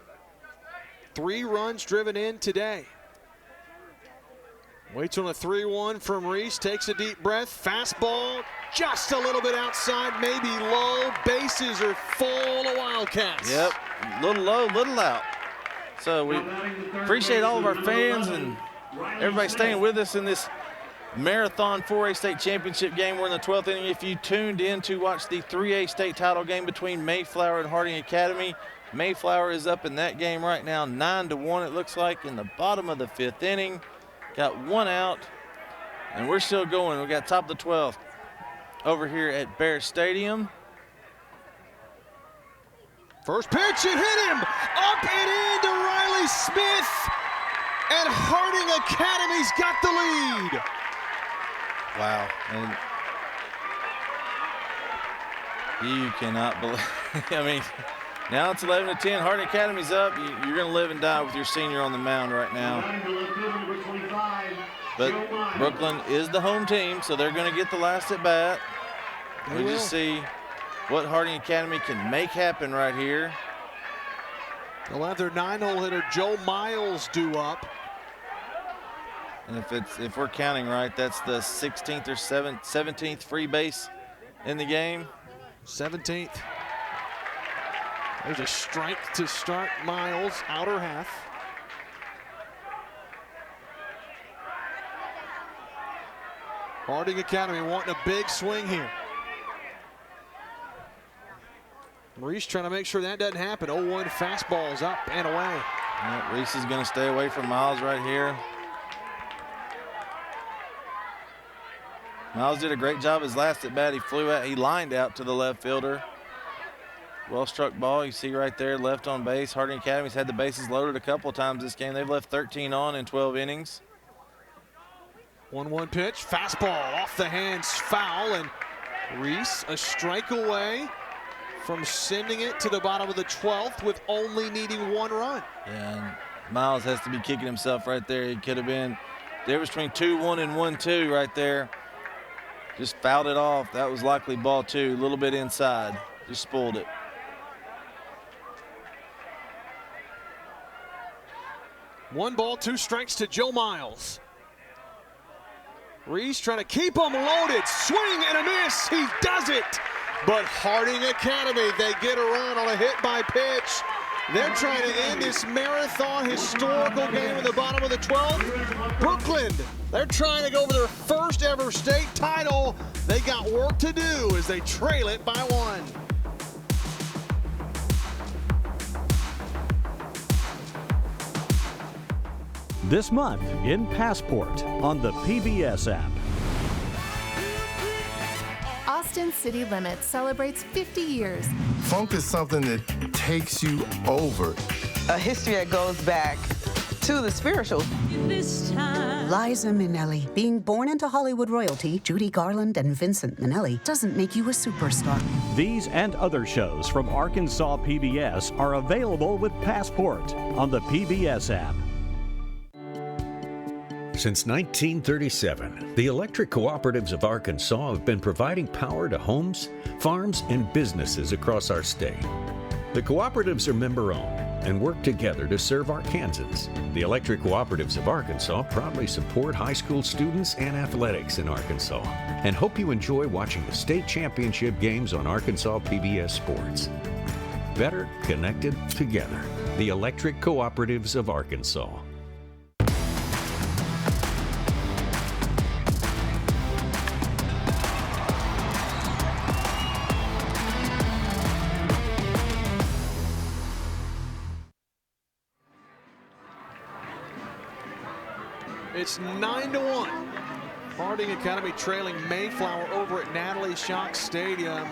3 runs driven in today. Waits on a 3-1 from Reese, takes a deep breath. Fastball just a little bit outside, maybe low. Bases are full of Wildcats.
Yep, little low, little out. So we appreciate all of our fans and everybody staying with us in this marathon 4A state championship game. We're in the 12th inning. If you tuned in to watch the 3A state title game between Mayflower and Harding Academy, Mayflower is up in that game right now, 9-1 it looks like, in the bottom of the 5th inning. Got 1 out, and we're still going. We got top of the 12th over here at Bear Stadium.
First pitch, it hit him! Up and in to Riley Smith! And Harding Academy's got the lead!
Wow. And you cannot believe, I mean, now it's 11-10. Harding Academy's up. You're going to live and die with your senior on the mound right now. But Brookland is the home team, so they're going to get the last at bat. We just see what Harding Academy can make happen right here.
They'll have their 9-hole hitter Joe Miles due up.
And if we're counting right, that's the 16th or 17th free base in the game.
17th. There's a strike to start Miles, outer half. Harding Academy wanting a big swing here. Reese trying to make sure that doesn't happen. 0-1 fastballs up and away.
Yeah, Reese is going to stay away from Miles right here. Miles did a great job his last at bat. He flew out, he lined out to the left fielder. Well struck ball, you see right there, left on base. Harding Academy's had the bases loaded a couple of times this game. They've left 13 on in 12 innings.
1-1 pitch, fastball off the hands, foul, and Reese a strike away from sending it to the bottom of the 12th with only needing 1 run.
Yeah, and Miles has to be kicking himself right there. He could have been, there was between 2-1 and 1-2 right there. Just fouled it off. That was likely ball 2, a little bit inside. Just spoiled it.
One ball, 2 strikes to Joe Miles. Reese trying to keep him loaded. Swing and a miss. He does it. But Harding Academy, they get around on a hit by pitch. They're trying to end this marathon historical game in the bottom of the 12th. Brookland, they're trying to go for their first ever state title. They got work to do as they trail it by 1.
This month in Passport on the PBS app.
Austin City Limits celebrates 50 years.
Funk is something that takes you over.
A history that goes back to the spiritual.
Liza Minnelli. Being born into Hollywood royalty, Judy Garland and Vincent Minnelli, doesn't make you a superstar.
These and other shows from Arkansas PBS are available with Passport on the PBS app.
Since 1937, the electric cooperatives of Arkansas have been providing power to homes, farms, and businesses across our state. The cooperatives are member-owned and work together to serve Arkansans. The electric cooperatives of Arkansas proudly support high school students and athletics in Arkansas and hope you enjoy watching the state championship games on Arkansas PBS Sports. Better connected together. The electric cooperatives of Arkansas.
It's 9-1. Harding Academy trailing Mayflower over at Natalie Shock Stadium.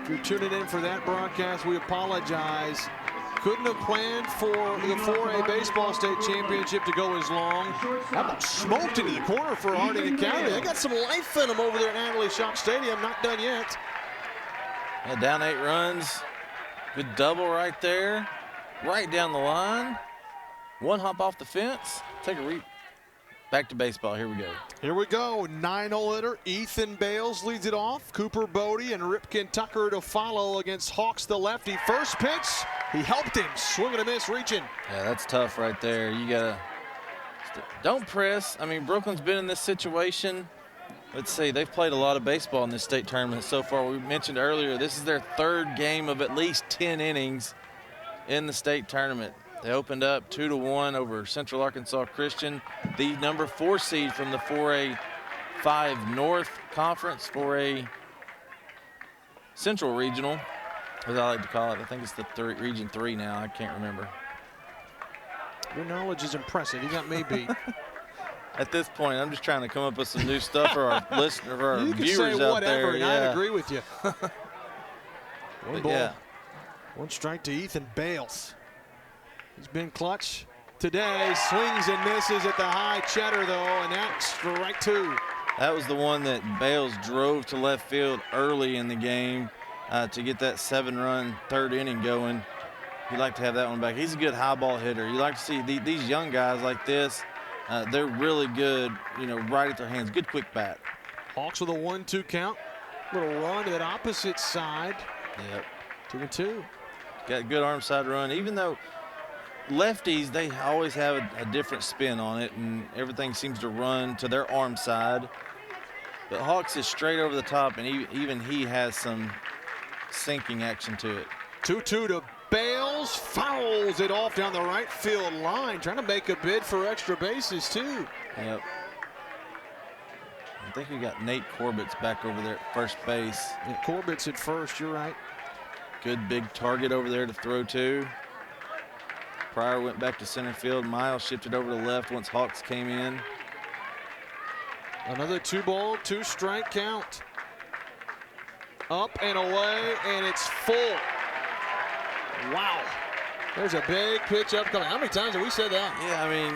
If you're tuning in for that broadcast, we apologize. Couldn't have planned for the 4A baseball state championship to go as long. How about smoked into the corner for Harding Academy? They got some life in them over there at Natalie Shock Stadium. Not done yet.
Yeah, down 8 runs. Good double right there. Right down the line. One hop off the fence. Take a back to baseball. Here we go.
Here we go. 9-hole hitter Ethan Bales leads it off. Cooper Bodie and Ripken Tucker to follow against Hawks the lefty. First pitch, he helped him. Swing and a miss, reaching.
Yeah, that's tough right there. You gotta don't press. I mean, Brookland's been in this situation. Let's see, they've played a lot of baseball in this state tournament so far. We mentioned earlier, this is their 3rd game of at least 10 innings in the state tournament. They opened up 2-1 over Central Arkansas Christian, the number 4 seed from the 4A 5 North Conference, 4A Central Regional, as I like to call it. I think it's the Region 3 now. I can't remember.
Your knowledge is impressive. You got me beat.
At this point, I'm just trying to come up with some new stuff for our listeners, for our viewers out there.
You can say whatever, and I'd agree with you.
Yeah.
One strike to Ethan Bales. He's been clutch today. Swings and misses at the high cheddar, though, and that's strike 2.
That was the one that Bales drove to left field early in the game to get that 7-run third inning going. You'd like to have that one back. He's a good high ball hitter. You like to see these young guys like this. They're really good, right at their hands. Good quick bat.
Hawks with a 1-2 count. Little run to that opposite side.
Yep.
2-2.
Got a good arm side run. Even though lefties, they always have a different spin on it, and everything seems to run to their arm side. But Hawks is straight over the top, and even he has some sinking action to it.
2-2 to Bales. Fouls it off down the right field line. Trying to make a bid for extra bases, too.
Yep. I think we got Nate Corbett's back over there at first base.
Yeah, Corbett's at first, you're right.
Good big target over there to throw to. Pryor went back to center field. Miles shifted over to left once Hawks came in.
Another 2-ball, 2-strike count. Up and away, and it's full. Wow. There's a big pitch upcoming. How many times have we said that?
Yeah, I mean,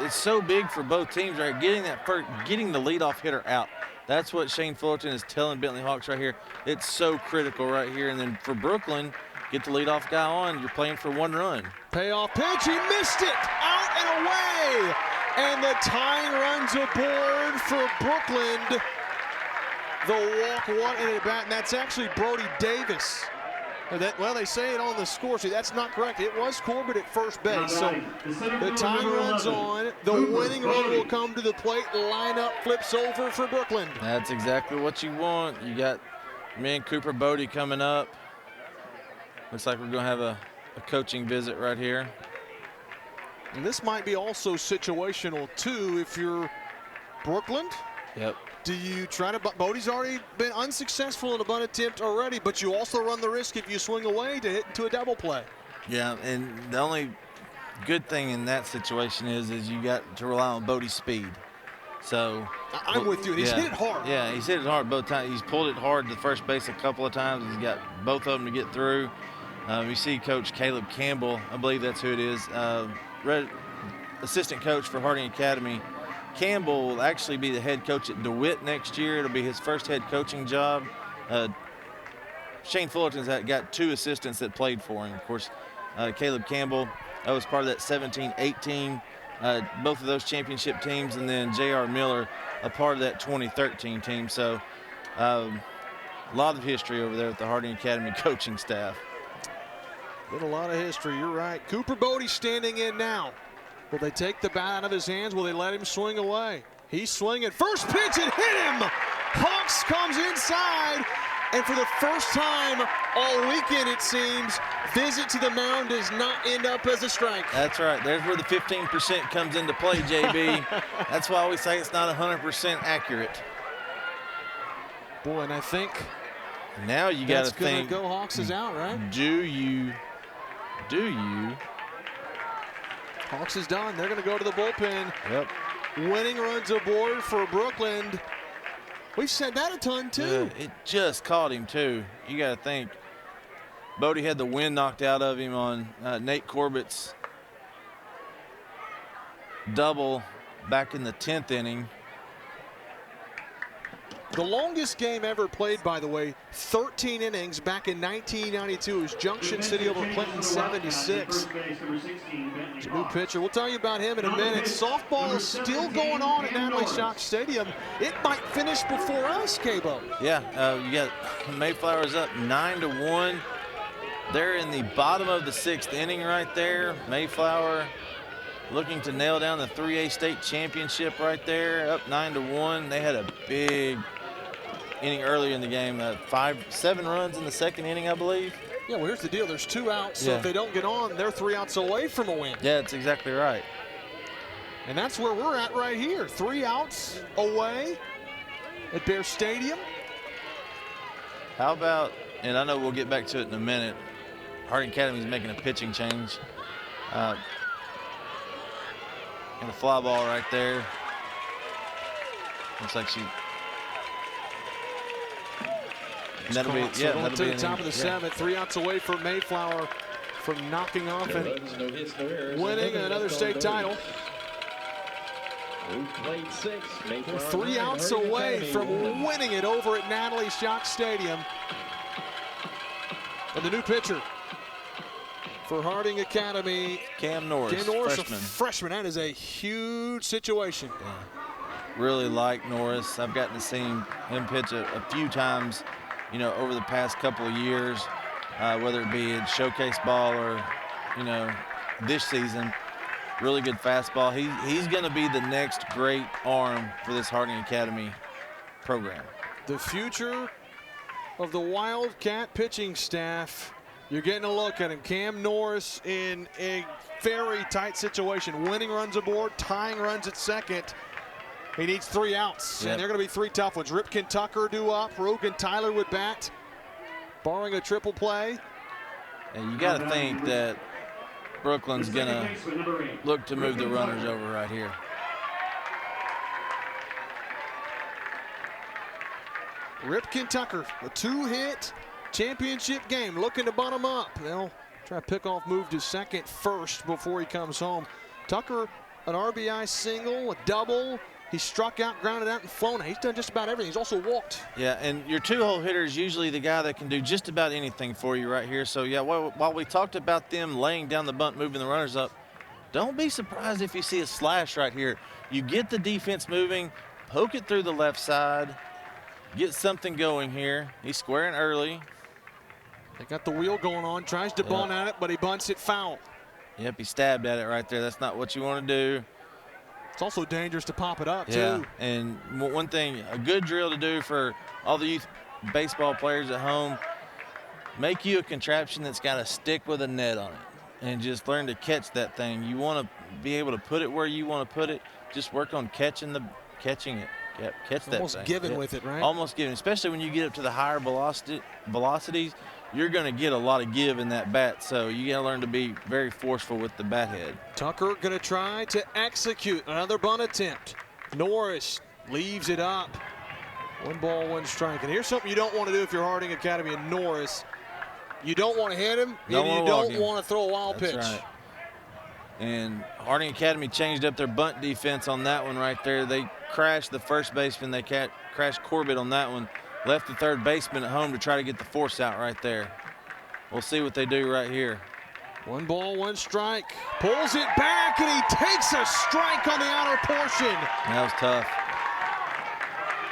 it's so big for both teams, right? Getting the leadoff hitter out. That's what Shane Fullerton is telling Bentley Hawks right here. It's so critical right here. And then for Brookland, get the leadoff guy on. You're playing for 1 run.
Payoff pitch. He missed it. Out and away. And the tying runs aboard for Brookland. The walk 1 and at bat, and that's actually Brody Davis. Well, they say it on the score sheet. That's not correct. It was Corbett at first base. So the tying runs on. The winning run will come to the plate. The lineup flips over for Brookland.
That's exactly what you want. You got me and Cooper Bodie coming up. Looks like we're going to have a coaching visit right here.
And this might be also situational, too, if you're Brookland.
Yep.
Do you try to, Bodie's already been unsuccessful in a bunt attempt already, but you also run the risk if you swing away to hit into a double play.
Yeah, and the only good thing in that situation is you got to rely on Bodie's speed. So
I'm with you. He's hit it hard.
Yeah, he's hit it hard both times. He's pulled it hard to first base a couple of times. He's got both of them to get through. You see Coach Caleb Campbell, I believe that's who it is, assistant coach for Harding Academy. Campbell will actually be the head coach at DeWitt next year. It'll be his first head coaching job. Shane Fullerton's got 2 assistants that played for him. Of course, Caleb Campbell, that was part of that 17-18, both of those championship teams, and then J.R. Miller, a part of that 2013 team. So a lot of history over there at the Harding Academy coaching staff.
Been a lot of history, you're right. Cooper Bodie standing in now. Will they take the bat out of his hands? Will they let him swing away? He's swinging. First pitch, it hit him! Hawks comes inside, and for the first time all weekend, it seems, visit to the mound does not end up as a strike.
That's right. There's where the 15% comes into play, JB. That's why we say it's not 100% accurate.
Boy, and I think
now you got to think.
Go Hawks is out, right?
Do you?
Hawks is done. They're going to go to the bullpen.
Yep.
Winning runs aboard for Brookland. We've said that a ton, too.
It just caught him, too. You got to think. Bodie had the wind knocked out of him on Nate Corbett's double back in the 10th inning.
The longest game ever played, by the way, 13 innings back in 1992. It was Junction City over Clinton 76. It's a new pitcher. We'll tell you about him in a minute. Softball is still going on at Natalie Shock Stadium. It might finish before us, Cabo.
Yeah, you got Mayflower's up 9-1. They're in the bottom of the 6th inning right there. Mayflower looking to nail down the 3A state championship right there, up 9-1. They had a big inning earlier in the game, 7 runs in the 2nd inning, I believe.
Yeah, well, here's the deal. There's 2 outs, so if they don't get on, they're 3 outs away from a win.
Yeah, that's exactly right.
And that's where we're at right here. 3 outs away at Bear Stadium.
How about, and I know we'll get back to it in a minute, Harding Academy's making a pitching change. And a fly ball right there. Looks like she And that'll be,
So going to the top of the 7th, 3 outs away for Mayflower from knocking off and winning another state title. We're 3 outs away from winning it over at Natalie Shock Stadium. And the new pitcher for Harding Academy,
Cam Norris,
freshman. A freshman. That is a huge situation.
Yeah. Really like Norris. I've gotten to see him pitch a few times, you know, over the past couple of years, whether it be in showcase ball or, you know, this season. Really good fastball. He's going to be the next great arm for this Harding Academy program.
The future of the Wildcat pitching staff. You're getting a look at him. Cam Norris in a very tight situation. Winning runs aboard, tying runs at second. He needs 3 outs, and they're going to be 3 tough ones. Ripken Tucker due up. Rogan Tyler would bat, barring a triple play.
And you got to think that Brookland's going to look to move the runners over right here.
Ripken Tucker, a 2-hit championship game, looking to bunt him up. They'll try to pick off, move to second first before he comes home. Tucker, an RBI single, a double. He struck out, grounded out, and flown. He's done just about everything. He's also walked.
Yeah, and your 2-hole hitter is usually the guy that can do just about anything for you right here. So, yeah, while we talked about them laying down the bunt, moving the runners up, don't be surprised if you see a slash right here. You get the defense moving, poke it through the left side, get something going here. He's squaring early.
They got the wheel going on, tries to bunt at it, but he bunts it foul.
Yep, he stabbed at it right there. That's not what you want to do.
It's also dangerous to pop it up,
yeah,
too.
And one thing, a good drill to do for all the youth baseball players at home, make you a contraption that's got a stick with a net on it and just learn to catch that thing. You want to be able to put it where you want to put it. Just work on catching it. Yep, catch that
almost
thing.
Giving with it, right?
Almost giving, especially when you get up to the higher velocities. You're going to get a lot of give in that bat, so you got to learn to be very forceful with the bat head.
Tucker going to try to execute another bunt attempt. Norris leaves it up. 1 ball, 1 strike. And here's something you don't want to do if you're Harding Academy and Norris. You don't want to hit him, and you don't want to throw a wild pitch.
Right. And Harding Academy changed up their bunt defense on that one right there. They crashed the first baseman. They crashed Corbett on that one. Left the third baseman at home to try to get the force out right there. We'll see what they do right here.
1 ball, 1 strike. Pulls it back, and he takes a strike on the outer portion.
That was tough.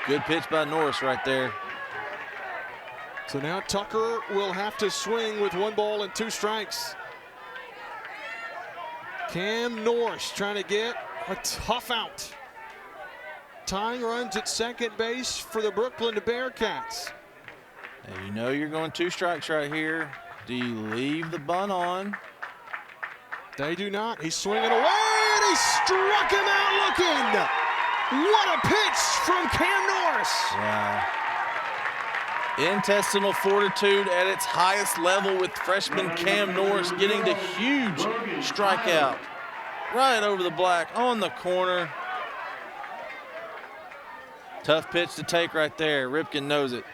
Good pitch by Norris right there.
So now Tucker will have to swing with 1 ball and 2 strikes. Cam Norris trying to get a tough out. Tying runs at second base for the Brookland Bearcats.
And you know you're going 2 strikes right here. Do you leave the bunt on?
They do not. He's swinging away, and he struck him out looking. What a pitch from Cam Norris.
Yeah. Intestinal fortitude at its highest level with freshman Cam Norris getting the huge strikeout right over the black on the corner. Tough pitch to take right there. Ripken knows it.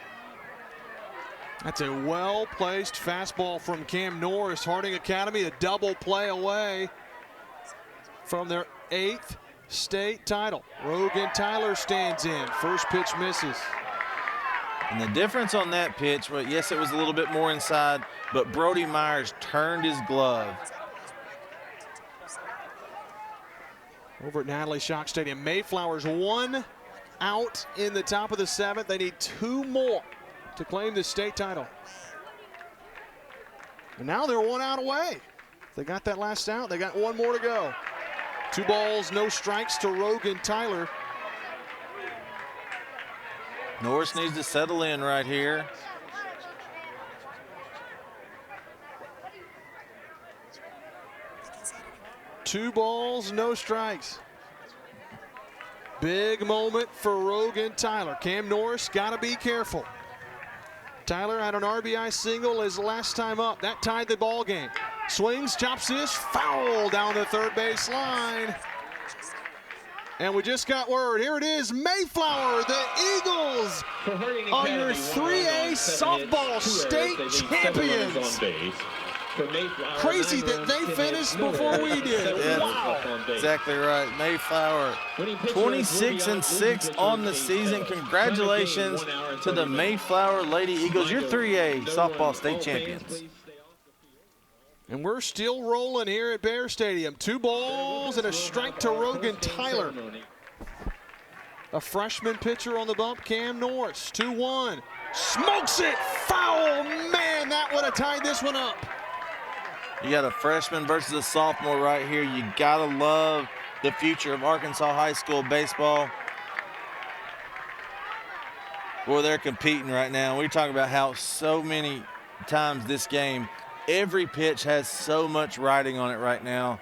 That's a well-placed fastball from Cam Norris. Harding Academy a double play away from their 8th state title. Rogan Tyler stands in. First pitch misses.
And the difference on that pitch, well, yes, it was a little bit more inside, but Brody Myers turned his glove.
Over at Natalie Shock Stadium, Mayflower's 1 out in the top of the 7th. They need 2 more to claim the state title. And now they're 1 out away. They got that last out. They got 1 more to go. 2 balls, no strikes to Rogan Tyler.
Norris needs to settle in right here.
Two balls, no strikes. Big moment for Rogan Tyler. Cam Norris got to be careful. Tyler had an RBI single his last time up. That tied the ball game. Swings, chops this, foul down the third base line. And we just got word. Here it is, Mayflower. The Eagles are your 3A softball state champions. Crazy that they finished before we did. Wow.
Exactly right. Mayflower, 26-6 on the season. Congratulations to the Mayflower Lady Eagles. You're 3A softball state champions.
And we're still rolling here at Bear Stadium. 2 balls and a strike to Rogan Tyler. A freshman pitcher on the bump, Cam Norris. 2-1. Smokes it. Foul. Man, that would have tied this one up.
You got a freshman versus a sophomore right here. You gotta love the future of Arkansas high school baseball. Boy, they're competing right now. We're talking about how so many times this game, every pitch has so much riding on it right now.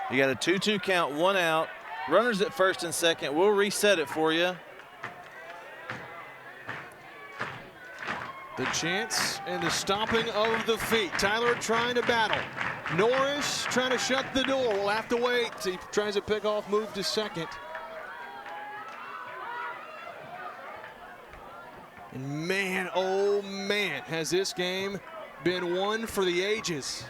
You got a 2-2 count, 1 out. Runners at first and second. We'll reset it for you.
The chance and the stomping of the feet. Tyler trying to battle. Norris trying to shut the door. We'll have to wait. He tries to pick off, move to second. And man, oh man, has this game been one for the ages.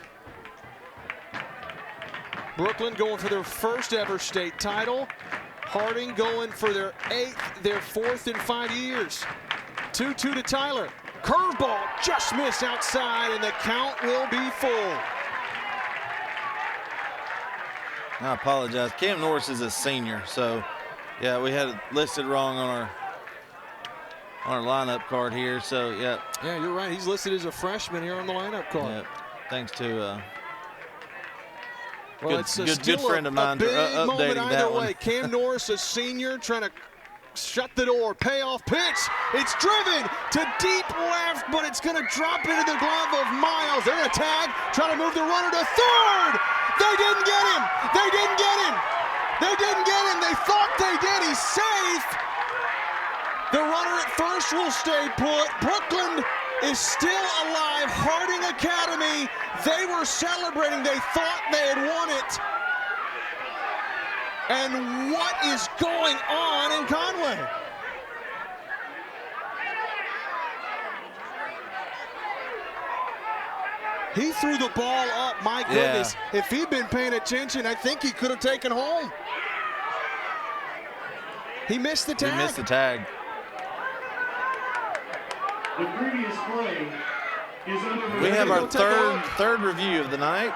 Brookland going for their first ever state title. Harding going for their 8th, their 4th in 5 years. 2-2 to Tyler. Curveball just missed outside, and the count will be full.
I apologize. Cam Norris is a senior, so yeah, we had it listed wrong on our lineup card here. So yeah.
Yeah, you're right. He's listed as a freshman here on the lineup card.
Yeah, thanks to
well,
good friend of mine for updating that one.
Cam Norris, a senior, trying to shut the door. Payoff pitch. It's driven to deep left, but it's going to drop into the glove of Miles. They're going to tag, try to move the runner to third. They didn't get him. They didn't get him. They didn't get him. They thought they did. He's safe. The runner at first will stay put. Brookland is still alive. Harding Academy, they were celebrating. They thought they had won it. And what is going on in Conway? He threw the ball up, my goodness. Yeah. If he'd been paying attention, I think he could have taken home. He missed the tag.
He missed the tag.
The previous play is under.
We have our third review of the night.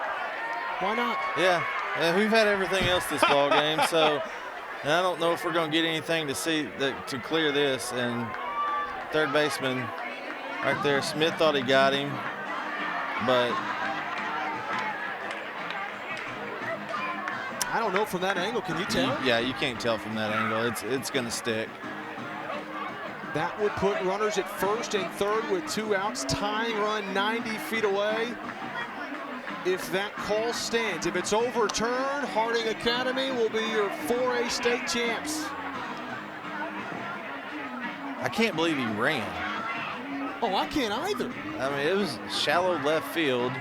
Why not?
Yeah, we've had everything else this ball game, so I don't know if we're going to get anything to see to clear this. And third baseman right there, Smith thought he got him, but
I don't know from that angle. Can you tell?
Yeah, you can't tell from that angle. It's going to stick.
That would put runners at first and third with 2 outs. Tying run 90 feet away. If that call stands, if it's overturned, Harding Academy will be your 4A state champs.
I can't believe he ran.
Oh, I can't either.
I mean, it was shallow left field.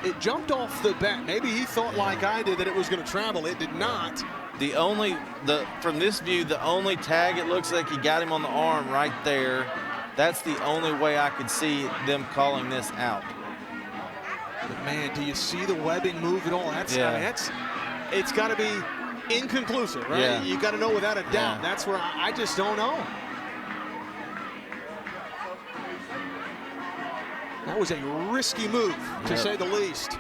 It jumped off the bat. Maybe he thought like I did that it was going to travel. It did not.
From this view, the only tag, it looks like he got him on the arm right there. That's the only way I could see them calling this out.
But man, do you see the webbing move at all? I mean, it's got to be inconclusive, right?
Yeah.
You got to know without a doubt. Yeah. That's where I just don't know. That was a risky move, to say the least.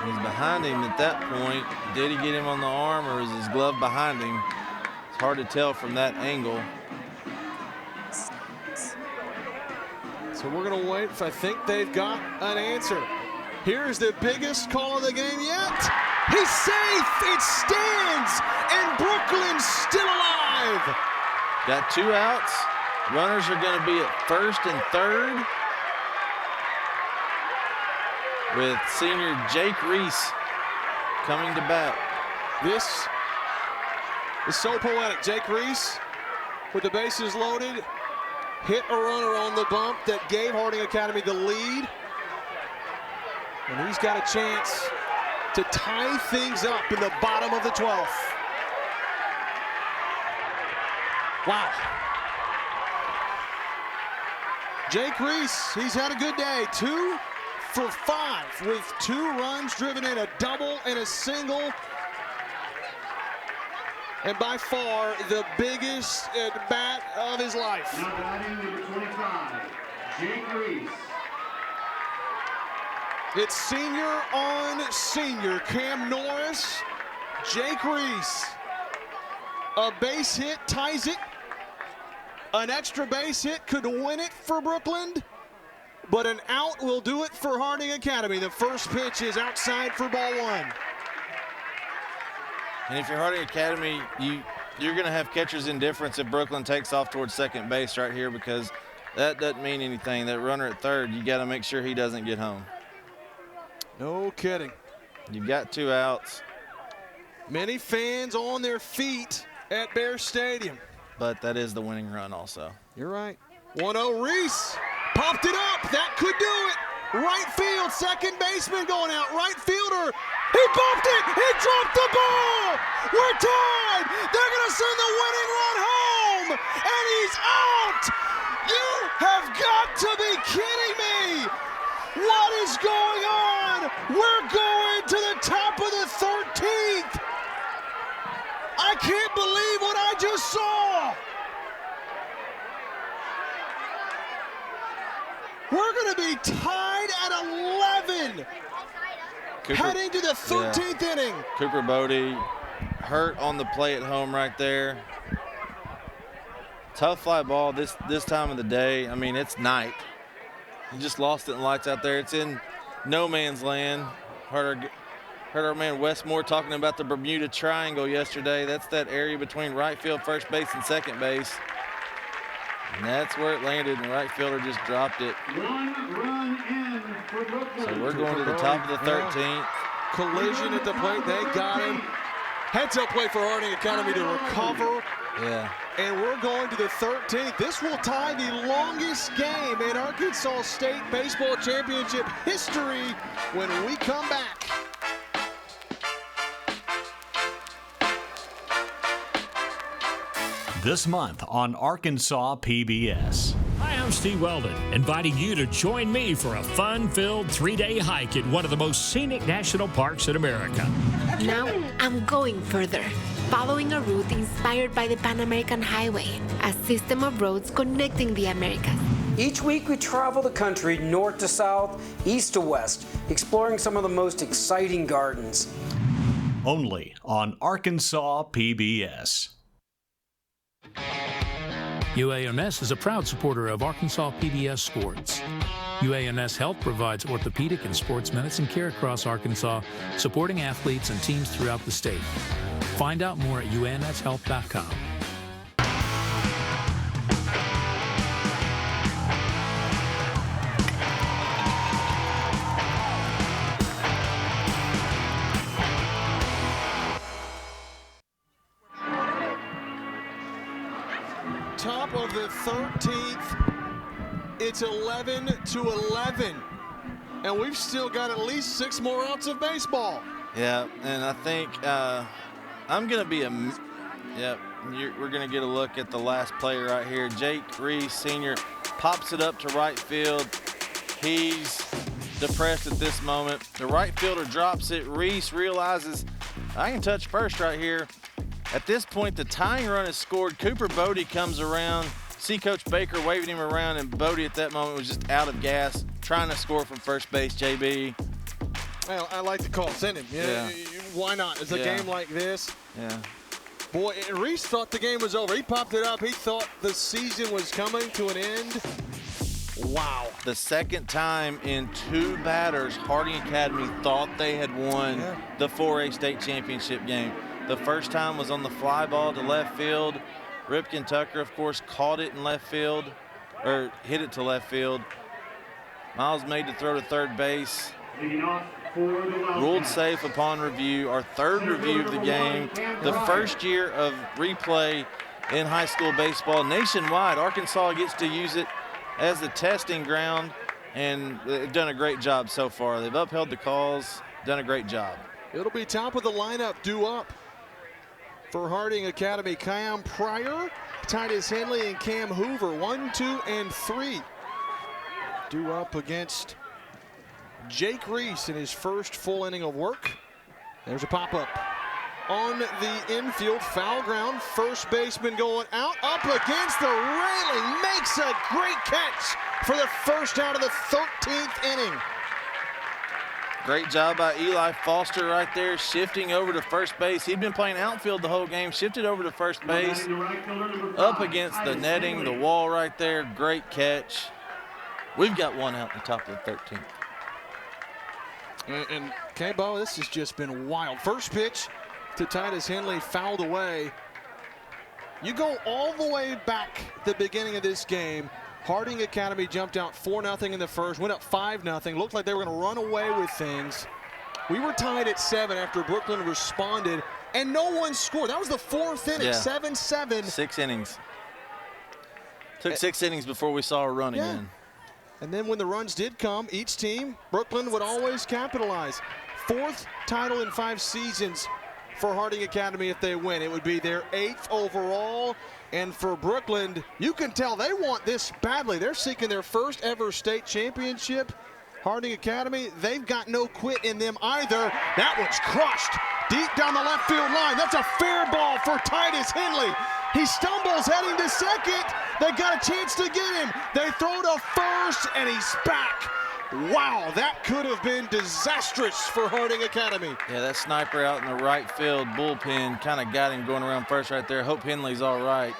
He's behind him at that point. Did he get him on the arm, or is his glove behind him? It's hard to tell from that angle.
So we're going to wait. I think they've got an answer. Here's the biggest call of the game yet. He's safe. It stands. And Brookland's still alive.
Got 2 outs. Runners are going to be at first and third, with senior Jake Reese coming to bat.
This is so poetic. Jake Reese, with the bases loaded, hit a runner on the bump that gave Harding Academy the lead. And he's got a chance to tie things up in the bottom of the 12th. Wow. Jake Reese, he's had a good day. 2 for 5 with 2 runs driven in, a double and a single. And by far the biggest at bat of his life.
Now batting number 25, Jake Reese.
It's senior on senior. Cam Norris, Jake Reese. A base hit ties it. An extra base hit could win it for Brookland, but an out will do it for Harding Academy. The first pitch is outside for ball 1.
And if you're Harding Academy, you're going to have catcher's indifference if Brookland takes off towards second base right here, because that doesn't mean anything. That runner at third, you got to make sure he doesn't get home.
No kidding.
You've got 2 outs.
Many fans on their feet at Bear Stadium.
But that is the winning run also.
You're right. 1-0 Reese. Popped it up. That could do it. Right field, second baseman going out. Right fielder. He bumped it. He dropped the ball. We're tied. They're going to send the winning run home. And he's out. You have got to be kidding me. What is going on? We're going to the top of the 13th. I can't believe what I just saw. We're going to be tied at 11. Heading to the 13th inning.
Cooper Bodie hurt on the play at home right there. Tough fly ball this time of the day. I mean, it's night. He just lost it in lights out there. It's in no man's land. Heard our man Westmore talking about the Bermuda Triangle yesterday. That's that area between right field, first base, and second base. And that's where it landed, and the right fielder just dropped it.
1 run in for Brookland.
So we're going to the top of the 13th.
Collision at the plate. They got him. Heads-up play for Harding Academy to recover.
Yeah.
And we're going to the 13th. This will tie the longest game in Arkansas State Baseball Championship history when we come back.
This month on Arkansas PBS.
Hi, I'm Steve Weldon, inviting you to join me for a fun-filled 3-day hike in one of the most scenic national parks in America.
Now I'm going further, following a route inspired by the Pan American Highway, a system of roads connecting the Americas.
Each week we travel the country north to south, east to west, exploring some of the most exciting gardens.
Only on Arkansas PBS.
UAMS is a proud supporter of Arkansas PBS sports. UAMS Health provides orthopedic and sports medicine care across Arkansas, supporting athletes and teams throughout the state. Find out more at UAMShealth.com.
Top of the 13th, it's 11-11, and we've still got at least 6 more outs of baseball.
Yeah, and I think I'm going to be we're going to get a look at the last player right here. Jake Reese, senior, pops it up to right field. He's depressed at this moment. The right fielder drops it. Reese realizes, I can touch first right here. At this point, the tying run is scored. Cooper Bodie comes around. See Coach Baker waving him around, and Bodie at that moment was just out of gas, trying to score from first base, JB.
Well, I like the call. Send him. Yeah. Why not? It's a game like this.
Yeah.
Boy, Reese thought the game was over. He popped it up. He thought the season was coming to an end. Wow.
The second time in 2 batters, Harding Academy thought they had won the 4A state championship game. The first time was on the fly ball to left field. Ripken Tucker, of course, caught it in left field, or hit it to left field. Miles made the throw to third base. Ruled safe upon review. Our 3rd review of the game. The first year of replay in high school baseball nationwide. Arkansas gets to use it as the testing ground, and they've done a great job so far. They've upheld the calls, done a great job.
It'll be top of the lineup, due up for Harding Academy. Cam Pryor, Titus Henley, and Cam Hoover, 1, 2, and 3. Due up against Jake Reese in his first full inning of work. There's a pop-up on the infield, foul ground. First baseman going out, up against the railing, makes a great catch for the first out of the 13th inning.
Great job by Eli Foster right there, shifting over to first base. He'd been playing outfield the whole game, shifted over to first base, up against the netting, the wall right there. Great catch. We've got one out in the top of the 13th.
And K-Bo, this has just been wild. First pitch to Titus Henley, fouled away. You go all the way back the beginning of this game. Harding Academy jumped out 4-0 in the first, went up 5-0. Looked like they were going to run away with things. We were tied at 7 after Brookland responded, and no one scored. That was the 4th inning, 7-7.
6 innings. Took 6 innings before we saw a run again.
And then when the runs did come, each team, Brookland would always capitalize. 4th title in 5 seasons for Harding Academy if they win. It would be their 8th overall. And for Brookland, you can tell they want this badly. They're seeking their first ever state championship. Harding Academy, they've got no quit in them either. That one's crushed deep down the left field line. That's a fair ball for Titus Henley. He stumbles heading to second. They got a chance to get him. They throw to first, and he's back. Wow, that could have been disastrous for Harding Academy.
Yeah, that sniper out in the right field bullpen kind of got him going around first right there. Hope Henley's all right.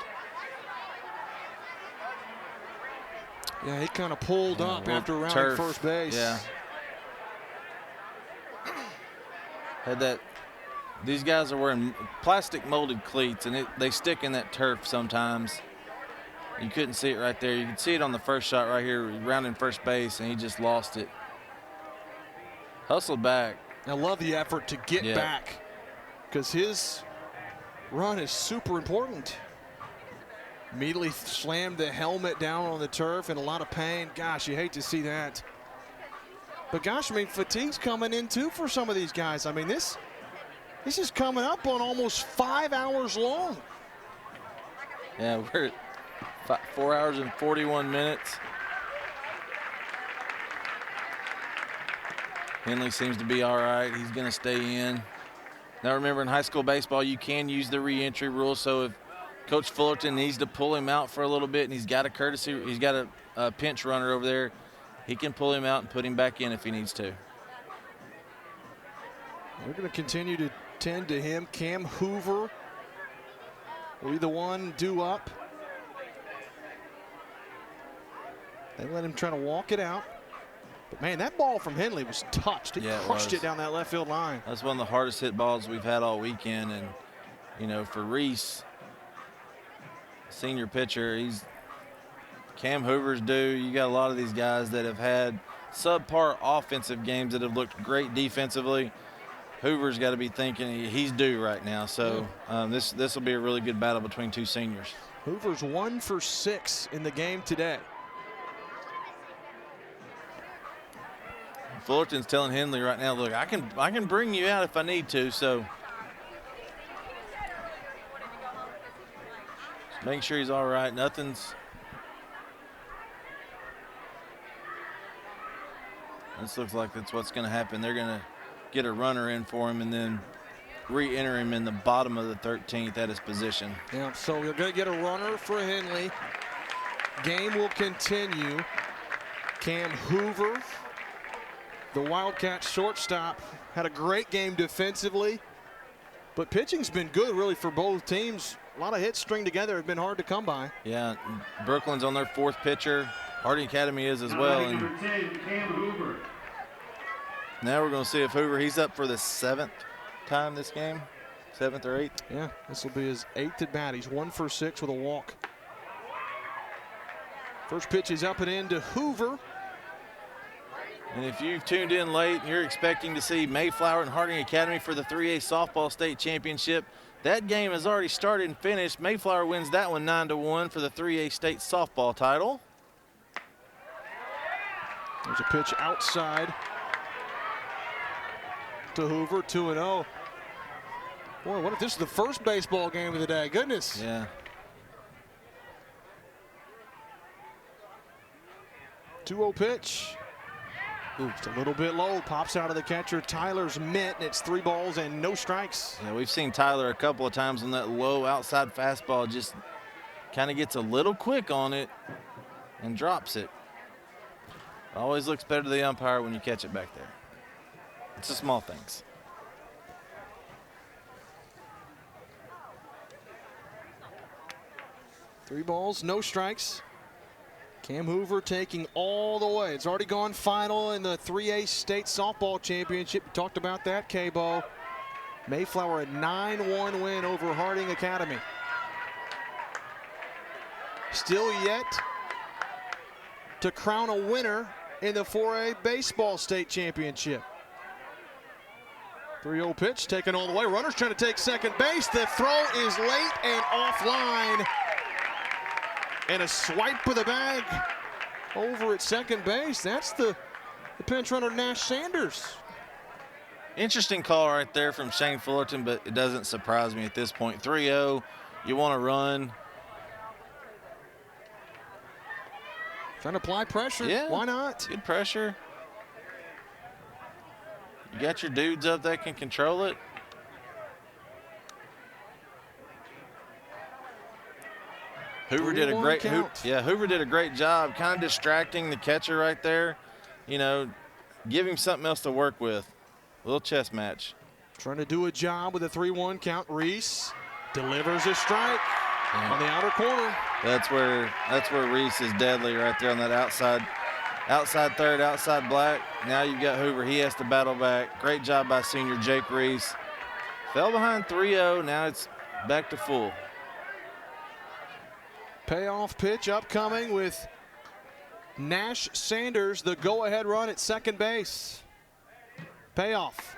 Yeah, he kind of pulled up after rounding first base.
Yeah. Had that. These guys are wearing plastic molded cleats, and they stick in that turf sometimes. You couldn't see it right there. You could see it on the first shot right here, rounding first base, and he just lost it. Hustled back.
I love the effort to get back, because his run is super important. Immediately slammed the helmet down on the turf in a lot of pain. Gosh, you hate to see that. But gosh, I mean, fatigue's coming in too for some of these guys. I mean, this is coming up on almost 5 hours long.
Yeah, we're at 4 hours and 41 minutes. Henley seems to be all right. He's going to stay in. Now remember, in high school baseball, you can use the re-entry rule. So if Coach Fullerton needs to pull him out for a little bit and he's got a pinch runner over there, he can pull him out and put him back in if he needs to.
We're going to continue to tend to him. Cam Hoover will be the one due up. They let him try to walk it out. But, man, that ball from Henley was touched. He crushed it down that left field line.
That's one of the hardest hit balls we've had all weekend. And, you know, for Reese, senior pitcher, Cam Hoover's due. You got a lot of these guys that have had subpar offensive games that have looked great defensively. Hoover's got to be thinking he's due right now. So this will be a really good battle between two seniors.
Hoover's 1 for 6 in the game today.
Fullerton's telling Henley right now, look, I can bring you out if I need to. So just making sure he's all right. This looks like that's what's going to happen. They're going to get a runner in for him and then re-enter him in the bottom of the 13th at his position.
Yeah, so we're going to get a runner for Henley. Game will continue. Cam Hoover, the Wildcat shortstop, had a great game defensively, but pitching's been good really for both teams. A lot of hits string together have been hard to come by.
Yeah, Brookland's on their 4th pitcher. Harding Academy is as well. And now we're going to see if Hoover, he's up for the 7th time this game, 7th or 8th.
Yeah, this will be his 8th at bat. He's 1 for 6 with a walk. First pitch is up and in to Hoover.
And if you've tuned in late and you're expecting to see Mayflower and Harding Academy for the 3A softball state championship, that game has already started and finished. Mayflower wins that one 9-1 for the 3A state softball title.
There's a pitch outside to Hoover, 2-0. Boy, what if this is the first baseball game of the day? Goodness.
Yeah.
2-0 pitch. Ooh, just a little bit low. Pops out of the catcher Tyler's mitt, and it's 3 balls and no strikes.
Yeah, we've seen Tyler a couple of times on that low outside fastball. Just kind of gets a little quick on it and drops it. Always looks better to the umpire when you catch it back there. It's the small things.
Three balls, no strikes. Cam Hoover taking all the way. It's already gone final in the 3A State Softball Championship. We talked about that, K-Bo. Mayflower a 9-1 win over Harding Academy. Still yet to crown a winner in the 4A Baseball State Championship. 3-0 pitch taken all the way. Runner's trying to take second base. The throw is late and offline. And a swipe with the bag over at second base. That's the pinch runner, Nash Sanders.
Interesting call right there from Shane Fullerton, but it doesn't surprise me at this point. 3-0, you want to run.
Trying to apply pressure.
Yeah.
Why not?
Good pressure. You got your dudes up that can control it. Hoover did a great Hoover did a great job kind of distracting the catcher right there. You know, give him something else to work with. A little chess match.
Trying to do a job with a 3-1 count. Reese delivers a strike on the outer corner.
That's where Reese is deadly right there on that outside third, outside black. Now you've got Hoover. He has to battle back. Great job by senior Jake Reese. Fell behind 3-0. Now it's back to full.
Payoff pitch upcoming with Nash Sanders, the go-ahead run at second base. Payoff.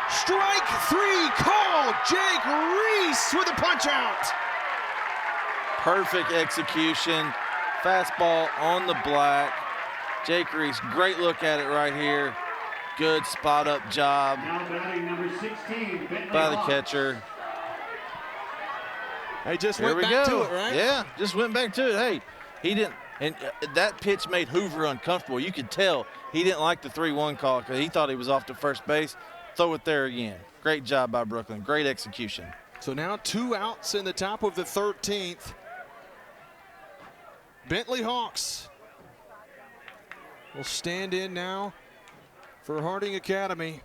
Strike 3 called. Jake Reese with a punch out.
Perfect execution. Fastball on the black. Jake Reese, great look at it right here. Good spot up job by the catcher.
He just went back to it, right?
Yeah, just went back to it. Hey, he didn't, and that pitch made Hoover uncomfortable. You could tell he didn't like the 3-1 call because he thought he was off to first base. Throw it there again. Great job by Brookland. Great execution.
So now 2 outs in the top of the 13th. Bentley Hawks will stand in now for Harding Academy.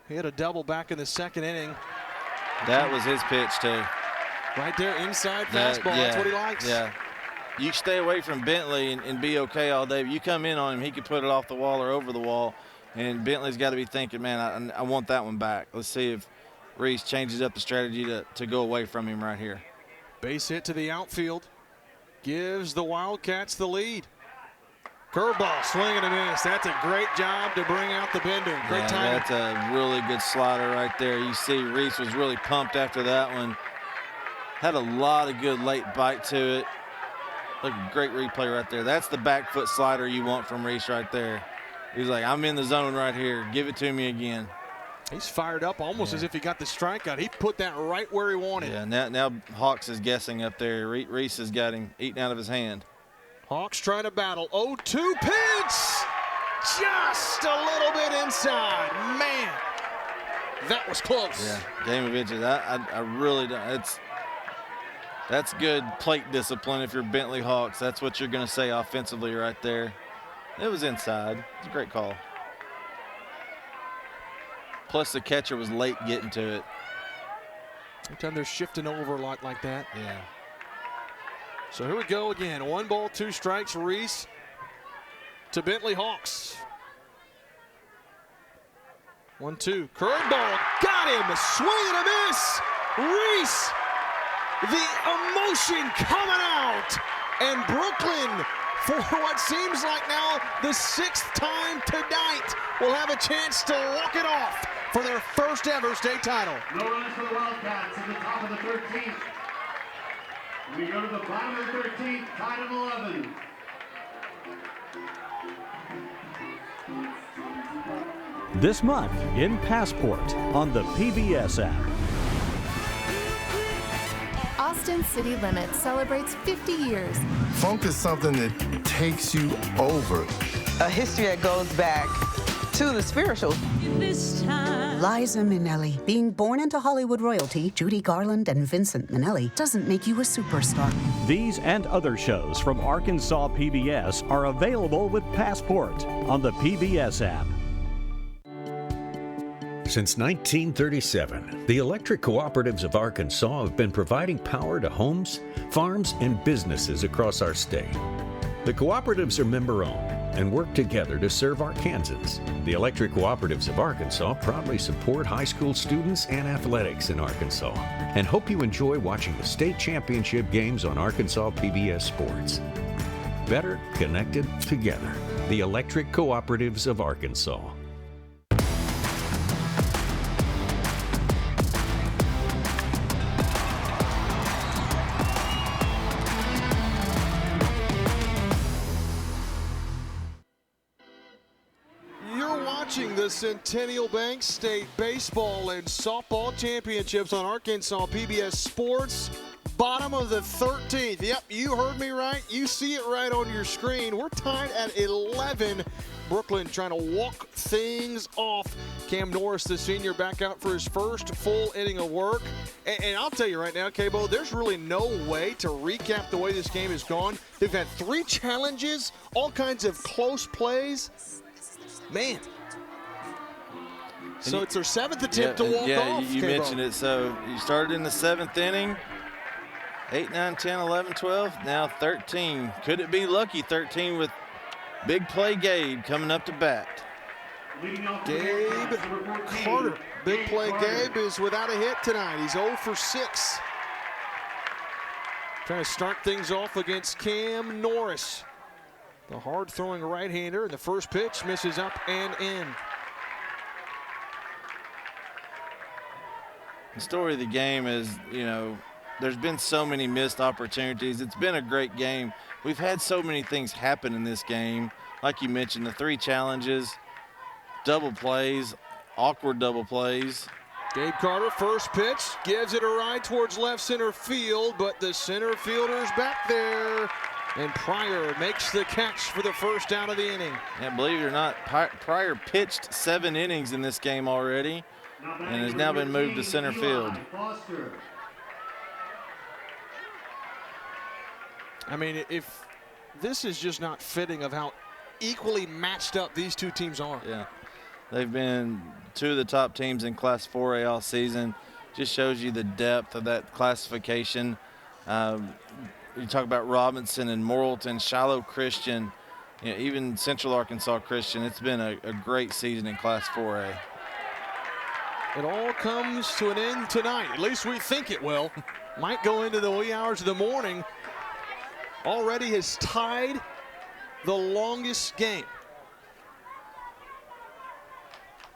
He had a double back in the second inning.
That was his pitch too.
Right there, inside fastball. That's what he likes.
Yeah. You stay away from Bentley and be okay all day. But you come in on him, he could put it off the wall or over the wall. And Bentley's got to be thinking, man, I want that one back. Let's see if Reese changes up the strategy to go away from him right here.
Base hit to the outfield. Gives the Wildcats the lead. Curveball, swing and a miss. That's a great job to bring out the bender. Great timing.
That's a really good slider right there. You see Reese was really pumped after that one. Had a lot of good late bite to it. Look, great replay right there. That's the back foot slider you want from Reese right there. He's like, I'm in the zone right here. Give it to me again.
He's fired up almost as if he got the strikeout. He put that right where he wanted.
Yeah, now Hawks is guessing up there. Reese has got him eaten out of his hand.
Hawks trying to battle. 0-2 pitch. Just a little bit inside. Man, that was close.
Yeah, game of inches. I really don't. That's good plate discipline if you're Bentley Hawks. That's what you're going to say offensively right there. It was inside. It's a great call. Plus the catcher was late getting to it.
Anytime they're shifting over a lot like that.
Yeah.
So here we go again. 1 ball, 2 strikes. Reese to Bentley Hawks. 1-2. Curveball. Got him. A swing and a miss. Reese. The emotion coming out. And Brookland, for what seems like now the 6th time tonight, will have a chance to walk it off for their first ever state title.
No runs for the Wildcats at the top of the 13th. We go to the bottom of the 13th, tied at 11.
This month in Passport on the PBS app.
Austin City Limits celebrates 50 years.
Funk is something that takes you over.
A history that goes back to the spiritual.
Liza Minnelli. Being born into Hollywood royalty, Judy Garland and Vincent Minnelli, doesn't make you a superstar.
These and other shows from Arkansas PBS are available with Passport on the PBS app.
Since 1937, the electric cooperatives of Arkansas have been providing power to homes, farms, and businesses across our state. The cooperatives are member-owned and work together to serve Arkansans. The electric cooperatives of Arkansas proudly support high school students and athletics in Arkansas and hope you enjoy watching the state championship games on Arkansas PBS Sports. Better connected together. The electric cooperatives of Arkansas.
The Centennial Bank State Baseball and Softball Championships on Arkansas PBS Sports. Bottom of the 13th. Yep, you heard me right. You see it right on your screen. We're tied at 11. Brookland trying to walk things off. Cam Norris, the senior, back out for his first full inning of work. And I'll tell you right now, Cabo, there's really no way to recap the way this game has gone. They've had 3 challenges, all kinds of close plays. Man. So it's their 7th attempt to walk off.
Yeah, you mentioned it. So you started in the 7th inning, 8, 9, 10, 11, 12, now 13. Could it be lucky? 13 with big play Gabe coming up to bat.
Gabe Carter. Big play Gabe is without a hit tonight. He's 0 for 6. Trying to start things off against Cam Norris. The hard-throwing right-hander, and the first pitch misses up and in.
The story of the game is, there's been so many missed opportunities. It's been a great game. We've had so many things happen in this game. Like you mentioned, the 3 challenges, double plays, awkward double plays.
Gabe Carter, first pitch, gives it a ride towards left center field, but the center fielder's back there. And Pryor makes the catch for the first out of the inning.
Yeah, believe it or not, Pryor pitched 7 innings in this game already and has now been moved to center field.
I mean, if this is just not fitting of how equally matched up these two teams are.
Yeah, they've been 2 of the top teams in Class 4A all season. Just shows you the depth of that classification. You talk about Robinson and Morrilton, Shiloh Christian, even Central Arkansas Christian. It's been a great season in Class 4A.
It all comes to an end tonight. At least we think it will. Might go into the wee hours of the morning. Already has tied the longest game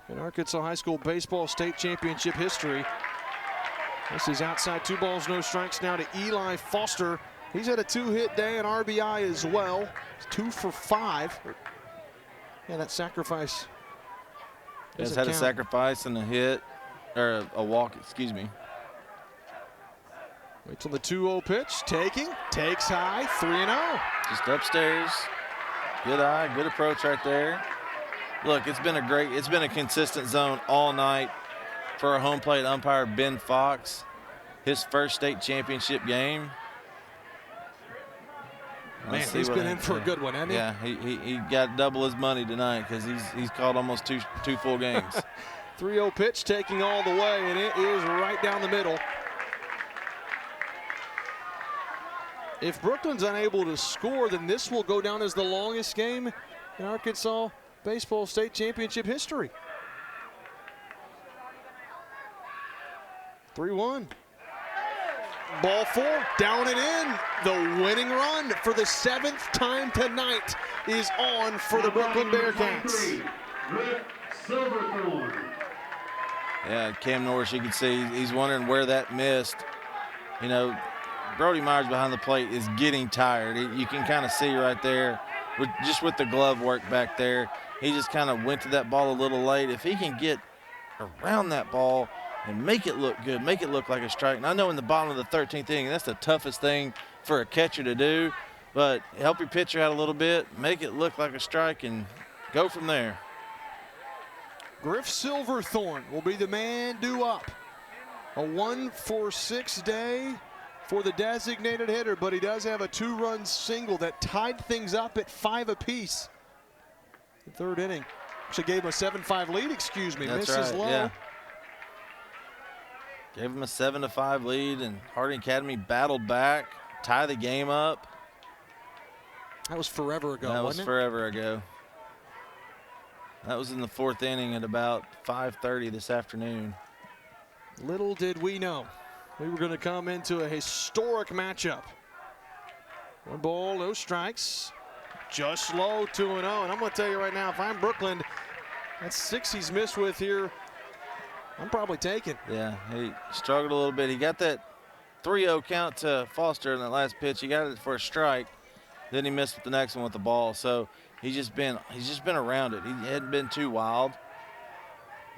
in Arkansas High School Baseball State Championship history. This is outside 2 balls, no strikes now to Eli Foster. He's had a 2-hit day, an RBI as well. It's 2 for 5. Yeah, that sacrifice.
Has had a sacrifice and a hit, or a walk, excuse me.
Wait till the 2-0 pitch. Takes high, 3-0.
Just upstairs. Good eye, good approach right there. Look, it's been a consistent zone all night for our home plate umpire, Ben Fox. His first state championship game.
Man, he's been in for a good one, hasn't he?
Yeah, he got double his money tonight because he's called almost two full games.
3-0 pitch taking all the way, and it is right down the middle. If Brookland's unable to score, then this will go down as the longest game in Arkansas Baseball State Championship history. 3-1. Ball 4, down and in. The winning run for the 7th time tonight is on for the Brookland Bearcats.
Yeah, Cam Norris, you can see he's wondering where that missed. Brody Myers behind the plate is getting tired. You can kind of see right there, with the glove work back there. He just kind of went to that ball a little late. If he can get around that ball and make it look good, make it look like a strike. And I know in the bottom of the 13th inning, that's the toughest thing for a catcher to do, but help your pitcher out a little bit, make it look like a strike, and go from there.
Griff Silverthorne will be the man due up. A 1-for-6 day for the designated hitter, but he does have a 2-run single that tied things up at 5 apiece. The third inning. Actually gave him a 7-5 lead, excuse me.
That's
misses
right,
low.
yeah. Gave him a 7-5 lead, and Harding Academy battled back, tie the game up.
That was forever ago,
That was
wasn't it?
forever ago. That was in the 4th inning at about 5:30 this afternoon.
Little did we know we were going to come into a historic matchup. 1 ball, no strikes. Just low, 2-0. And I'm going to tell you right now, if I'm Brookland, that's 6 he's missed with here. I'm probably taking.
Yeah, he struggled a little bit. He got that 3-0 count to Foster in that last pitch. He got it for a strike. Then he missed with the next one with the ball. So he's just been around it. He hadn't been too wild.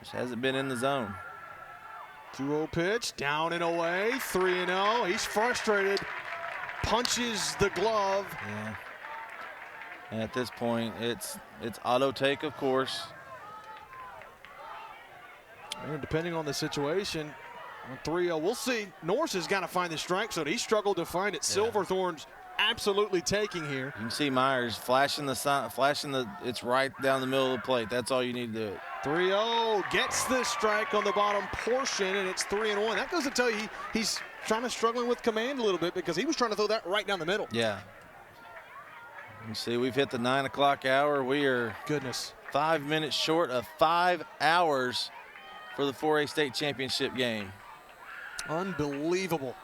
Just hasn't been in the zone.
2-0 pitch, down and away, 3-0. He's frustrated. Punches the glove.
Yeah. And at this point, it's auto take, of course.
And depending on the situation, on 3-0, we'll see. Norris has got to find the strike zone. He struggled to find it.
Yeah.
Silverthorne's absolutely taking here.
You can see Myers flashing the sign, it's right down the middle of the plate. That's all you need to do.
3-0 gets the strike on the bottom portion, and it's 3-1. That goes to tell you he's trying to struggling with command a little bit because he was trying to throw that right down the middle.
Yeah. You see, we've hit the 9 o'clock hour. We are 5 minutes short of 5 hours for the 4A state championship game.
Unbelievable.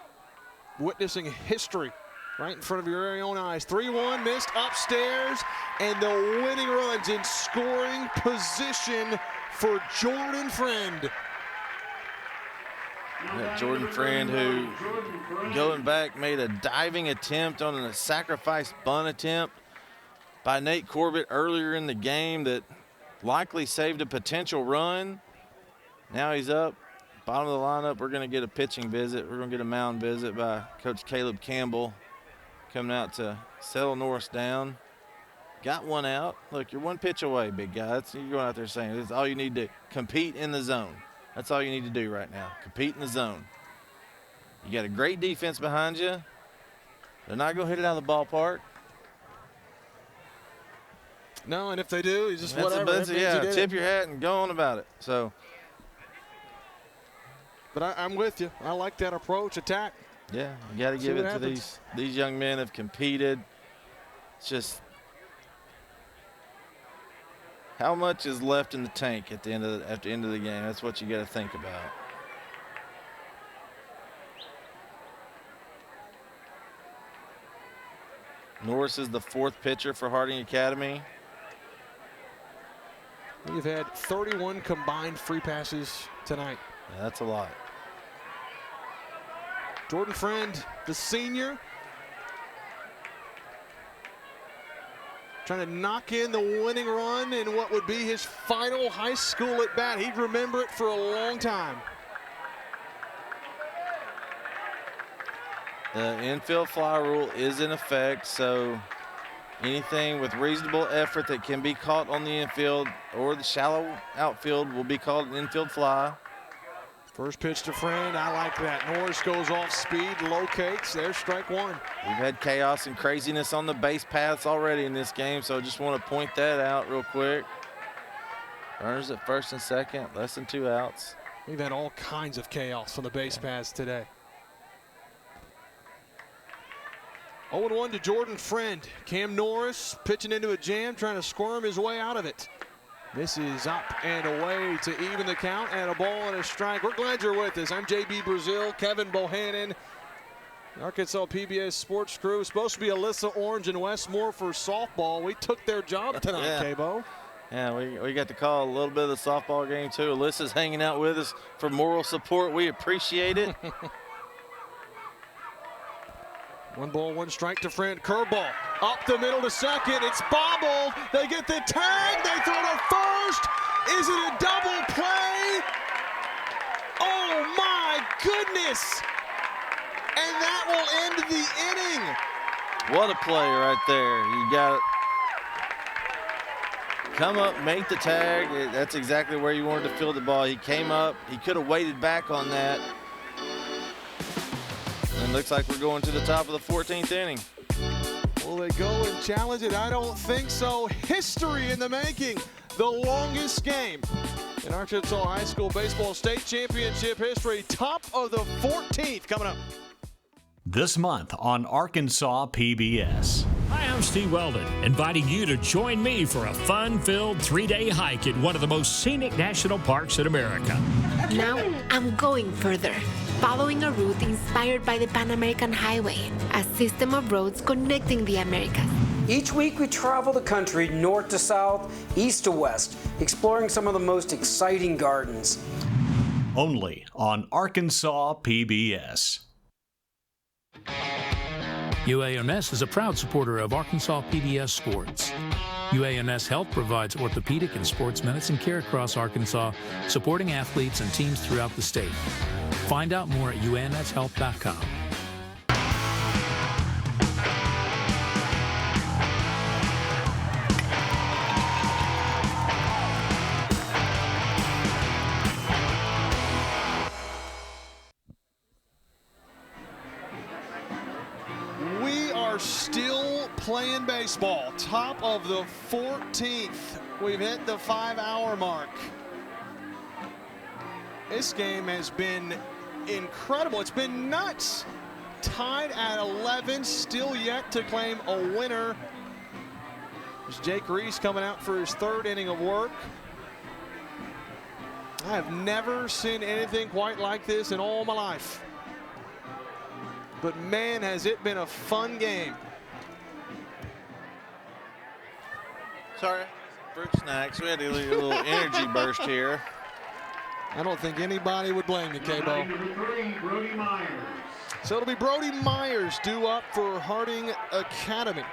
Witnessing history right in front of your very own eyes. 3-1 missed upstairs, and the winning runs in scoring position for Jordan Friend.
Yeah, Jordan Friend, who going back made a diving attempt on a sacrifice bunt attempt by Nate Corbett earlier in the game that likely saved a potential run. Now he's up, bottom of the lineup. We're going to get a pitching visit. We're going to get a mound visit by Coach Caleb Campbell coming out to settle Norris down. Got one out. Look, you're 1 pitch away, big guy. You're going out there saying that's all you need to compete in the zone. That's all you need to do right now, compete in the zone. You got a great defense behind you. They're not going to hit it out of the ballpark.
No, and if they do, it's just
That's
whatever.
Yeah, tip your hat and go on about it. So,
but I'm with you. I like that approach, attack.
Yeah, you got to give it to these young men have competed. It's just how much is left in the tank at the end of the end of the game. That's what you got to think about. Norris is the 4th pitcher for Harding Academy.
We've had 31 combined free passes tonight.
Yeah, that's a lot.
Jordan Friend, the senior, trying to knock in the winning run in what would be his final high school at bat. He'd remember it for a long time.
The infield fly rule is in effect, so anything with reasonable effort that can be caught on the infield or the shallow outfield will be called an infield fly.
First pitch to Friend, I like that. Norris goes off speed, locates, there's strike 1.
We've had chaos and craziness on the base paths already in this game, so I just want to point that out real quick. Runners at first and second, less than 2 outs.
We've had all kinds of chaos on the base paths today. 0-1 to Jordan Friend. Cam Norris pitching into a jam, trying to squirm his way out of it. This is up and away to even the count, and a ball and a strike. We're glad you're with us. I'm JB Brazil, Kevin Bohannon, Arkansas PBS sports crew. Supposed to be Alyssa Orange and Wes Moore for softball. We took their job tonight,
Yeah.
K-Bo.
Yeah, we got to call a little bit of the softball game too. Alyssa's hanging out with us for moral support. We appreciate it.
1 ball, 1 strike to Friend. Curveball up the middle to second. It's bobbled. They get the tag. They throw to first. Is it a double play? Oh my goodness! And that will end the inning.
What a play right there. You got it. Come up, make the tag. That's exactly where you wanted to field the ball. He came up. He could have waited back on that. And looks like we're going to the top of the 14th inning.
Will they go and challenge it? I don't think so. History in the making. The longest game in Arkansas High School Baseball State Championship history. Top of the 14th coming up.
This month on Arkansas PBS.
Hi, I'm Steve Weldon, inviting you to join me for a fun-filled 3-day hike in one of the most scenic national parks in America.
Now I'm going further, following a route inspired by the Pan American Highway, a system of roads connecting the Americas.
Each week we travel the country north to south, east to west, exploring some of the most exciting gardens.
Only on Arkansas PBS.
UAMS is a proud supporter of Arkansas PBS sports. UAMS Health provides orthopedic and sports medicine care across Arkansas, supporting athletes and teams throughout the state. Find out more at UAMShealth.com.
Still playing baseball. Top of the 14th. We've hit the 5-hour mark. This game has been incredible. It's been nuts. Tied at 11, still yet to claim a winner. There's Jake Reese coming out for his 3rd inning of work. I have never seen anything quite like this in all my life. But man, has it been a fun game.
Sorry, fruit snacks. We had a little energy burst here.
I don't think anybody would blame you, K-Bo.
Brody Myers.
So it'll be Brody Myers due up for Harding Academy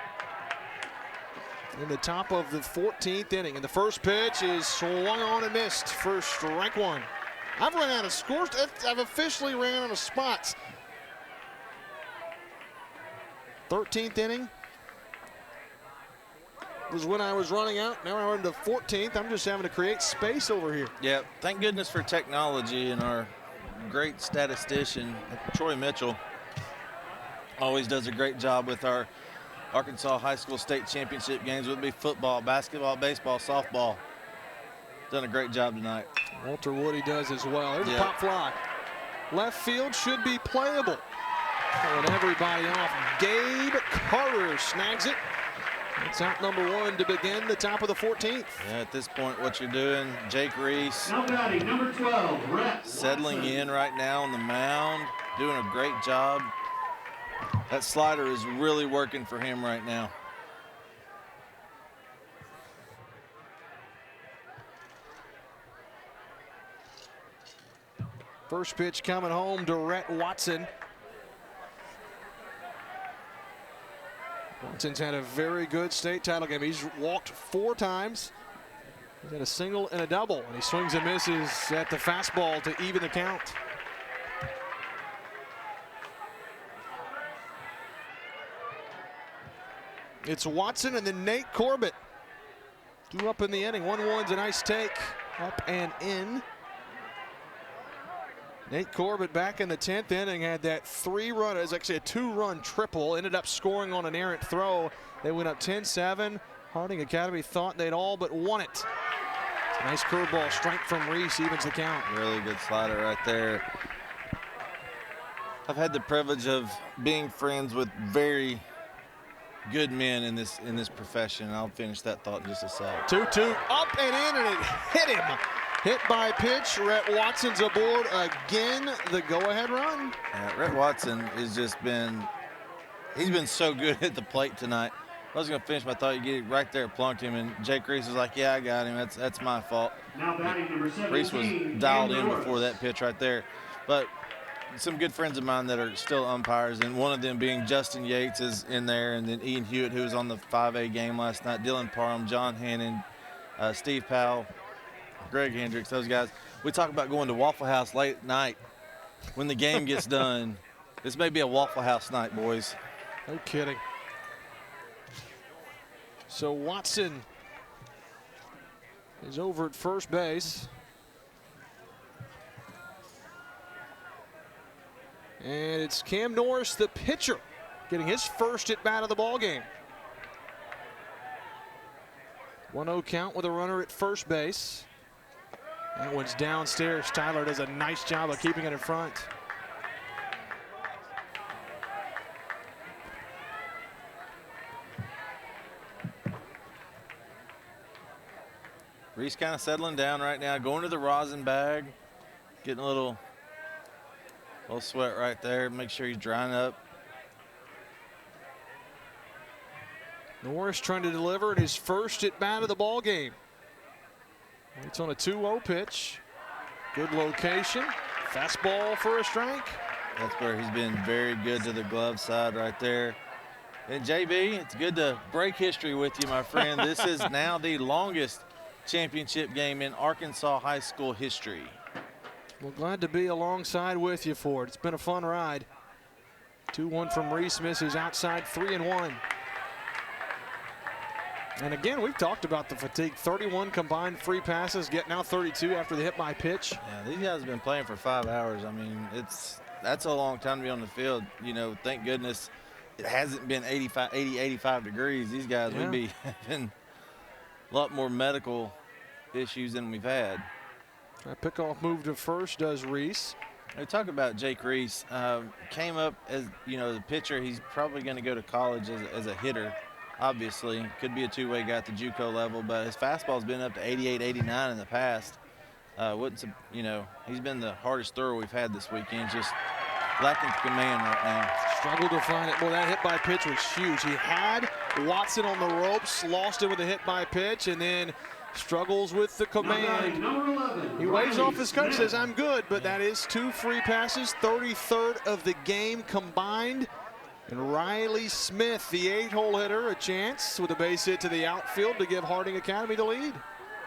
in the top of the 14th inning. And the first pitch is swung on and missed for strike 1. I've run out of scores. I've officially ran out of spots. 13th inning was when I was running out. Now we're into 14th. I'm just having to create space over here.
Yeah, thank goodness for technology, and our great statistician, Troy Mitchell, always does a great job with our Arkansas High School State Championship games, whether it be football, basketball, baseball, softball. Done a great job tonight.
Walter Woody does as well. There's a pop fly. Left field should be playable. Pulling everybody off. Gabe Carter snags it. It's out number 1 to begin the top of the 14th.
Yeah, at this point, what you're doing, Jake Reese,
Now batting, number 12, Rhett
settling
Watson.
in right now on the mound, doing a great job. That slider is really working for him right now.
First pitch coming home to Rhett Watson. Watson's had a very good state title game. He's walked 4 times. He's had a single and a double, and he swings and misses at the fastball to even the count. It's Watson and then Nate Corbett. 2 up in the inning. 1-1's a nice take. Up and in. Nate Corbett back in the 10th inning had that 3-run, it was actually a 2-run triple, ended up scoring on an errant throw. They went up 10-7. Harding Academy thought they'd all but won it. It's a nice curveball strike from Reese, evens the count.
Really good slider right there. I've had the privilege of being friends with very good men in this profession. I'll finish that thought in just a sec.
2-2, up and in, and it hit him. Hit by pitch. Rhett Watson's aboard again. The go-ahead run.
Rhett Watson has just he's been so good at the plate tonight. I was going to finish my thought. You get it right there, plunked him, and Jake Reese was like, yeah, I got him. That's my fault.
Now batting number 17,
Reese was dialed in
Norris.
before that pitch right there. But some good friends of mine that are still umpires, and one of them being Justin Yates is in there, and then Ian Hewitt, who was on the 5A game last night, Dylan Parham, John Hannon, Steve Powell, Greg Hendricks, those guys. We talk about going to Waffle House late at night when the game gets done. This may be a Waffle House night, boys.
No kidding. So Watson is over at first base. And it's Cam Norris, the pitcher, getting his first at bat of the ball game. 1-0 count with a runner at first base. That one's downstairs. Tyler does a nice job of keeping it in front.
Reese kind of settling down right now, going to the rosin bag, getting a little sweat right there. Make sure he's drying up.
Norris trying to deliver in his first at bat of the ball game. It's on a 2-0 pitch. Good location. Fastball for a strike.
That's where he's been very good to the glove side right there. And JB, it's good to break history with you, my friend. This is now the longest championship game in Arkansas high school history.
Well, glad to be alongside with you for it. It's been a fun ride. 2-1 from Reese, misses outside, 3-1. And again, we've talked about the fatigue. 31 combined free passes, get now 32 after the hit by pitch.
Yeah, these guys have been playing for 5 hours. I mean, that's a long time to be on the field. You know, thank goodness it hasn't been 80, 85 degrees. These guys would be having a lot more medical issues than we've had.
A pickoff move to first does Reese.
We talk about Jake Reese. Came up as, you know, the pitcher. He's probably going to go to college as a hitter. Obviously, could be a two-way guy at the JUCO level, but his fastball's been up to 88, 89 in the past. You know, he's been the hardest thrower we've had this weekend. Just lacking command right now.
Struggled to find it. Boy, that hit by pitch was huge. He had Watson on the ropes, lost it with a hit by pitch, and then struggles with the command. He waves off his coach, says, I'm good, but that is 2 free passes, 33rd of the game combined. And Riley Smith, the 8-hole hitter, a chance with a base hit to the outfield to give Harding Academy the lead.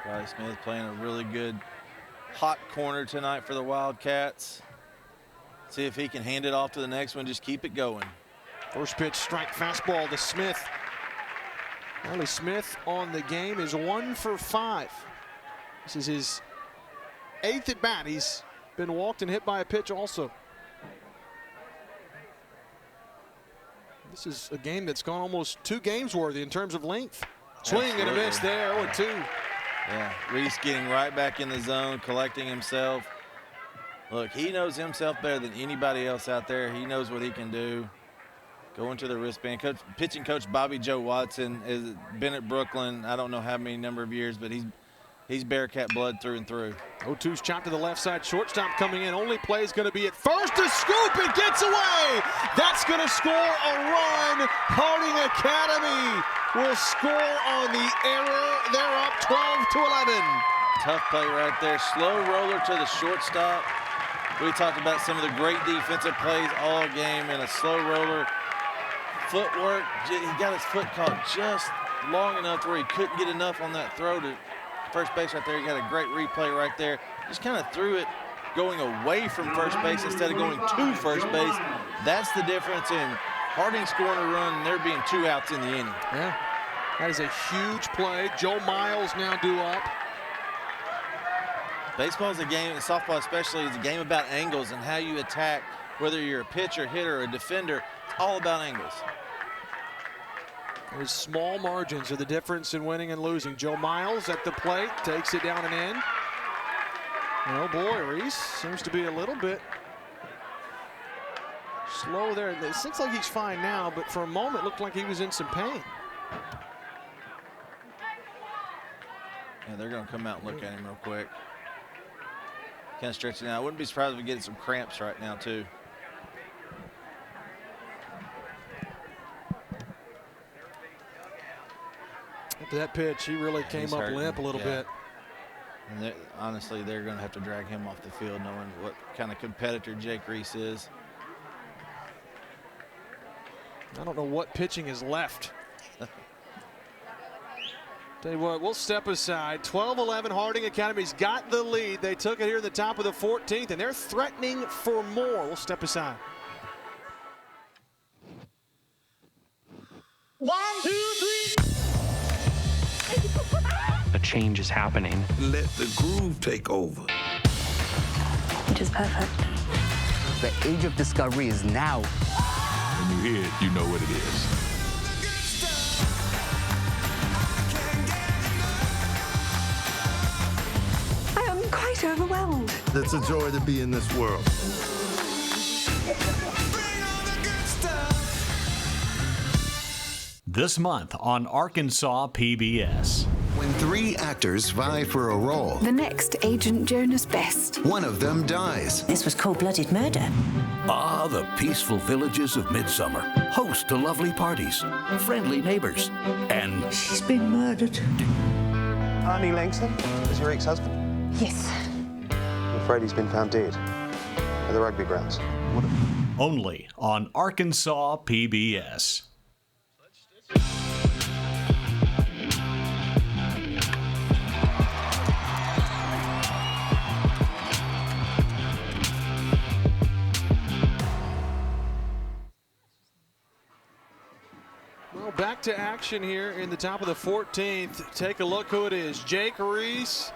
Riley Smith playing a really good hot corner tonight for the Wildcats. See if he can hand it off to the next one, just keep it going.
First pitch, strike, fastball to Smith. Riley Smith on the game is 1 for 5. This is his 8th at bat. He's been walked and hit by a pitch also. This is a game that's gone almost 2 games worthy in terms of length. Swing and a miss there, 0-2.
Yeah, Reese getting right back in the zone, collecting himself. Look, he knows himself better than anybody else out there. He knows what he can do. Going to the wristband. Pitching coach Bobby Joe Watson has been at Brookland, I don't know how many number of years, but he's Bearcat blood through and through.
0-2's chopped to the left side. Shortstop coming in. Only play is going to be at first. A scoop. It gets away. That's going to score a run. Harding Academy will score on the error. They're up 12-11.
Tough play right there. Slow roller to the shortstop. We talked about some of the great defensive plays all game, and a slow roller. Footwork. He got his foot caught just long enough where he couldn't get enough on that throw to first base right there. He got a great replay right there. Just kind of threw it going away from first base instead of going to first base. That's the difference in Harding scoring a run and there being 2 outs in the inning.
Yeah, that is a huge play. Joe Miles now due up.
Baseball is a game, and softball especially, is a game about angles and how you attack, whether you're a pitcher, hitter, or a defender. It's all about angles.
There's small margins are the difference in winning and losing. Joe Miles at the plate, takes it down and in. Oh boy, Reese seems to be a little bit slow there. It looks like he's fine now, but for a moment looked like he was in some pain.
Yeah, they're going to come out and look at him real quick. Kind of stretching out. I wouldn't be surprised if we get some cramps right now, too.
After that pitch, he really came up limp a little bit.
And honestly, they're going to have to drag him off the field knowing what kind of competitor Jake Reese is.
I don't know what pitching is left. Tell you what, we'll step aside. 12-11, Harding Academy's got the lead. They took it here at the top of the 14th, and they're threatening for more. We'll step aside.
1, 2, 3.
A change is happening.
Let the groove take over.
It is perfect.
The age of discovery is now.
When you hear it, you know what it is.
I am quite overwhelmed.
It's a joy to be in this world.
This month on Arkansas PBS.
When 3 actors vie for a role,
The next Agent Jonas Best.
one of them dies.
This was cold-blooded murder.
Ah, the peaceful villages of midsummer. Host to lovely parties, friendly neighbors, and
She's been murdered.
Arnie Langston is your ex-husband?
Yes.
I'm afraid he's been found dead at the rugby grounds.
Only on Arkansas PBS.
Well, back to action here in the top of the 14th. Take a look who it is. Jake Reese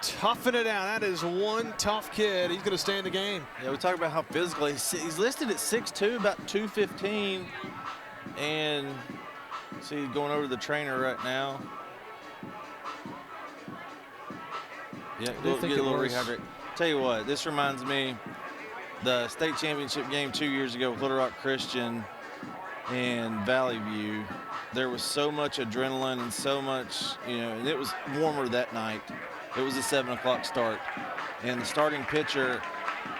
toughing it out. That is one tough kid. He's going to stay in the game.
Yeah, we talk about how physical. He's listed at 6'2", about 215. And see, going over to the trainer right now. Yeah, get a little rehydrate. Tell you what, this reminds me the state championship game 2 years ago with Little Rock Christian and Valley View. There was so much adrenaline and so much, and it was warmer that night. It was a 7 o'clock start. And the starting pitcher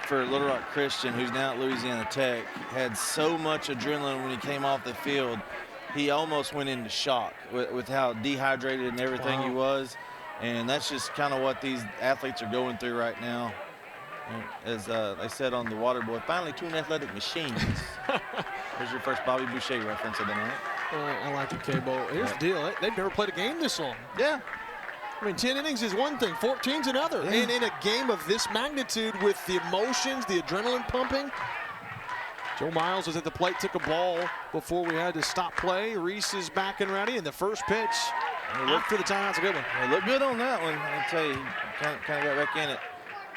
for Little Rock Christian, who's now at Louisiana Tech, had so much adrenaline when he came off the field, he almost went into shock with how dehydrated and everything he was. And that's just kind of what these athletes are going through right now. As they said on the Waterboy, finally 2 athletic machines. There's your first Bobby Boucher reference of the night.
I like it, K-Bo. Here's the deal. They've never played a game this long.
Yeah.
I mean, 10 innings is one thing, 14's another. Yeah. And in a game of this magnitude with the emotions, the adrenaline pumping, Joe Miles was at the plate, took a ball before we had to stop play. Reese is back and ready, and the first pitch after the timeout's a good one.
It looked good on that one. I'll tell you, kind of got back in it.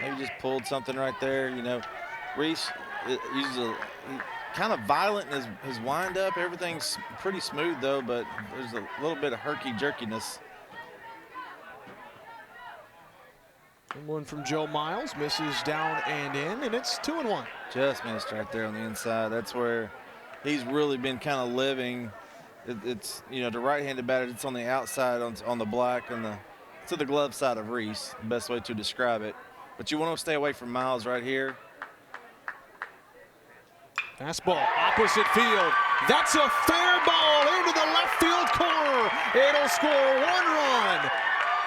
Maybe just pulled something right there. Reese uses kind of violent in his wind-up. Everything's pretty smooth, though, but there's a little bit of herky-jerkiness.
And one from Joe Miles, misses down and in, and it's 2-1.
Just missed right there on the inside. That's where he's really been kind of living. It's the right-handed batter, it's on the outside on the black and to the glove side of Reese, the best way to describe it. But you want to stay away from Miles right here.
Fastball, opposite field. That's a fair ball into the left field corner. It'll score 1 run.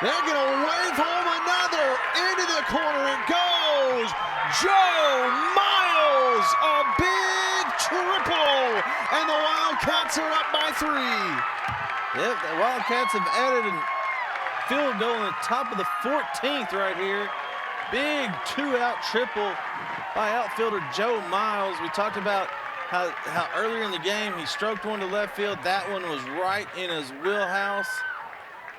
They're going to wave home another. Into the corner it goes. Joe Miles, a big triple. And the Wildcats are up by 3.
Yep, the Wildcats have added a field goal on the top of the 14th right here. Big 2-out triple by outfielder Joe Miles. We talked about how earlier in the game he stroked one to left field. That one was right in his wheelhouse.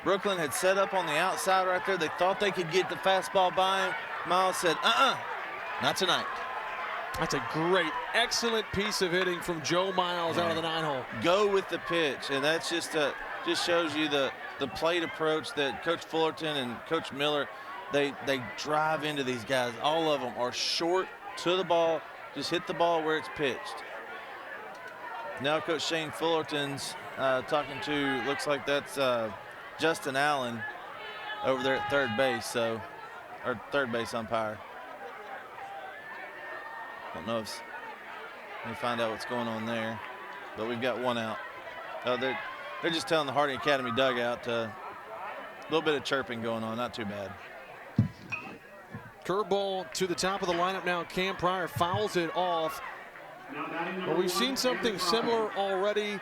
Brookland had set up on the outside right there. They thought they could get the fastball by him. Miles said, not tonight.
That's a great, excellent piece of hitting from Joe Miles out of the 9-hole.
Go with the pitch, and that's just shows you the plate approach that Coach Fullerton and Coach Miller, they drive into these guys. All of them are short to the ball, just hit the ball where it's pitched. Now Coach Shane Fullerton's talking to, looks like that's Justin Allen over there at third base, or third base umpire. Don't know if they find out what's going on there, but we've got 1 out. They're just telling the Harding Academy dugout a little bit of chirping going on, not too bad.
Curveball to the top of the lineup now. Cam Pryor fouls it off. But we've seen something similar already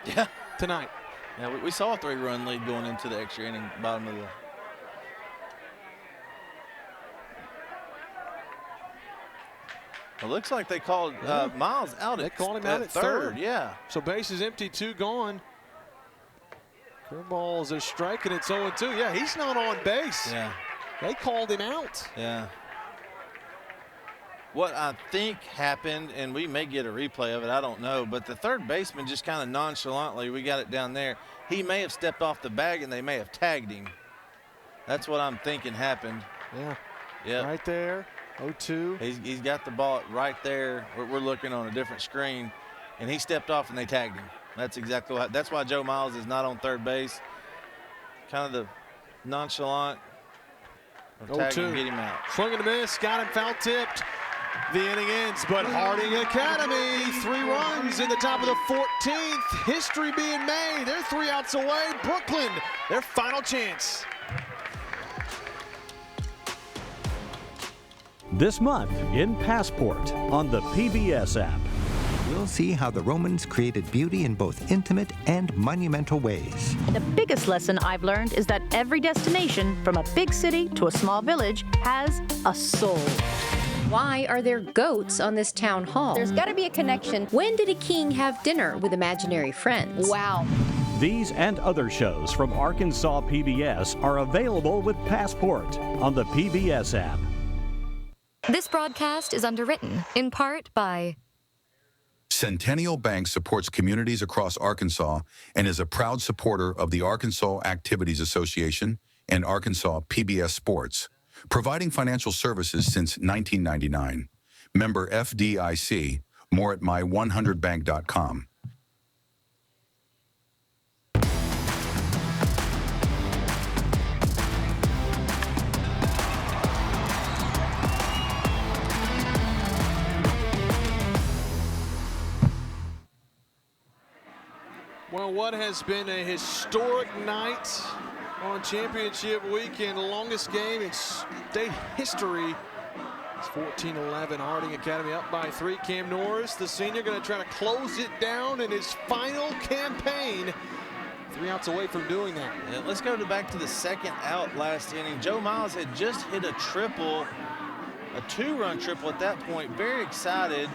tonight.
Yeah, we saw a 3-run lead going into the extra inning, bottom of the. It looks like they called Miles out.
They called him out at third.
Yeah.
So base is empty, 2 gone. Curveball is a strike, and it's 0-2. Yeah, he's not on base.
Yeah.
They called him out.
Yeah. What I think happened, and we may get a replay of it, I don't know, but the third baseman just kind of nonchalantly, we got it down there, he may have stepped off the bag and they may have tagged him. That's what I'm thinking happened.
Yeah.
Yep.
Right there, 0-2.
He's got the ball right there. We're looking on a different screen, and he stepped off and they tagged him. That's exactly what. That's why Joe Miles is not on third base. Kind of the nonchalant. Tag him, get him out.
Swing and a miss, got him foul tipped. The inning ends, but Harding Academy, 3 runs in the top of the 14th. History being made. They're 3 outs away. Brookland, their final chance.
This month in Passport on the PBS app.
We'll see how the Romans created beauty in both intimate and monumental ways.
The biggest lesson I've learned is that every destination, from a big city to a small village, has a soul.
Why are there goats on this town hall?
There's got to be a connection.
When did a king have dinner with imaginary friends?
Wow.
These and other shows from Arkansas PBS are available with Passport on the PBS app.
This broadcast is underwritten in part by
Centennial Bank supports communities across Arkansas and is a proud supporter of the Arkansas Activities Association and Arkansas PBS Sports, providing financial services since 1999. Member FDIC. More at my100bank.com.
Well, what has been a historic night on championship weekend, longest game in state history. It's 14-11, Harding Academy up by 3. Cam Norris, the senior, going to try to close it down in his final campaign. 3 outs away from doing that.
Yeah, let's go back to the second out last inning. Joe Miles had just hit a triple, a 2-run triple at that point. Very excited.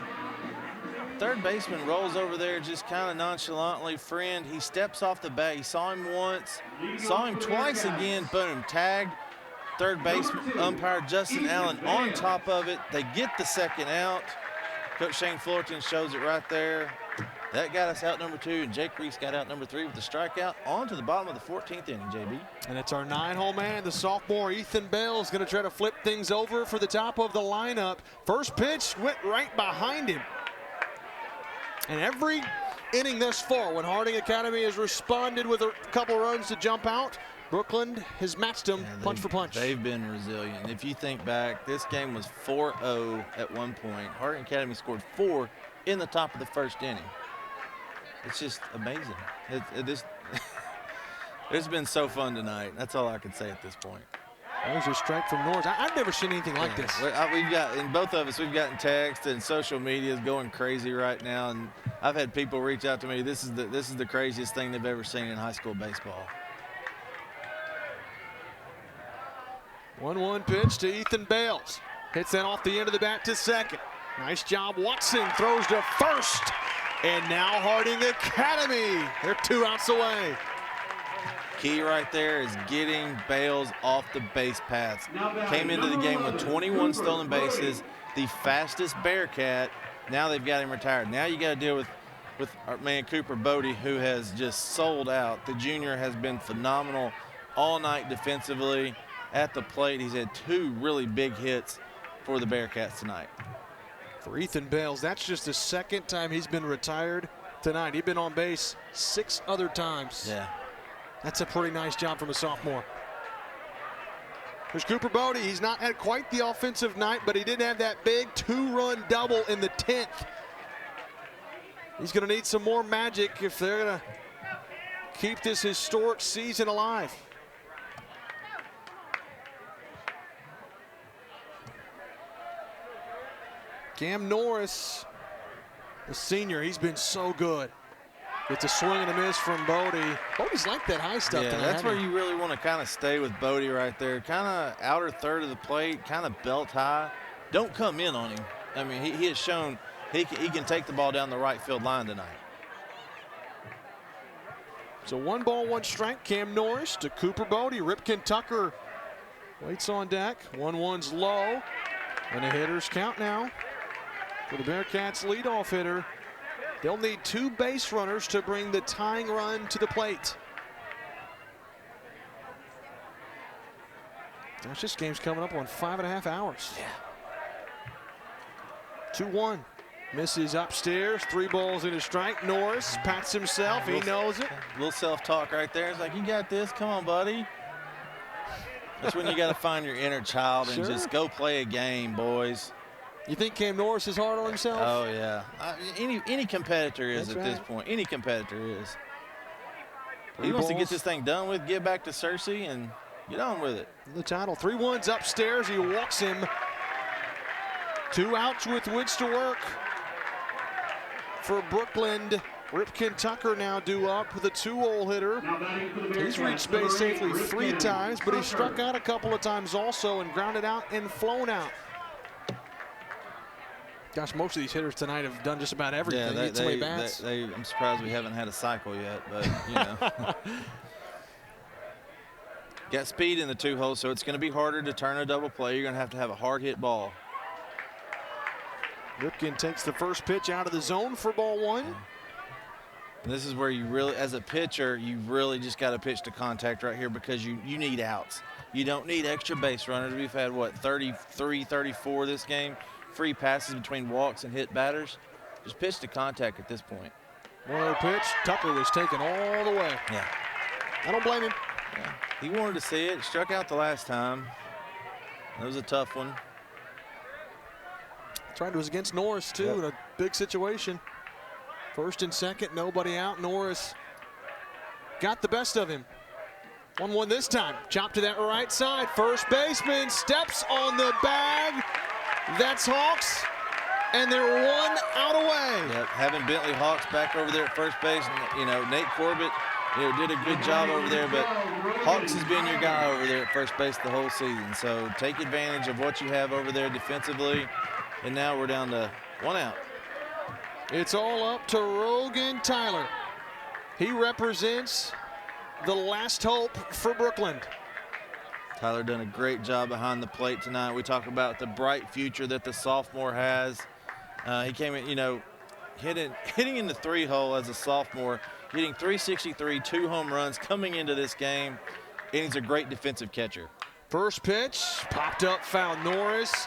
Third baseman rolls over there just kind of nonchalantly. Friend, he steps off the bat. He saw him once, saw him twice again. Boom, tagged. Third baseman, umpire Justin Allen on top of it. They get the second out. Coach Shane Fullerton shows it right there. That got us out number 2, and Jake Reese got out number 3 with the strikeout. On to the bottom of the 14th inning, JB.
And it's our 9-hole man, the sophomore Ethan Bell, is going to try to flip things over for the top of the lineup. First pitch went right behind him. And every inning thus far, when Harding Academy has responded with a couple runs to jump out, Brookland has matched them punch for punch.
They've been resilient. If you think back, this game was 4-0 at one point. Harding Academy scored 4 in the top of the first inning. It's just amazing. It's been so fun tonight. That's all I can say at this point.
There's a strike from Norris. I've never seen anything like this.
We've got, and both of us, we've gotten text, and social media is going crazy right now. And I've had people reach out to me. This is the craziest thing they've ever seen in high school baseball.
1-1 pitch to Ethan Bales. Hits that off the end of the bat to second. Nice job. Watson throws to first. And now Harding Academy. They're 2 outs away.
Key right there is getting Bales off the base paths. Came into the game with 21 stolen bases, the fastest Bearcat. Now they've got him retired. Now you got to deal with our man Cooper Bodie, who has just sold out. The junior has been phenomenal all night defensively. At the plate, he's had 2 really big hits for the Bearcats tonight.
For Ethan Bales, that's just the second time he's been retired tonight. He's been on base 6 other times.
Yeah.
That's a pretty nice job from a sophomore. There's Cooper Bodie. He's not had quite the offensive night, but he did have that big 2-run double in the 10th. He's going to need some more magic if they're going to keep this historic season alive. Cam Norris, the senior, he's been so good. Gets a swing and a miss from Bodie. Bodie's like that high stuff.
Yeah, that's where you really want to kind of stay with Bodie right there. Kind of outer third of the plate, kind of belt high. Don't come in on him. I mean, he has shown he can take the ball down the right field line tonight.
So 1 ball, 1 strike. Cam Norris to Cooper Bodie. Ripken Tucker waits on deck. 1-1's low. And a hitter's count now for the Bearcats' leadoff hitter. They'll need 2 base runners to bring the tying run to the plate. Gosh, this game's coming up on 5.5 hours.
Yeah.
2-1. Misses upstairs. 3 balls and a strike. Norris pats himself. He knows it.
A little self-talk right there. It's like, you got this. Come on, buddy. That's when you got to find your inner child and just go play a game, boys.
You think Cam Norris is hard on himself?
Oh, yeah. Any competitor is at this point. Any competitor is. He wants to get this thing done with, get back to Cersei, and get on with it.
The title. 3-1's upstairs. He walks him. 2 outs with which to work for Brookland. Ripken Tucker now due up with a 2-hole hitter. He's reached base safely 3 times, but he struck out a couple of times also and grounded out and flown out. Gosh, most of these hitters tonight have done just about everything.
Yeah, I'm surprised we haven't had a cycle yet, but you know. Got speed in the 2-hole, so it's going to be harder to turn a double play. You're going to have a hard hit ball.
Ripken takes the first pitch out of the zone for ball 1.
And this is where you really, as a pitcher, you really just got to pitch to contact right here because you need outs. You don't need extra base runners. We've had, what, 33, 34 this game. Free passes between walks and hit batters. Just pitch to contact at this point.
1-0 pitch. Tucker was taken all the way.
Yeah.
I don't blame him.
Yeah. He wanted to see it. Struck out the last time. That was a tough one.
Tried to was against Norris, too, in a big situation. First and second, nobody out. Norris got the best of him. 1-1 this time. Chopped to that right side. First baseman steps on the bag. That's Hawks, and they're 1 out away.
Yep, having Bentley Hawks back over there at first base, and, you know, Nate Corbett, you know, did a good job over there, but Hawks has been your guy over there at first base the whole season. So take advantage of what you have over there defensively, and now we're down to 1 out.
It's all up to Rogan Tyler. He represents the last hope for Brookland.
Tyler done a great job behind the plate tonight. We talk about the bright future that the sophomore has. He came in, you know, hitting in the 3-hole as a sophomore, hitting .363, 2 home runs coming into this game, and he's a great defensive catcher.
First pitch, popped up, found Norris.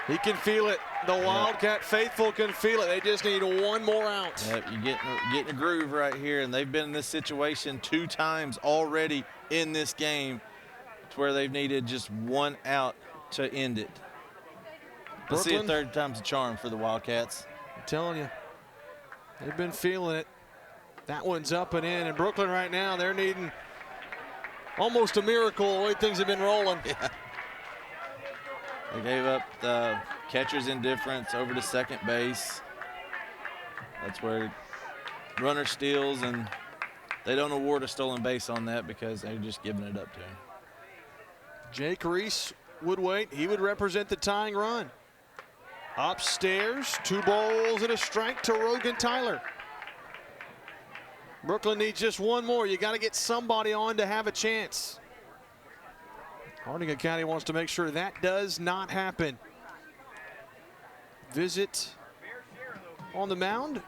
He can feel it. The Wildcat faithful can feel it. They just need 1 more out.
Yep, you're getting a groove right here, and they've been in this situation 2 times already in this game. Where they've needed just 1 out to end it. Let's see if 3rd time's a charm for the Wildcats.
I'm telling you, they've been feeling it. That one's up and in. And Brookland right now, they're needing almost a miracle the way things have been rolling.
Yeah. They gave up the catcher's indifference over to second base. That's where runner steals, and they don't award a stolen base on that because they're just giving it up to him.
Jake Reese would wait. He would represent the tying run. Upstairs, 2 balls and a strike to Rogan Tyler. Brookland needs just 1 more. You got to get somebody on to have a chance. Harding County wants to make sure that does not happen. Visit on the mound.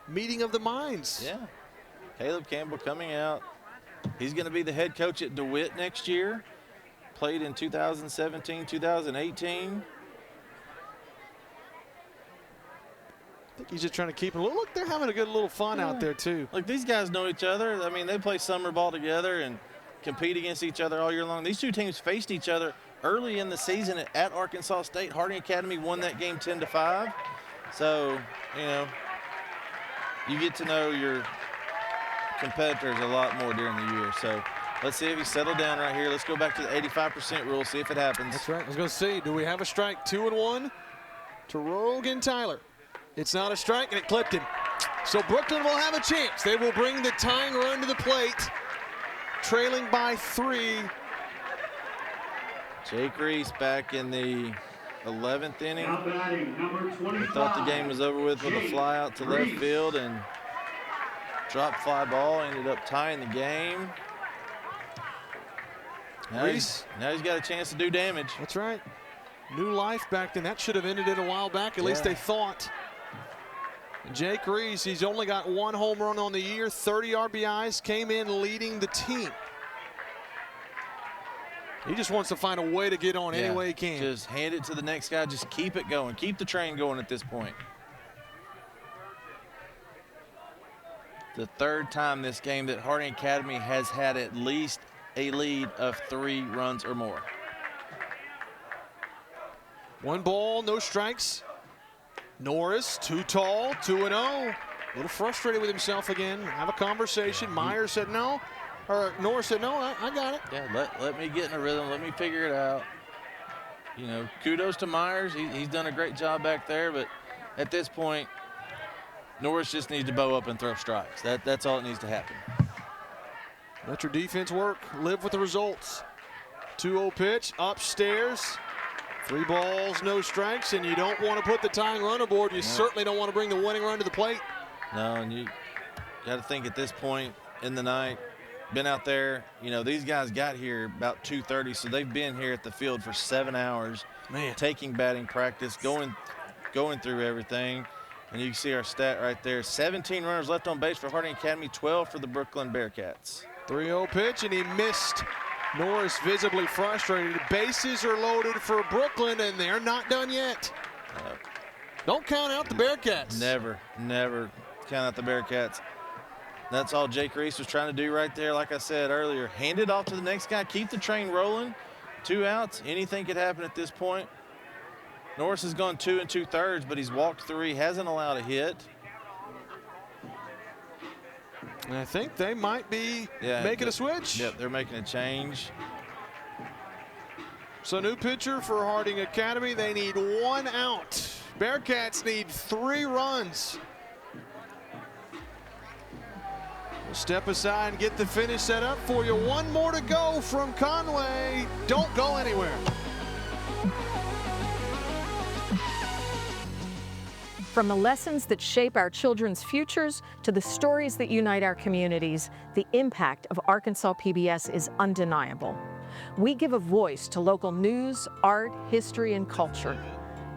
Meeting of the minds.
Yeah. Caleb Campbell coming out. He's going to be the head coach at DeWitt next year. Played in 2017, 2018.
I think he's just trying to keep it. Look, they're having a good little fun out there, too.
Look, these guys know each other. I mean, they play summer ball together and compete against each other all year long. These 2 teams faced each other early in the season at Arkansas State. Harding Academy won that game 10-5. So, you know, you get to know your competitors a lot more during the year. So let's see if he settled down right here. Let's go back to the 85% rule, see if it happens.
That's right. I was going to say, do we have a strike? 2-1? to Rogan Tyler. It's not a strike, and it clipped him. So Brookland will have a chance. They will bring the tying run to the plate, trailing by 3.
Jake Reese back in the 11th inning.
Now batting, number 25.
We thought the game was over with a fly out to left field, and drop fly ball ended up tying the game. Now he's got a chance to do damage.
That's right. New life back then. That should have ended it a while back. At least they thought. Jake Reese, he's only got 1 home run on the year, 30 RBIs, came in leading the team. He just wants to find a way to get on any way he can.
Just hand it to the next guy. Just keep it going. Keep the train going at this point. The 3rd time this game that Harding Academy has had at least a lead of 3 runs or more.
1 ball, no strikes. Norris, too tall, 2-0. A little frustrated with himself again. Have a conversation. Myers said no. Or Norris said, no, I got it.
Yeah, let me get in a rhythm. Let me figure it out. You know, kudos to Myers. He's done a great job back there, but at this point, Norris just needs to bow up and throw strikes. That's all that needs to happen.
Let your defense work. Live with the results. 2-0 pitch, upstairs. 3 balls, no strikes, and you don't want to put the tying run aboard. You certainly don't want to bring the winning run to the plate.
No, and you got to think at this point in the night, been out there, you know, these guys got here about 2:30, so they've been here at the field for 7 hours, taking batting practice, going through everything. And you can see our stat right there, 17 runners left on base for Harding Academy, 12 for the Brookland Bearcats.
3-0 pitch, and he missed. Norris visibly frustrated. Bases are loaded for Brookland, and they're not done yet. Don't count out the Bearcats.
Never count out the Bearcats. That's all Jake Reese was trying to do right there. Like I said earlier, hand it off to the next guy. Keep the train rolling. 2 outs. Anything could happen at this point. Norris has gone 2 2/3, but he's walked 3, hasn't allowed a hit.
And I think they might be making a switch.
Yep, they're making a change.
So new pitcher for Harding Academy. They need 1 out. Bearcats need 3 runs. We'll step aside and get the finish set up for you. 1 more to go from Conway. Don't go anywhere.
From the lessons that shape our children's futures to the stories that unite our communities, the impact of Arkansas PBS is undeniable. We give a voice to local news, art, history, and culture.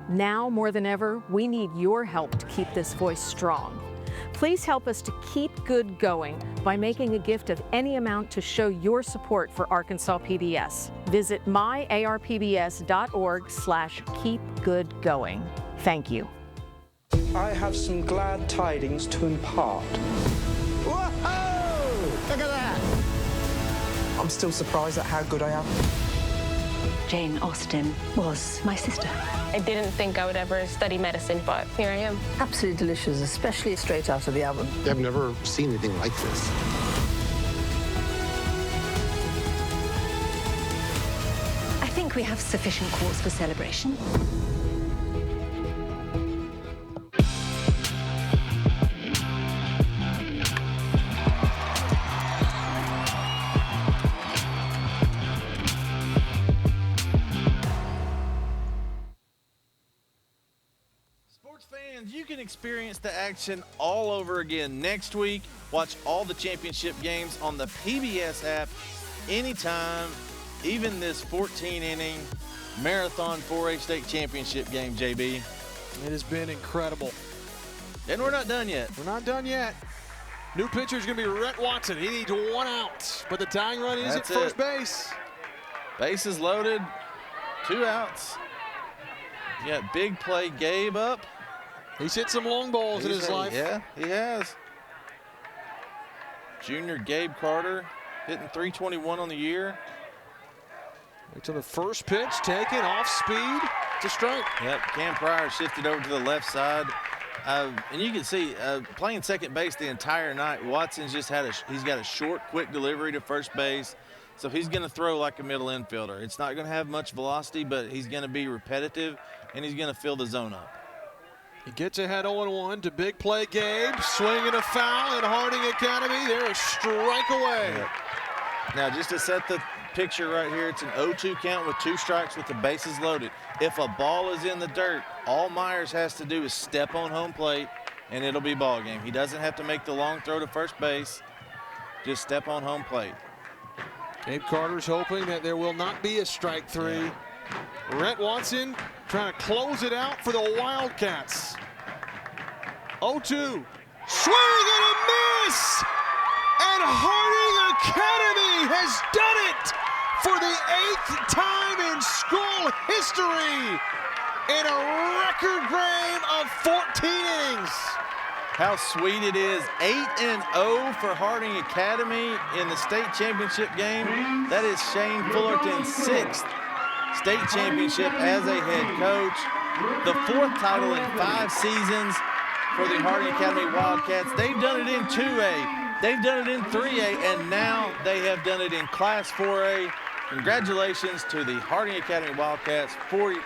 Now more than ever, we need your help to keep this voice strong. Please help us to keep good going by making a gift of any amount to show your support for Arkansas PBS. Visit myarpbs.org/keepgoodgoing. Thank you.
I have some glad tidings to impart.
Whoa! Look at that! I'm still surprised at how good I am.
Jane Austen was my sister.
I didn't think I would ever study medicine, but here I am.
Absolutely delicious, especially straight out of the oven.
I've never seen anything like this.
I think we have sufficient cause for celebration.
Fans, you can experience the action all over again next week. Watch all the championship games on the PBS app anytime, even this 14-inning marathon 4A state championship game, JB.
It has been incredible.
And we're not done yet.
We're not done yet. New pitcher is going to be Rhett Watson. He needs 1 out, but the tying run is at first base.
Bases loaded, 2 outs. You got big play Gabe up.
He's hit some long balls in his life.
Yeah, he has. Junior Gabe Carter hitting .321 on the year.
To the first pitch, taken off speed. It's a strike.
Yep, Cam Pryor shifted over to the left side. And you can see playing second base the entire night, Watson's just he's got a short, quick delivery to first base. So he's going to throw like a middle infielder. It's not going to have much velocity, but he's going to be repetitive, and he's going to fill the zone up.
He gets ahead 0-1 to big play Gabe. Swinging a foul at Harding Academy. They're a strike away.
Yeah. Now, just to set the picture right here, it's an 0-2 count with 2 strikes with the bases loaded. If a ball is in the dirt, all Myers has to do is step on home plate, and it'll be ball game. He doesn't have to make the long throw to first base. Just step on home plate.
Gabe Carter's hoping that there will not be a strike 3. Yeah. Rhett Watson trying to close it out for the Wildcats. 0-2. Swing and a miss! And Harding Academy has done it for the 8th time in school history in a record game of 14 innings.
How sweet it is. 8-0 for Harding Academy in the state championship game. That is Shane Fullerton's 6th state championship as a head coach. The 4th title in 5 seasons for the Harding Academy Wildcats. They've done it in 2A, they've done it in 3A, and now they have done it in Class 4A. Congratulations to the Harding Academy Wildcats, 4th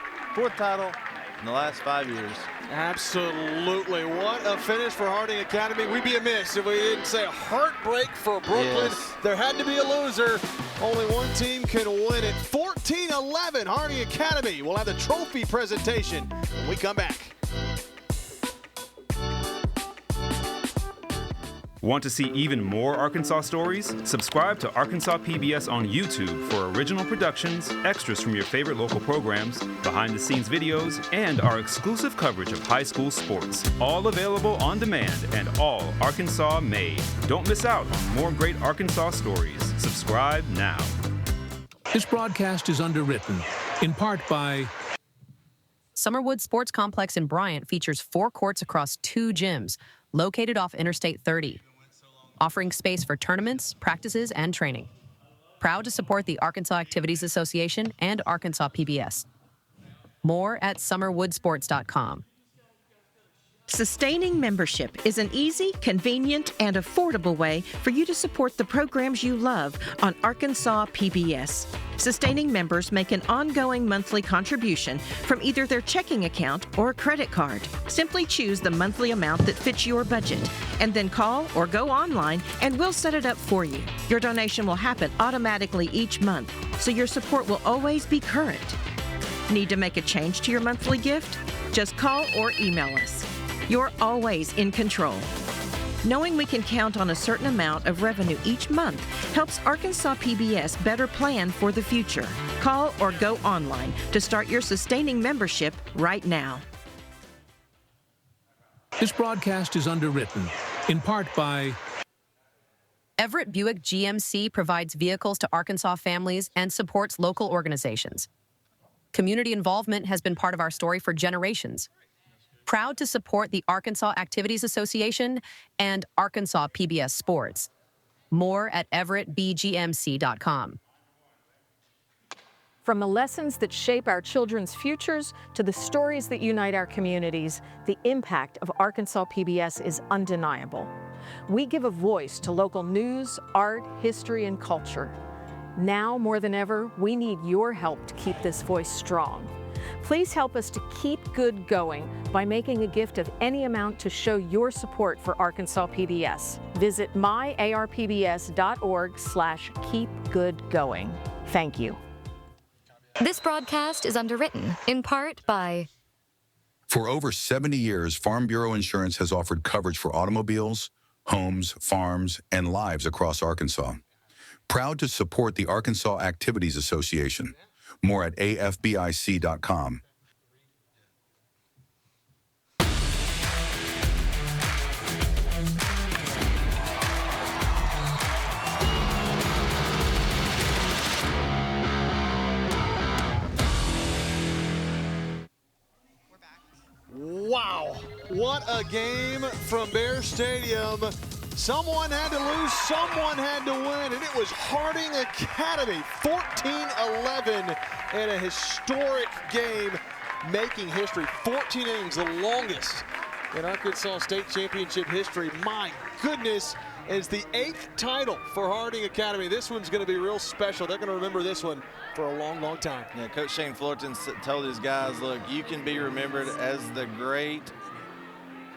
title in the last 5 years.
Absolutely. What a finish for Harding Academy. We'd be amiss if we didn't say a heartbreak for Brookland. Yes. There had to be a loser. Only one team can win it. 14-11, Harding Academy. We'll have the trophy presentation when we come back.
Want to see even more Arkansas stories? Subscribe to Arkansas PBS on YouTube for original productions, extras from your favorite local programs, behind-the-scenes videos, and our exclusive coverage of high school sports. All available on demand and all Arkansas made. Don't miss out on more great Arkansas stories. Subscribe now.
This broadcast is underwritten, in part by...
Summerwood Sports Complex in Bryant features 4 courts across 2 gyms, located off Interstate 30. Offering space for tournaments, practices, and training. Proud to support the Arkansas Activities Association and Arkansas PBS. More at summerwoodsports.com.
Sustaining membership is an easy, convenient, and affordable way for you to support the programs you love on Arkansas PBS. Sustaining members make an ongoing monthly contribution from either their checking account or credit card. Simply choose the monthly amount that fits your budget, and then call or go online and we'll set it up for you. Your donation will happen automatically each month, so your support will always be current. Need to make a change to your monthly gift? Just call or email us. You're always in control. Knowing we can count on a certain amount of revenue each month helps Arkansas PBS better plan for the future. Call or go online to start your sustaining membership right now.
This broadcast is underwritten, in part by...
Everett Buick GMC provides vehicles to Arkansas families and supports local organizations. Community involvement has been part of our story for generations. Proud to support the Arkansas Activities Association and Arkansas PBS Sports. More at everettbgmc.com.
From the lessons that shape our children's futures to the stories that unite our communities, the impact of Arkansas PBS is undeniable. We give a voice to local news, art, history, and culture. Now more than ever, we need your help to keep this voice strong. Please help us to keep good going by making a gift of any amount to show your support for Arkansas PBS. Visit myarpbs.org/keepgoodgoing. Thank you.
This broadcast is underwritten, in part by...
For over 70 years, Farm Bureau Insurance has offered coverage for automobiles, homes, farms, and lives across Arkansas. Proud to support the Arkansas Activities Association. More at afbic.com.
Wow, what a game from Bear Stadium. Someone had to lose, someone had to win, and it was Harding Academy, 14-11 in a historic game, making history. 14 innings, the longest in Arkansas State Championship history. My goodness, it's the 8th title for Harding Academy. This one's going to be real special. They're going to remember this one for a long, long time.
Yeah, Coach Shane Fullerton told his guys, look, you can be remembered as the great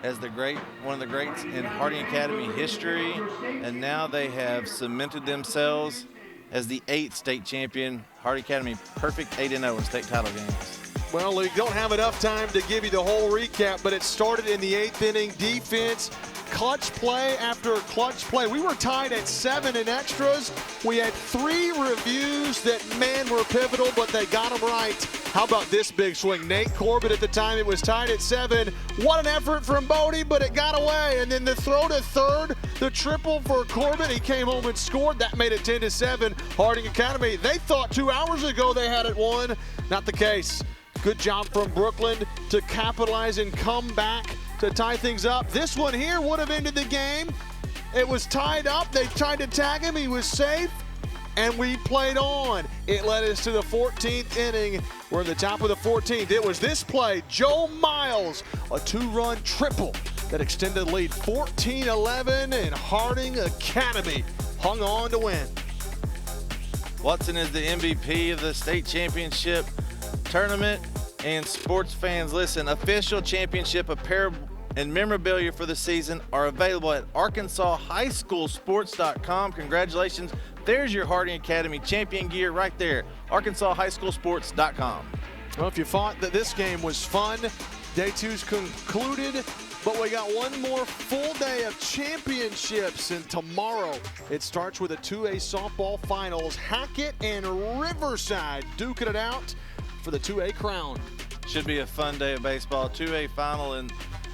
as one of the greats in Harding Academy history, and now they have cemented themselves as the 8th state champion. Harding Academy perfect 8-0 in state title games.
Well, we don't have enough time to give you the whole recap, but it started in the 8th inning. Defense, clutch play after clutch play. We were tied at 7 in extras. We had 3 reviews that, man, were pivotal, but they got them right. How about this big swing? Nate Corbett at the time, it was tied at 7. What an effort from Bodie, but it got away. And then the throw to third, the triple for Corbett. He came home and scored. That made it 10-7. Harding Academy, they thought 2 hours ago they had it won. Not the case. Good job from Brookland to capitalize and come back to tie things up. This one here would have ended the game. It was tied up. They tried to tag him. He was safe, and we played on. It led us to the 14th inning. We're in the top of the 14th. It was this play, Joe Miles, a 2-run triple that extended the lead 14-11, and Harding Academy hung on to win.
Watson is the MVP of the state championship tournament. And sports fans, listen, official championship apparel and memorabilia for the season are available at arkansashighschoolsports.com. Congratulations. There's your Harding Academy champion gear right there, arkansashighschoolsports.com.
Well, if you thought that this game was fun, day 2's concluded, but we got one more full day of championships, and tomorrow it starts with a 2A softball finals. Hackett and Riverside duking it out for the 2A crown.
Should be a fun day of baseball. 2A final in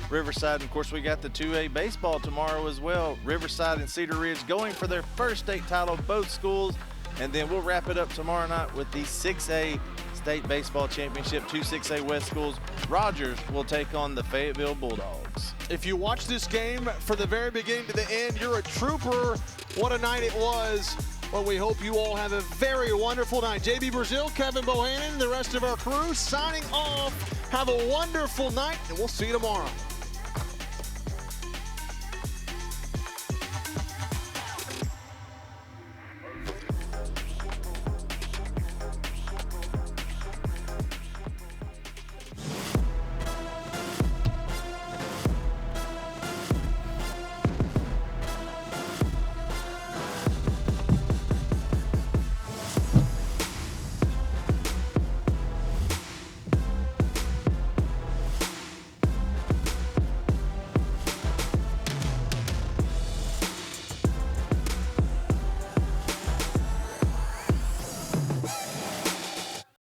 Riverside. And of course, we got the 2A baseball tomorrow as well. Riverside and Cedar Ridge going for their first state title, both schools. And then we'll wrap it up tomorrow night with the 6A state baseball championship. 2 6A West schools. Rogers will take on the Fayetteville Bulldogs.
If you watch this game from the very beginning to the end, you're a trooper. What a night it was. Well, we hope you all have a very wonderful night. JB Brazil, Kevin Bohannon, the rest of our crew signing off. Have a wonderful night, and we'll see you tomorrow.